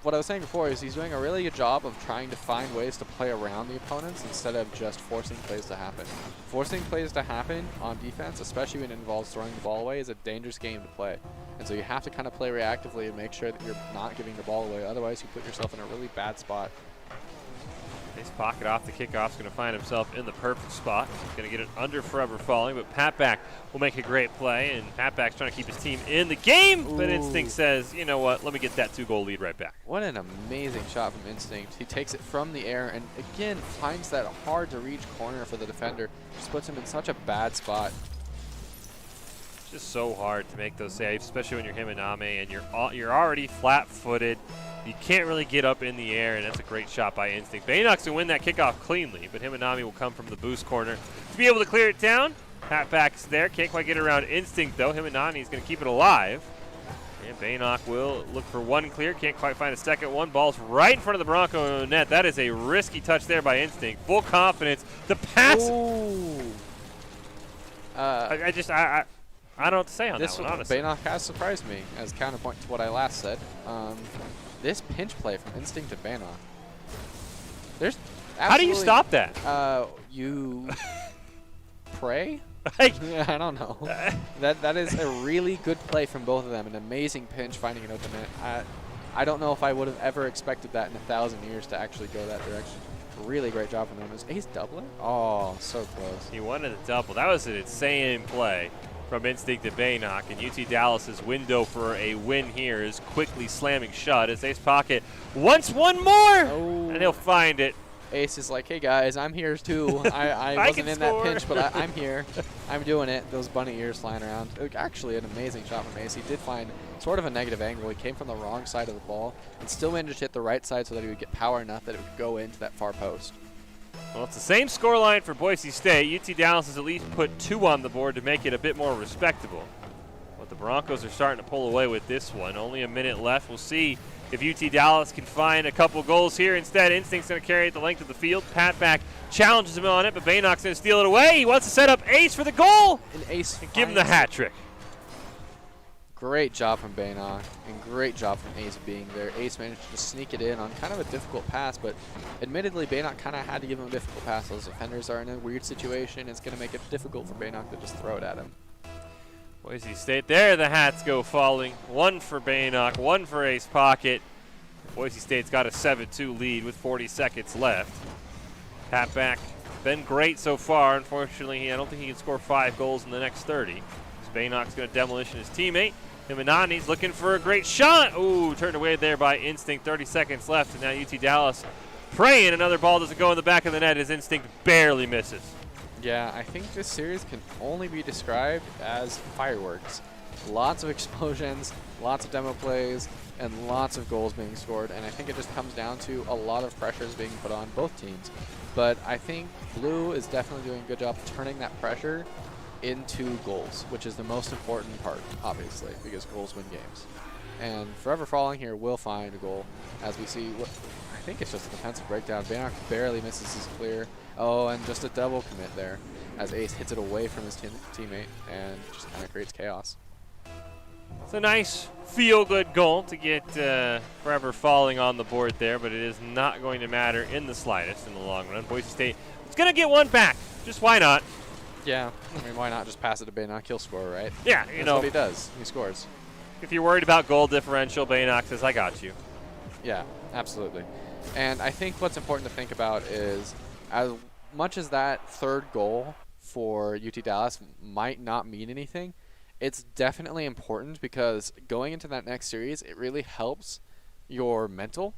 what I was saying before is he's doing a really good job of trying to find ways to play around the opponents instead of just forcing plays to happen. Forcing plays to happen on defense, especially when it involves throwing the ball away, is a dangerous game to play. And so you have to kind of play reactively and make sure that you're not giving the ball away. Otherwise, you put yourself in a really bad spot. Nice pocket off the kickoff. Is going to find himself in the perfect spot. He's going to get it under Forever Falling, but Patback will make a great play, and Patback's trying to keep his team in the game, but Instinct says, you know what, let me get that 2-goal lead right back. What an amazing shot from Instinct. He takes it from the air and, again, finds that hard-to-reach corner for the defender. Just puts him in such a bad spot. Just so hard to make those saves, especially when you're Himinami and you're already flat-footed. You can't really get up in the air, and that's a great shot by Instinct. Baynox will win that kickoff cleanly, but Himinami will come from the boost corner to be able to clear it down. Patback's there. Can't quite get around Instinct, though. Himinami is going to keep it alive. And Baynock will look for one clear. Can't quite find a second one. Ball's right in front of the Bronco net. That is a risky touch there by Instinct. Full confidence. The pass. I don't know what to say on that one, honestly. Baynock has surprised me as counterpoint to what I last said. This pinch play from Instinct to Baynock. There's How do you stop that? You pray? I don't know. that is a really good play from both of them. An amazing pinch, finding an open net. I don't know if I would have ever expected that in 1,000 years to actually go that direction. Really great job from them. Is Ace doubling? Oh, so close. He wanted a double. That was an insane play from Instinct to Baynock, and UT Dallas's window for a win here is quickly slamming shut as Ace Pocket wants one more, and he'll find it. Ace is like, hey guys, I'm here too. I wasn't in that pinch, but I'm here. I'm doing it. Those bunny ears flying around. Actually, an amazing shot from Ace. He did find sort of a negative angle. He came from the wrong side of the ball and still managed to hit the right side so that he would get power enough that it would go into that far post. Well, it's the same scoreline for Boise State. UT Dallas has at least put 2 on the board to make it a bit more respectable. But the Broncos are starting to pull away with this one. Only a minute left. We'll see if UT Dallas can find a couple goals here. Instead, Instinct's going to carry it the length of the field. Patback challenges him on it, but Baynock's going to steal it away. He wants to set up Ace for the goal. And Ace give him the hat trick. Great job from Baynock, and great job from Ace being there. Ace managed to sneak it in on kind of a difficult pass, but admittedly, Baynock kind of had to give him a difficult pass. Those defenders are in a weird situation. It's going to make it difficult for Baynock to just throw it at him. Boise State, there the hats go falling. 1 for Baynock, 1 for Ace Pocket. Boise State's got a 7-2 lead with 40 seconds left. Patback, been great so far. Unfortunately, I don't think he can score 5 goals in the next 30. So Baynock's going to demolition his teammate. Himinani's looking for a great shot. Ooh, turned away there by Instinct. 30 seconds left, and now UT Dallas praying another ball doesn't go in the back of the net as Instinct barely misses. Yeah, I think this series can only be described as fireworks. Lots of explosions, lots of demo plays, and lots of goals being scored, and I think it just comes down to a lot of pressures being put on both teams. But I think Blue is definitely doing a good job turning that pressure into goals, which is the most important part, obviously, because goals win games. And Forever Falling here will find a goal, as we see what I think it's just a defensive breakdown. Baynock barely misses his clear. Oh, and just a double commit there, as Ace hits it away from his teammate and just kind of creates chaos. It's a nice feel-good goal to get Forever Falling on the board there, but it is not going to matter in the slightest in the long run. Boise State is going to get one back. Just why not? Yeah, I mean, why not just pass it to Baynock? He'll score, right? Yeah, That's what he does. He scores. If you're worried about goal differential, Baynock says, I got you. Yeah, absolutely. And I think what's important to think about is, as much as that third goal for UT Dallas might not mean anything, it's definitely important because going into that next series, it really helps your mental,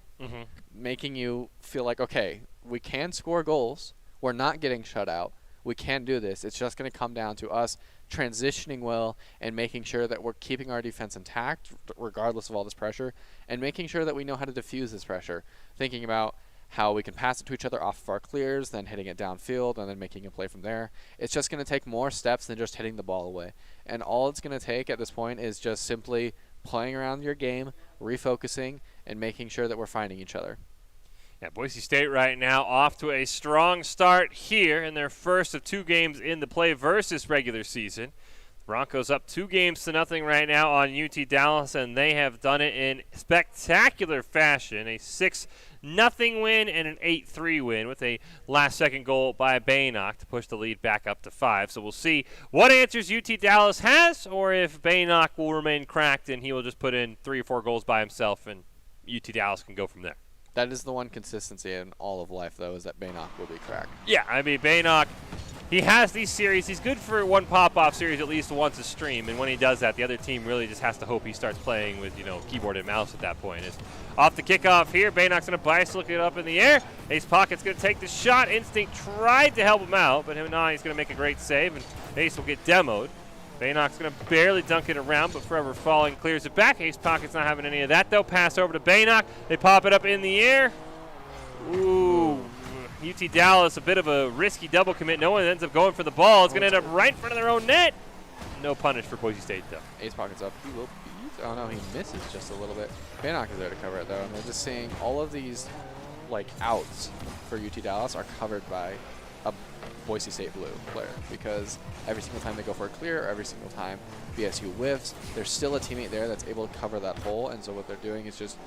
making you feel like, okay, we can score goals. We're not getting shut out. We can do this. It's just going to come down to us transitioning well and making sure that we're keeping our defense intact regardless of all this pressure, and making sure that we know how to diffuse this pressure, thinking about how we can pass it to each other off of our clears, then hitting it downfield, and then making a play from there. It's just going to take more steps than just hitting the ball away. And all it's going to take at this point is just simply playing around your game, refocusing, and making sure that we're finding each other. Yeah, Boise State right now off to a strong start here in their first of 2 games in the play versus regular season. Broncos up 2-0 right now on UT Dallas, and they have done it in spectacular fashion. A 6-0 win and an 8-3 win with a last-second goal by Baynock to push the lead back up to 5. So we'll see what answers UT Dallas has, or if Baynock will remain cracked and he will just put in 3 or 4 goals by himself, and UT Dallas can go from there. That is the one consistency in all of life, though, is that Baynock will be cracked. Yeah, I mean, Baynock, he has these series. He's good for one pop-off series at least once a stream, and when he does that, the other team really just has to hope he starts playing with, keyboard and mouse at that point. It's off the kickoff here. Baynock's going to bicycle it up in the air. Ace Pocket's going to take the shot. Instinct tried to help him out, but he's going to make a great save, and Ace will get demoed. Baynock's going to barely dunk it around, but Forever Falling clears it back. Ace Pocket's not having any of that, though. Pass over to Baynock. They pop it up in the air. Ooh. UT Dallas, a bit of a risky double commit. No one ends up going for the ball. It's going to end up right in front of their own net. No punish for Boise State, though. Ace Pocket's up. He will beat. Oh, no, he misses just a little bit. Baynock is there to cover it, though. And they're just seeing all of these, outs for UT Dallas are covered by a Boise State blue player, because every single time they go for a clear, every single time BSU whiffs, there's still a teammate there that's able to cover that hole. And so what they're doing is just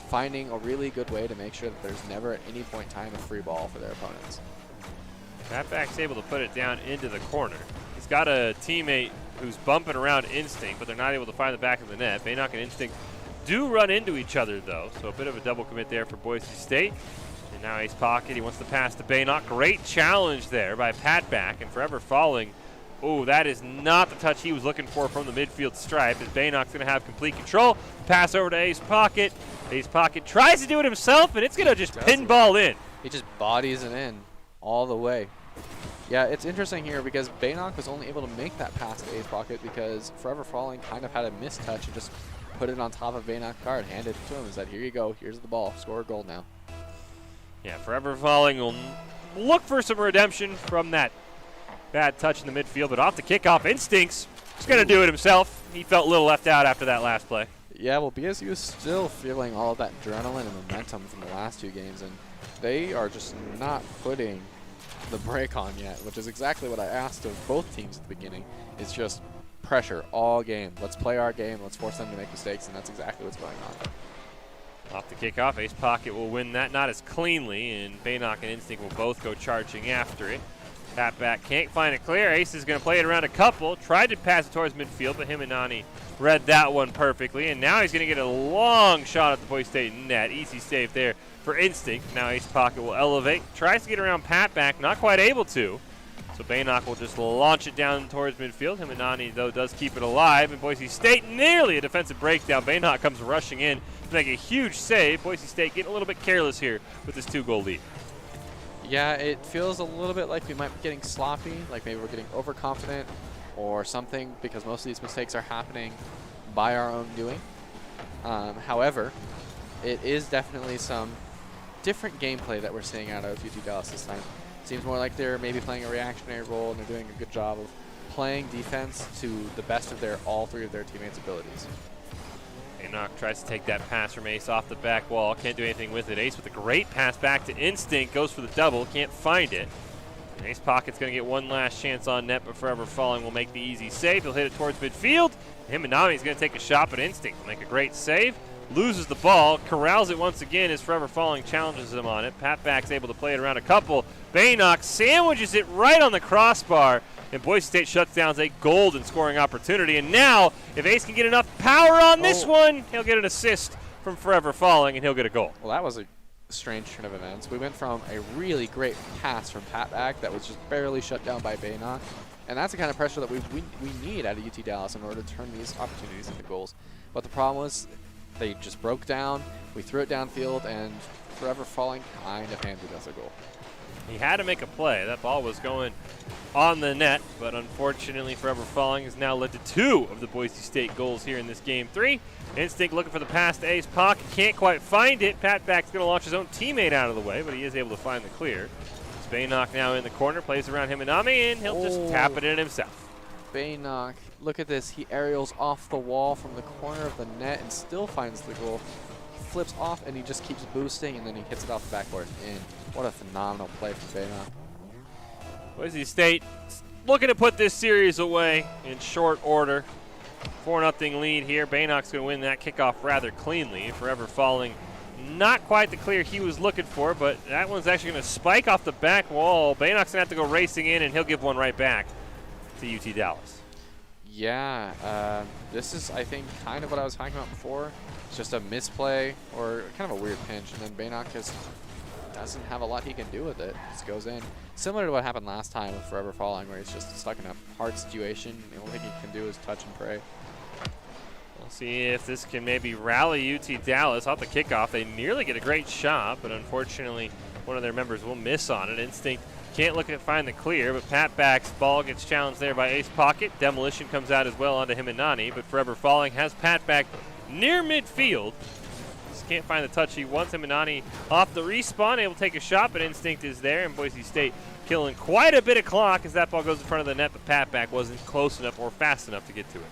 finding a really good way to make sure that there's never at any point in time a free ball for their opponents. Fatback's able to put it down into the corner. He's got a teammate who's bumping around Instinct, but they're not able to find the back of the net. Baynock and Instinct do run into each other, though, so a bit of a double commit there for Boise State. And now Ace Pocket, he wants to pass to Baynock. Great challenge there by Patback, and Forever Falling. Oh, that is not the touch he was looking for from the midfield stripe, as Baynock's going to have complete control. Pass over to Ace Pocket. Ace Pocket tries to do it himself, and it's going to just pinball in. He just bodies it in all the way. Yeah, it's interesting here because Baynock was only able to make that pass to Ace Pocket because Forever Falling kind of had a mistouch and just put it on top of Baynock's card, handed it to him and said, here you go, here's the ball, score a goal now. Yeah, Forever Falling will look for some redemption from that bad touch in the midfield, but off the kickoff, Instinct's just going to do it himself. He felt a little left out after that last play. Yeah, well, BSU is still feeling all of that adrenaline and momentum from the last 2 games, and they are just not putting the brake on yet, which is exactly what I asked of both teams at the beginning. It's just pressure all game. Let's play our game. Let's force them to make mistakes, and that's exactly what's going on. Off the kickoff, Ace Pocket will win that, not as cleanly, and Baynock and Instinct will both go charging after it. Patback can't find it clear. Ace is going to play it around a couple. Tried to pass it towards midfield, but him and Nani read that one perfectly. And now he's going to get a long shot at the Boise State net. Easy save there for Instinct. Now Ace Pocket will elevate. Tries to get around Patback, not quite able to. So Baynock will just launch it down towards midfield. Him and Nani, though, does keep it alive. And Boise State nearly a defensive breakdown. Baynock comes rushing in to make a huge save. Boise State getting a little bit careless here with this 2-goal lead. Yeah, it feels a little bit like we might be getting sloppy, like maybe we're getting overconfident or something, because most of these mistakes are happening by our own doing. However, it is definitely some different gameplay that we're seeing out of UT Dallas this time. Seems more like they're maybe playing a reactionary role, and they're doing a good job of playing defense to the best of all 3 of their teammates' abilities. Baynock tries to take that pass from Ace off the back wall. Can't do anything with it. Ace with a great pass back to Instinct. Goes for the double. Can't find it. And Ace Pocket's going to get one last chance on net, but Forever Falling will make the easy save. He'll hit it towards midfield. Him and Nami's going to take a shot, but Instinct will make a great save. Loses the ball. Corrals it once again as Forever Falling challenges him on it. Patback's able to play it around a couple. Baynock sandwiches it right on the crossbar. And Boise State shuts down a golden scoring opportunity. And now, if Ace can get enough power on this one, he'll get an assist from Forever Falling, and he'll get a goal. Well, that was a strange turn of events. We went from a really great pass from Patback that was just barely shut down by Baynock. And that's the kind of pressure that we need out of UT Dallas in order to turn these opportunities into goals. But the problem was they just broke down. We threw it downfield, and Forever Falling kind of handed us a goal. He had to make a play. That ball was going on the net, but unfortunately Forever Falling has now led to 2 of the Boise State goals here in this game 3. Instinct looking for the pass to Ace Pocket. Can't quite find it. Patback's going to launch his own teammate out of the way, but he is able to find the clear. Baynock now in the corner, plays around him and Nami, and he'll just tap it in himself. Baynock, look at this. He aerials off the wall from the corner of the net and still finds the goal. He flips off, and he just keeps boosting, and then he hits it off the backboard in. What a phenomenal play from Baynock. Boise State looking to put this series away in short order. 4-0 lead here. Baynock's going to win that kickoff rather cleanly. Forever Falling, not quite the clear he was looking for, but that one's actually going to spike off the back wall. Baynock's going to have to go racing in, and he'll give one right back to UT Dallas. Yeah, this is, I think, kind of what I was talking about before. It's just a misplay or kind of a weird pinch, and then Baynock just doesn't have a lot he can do with it. Just goes in. Similar to what happened last time with Forever Falling, where he's just stuck in a hard situation. The only thing he can do is touch and pray. We'll see if this can maybe rally UT Dallas off the kickoff. They nearly get a great shot, but unfortunately one of their members will miss on it. Instinct can't look at find the clear, but Pat Back's ball gets challenged there by Ace Pocket. Demolition comes out as well onto Himinani, but Forever Falling has Pat Back near midfield. Just can't find the touch he wants. Himinani off the respawn, able to take a shot, but Instinct is there, and Boise State killing quite a bit of clock as that ball goes in front of the net, but Pat Back wasn't close enough or fast enough to get to it.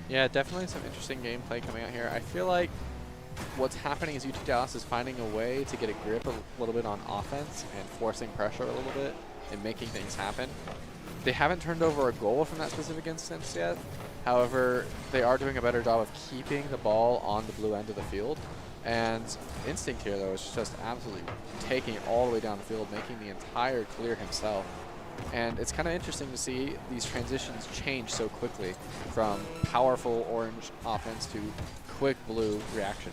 Yeah, definitely some interesting gameplay coming out here. I feel like what's happening is UT Dallas is finding a way to get a grip a little bit on offense and forcing pressure a little bit and making things happen. They haven't turned over a goal from that specific instance yet. However, they are doing a better job of keeping the ball on the blue end of the field. And Instinct here, though, is just absolutely taking it all the way down the field, making the entire clear himself. And it's kind of interesting to see these transitions change so quickly from powerful orange offense to quick blue reaction.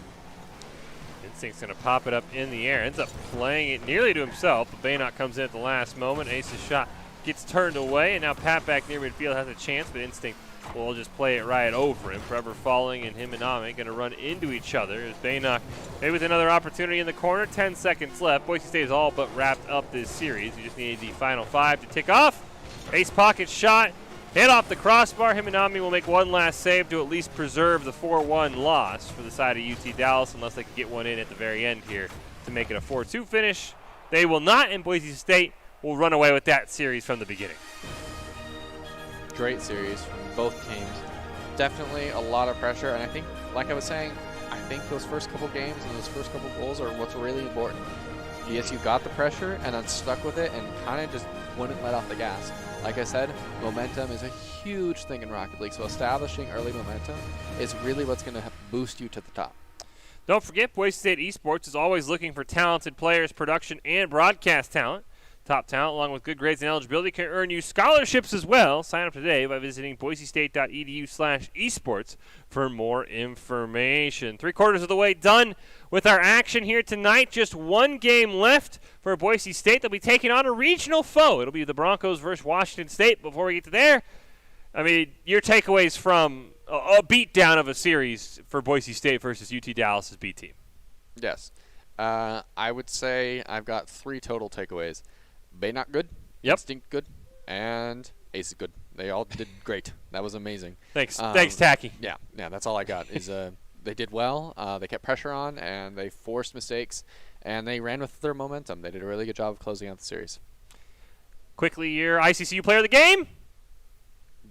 Instinct's going to pop it up in the air. Ends up playing it nearly to himself, but Baynock comes in at the last moment. Ace's shot gets turned away, and now Pat Back near midfield has a chance, but Instinct will just play it right over him. Forever Falling and Himinami going to run into each other as Baynock maybe with another opportunity in the corner. 10 seconds left. Boise State is all but wrapped up this series. We just need the final 5 to tick off. Ace Pocket shot, hit off the crossbar. Himinami will make one last save to at least preserve the 4-1 loss for the side of UT Dallas, unless they can get one in at the very end here to make it a 4-2 finish. They will not, and Boise State will run away with that series from the beginning. Great series from both teams. Definitely a lot of pressure, and I think, like I was saying, I think those first couple games and those first couple goals are what's really important. BSU got the pressure and then stuck with it and kind of just wouldn't let off the gas. Like I said, momentum is a huge thing in Rocket League, so establishing early momentum is really what's going to boost you to the top. Don't forget, Boise State Esports is always looking for talented players, production, and broadcast talent. Top talent, along with good grades and eligibility, can earn you scholarships as well. Sign up today by visiting boisestate.edu/esports for more information. 3/4 of the way done with our action here tonight. Just one game left for Boise State. They'll be taking on a regional foe. It'll be the Broncos versus Washington State. Before we get to there, I mean, your takeaways from a beatdown of a series for Boise State versus UT Dallas' B team. Yes. I would say I've got 3 total takeaways. Baynock good, Yep. Instinct good, and Ace is good. They all did great. That was amazing. Thanks, Tacky. Yeah, that's all I got. Is they did well. They kept pressure on, and they forced mistakes, and they ran with their momentum. They did a really good job of closing out the series. Quickly, your ICCU player of the game?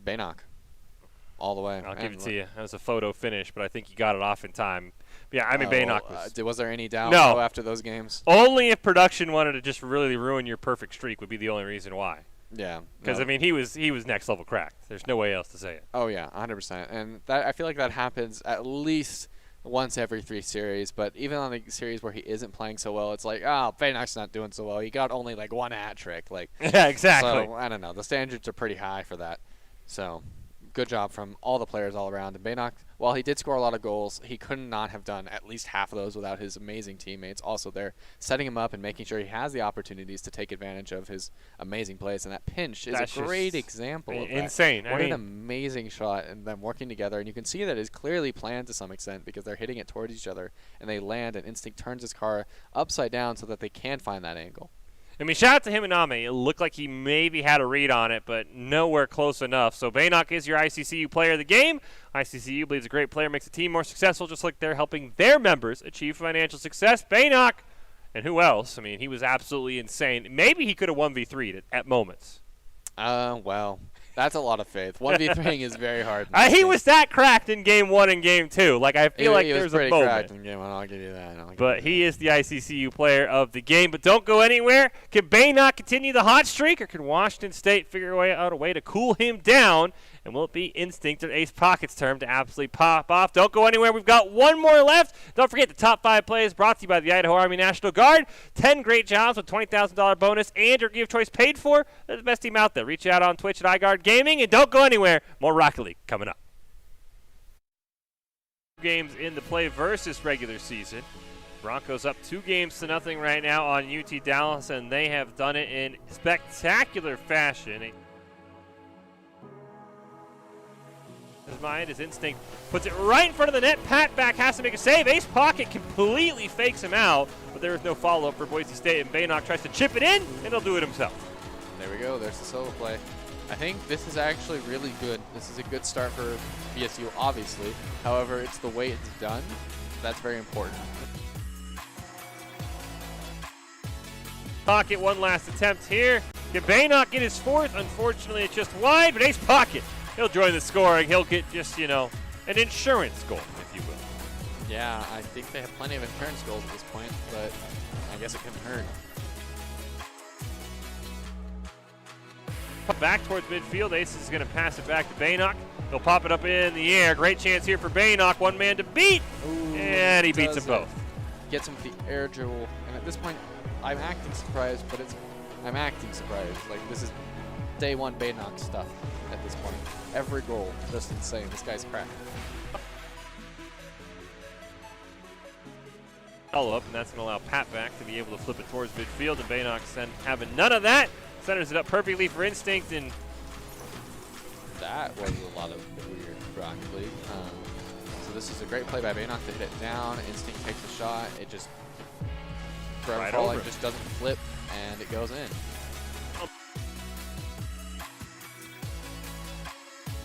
Baynock, all the way. I'll give it to you. That was a photo finish, but I think you got it off in time. Yeah, I mean, Baynock was there any doubt No. after those games? Only if production wanted to just really ruin your perfect streak would be the only reason why. Yeah. Because, no. I mean, he was next level cracked. There's no way else to say it. Oh, yeah, 100%. And that I feel like that happens at least once every 3 series. But even on the series where he isn't playing so well, it's like, oh, Baynock's not doing so well. He got only like 1 hat trick. Like, yeah, exactly. So, I don't know. The standards are pretty high for that. So, good job from all the players all around. And Baynock, while he did score a lot of goals, he could not have done at least half of those without his amazing teammates also there, setting him up and making sure he has the opportunities to take advantage of his amazing plays. And that pinch is That's a great example of that. insane. What an amazing shot, and them working together. And you can see that is clearly planned to some extent because they're hitting it towards each other, and they land, and Instinct turns his car upside down so that they can find that angle. I mean, shout out to Himinami. It looked like he maybe had a read on it, but nowhere close enough. So Baynock is your ICCU player of the game. ICCU believes a great player makes a team more successful, just like they're helping their members achieve financial success. Baynock, and who else? I mean, he was absolutely insane. Maybe he could have 1v3'd at moments. Well, That's a lot of faith. 1v3ing is very hard. He was that cracked in Game 1 and Game 2. Like, I feel like he was there's a pretty moment. cracked in Game 1. I'll give you that. But he is the ICCU player of the game. But don't go anywhere. Can Baynock continue the hot streak, or can Washington State figure out a way to cool him down? And will it be Instinct or Ace Pocket's turn to absolutely pop off? Don't go anywhere. We've got one more left. Don't forget the top 5 plays brought to you by the Idaho Army National Guard. 10 great jobs with $20,000 bonus and your Give Choice paid for. They're the best team out there. Reach out on Twitch at iGuard Gaming. And don't go anywhere. More Rocket League coming up. Games in the play versus regular season. Broncos up 2-0 right now on UT Dallas, and they have done it in spectacular fashion. His mind, his instinct, puts it right in front of the net. Pat back has to make a save. Ace Pocket completely fakes him out, but there is no follow-up for Boise State, and Baynock tries to chip it in, and he'll do it himself. There we go. There's the solo play. I think this is actually really good. This is a good start for BSU, obviously. However, it's the way it's done. That's very important. Pocket, one last attempt here. Can Baynock get his 4th? Unfortunately, it's just wide, but Ace Pocket, he'll join the scoring. He'll get just, an insurance goal, if you will. Yeah, I think they have plenty of insurance goals at this point, but I guess it couldn't hurt. Back towards midfield. Ace is going to pass it back to Baynock. He'll pop it up in the air. Great chance here for Baynock. One man to beat. Ooh, And he beats them both. Gets him with the air dribble. And at this point, I'm acting surprised, but I'm acting surprised. Like, this is day one Baynock stuff at this point. Every goal, just insane. This guy's cracked. Follow up, and that's going to allow Pat back to be able to flip it towards midfield. And Baynock having none of that. Centers it up perfectly for Instinct, and that was a lot of weird Rocket League. So this is a great play by Baynock to hit it down. Instinct takes a shot. It just forever Right falling, over. just doesn't flip, and it goes in.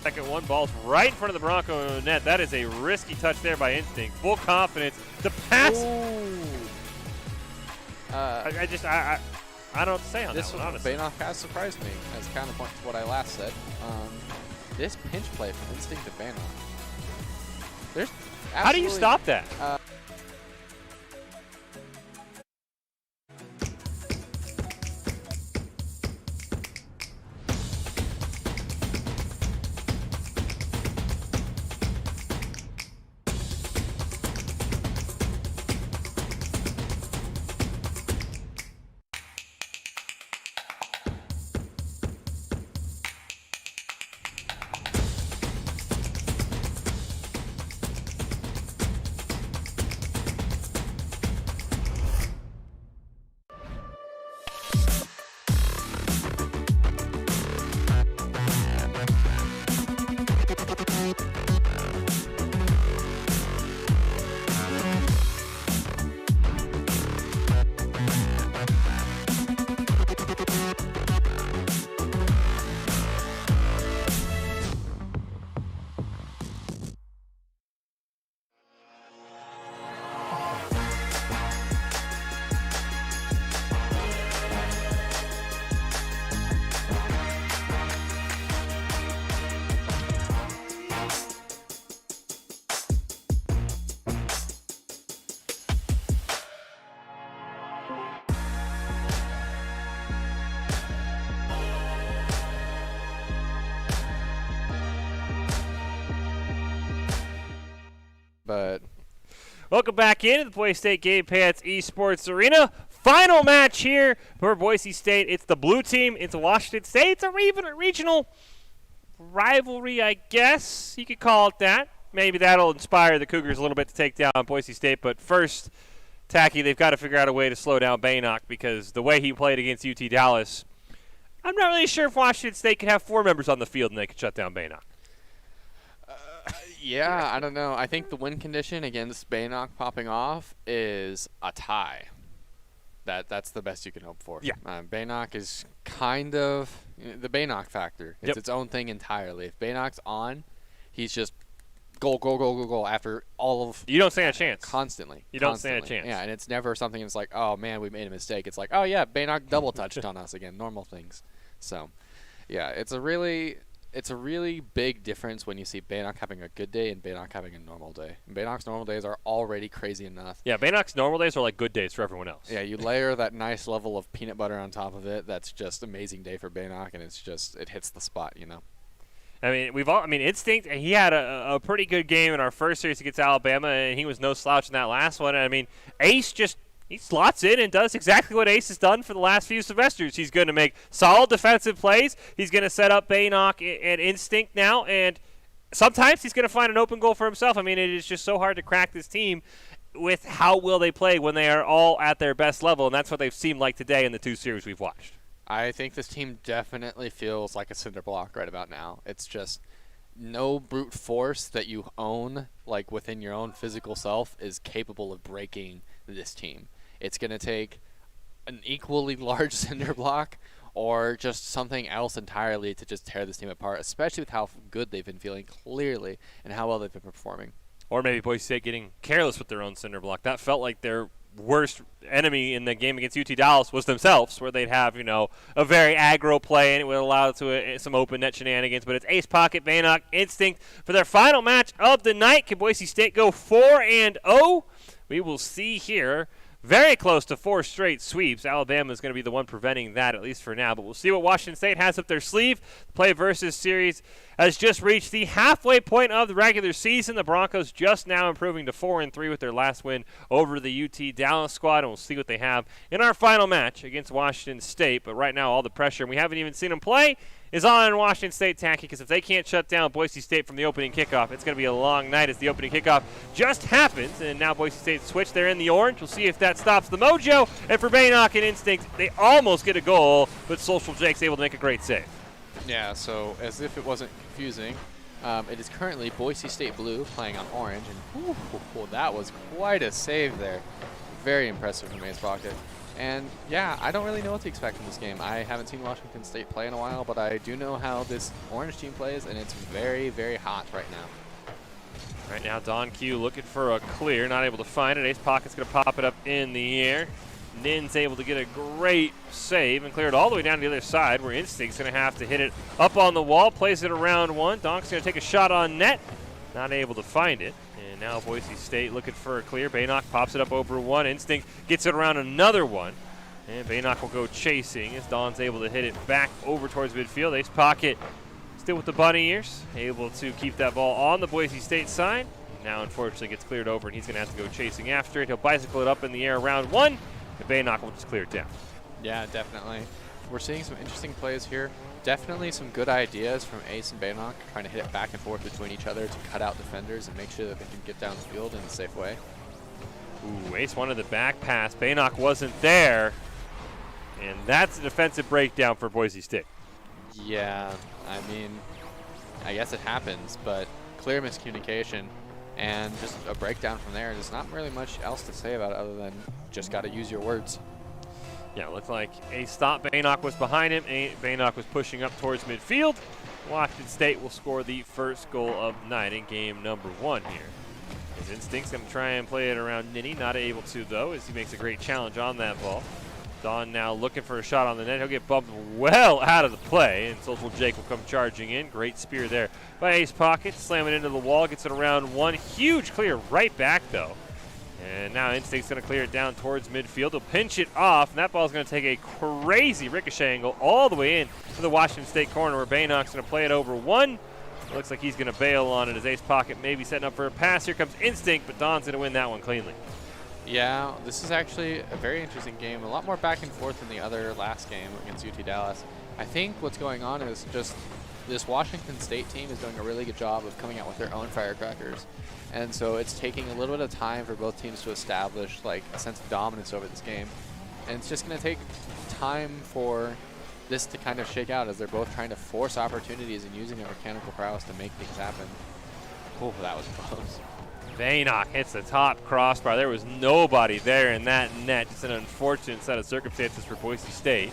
Second one, ball's right in front of the Bronco net. That is a risky touch there by Instinct. Full confidence. The pass. I don't know what to say on This that one, honestly. Baynock has surprised me, as counterpoint to what I last said. This pinch play from Instinct to Baynock. There's How do you stop that? But Welcome back into the Boise State Game Pants Esports Arena. Final match here for Boise State. It's the blue team. It's Washington State. It's a regional rivalry, I guess you could call it that. Maybe that'll inspire the Cougars a little bit to take down Boise State. But first, Tacky, they've got to figure out a way to slow down Baynock, because the way he played against UT Dallas, I'm not really sure if Washington State could have 4 members on the field and they could shut down Baynock. yeah, I don't know. I think the win condition against Baynock popping off is a tie. That's the best you can hope for. Yeah. Baynock is kind of the Baynock factor. It's its own thing entirely. If Baynock's on, he's just goal after all of. You don't stand a chance. Constantly. You don't stand a chance. Yeah, and it's never something that's like, oh man, we made a mistake. It's like, oh yeah, Baynock double touched on us again. Normal things. So, yeah, it's a really it's a really big difference when you see Bannock having a good day and Bannock having a normal day. And Bannock's normal days are already crazy enough. Yeah, Bannock's normal days are like good days for everyone else. Yeah, you layer that nice level of peanut butter on top of it. That's just amazing day for Bannock, and it hits the spot, you know. I mean, Instinct, he had a pretty good game in our first series against Alabama, and he was no slouch in that last one. And I mean, Ace he slots in and does exactly what Ace has done for the last few semesters. He's going to make solid defensive plays. He's going to set up Bannock and Instinct now, and sometimes he's going to find an open goal for himself. I mean, it is just so hard to crack this team with how well they play when they are all at their best level, and that's what they've seemed like today in the 2 series we've watched. I think this team definitely feels like a cinder block right about now. It's just no brute force that you own, like within your own physical self, is capable of breaking this team. It's going to take an equally large cinder block or just something else entirely to just tear this team apart, especially with how good they've been feeling clearly and how well they've been performing. Or maybe Boise State getting careless with their own cinder block. That felt like their worst enemy in the game against UT Dallas was themselves, where they'd have, a very aggro play, and it would allow some open net shenanigans. But it's Ace Pocket, Bannock, Instinct for their final match of the night. Can Boise State go 4-0? We will see here. Very close to 4 straight sweeps. Alabama is going to be the one preventing that, at least for now. But we'll see what Washington State has up their sleeve. The PlayVS series has just reached the halfway point of the regular season. The Broncos just now improving to 4-3 with their last win over the UT Dallas squad. And we'll see what they have in our final match against Washington State. But right now, all the pressure, and we haven't even seen them play, is on Washington State tacky, because if they can't shut down Boise State from the opening kickoff, it's going to be a long night as the opening kickoff just happens. And now Boise State switch. They're in the orange. We'll see if that stops the mojo. And for Bannock and Instinct, they almost get a goal, but Social Jake's able to make a great save. Yeah, so as if it wasn't confusing, it is currently Boise State blue playing on orange, and that was quite a save there. Very impressive from Ace Pocket. And yeah, I don't really know what to expect from this game. I haven't seen Washington State play in a while, but I do know how this orange team plays, and it's very, very hot right now. Right now, Don Q looking for a clear, not able to find it. Ace Pocket's going to pop it up in the air. Nin's able to get a great save and clear it all the way down to the other side, where Instinct's going to have to hit it up on the wall, plays it around one. Donk's going to take a shot on net, not able to find it. And now Boise State looking for a clear. Bannock pops it up over one. Instinct gets it around another one. And Bannock will go chasing as Don's able to hit it back over towards midfield. Ace Pocket still with the bunny ears, able to keep that ball on the Boise State side. Now, unfortunately, gets cleared over, and he's going to have to go chasing after it. He'll bicycle it up in the air around one, and Bannock will just clear it down. Yeah, definitely. We're seeing some interesting plays here. Definitely some good ideas from Ace and Bannock, trying to hit it back and forth between each other to cut out defenders and make sure that they can get down the field in a safe way. Ooh, Ace wanted the back pass. Bannock wasn't there. And that's a defensive breakdown for Boise State. Yeah, I mean, I guess it happens, but clear miscommunication and just a breakdown from there. There's not really much else to say about it other than just got to use your words. Yeah, it looked like Ace thought Bannock was behind him. Bannock was pushing up towards midfield. Washington State will score the first goal of the night in game number 1 here. His Instinct's going to try and play it around Ninny. Not able to, though, as he makes a great challenge on that ball. Don now looking for a shot on the net. He'll get bumped well out of the play, and Social Jake will come charging in. Great spear there by Ace Pocket. Slamming into the wall, gets it around one. Huge clear right back, though. And now Instinct's going to clear it down towards midfield. He'll pinch it off, and that ball's going to take a crazy ricochet angle all the way in to the Washington State corner, where Bannock's going to play it over one. It looks like he's going to bail on it as Ace Pocket maybe setting up for a pass. Here comes Instinct, but Don's going to win that one cleanly. Yeah, this is actually a very interesting game. A lot more back and forth than the other last game against UT Dallas. I think what's going on is just this Washington State team is doing a really good job of coming out with their own firecrackers. And so it's taking a little bit of time for both teams to establish like a sense of dominance over this game. And it's just going to take time for this to kind of shake out as they're both trying to force opportunities and using their mechanical prowess to make things happen. Oh, that was close. Bannock hits the top crossbar. There was nobody there in that net. Just an unfortunate set of circumstances for Boise State.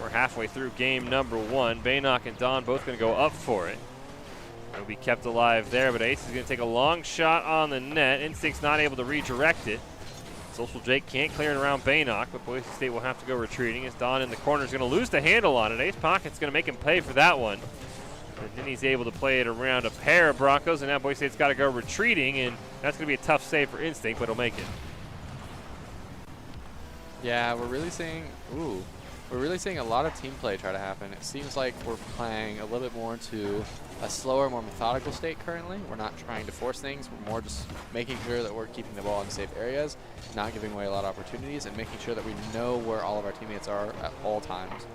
We're halfway through game number 1. Bannock and Don both going to go up for it. It'll be kept alive there, but Ace is going to take a long shot on the net. Instinct's not able to redirect it. Social Jake can't clear it around Bannock, but Boise State will have to go retreating as Don in the corner is going to lose the handle on it. Ace Pocket's going to make him pay for that one. And then he's able to play it around a pair of Broncos, and now Boise State's got to go retreating, and that's going to be a tough save for Instinct, but he'll make it. Yeah, we're really seeing a lot of team play try to happen. It seems like we're playing a little bit more to a slower, more methodical state currently. We're not trying to force things. We're more just making sure that we're keeping the ball in safe areas, not giving away a lot of opportunities, and making sure that we know where all of our teammates are at all times.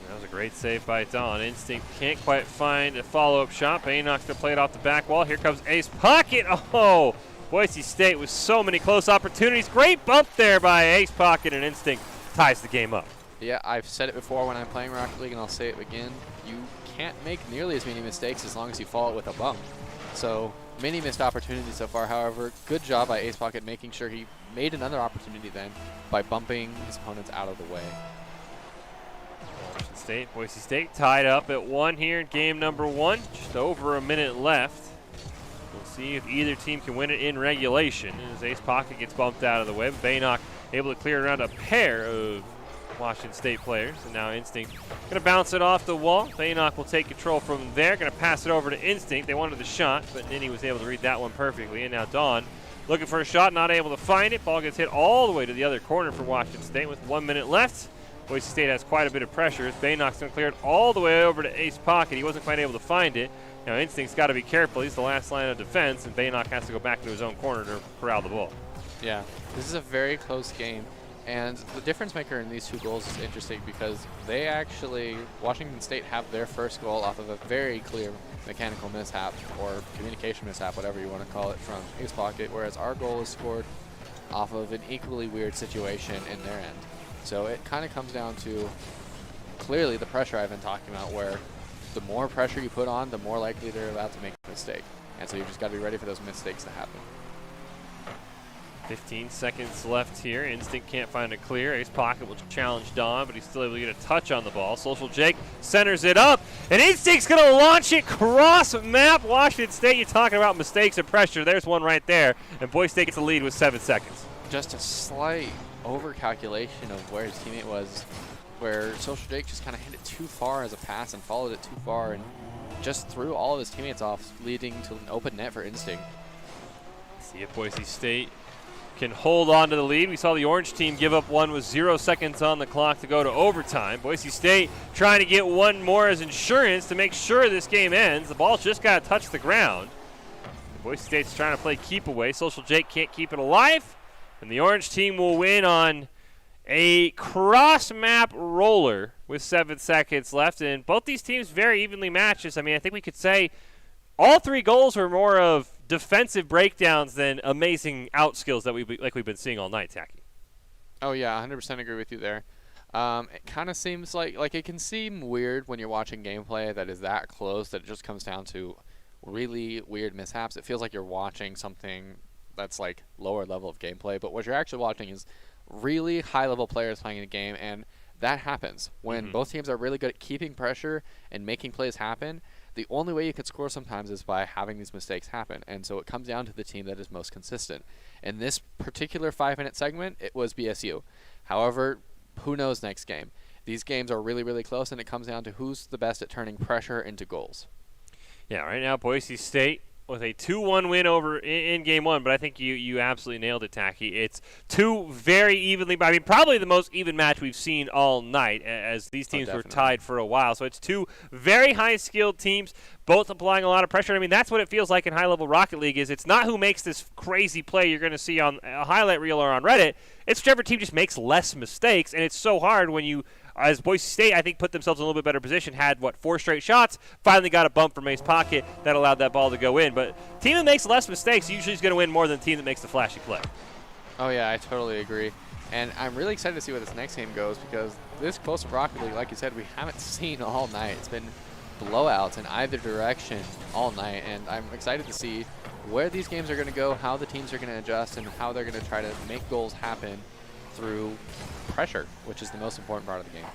That was a great save by Don. Instinct can't quite find a follow-up shot. Baynock's going to play it off the back wall. Here comes Ace Pocket. Oh, Boise State with so many close opportunities. Great bump there by Ace Pocket, and Instinct ties the game up. Yeah, I've said it before when I'm playing Rocket League, and I'll say it again. You can't make nearly as many mistakes as long as you follow it with a bump. So many missed opportunities so far. However, good job by Ace Pocket making sure he made another opportunity then by bumping his opponents out of the way. Boise State tied up at 1 here in game number 1. Just over a minute left. We'll see if either team can win it in regulation. As Ace Pocket gets bumped out of the way, Baynock able to clear around a pair of Washington State players. And now Instinct going to bounce it off the wall. Baynock will take control from there. Going to pass it over to Instinct. They wanted the shot, but Ninny was able to read that one perfectly. And now Dawn looking for a shot, not able to find it. Ball gets hit all the way to the other corner for Washington State with 1 minute left. Boise State has quite a bit of pressure. Baynock's going to clear it all the way over to Ace Pocket. He wasn't quite able to find it. Now Instinct's got to be careful. He's the last line of defense, and Baynock has to go back to his own corner to corral the ball. Yeah, this is a very close game. And the difference maker in these two goals is interesting because they actually, Washington State, have their first goal off of a very clear mechanical mishap or communication mishap, whatever you want to call it, from Ace Pocket, whereas our goal is scored off of an equally weird situation in their end. So it kind of comes down to clearly the pressure I've been talking about, where the more pressure you put on, the more likely they're allowed to make a mistake. And so you just got to be ready for those mistakes to happen. 15 seconds left here. Instinct can't find a clear. Ace Pocket will challenge Don, but he's still able to get a touch on the ball. Social Jake centers it up, and Instinct's going to launch it cross map. Washington State, you're talking about mistakes and pressure. There's one right there, and Boise State gets the lead with 7 seconds. Just a slight overcalculation of where his teammate was, where Social Jake just kind of hit it too far as a pass and followed it too far and just threw all of his teammates off, leading to an open net for Instinct. See if Boise State can hold on to the lead. We saw the orange team give up one with 0 seconds on the clock to go to overtime. Boise State trying to get one more as insurance to make sure this game ends. The ball's just got to touch the ground. Boise State's trying to play keep away. Social Jake can't keep it alive. And the orange team will win on a cross-map roller with 7 seconds left. And both these teams very evenly matched. I mean, I think we could say all 3 goals were more of defensive breakdowns than amazing out skills that we've been seeing all night, Tacky. Oh, yeah, 100% agree with you there. It kind of seems like it can seem weird when you're watching gameplay that is that close that it just comes down to really weird mishaps. It feels like you're watching something that's like lower level of gameplay, but what you're actually watching is really high level players playing the game, and that happens when both teams are really good at keeping pressure and making plays happen. The only way you can score sometimes is by having these mistakes happen, and so it comes down to the team that is most consistent. In this particular 5-minute segment, it was BSU. However, who knows next game? These games are really, really close, and it comes down to who's the best at turning pressure into goals. Yeah, right now Boise State with a 2-1 win over in game 1, but I think you absolutely nailed it, Tacky. It's 2 very evenly, I mean, probably the most even match we've seen all night, as these teams were tied for a while. So it's 2 very high-skilled teams, both applying a lot of pressure. I mean, that's what it feels like in high-level Rocket League, is it's not who makes this crazy play you're going to see on a highlight reel or on Reddit. It's whichever team just makes less mistakes, and it's so hard when you, as Boise State, I think, put themselves in a little bit better position, had, 4 straight shots, finally got a bump from Ace Pocket that allowed that ball to go in. But team that makes less mistakes usually is going to win more than the team that makes the flashy play. Oh, yeah, I totally agree. And I'm really excited to see where this next game goes, because this close to Rocket League, like you said, we haven't seen all night. It's been blowouts in either direction all night, and I'm excited to see where these games are going to go, how the teams are going to adjust, and how they're going to try to make goals happen through pressure, which is the most important part of the game.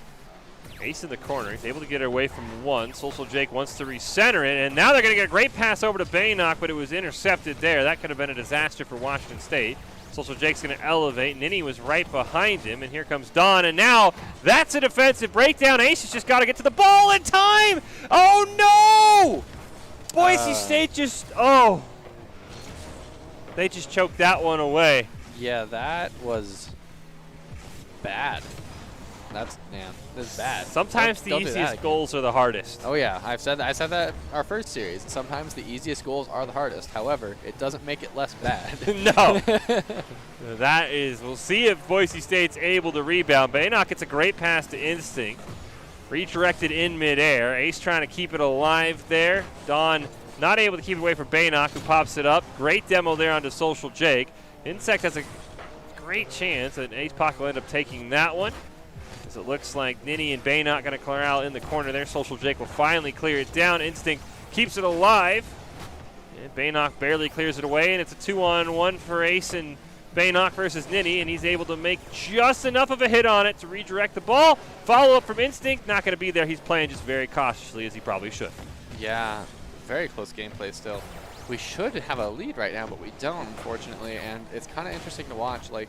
Ace in the corner. He's able to get it away from one. Social Jake wants to recenter it, and now they're going to get a great pass over to Baynock, but it was intercepted there. That could have been a disaster for Washington State. Social Jake's going to elevate. Ninny was right behind him, and here comes Don. And now that's a defensive breakdown. Ace has just got to get to the ball in time. Oh, no! Boise State just, they just choked that one away. Yeah, that was bad. That's bad. Sometimes the Don't do that easiest again. goals are the hardest. Oh yeah, I said that our first series. Sometimes the easiest goals are the hardest. However, it doesn't make it less bad. No. That is, we'll see if Boise State's able to rebound. Baynock gets a great pass to Instinct. Redirected in midair. Ace trying to keep it alive there. Don not able to keep it away from Baynock, who pops it up. Great demo there onto Social Jake. Insect has a great chance, and Ace Pocket will end up taking that one. As it looks like Ninny and Baynock going to clear out in the corner there. Social Jake will finally clear it down. Instinct keeps it alive. And Baynock barely clears it away, and it's a 2-on-1 for Ace and Baynock versus Ninny, and he's able to make just enough of a hit on it to redirect the ball. Follow up from Instinct, not going to be there. He's playing just very cautiously, as he probably should. Yeah, very close gameplay still. We should have a lead right now, but we don't, unfortunately, and it's kind of interesting to watch. Like,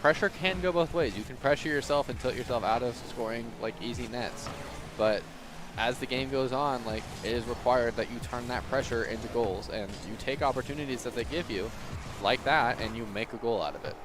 pressure can go both ways. You can pressure yourself and tilt yourself out of scoring, like, easy nets, but as the game goes on, like, it is required that you turn that pressure into goals, and you take opportunities that they give you, like that, and you make a goal out of it.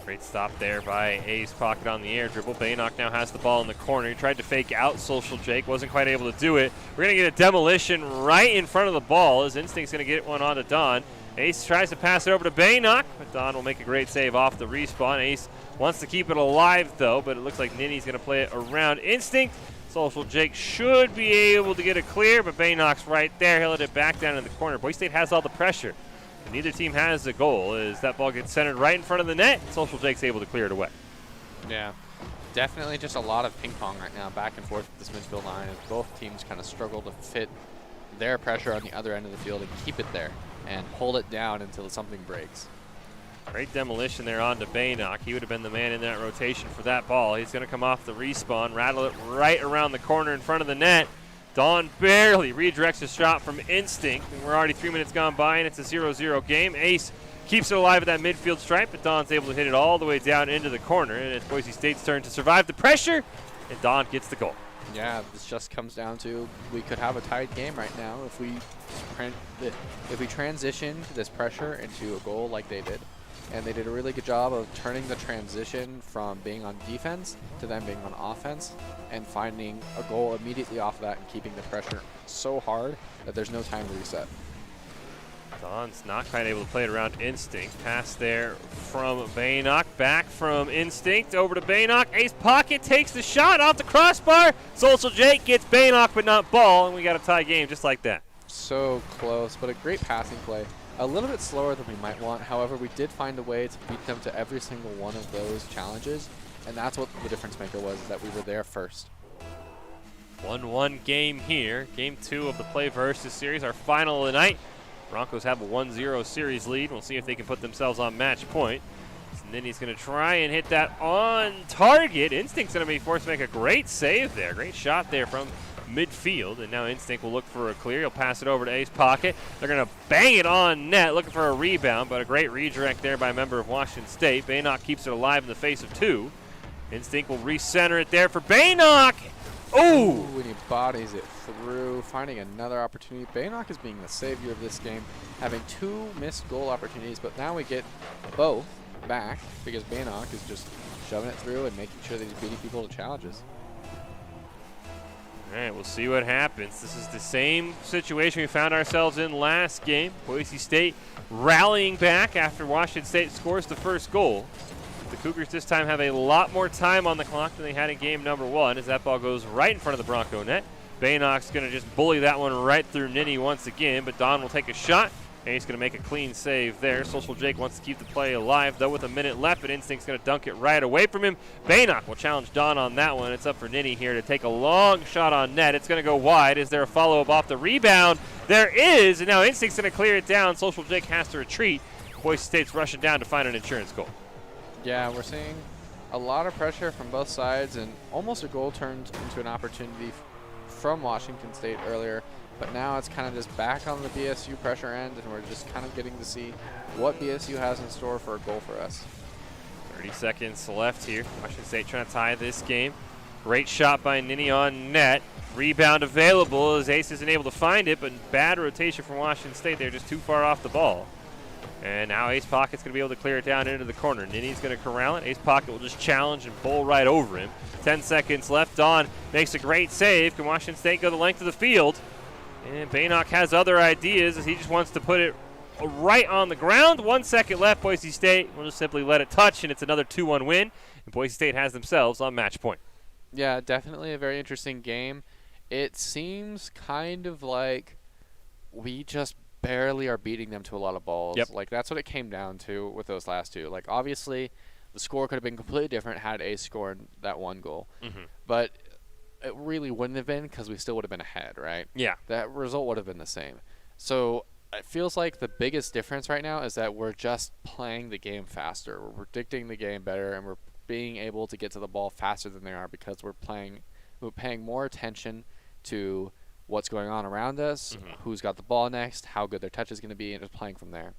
Great stop there by Ace Pocket on the air dribble. Baynock now has the ball in the corner. He tried to fake out Social Jake, wasn't quite able to do it. We're going to get a demolition right in front of the ball as Instinct's going to get one onto Don. Ace tries to pass it over to Baynock, but Don will make a great save off the respawn. Ace wants to keep it alive, though, but it looks like Ninny's going to play it around Instinct. Social Jake should be able to get it clear, but Baynock's right there. He'll let it back down in the corner. Boise State has all the pressure. And neither team has a goal as that ball gets centered right in front of the net. Social Jake's able to clear it away. Yeah, definitely just a lot of ping pong right now, back and forth with this midfield line, as both teams kind of struggle to fit their pressure on the other end of the field and keep it there and hold it down until something breaks. Great demolition there onto Baynock. He would have been the man in that rotation for that ball. He's going to come off the respawn, rattle it right around the corner in front of the net. Don barely redirects his shot from Instinct, and we're already 3 minutes gone by, and it's a 0-0 game. Ace keeps it alive at that midfield stripe, but Don's able to hit it all the way down into the corner, and it's Boise State's turn to survive the pressure, and Don gets the goal. Yeah, this just comes down to we could have a tied game right now if we transition this pressure into a goal like they did. And they did a really good job of turning the transition from being on defense to them being on offense and finding a goal immediately off of that and keeping the pressure so hard that there's no time to reset. Don's not quite able to play it around Instinct. Pass there from Baynock. Back from Instinct over to Baynock. Ace Pocket takes the shot off the crossbar. Social Jake gets Baynock but not ball, and we got a tie game just like that. So close, but a great passing play. A little bit slower than we might want. However, we did find a way to beat them to every single one of those challenges, and that's what the difference maker was, that we were there first. 1-1 game here. Game 2 of the PlayVS series, our final of the night. Broncos have a 1-0 series lead. We'll see if they can put themselves on match point. And then he's going to try and hit that on target. Instinct's going to be forced to make a great save there. Great shot there from midfield, and now Instinct will look for a clear. He'll pass it over to Ace Pocket. They're going to bang it on net, looking for a rebound, but a great redirect there by a member of Washington State. Baynock keeps it alive in the face of two. Instinct will recenter it there for Baynock. Ooh! When he bodies it through, finding another opportunity. Baynock is being the savior of this game, having 2 missed goal opportunities, but now we get both back because Baynock is just shoving it through and making sure that he's beating people to challenges. All right, we'll see what happens. This is the same situation we found ourselves in last game. Boise State rallying back after Washington State scores the first goal. The Cougars this time have a lot more time on the clock than they had in game number 1 as that ball goes right in front of the Bronco net. Baynock's going to just bully that one right through Ninny once again, but Don will take a shot, and he's going to make a clean save there. Social Jake wants to keep the play alive, though, with a minute left, but Instinct's going to dunk it right away from him. Baynock will challenge Don on that one. It's up for Ninny here to take a long shot on net. It's going to go wide. Is there a follow-up off the rebound? There is, and now Instinct's going to clear it down. Social Jake has to retreat. Boise State's rushing down to find an insurance goal. Yeah, we're seeing a lot of pressure from both sides, and almost a goal turned into an opportunity from Washington State earlier. But now it's kind of just back on the BSU pressure end, and we're just kind of getting to see what BSU has in store for a goal for us. 30 seconds left here. Washington State trying to tie this game. Great shot by Nini on net. Rebound available as Ace isn't able to find it, but bad rotation from Washington State. They're just too far off the ball. And now Ace Pocket's going to be able to clear it down into the corner. Nini's going to corral it. Ace Pocket will just challenge and bowl right over him. 10 seconds left. Don makes a great save. Can Washington State go the length of the field? And Baynock has other ideas as he just wants to put it right on the ground. 1 second left. Boise State will just simply let it touch, and it's another 2-1 win. And Boise State has themselves on match point. Yeah, definitely a very interesting game. It seems kind of like we just barely are beating them to a lot of balls. Yep. Like, that's what it came down to with those last two. Like, obviously, the score could have been completely different had Ace scored that one goal. But it really wouldn't have been because we still would have been ahead, right? Yeah. That result would have been the same. So it feels like the biggest difference right now is that we're just playing the game faster. We're predicting the game better, and we're being able to get to the ball faster than they are because we're paying more attention to what's going on around us, who's got the ball next, how good their touch is going to be, and just playing from there.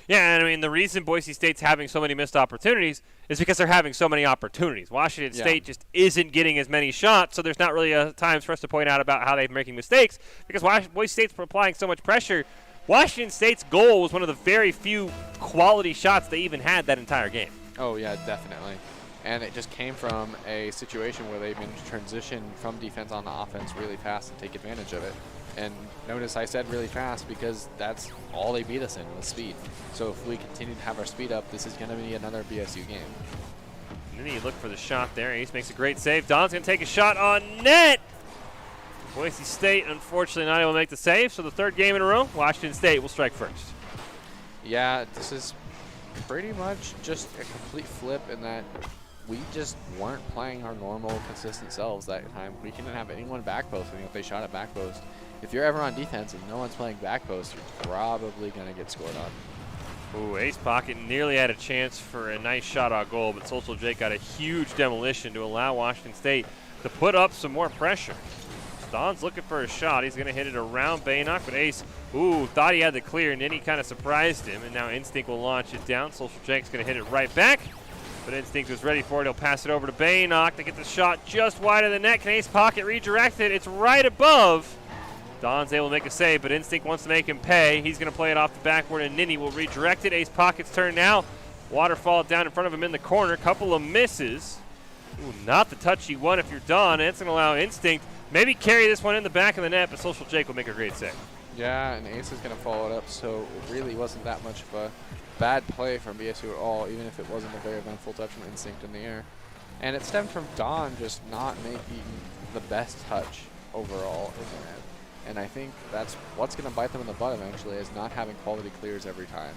Yeah, and I mean, the reason Boise State's having so many missed opportunities is because they're having so many opportunities. Washington State just isn't getting as many shots, so there's not really times for us to point out about how they're making mistakes because Boise State's applying so much pressure. Washington State's goal was one of the very few quality shots they even had that entire game. Oh, yeah, definitely. And it just came from a situation where they managed to transition from defense on the offense really fast and take advantage of it. And notice I said really fast because that's all they beat us in was speed. So if we continue to have our speed up, this is going to be another BSU game. And then you look for the shot there. Ace makes a great save. Don's going to take a shot on net. Boise State, unfortunately, not able to make the save. So the third game in a row, Washington State will strike first. Yeah, this is pretty much just a complete flip in that we just weren't playing our normal, consistent selves that time. We couldn't have anyone back posting if they shot at back post. If you're ever on defense and no one's playing back post, you're probably going to get scored on. Ooh, Ace Pocket nearly had a chance for a nice shot on goal, but Social Jake got a huge demolition to allow Washington State to put up some more pressure. Don's looking for a shot. He's going to hit it around Baynock, but Ace, thought he had the clear, and then he kind of surprised him, and now Instinct will launch it down. Social Jake's going to hit it right back, but Instinct was ready for it. He'll pass it over to Baynock to get the shot just wide of the net. Can Ace Pocket redirect it? It's right above. Don's able to make a save, but Instinct wants to make him pay. He's going to play it off the backboard, and Nini will redirect it. Ace Pocket's turn now. Waterfall down in front of him in the corner. Couple of misses. Ooh, not the touch he won if you're Don. And it's going to allow Instinct maybe carry this one in the back of the net, but Social Jake will make a great save. Yeah, and Ace is going to follow it up, so it really wasn't that much of a bad play from BSU at all, even if it wasn't a very eventful touch from Instinct in the air. And it stemmed from Don just not making the best touch overall in the net. And I think that's what's going to bite them in the butt eventually, is not having quality clears every time.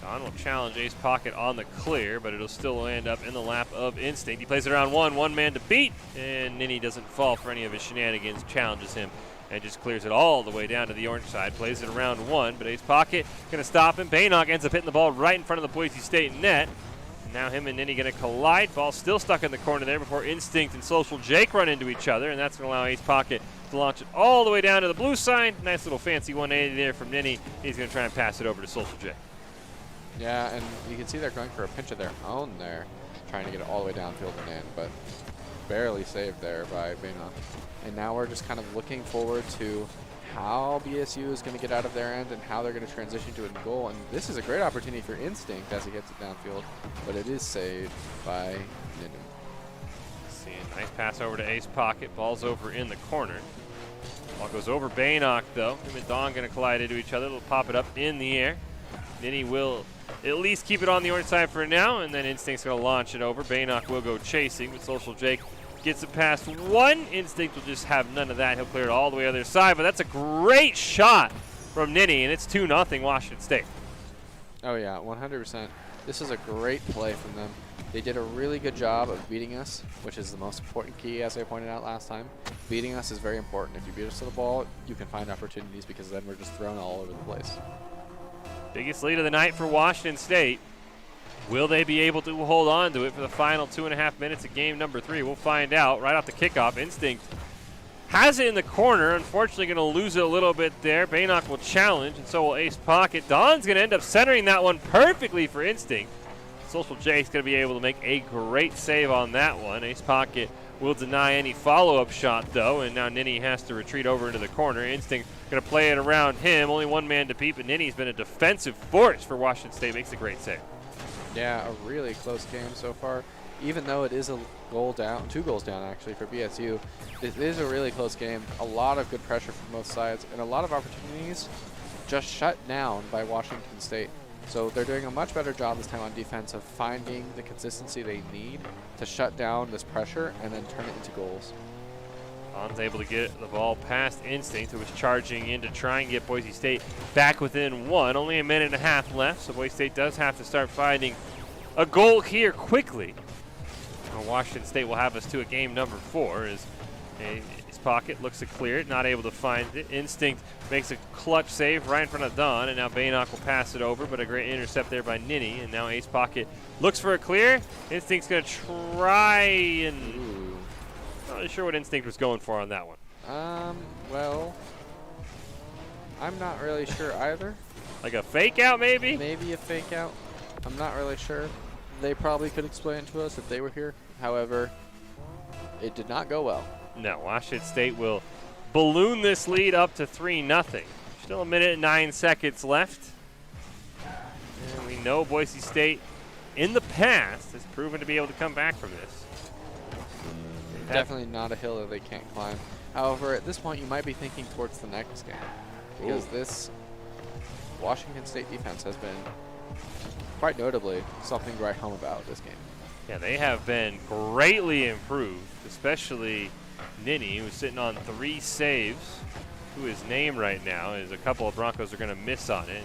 Don will challenge Ace Pocket on the clear, but it'll still end up in the lap of Instinct. He plays it around one man to beat, and Nini doesn't fall for any of his shenanigans, challenges him, and just clears it all the way down to the orange side. Plays it around one, but Ace Pocket going to stop him. Baynock ends up hitting the ball right in front of the Boise State net. And now him and Nini going to collide. Ball still stuck in the corner there before Instinct and Social Jake run into each other, and that's going to allow Ace Pocket to launch it all the way down to the blue side. Nice little fancy 180 there from Nini. He's going to try and pass it over to Social Jake. Yeah, and you can see they're going for a pinch of their own there, trying to get it all the way downfield and in, but barely saved there by Baynock. And now we're just kind of looking forward to how BSU is going to get out of their end and how they're going to transition to a goal. And this is a great opportunity for Instinct as he gets it downfield, but it is saved by Ninu. See a nice pass over to Ace Pocket. Ball's over in the corner. Ball goes over Baynock, though. Him and Don going to collide into each other. They'll pop it up in the air. Nini will at least keep it on the orange side for now, and then Instinct's going to launch it over. Baynock will go chasing, but Social Jake gets it past one. Instinct will just have none of that. He'll clear it all the way to the other side, but that's a great shot from Nini, and it's 2-0 Washington State. Oh, yeah, 100%. This is a great play from them. They did a really good job of beating us, which is the most important key, as I pointed out last time. Beating us is very important. If you beat us to the ball, you can find opportunities because then we're just thrown all over the place. Biggest lead of the night for Washington State. Will they be able to hold on to it for the final 2.5 minutes of game number 3? We'll find out right off the kickoff. Instinct has it in the corner. Unfortunately, going to lose it a little bit there. Baynock will challenge, and so will Ace Pocket. Don's going to end up centering that one perfectly for Instinct. Social J's going to be able to make a great save on that one. Ace Pocket will deny any follow-up shot, though, and now Ninny has to retreat over into the corner. Instinct going to play it around him. Only one man to beat, but Ninny's been a defensive force for Washington State. Makes a great save. Yeah, a really close game so far. Even though it is a goal down, 2 goals down actually for BSU, it is a really close game. A lot of good pressure from both sides, and a lot of opportunities just shut down by Washington State. So they're doing a much better job this time on defense of finding the consistency they need to shut down this pressure and then turn it into goals. Don's able to get the ball past Instinct, who was charging in to try and get Boise State back within 1. Only a minute and a half left, so Boise State does have to start finding a goal here quickly. Washington State will have us to a game number 4 as his pocket looks to clear it, not able to find it. Instinct makes a clutch save right in front of Don, and now Baynock will pass it over, but a great intercept there by Ninny, and now Ace Pocket looks for a clear. Instinct's going to try and... Not really sure what Instinct was going for on that one. Well, I'm not really sure either. Like a fake out, maybe? Maybe a fake out. I'm not really sure. They probably could explain it to us if they were here. However, it did not go well. No, Washington State will balloon this lead up to 3-0. Still a minute and 9 seconds left. And we know Boise State in the past has proven to be able to come back from this. Definitely not a hill that they can't climb. However, at this point, you might be thinking towards the next game, because this Washington State defense has been quite notably something to write home about this game. Yeah, they have been greatly improved, especially Ninny, who's sitting on 3 saves. Who his name right now is a couple of Broncos are going to miss on it.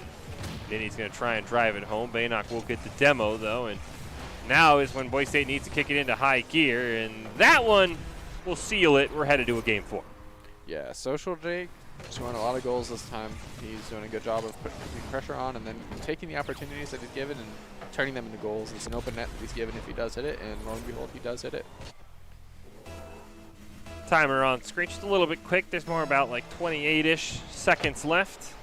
Ninny's going to try and drive it home. Baynock will get the demo, though, and now is when Boise State needs to kick it into high gear, and that one will seal it. We're headed to a game 4. Yeah, Social Jake scoring a lot of goals this time. He's doing a good job of putting pressure on and then taking the opportunities that he's given and turning them into goals. It's an open net that he's given if he does hit it, and lo and behold, he does hit it. Timer on screen, just a little bit quick. There's more about like 28-ish seconds left.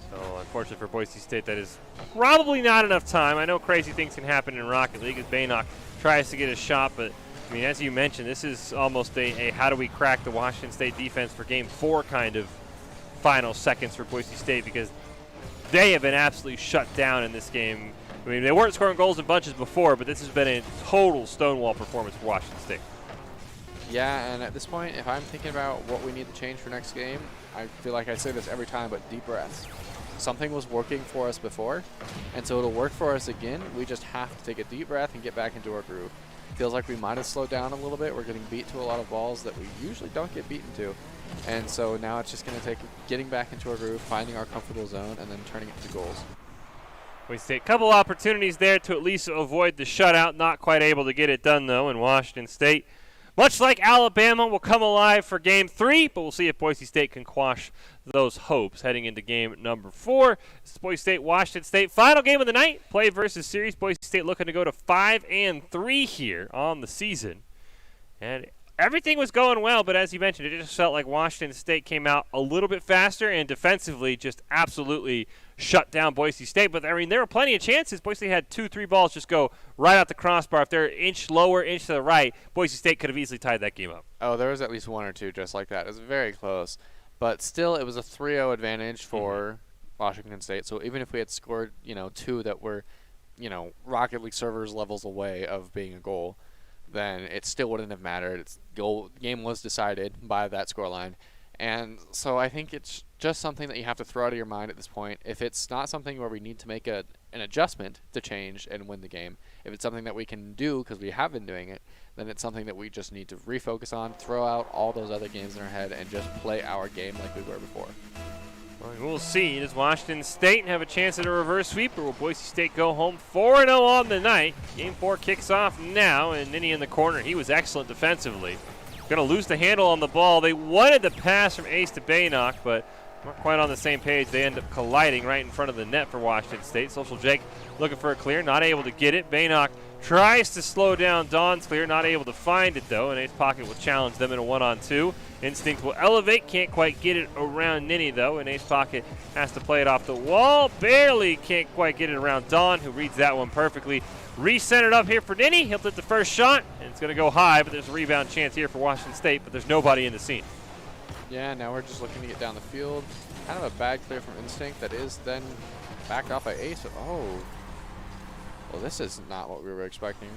So unfortunately for Boise State, that is probably not enough time. I know crazy things can happen in Rocket League as Baynock tries to get a shot, but I mean, as you mentioned, this is almost a how do we crack the Washington State defense for game 4 kind of final seconds for Boise State, because they have been absolutely shut down in this game. I mean, they weren't scoring goals in bunches before, but this has been a total stonewall performance for Washington State. Yeah, and at this point, if I'm thinking about what we need to change for next game, I feel like I say this every time, but deep breaths. Something was working for us before, and so it'll work for us again. We just have to take a deep breath and get back into our groove. Feels like we might have slowed down a little bit. We're getting beat to a lot of balls that we usually don't get beaten to. And so now it's just going to take getting back into our groove, finding our comfortable zone, and then turning it into goals. We see a couple opportunities there to at least avoid the shutout. Not quite able to get it done, though, in Washington State. Much like Alabama, will come alive for game 3, but we'll see if Boise State can quash those hopes heading into game number 4. This is Boise State, Washington State. Final game of the night, play versus series. Boise State looking to go to 5-3 here on the season. And everything was going well, but as you mentioned, it just felt like Washington State came out a little bit faster and defensively just absolutely shut down Boise State. But, I mean, there were plenty of chances. Boise State had 2-3 balls just go right out the crossbar. If they're an inch lower, inch to the right, Boise State could have easily tied that game up. Oh, there was at least 1 or 2 just like that. It was very close. But still, it was a 3-0 advantage for Washington State. So even if we had scored, 2 that were, Rocket League servers levels away of being a goal, then it still wouldn't have mattered. Game was decided by that scoreline. And so I think it's just something that you have to throw out of your mind at this point. If it's not something where we need to make an adjustment to change and win the game, if it's something that we can do because we have been doing it, then it's something that we just need to refocus on, throw out all those other games in our head, and just play our game like we were before. Well, we'll see. Does Washington State have a chance at a reverse sweep, or will Boise State go home 4-0 on the night? Game 4 kicks off now, and Ninny in the corner. He was excellent defensively. Going to lose the handle on the ball. They wanted the pass from Ace to Baynock, but not quite on the same page. They end up colliding right in front of the net for Washington State. Social Jake looking for a clear, not able to get it. Baynock tries to slow down Dawn's clear, not able to find it though, and Ace Pocket will challenge them in a 1-on-2. Instinct will elevate, can't quite get it around Ninny though, and Ace Pocket has to play it off the wall. Barely can't quite get it around Dawn, who reads that one perfectly. Recentered up here for Ninny. He'll hit the first shot, and it's going to go high, but there's a rebound chance here for Washington State, but there's nobody in the scene. Yeah, now we're just looking to get down the field. Kind of a bad clear from Instinct that is then backed off by Ace. Oh. Well, this is not what we were expecting.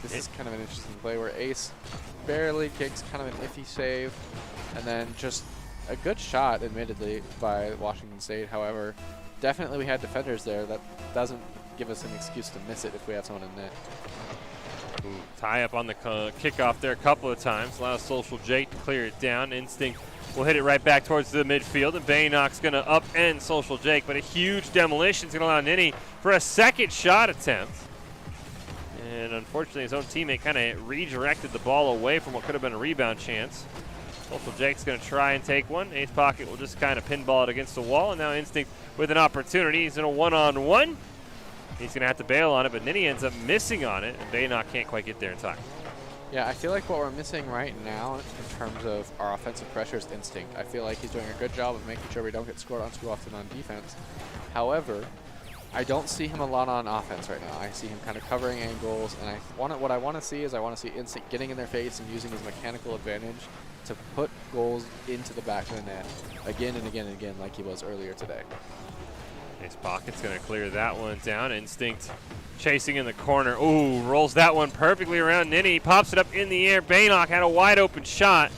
This is kind of an interesting play where Ace barely kicks kind of an iffy save, and then just a good shot, admittedly, by Washington State. However, definitely we had defenders there. That doesn't give us an excuse to miss it if we have someone in net. Ooh, tie up on the kickoff there a couple of times. Allows Social Jake to clear it down. Instinct will hit it right back towards the midfield, and Baynock's going to upend Social Jake, but a huge demolition is going to allow Ninny for a second shot attempt. And unfortunately, his own teammate kind of redirected the ball away from what could have been a rebound chance. Social Jake's going to try and take one. Ace Pocket will just kind of pinball it against the wall, and now Instinct with an opportunity. He's in a 1-on-1. He's going to have to bail on it, but Ninny ends up missing on it, and Baynock can't quite get there in time. Yeah, I feel like what we're missing right now in terms of our offensive pressure is Instinct. I feel like he's doing a good job of making sure we don't get scored on too often on defense. However, I don't see him a lot on offense right now. I see him kind of covering angles, and what I want to see is I want to see Instinct getting in their face and using his mechanical advantage to put goals into the back of the net again and again and again like he was earlier today. Ace Pocket's going to clear that one down. Instinct chasing in the corner. Ooh, rolls that one perfectly around Ninny. Pops it up in the air. Baynock had a wide open shot.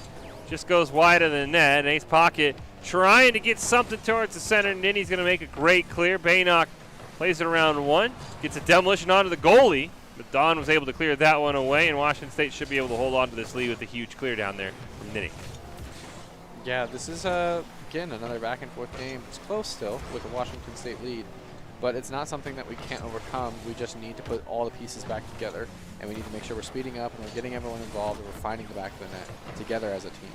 Just goes wide of the net. And Ace Pocket trying to get something towards the center. Ninny's going to make a great clear. Baynock plays it around one. Gets a demolition onto the goalie. But Don was able to clear that one away. And Washington State should be able to hold on to this lead with a huge clear down there from Ninny. Yeah, this is, again, another back-and-forth game. It's close still with the Washington State lead, but it's not something that we can't overcome. We just need to put all the pieces back together, and we need to make sure we're speeding up and we're getting everyone involved and we're finding the back of the net together as a team.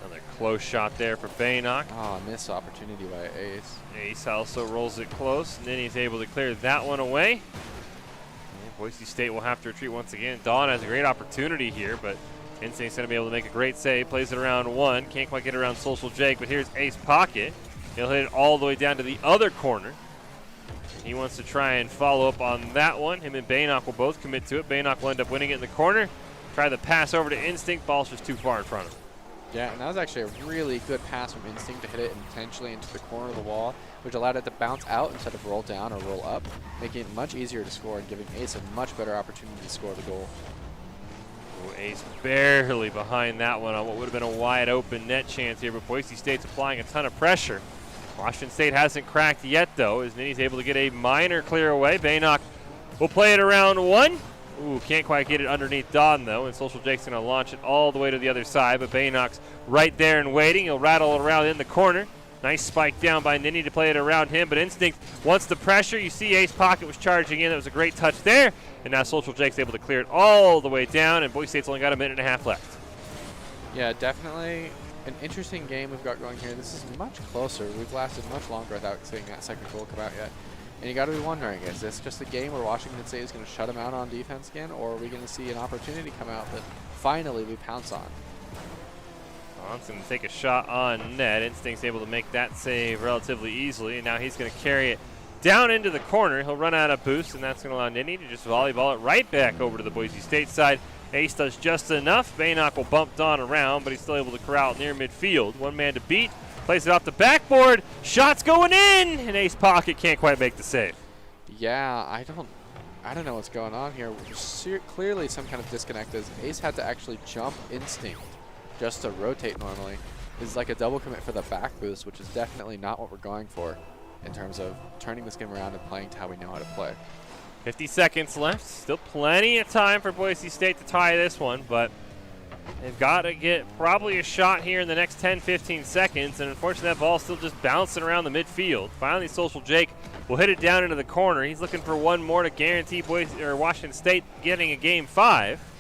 Another close shot there for Baynock. Oh, missed opportunity by Ace. Ace also rolls it close, and then he's able to clear that one away. And Boise State will have to retreat once again. Dawn has a great opportunity here, but Instinct's going to be able to make a great save. Plays it around one. Can't quite get around Social Jake, but here's Ace Pocket. He'll hit it all the way down to the other corner. He wants to try and follow up on that one. Him and Baynock will both commit to it. Baynock will end up winning it in the corner. Try the pass over to Instinct. Ball's just too far in front of him. Yeah, and that was actually a really good pass from Instinct to hit it intentionally into the corner of the wall, which allowed it to bounce out instead of roll down or roll up, making it much easier to score and giving Ace a much better opportunity to score the goal. Ace barely behind that one on what would have been a wide open net chance here, but Boise State's applying a ton of pressure. Washington State hasn't cracked yet, though, as Ninny's able to get a minor clear away. Baynock will play it around one. Ooh, can't quite get it underneath Don, though, and Social Jake's going to launch it all the way to the other side, but Baynock's right there and waiting. He'll rattle it around in the corner. Nice spike down by Ninny to play it around him, but Instinct wants the pressure. You see Ace Pocket was charging in. That was a great touch there, and now Social Jake's able to clear it all the way down, and Boise State's only got a minute and a half left. Yeah, definitely an interesting game we've got going here. This is much closer. We've lasted much longer without seeing that second goal come out yet. And you got to be wondering, is this just a game where Washington State is going to shut them out on defense again, or are we going to see an opportunity come out that finally we pounce on? Don's going to take a shot on net. Instinct's able to make that save relatively easily, and now he's going to carry it down into the corner. He'll run out of boost, and that's going to allow Ninny to just volleyball it right back over to the Boise State side. Ace does just enough. Baynock will bump Don around, but he's still able to corral near midfield. One man to beat. Plays it off the backboard. Shot's going in, and Ace Pocket can't quite make the save. Yeah, I don't know what's going on here. Clearly some kind of disconnect as Ace had to actually jump Instinct just to rotate normally. This is like a double commit for the back boost, which is definitely not what we're going for in terms of turning this game around and playing to how we know how to play. 50 seconds left. Still plenty of time for Boise State to tie this one, but they've got to get probably a shot here in the next 10-15 seconds, and unfortunately that ball's still just bouncing around the midfield. Finally, Social Jake will hit it down into the corner. He's looking for one more to guarantee Washington State getting a Game 5.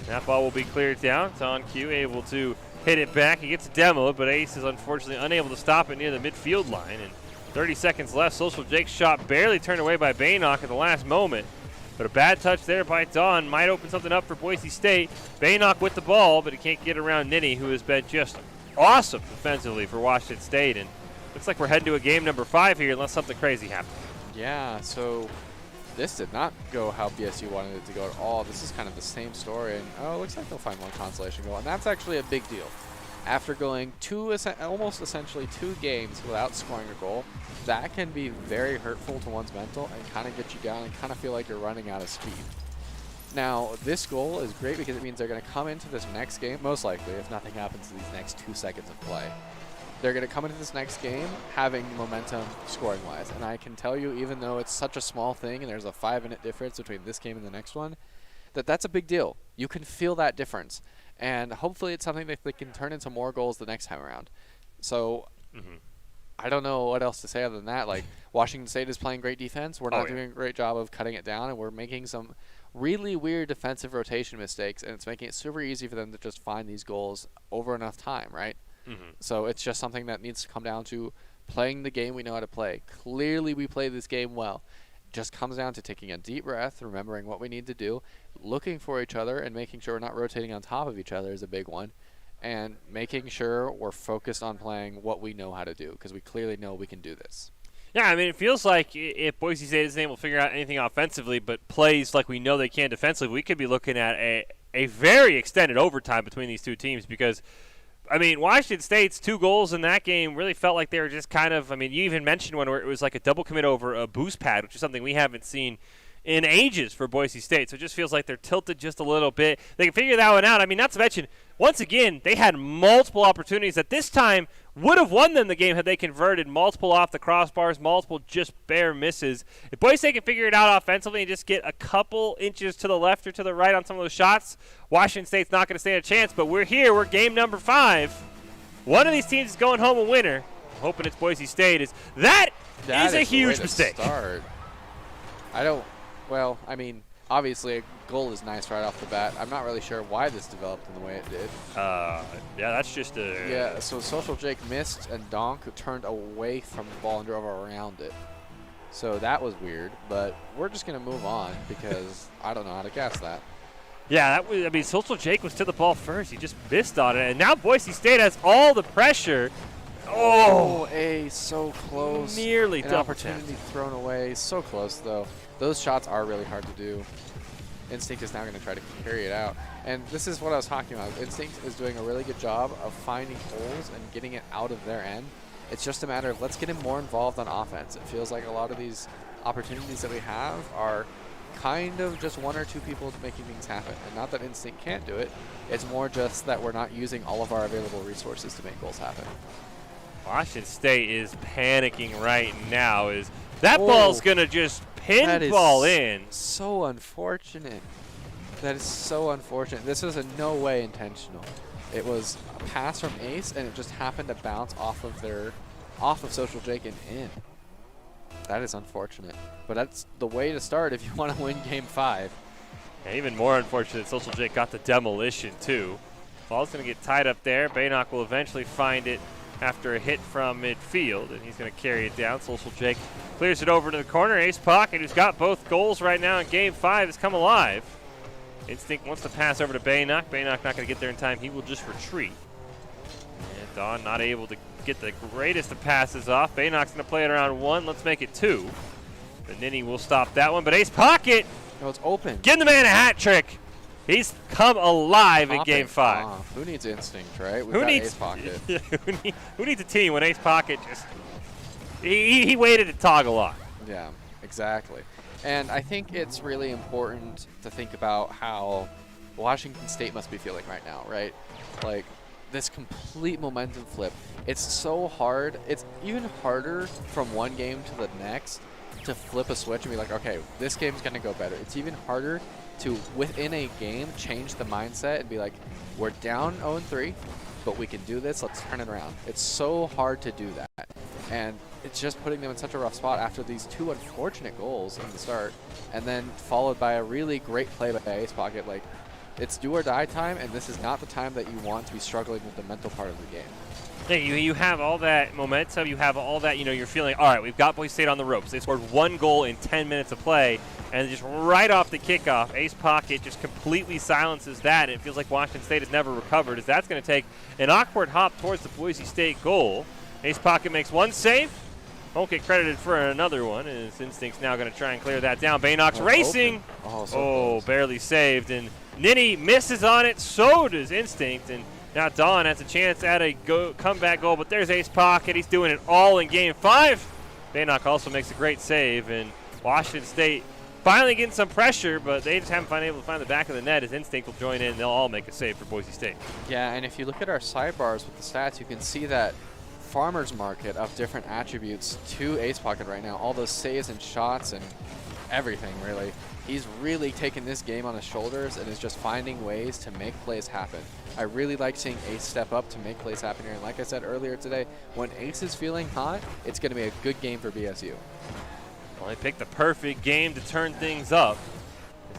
That ball will be cleared down. It's on cue, able to hit it back. He gets a demo, but Ace is unfortunately unable to stop it near the midfield line. And 30 seconds left. Social Jake's shot barely turned away by Baynock at the last moment. But a bad touch there by Dawn might open something up for Boise State. Baynock with the ball, but he can't get around Ninny, who has been just awesome defensively for Washington State. And looks like we're heading to a game number 5 here unless something crazy happens. Yeah, so this did not go how BSU wanted it to go at all. This is kind of the same story. And, oh, it looks like they'll find one consolation goal. And that's actually a big deal. After going almost essentially 2 games without scoring a goal, that can be very hurtful to one's mental and kind of get you down and kind of feel like you're running out of speed. Now, this goal is great because it means they're going to come into this next game, most likely, if nothing happens in these next 2 seconds of play. They're going to come into this next game having momentum scoring-wise. And I can tell you, even though it's such a small thing and there's a 5-minute difference between this game and the next one, that's a big deal. You can feel that difference. And hopefully it's something that they can turn into more goals the next time around. So I don't know what else to say other than that. Like, Washington State is playing great defense. We're not doing a great job of cutting it down, and we're making some really weird defensive rotation mistakes, and it's making it super easy for them to just find these goals over enough time, right? So it's just something that needs to come down to playing the game we know how to play. Clearly we play this game well. Just comes down to taking a deep breath, remembering what we need to do, looking for each other, and making sure we're not rotating on top of each other is a big one, and making sure we're focused on playing what we know how to do, because we clearly know we can do this. Yeah, I mean, it feels like if Boise State isn't able to figure out anything offensively but plays like we know they can defensively, we could be looking at a very extended overtime between these two teams because, I mean, Washington State's 2 goals in that game really felt like they were just kind of, I mean, you even mentioned one where it was like a double commit over a boost pad, which is something we haven't seen in ages for Boise State. So it just feels like they're tilted just a little bit. They can figure that one out. I mean, not to mention, once again, they had multiple opportunities that this time would have won them the game had they converted multiple off the crossbars, multiple just bare misses. If Boise State can figure it out offensively and just get a couple inches to the left or to the right on some of those shots, Washington State's not going to stand a chance. But we're here. We're game number 5. One of these teams is going home a winner. I'm hoping it's Boise State. That is a huge mistake. Well, I mean, obviously a goal is nice right off the bat. I'm not really sure why this developed in the way it did. Yeah, that's just a... Yeah, so Social Jake missed and Donk turned away from the ball and drove around it. So that was weird, but we're just going to move on because I don't know how to guess that. Yeah, that was, I mean, Social Jake was to the ball first. He just missed on it, and now Boise State has all the pressure. Oh, so close. Nearly An double opportunity thrown away. So close, though. Those shots are really hard to do. Instinct is now going to try to carry it out. And this is what I was talking about. Instinct is doing a really good job of finding holes and getting it out of their end. It's just a matter of let's get him more involved on offense. It feels like a lot of these opportunities that we have are kind of just 1 or 2 people making things happen. And not that Instinct can't do it. It's more just that we're not using all of our available resources to make goals happen. Washington State is panicking right now. That ball's going to just pinball in. So unfortunate. That is so unfortunate. This was in no way intentional. It was a pass from Ace, and it just happened to bounce off of Social Jake and in. That is unfortunate. But that's the way to start if you want to win Game 5. And even more unfortunate, Social Jake got the demolition, too. Ball's going to get tied up there. Baynock will eventually find it after a hit from midfield, and he's going to carry it down. Social Jake clears it over to the corner. Ace Pocket, who's got both goals right now in Game 5, has come alive. Instinct wants to pass over to Baynock. Baynock not going to get there in time. He will just retreat. And Dawn not able to get the greatest of passes off. Baynock's going to play it around 1. Let's make it 2. The Ninny will stop that one, but Ace Pocket! No, it's open. Give the man a hat trick! He's come alive in Game 5. Who needs Instinct, right? We've got Ace Pocket. Who needs a team when Ace Pocket just... He waited to toggle on. Yeah, exactly. And I think it's really important to think about how Washington State must be feeling right now, right? Like, this complete momentum flip. It's so hard. It's even harder from one game to the next to flip a switch and be like, okay, this game's going to go better. It's even harder to, within a game, change the mindset and be like, we're down 0-3, but we can do this. Let's turn it around. It's so hard to do that. And it's just putting them in such a rough spot after these 2 unfortunate goals in the start, and then followed by a really great play by Ace Pocket. Like, it's do or die time, and this is not the time that you want to be struggling with the mental part of the game. Hey, you have all that momentum. You have all that, you're feeling, all right, we've got Boise State on the ropes. They scored 1 goal in 10 minutes of play, and just right off the kickoff, Ace Pocket just completely silences that. And it feels like Washington State has never recovered, as that's going to take an awkward hop towards the Boise State goal. Ace Pocket makes 1 save. Won't get credited for another one, and his Instinct's now going to try and clear that down. Baynock's racing. Close. Barely saved. And Ninny misses on it. So does Instinct. And now Don has a chance at a comeback goal, but there's Ace Pocket. He's doing it all in Game 5. Baynock also makes a great save, and Washington State finally getting some pressure, but they just haven't been able to find the back of the net. As Instinct will join in, they'll all make a save for Boise State. Yeah, and if you look at our sidebars with the stats, you can see that farmer's market of different attributes to Ace Pocket right now. All those saves and shots and everything, really. He's really taken this game on his shoulders and is just finding ways to make plays happen. I really like seeing Ace step up to make plays happen here. And like I said earlier today, when Ace is feeling hot, it's going to be a good game for BSU. Well, they picked the perfect game to turn things up.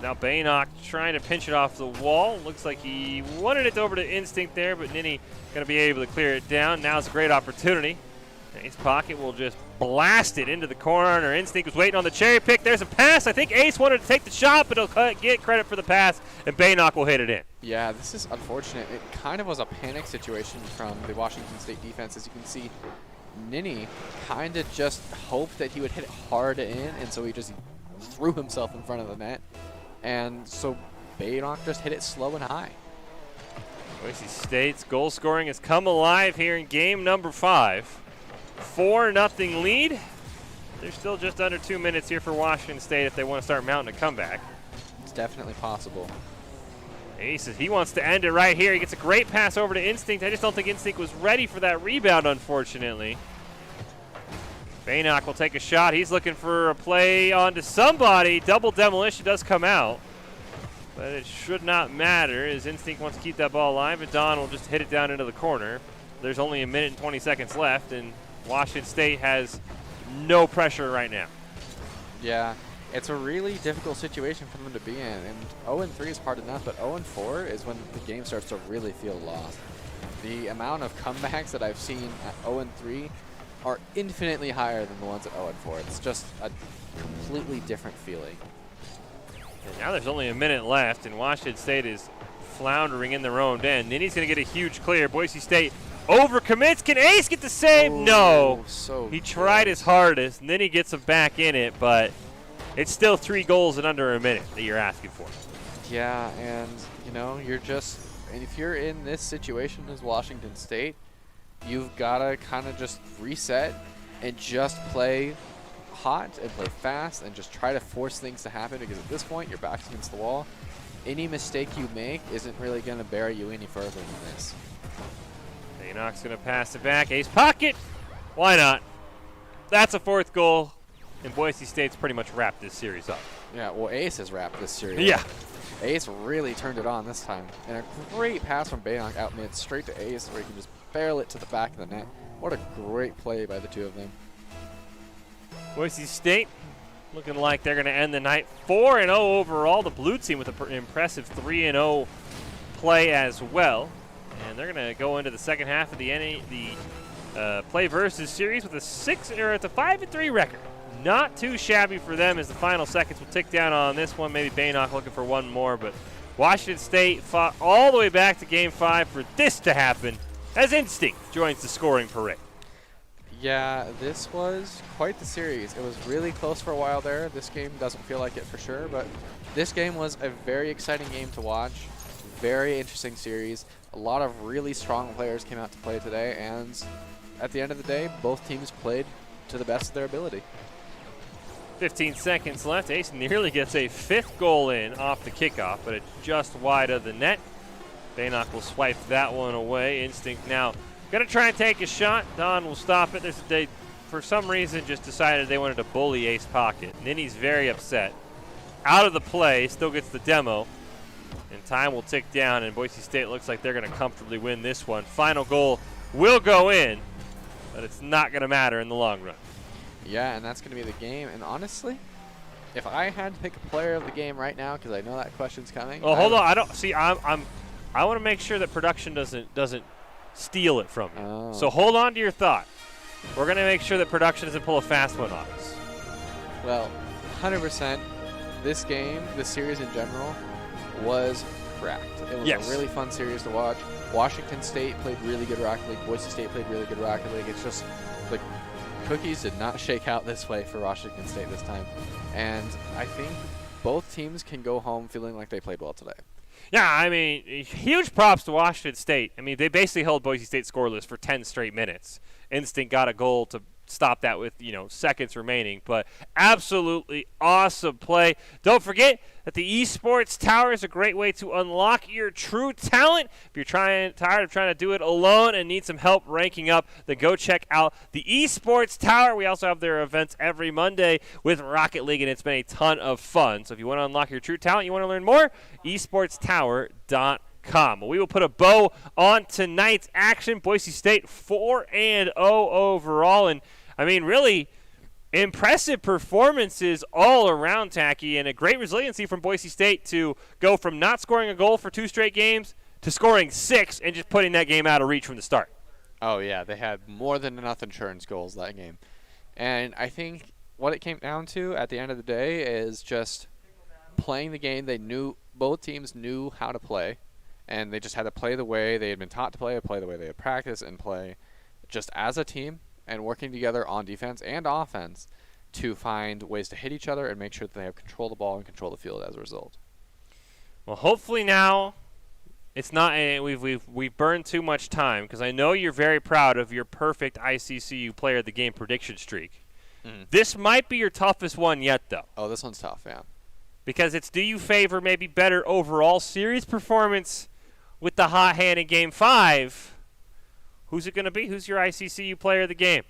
Now Baynock trying to pinch it off the wall. Looks like he wanted it over to Instinct there, but Ninny going to be able to clear it down. Now's a great opportunity. Ace Pocket will just blast it into the corner. Instinct was waiting on the cherry pick. There's a pass. I think Ace wanted to take the shot, but he'll get credit for the pass, and Baynock will hit it in. Yeah, this is unfortunate. It kind of was a panic situation from the Washington State defense. As you can see, Ninny kind of just hoped that he would hit it hard in, and so he just threw himself in front of the net. And so Baynock just hit it slow and high. Boise State's goal scoring has come alive here in game number 5. 4-0 lead. There's still just under 2 minutes here for Washington State if they want to start mounting a comeback. It's definitely possible. Ace, he wants to end it right here. He gets a great pass over to Instinct. I just don't think Instinct was ready for that rebound, unfortunately. Baynock will take a shot. He's looking for a play onto somebody. Double demolition does come out, but it should not matter as Instinct wants to keep that ball alive, and Don will just hit it down into the corner. There's only 1 minute and 20 seconds left, and Washington State has no pressure right now. Yeah, it's a really difficult situation for them to be in, and 0-3 is hard enough, but 0-4 is when the game starts to really feel lost. The amount of comebacks that I've seen at 0-3 are infinitely higher than the ones at 0-4. It's just a completely different feeling. And now there's only 1 minute left, and Washington State is floundering in their own end. Ninny's going to get a huge clear. Boise State overcommits. Can Ace get the save? No. So he tried his hardest, and then he gets him back in it, but it's still 3 goals in under 1 minute that you're asking for. Yeah, and, and if you're in this situation as Washington State, you've got to kind of just reset and just play hot and play fast and just try to force things to happen, because at this point, your back's against the wall. Any mistake you make isn't really going to bury you any further than this. Baynock's going to pass it back. Ace Pocket. Why not? That's a 4th goal, and Boise State's pretty much wrapped this series up. Yeah, well, Ace has wrapped this series Yeah. up. Ace really turned it on this time. And a great pass from Baynock out mid, straight to Ace, where he can just barrel it to the back of the net. What a great play by the two of them. Boise State looking like they're going to end the night 4-0 overall. The blue team with an impressive 3-0 play as well. And they're going to go into the second half of the Play Versus series with a 5-3 record. Not too shabby for them as the final seconds will tick down on this one. Maybe Baynock looking for one more, but Washington State fought all the way back to Game 5 for this to happen as Instinct joins the scoring parade. Yeah, this was quite the series. It was really close for a while there. This game doesn't feel like it for sure, but this game was a very exciting game to watch. Very interesting series. A lot of really strong players came out to play today, and at the end of the day, both teams played to the best of their ability. 15 seconds left. Ace nearly gets a 5th goal in off the kickoff, but it's just wide of the net. Baynock will swipe that one away. Instinct now going to try and take a shot. Don will stop it. They, for some reason, just decided they wanted to bully Ace Pocket. Ninny's very upset. Out of the play, still gets the demo. And time will tick down, and Boise State looks like they're going to comfortably win this one. Final goal will go in, but it's not going to matter in the long run. Yeah, and that's going to be the game. And honestly, if I had to pick a player of the game right now, because I know that question's coming. Oh, hold on. I don't see. I want to make sure that production doesn't steal it from you. Oh. So hold on to your thought. We're going to make sure that production doesn't pull a fast one on us. Well, 100%. This game, this series in general, was cracked. It was Yes. a really fun series to watch. Washington State played really good Rocket League. Boise State played really good Rocket League. It's just the cookies did not shake out this way for Washington State this time. And I think both teams can go home feeling like they played well today. Yeah, I mean, huge props to Washington State. I mean, they basically held Boise State scoreless for 10 straight minutes. Instinct got a goal to stop that with, seconds remaining. But absolutely awesome play. Don't forget that the Esports Tower is a great way to unlock your true talent. If you're tired of trying to do it alone and need some help ranking up, then go check out the Esports Tower. We also have their events every Monday with Rocket League, and it's been a ton of fun. So if you want to unlock your true talent, you want to learn more, esportstower.com. Well, we will put a bow on tonight's action. Boise State 4-0 overall, and I mean, really impressive performances all around, Tacky, and a great resiliency from Boise State to go from not scoring a goal for 2 straight games to scoring 6 and just putting that game out of reach from the start. Oh, yeah. They had more than enough insurance goals that game. And I think what it came down to at the end of the day is just playing the game. Both teams knew how to play, and they just had to play the way they had been taught to play the way they had practiced, and play just as a team and working together on defense and offense to find ways to hit each other and make sure that they have control of the ball and control the field as a result. Well, hopefully now it's not we've burned too much time, because I know you're very proud of your perfect ICCU player of the game prediction streak. This might be your toughest one yet, though. Oh, this one's tough, yeah. Because it's, do you favor maybe better overall series performance with the hot hand in Game 5? Who's it going to be? Who's your ICCU player of the game?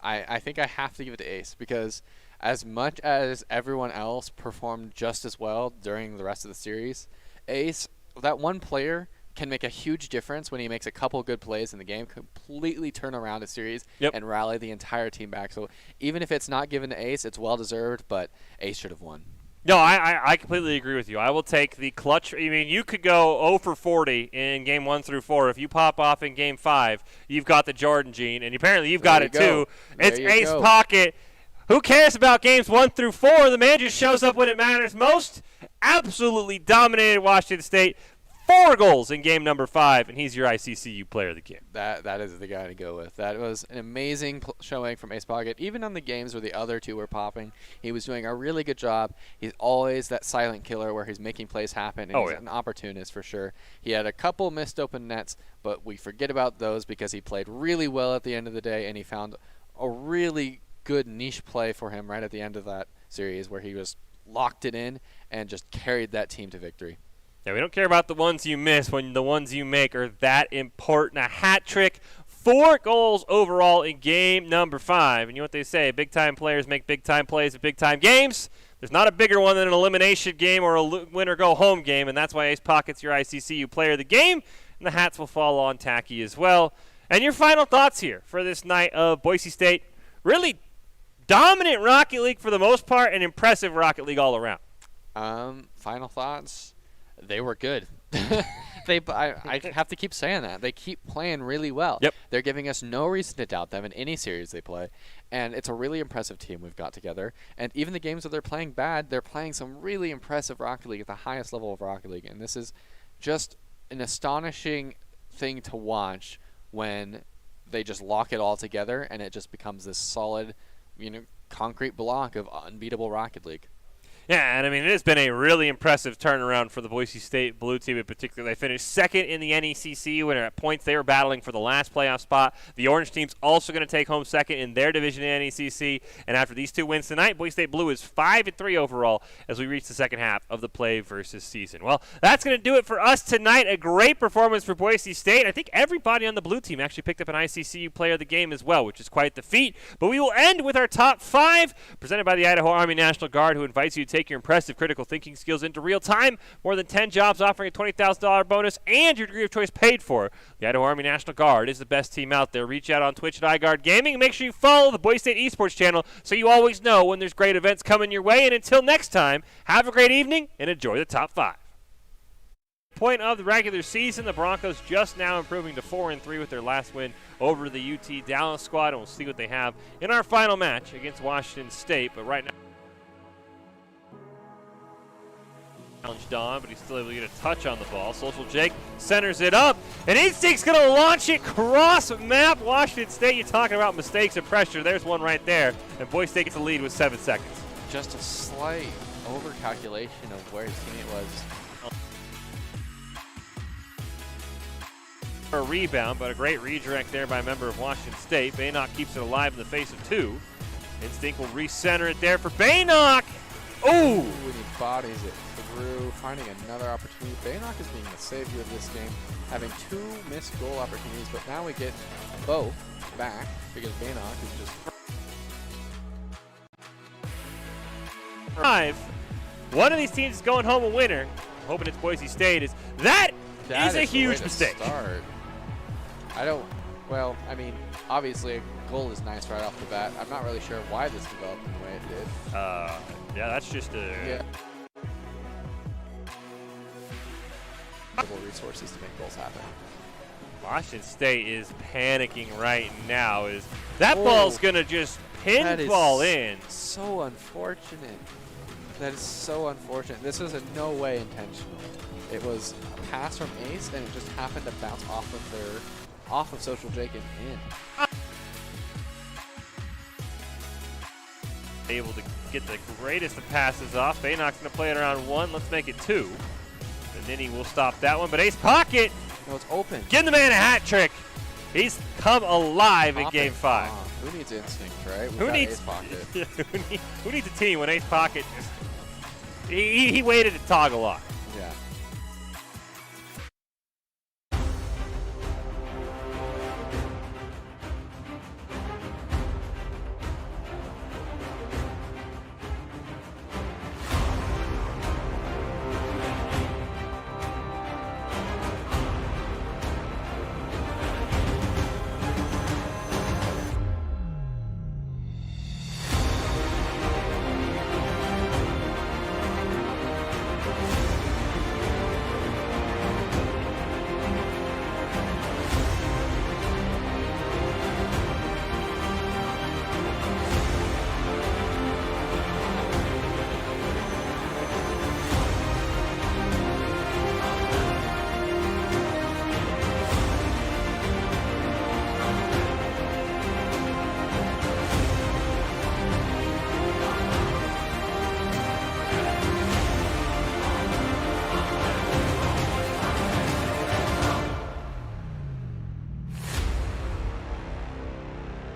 I think I have to give it to Ace, because as much as everyone else performed just as well during the rest of the series, Ace, that one player, can make a huge difference when he makes a couple good plays in the game, completely turn around a series, and rally the entire team back. So even if it's not given to Ace, it's well-deserved, but Ace should have won. No, I completely agree with you. I will take the clutch. I mean, you could go 0 for 40 in Game 1 through 4. If you pop off in Game 5, you've got the Jordan gene, and apparently you've got it too. It's Ace Pocket. Who cares about Games 1 through 4? The man just shows up when it matters most. Absolutely dominated Washington State. 4 goals in game number 5, and he's your ICCU player of the game. That is the guy to go with. That was an amazing showing from Ace Pocket. Even on the games where the other two were popping, he was doing a really good job. He's always that silent killer where he's making plays happen, and he's an opportunist for sure. He had a couple missed open nets, but we forget about those because he played really well at the end of the day, and he found a really good niche play for him right at the end of that series where he was locked it in and just carried that team to victory. Yeah, we don't care about the ones you miss when the ones you make are that important. A hat trick, 4 goals overall in game number 5. And you know what they say, big-time players make big-time plays at big-time games. There's not a bigger one than an elimination game or a win-or-go-home game, and that's why Ace Pocket's your ICCU player of the game. And the hats will fall on Tacky as well. And your final thoughts here for this night of Boise State. Really dominant Rocket League for the most part, and impressive Rocket League all around. Final thoughts. They were good. I have to keep saying that. They keep playing really well. Yep. They're giving us no reason to doubt them in any series they play. And it's a really impressive team we've got together. And even the games that they're playing bad, they're playing some really impressive Rocket League at the highest level of Rocket League. And this is just an astonishing thing to watch when they just lock it all together and it just becomes this solid, concrete block of unbeatable Rocket League. Yeah, and I mean, it has been a really impressive turnaround for the Boise State Blue team in particular. They finished second in the NECC when at points they were battling for the last playoff spot. The Orange team's also going to take home second in their division in NECC. And after these 2 wins tonight, Boise State Blue is 5-3 overall as we reach the second half of the PlayVS season. Well, that's going to do it for us tonight. A great performance for Boise State. I think everybody on the Blue team actually picked up an ICCU player of the game as well, which is quite the feat. But we will end with our top 5, presented by the Idaho Army National Guard, who invites you to take your impressive critical thinking skills into real time. More than 10 jobs offering a $20,000 bonus and your degree of choice paid for. The Idaho Army National Guard is the best team out there. Reach out on Twitch at iGuard Gaming and make sure you follow the Boise State Esports channel so you always know when there's great events coming your way. And until next time, have a great evening and enjoy the top 5. point of the regular season. The Broncos just now improving to 4-3 with their last win over the UT Dallas squad, and we'll see what they have in our final match against Washington State. But right now, challenged on, but he's still able to get a touch on the ball. Social Jake centers it up, and Instinct's going to launch it cross map. Washington State, you're talking about mistakes and pressure. There's one right there, and Boise State gets the lead with 7 seconds. Just a slight overcalculation of where his teammate was. A rebound, but a great redirect there by a member of Washington State. Baynock keeps it alive in the face of 2. Instinct will recenter it there for Baynock. Ooh! And he bodies it through, finding another opportunity. Baynock is being the savior of this game, having 2 missed goal opportunities, but now we get both back because Baynock is just... 5. One of these teams is going home a winner. I'm hoping it's Boise State. That is a huge mistake. Start. Well, I mean, obviously a goal is nice right off the bat. I'm not really sure why this developed in the way it did. Yeah, that's just a... Yeah. Resources to make goals happen. Washington State is panicking right now. That ball's going to just pinball in. So unfortunate. That is so unfortunate. This was in no way intentional. It was a pass from Ace, and it just happened to bounce off of Social Jake and in. Able to get the greatest of passes off. Baynock's going to play it around 1. Let's make it 2. And then he will stop that one. But Ace Pocket. No, it's open. Give the man a hat trick. He's come alive in Game 5. Who needs instinct, right? Who needs Ace Pocket? Who needs a team when Ace Pocket just he waited to toggle off?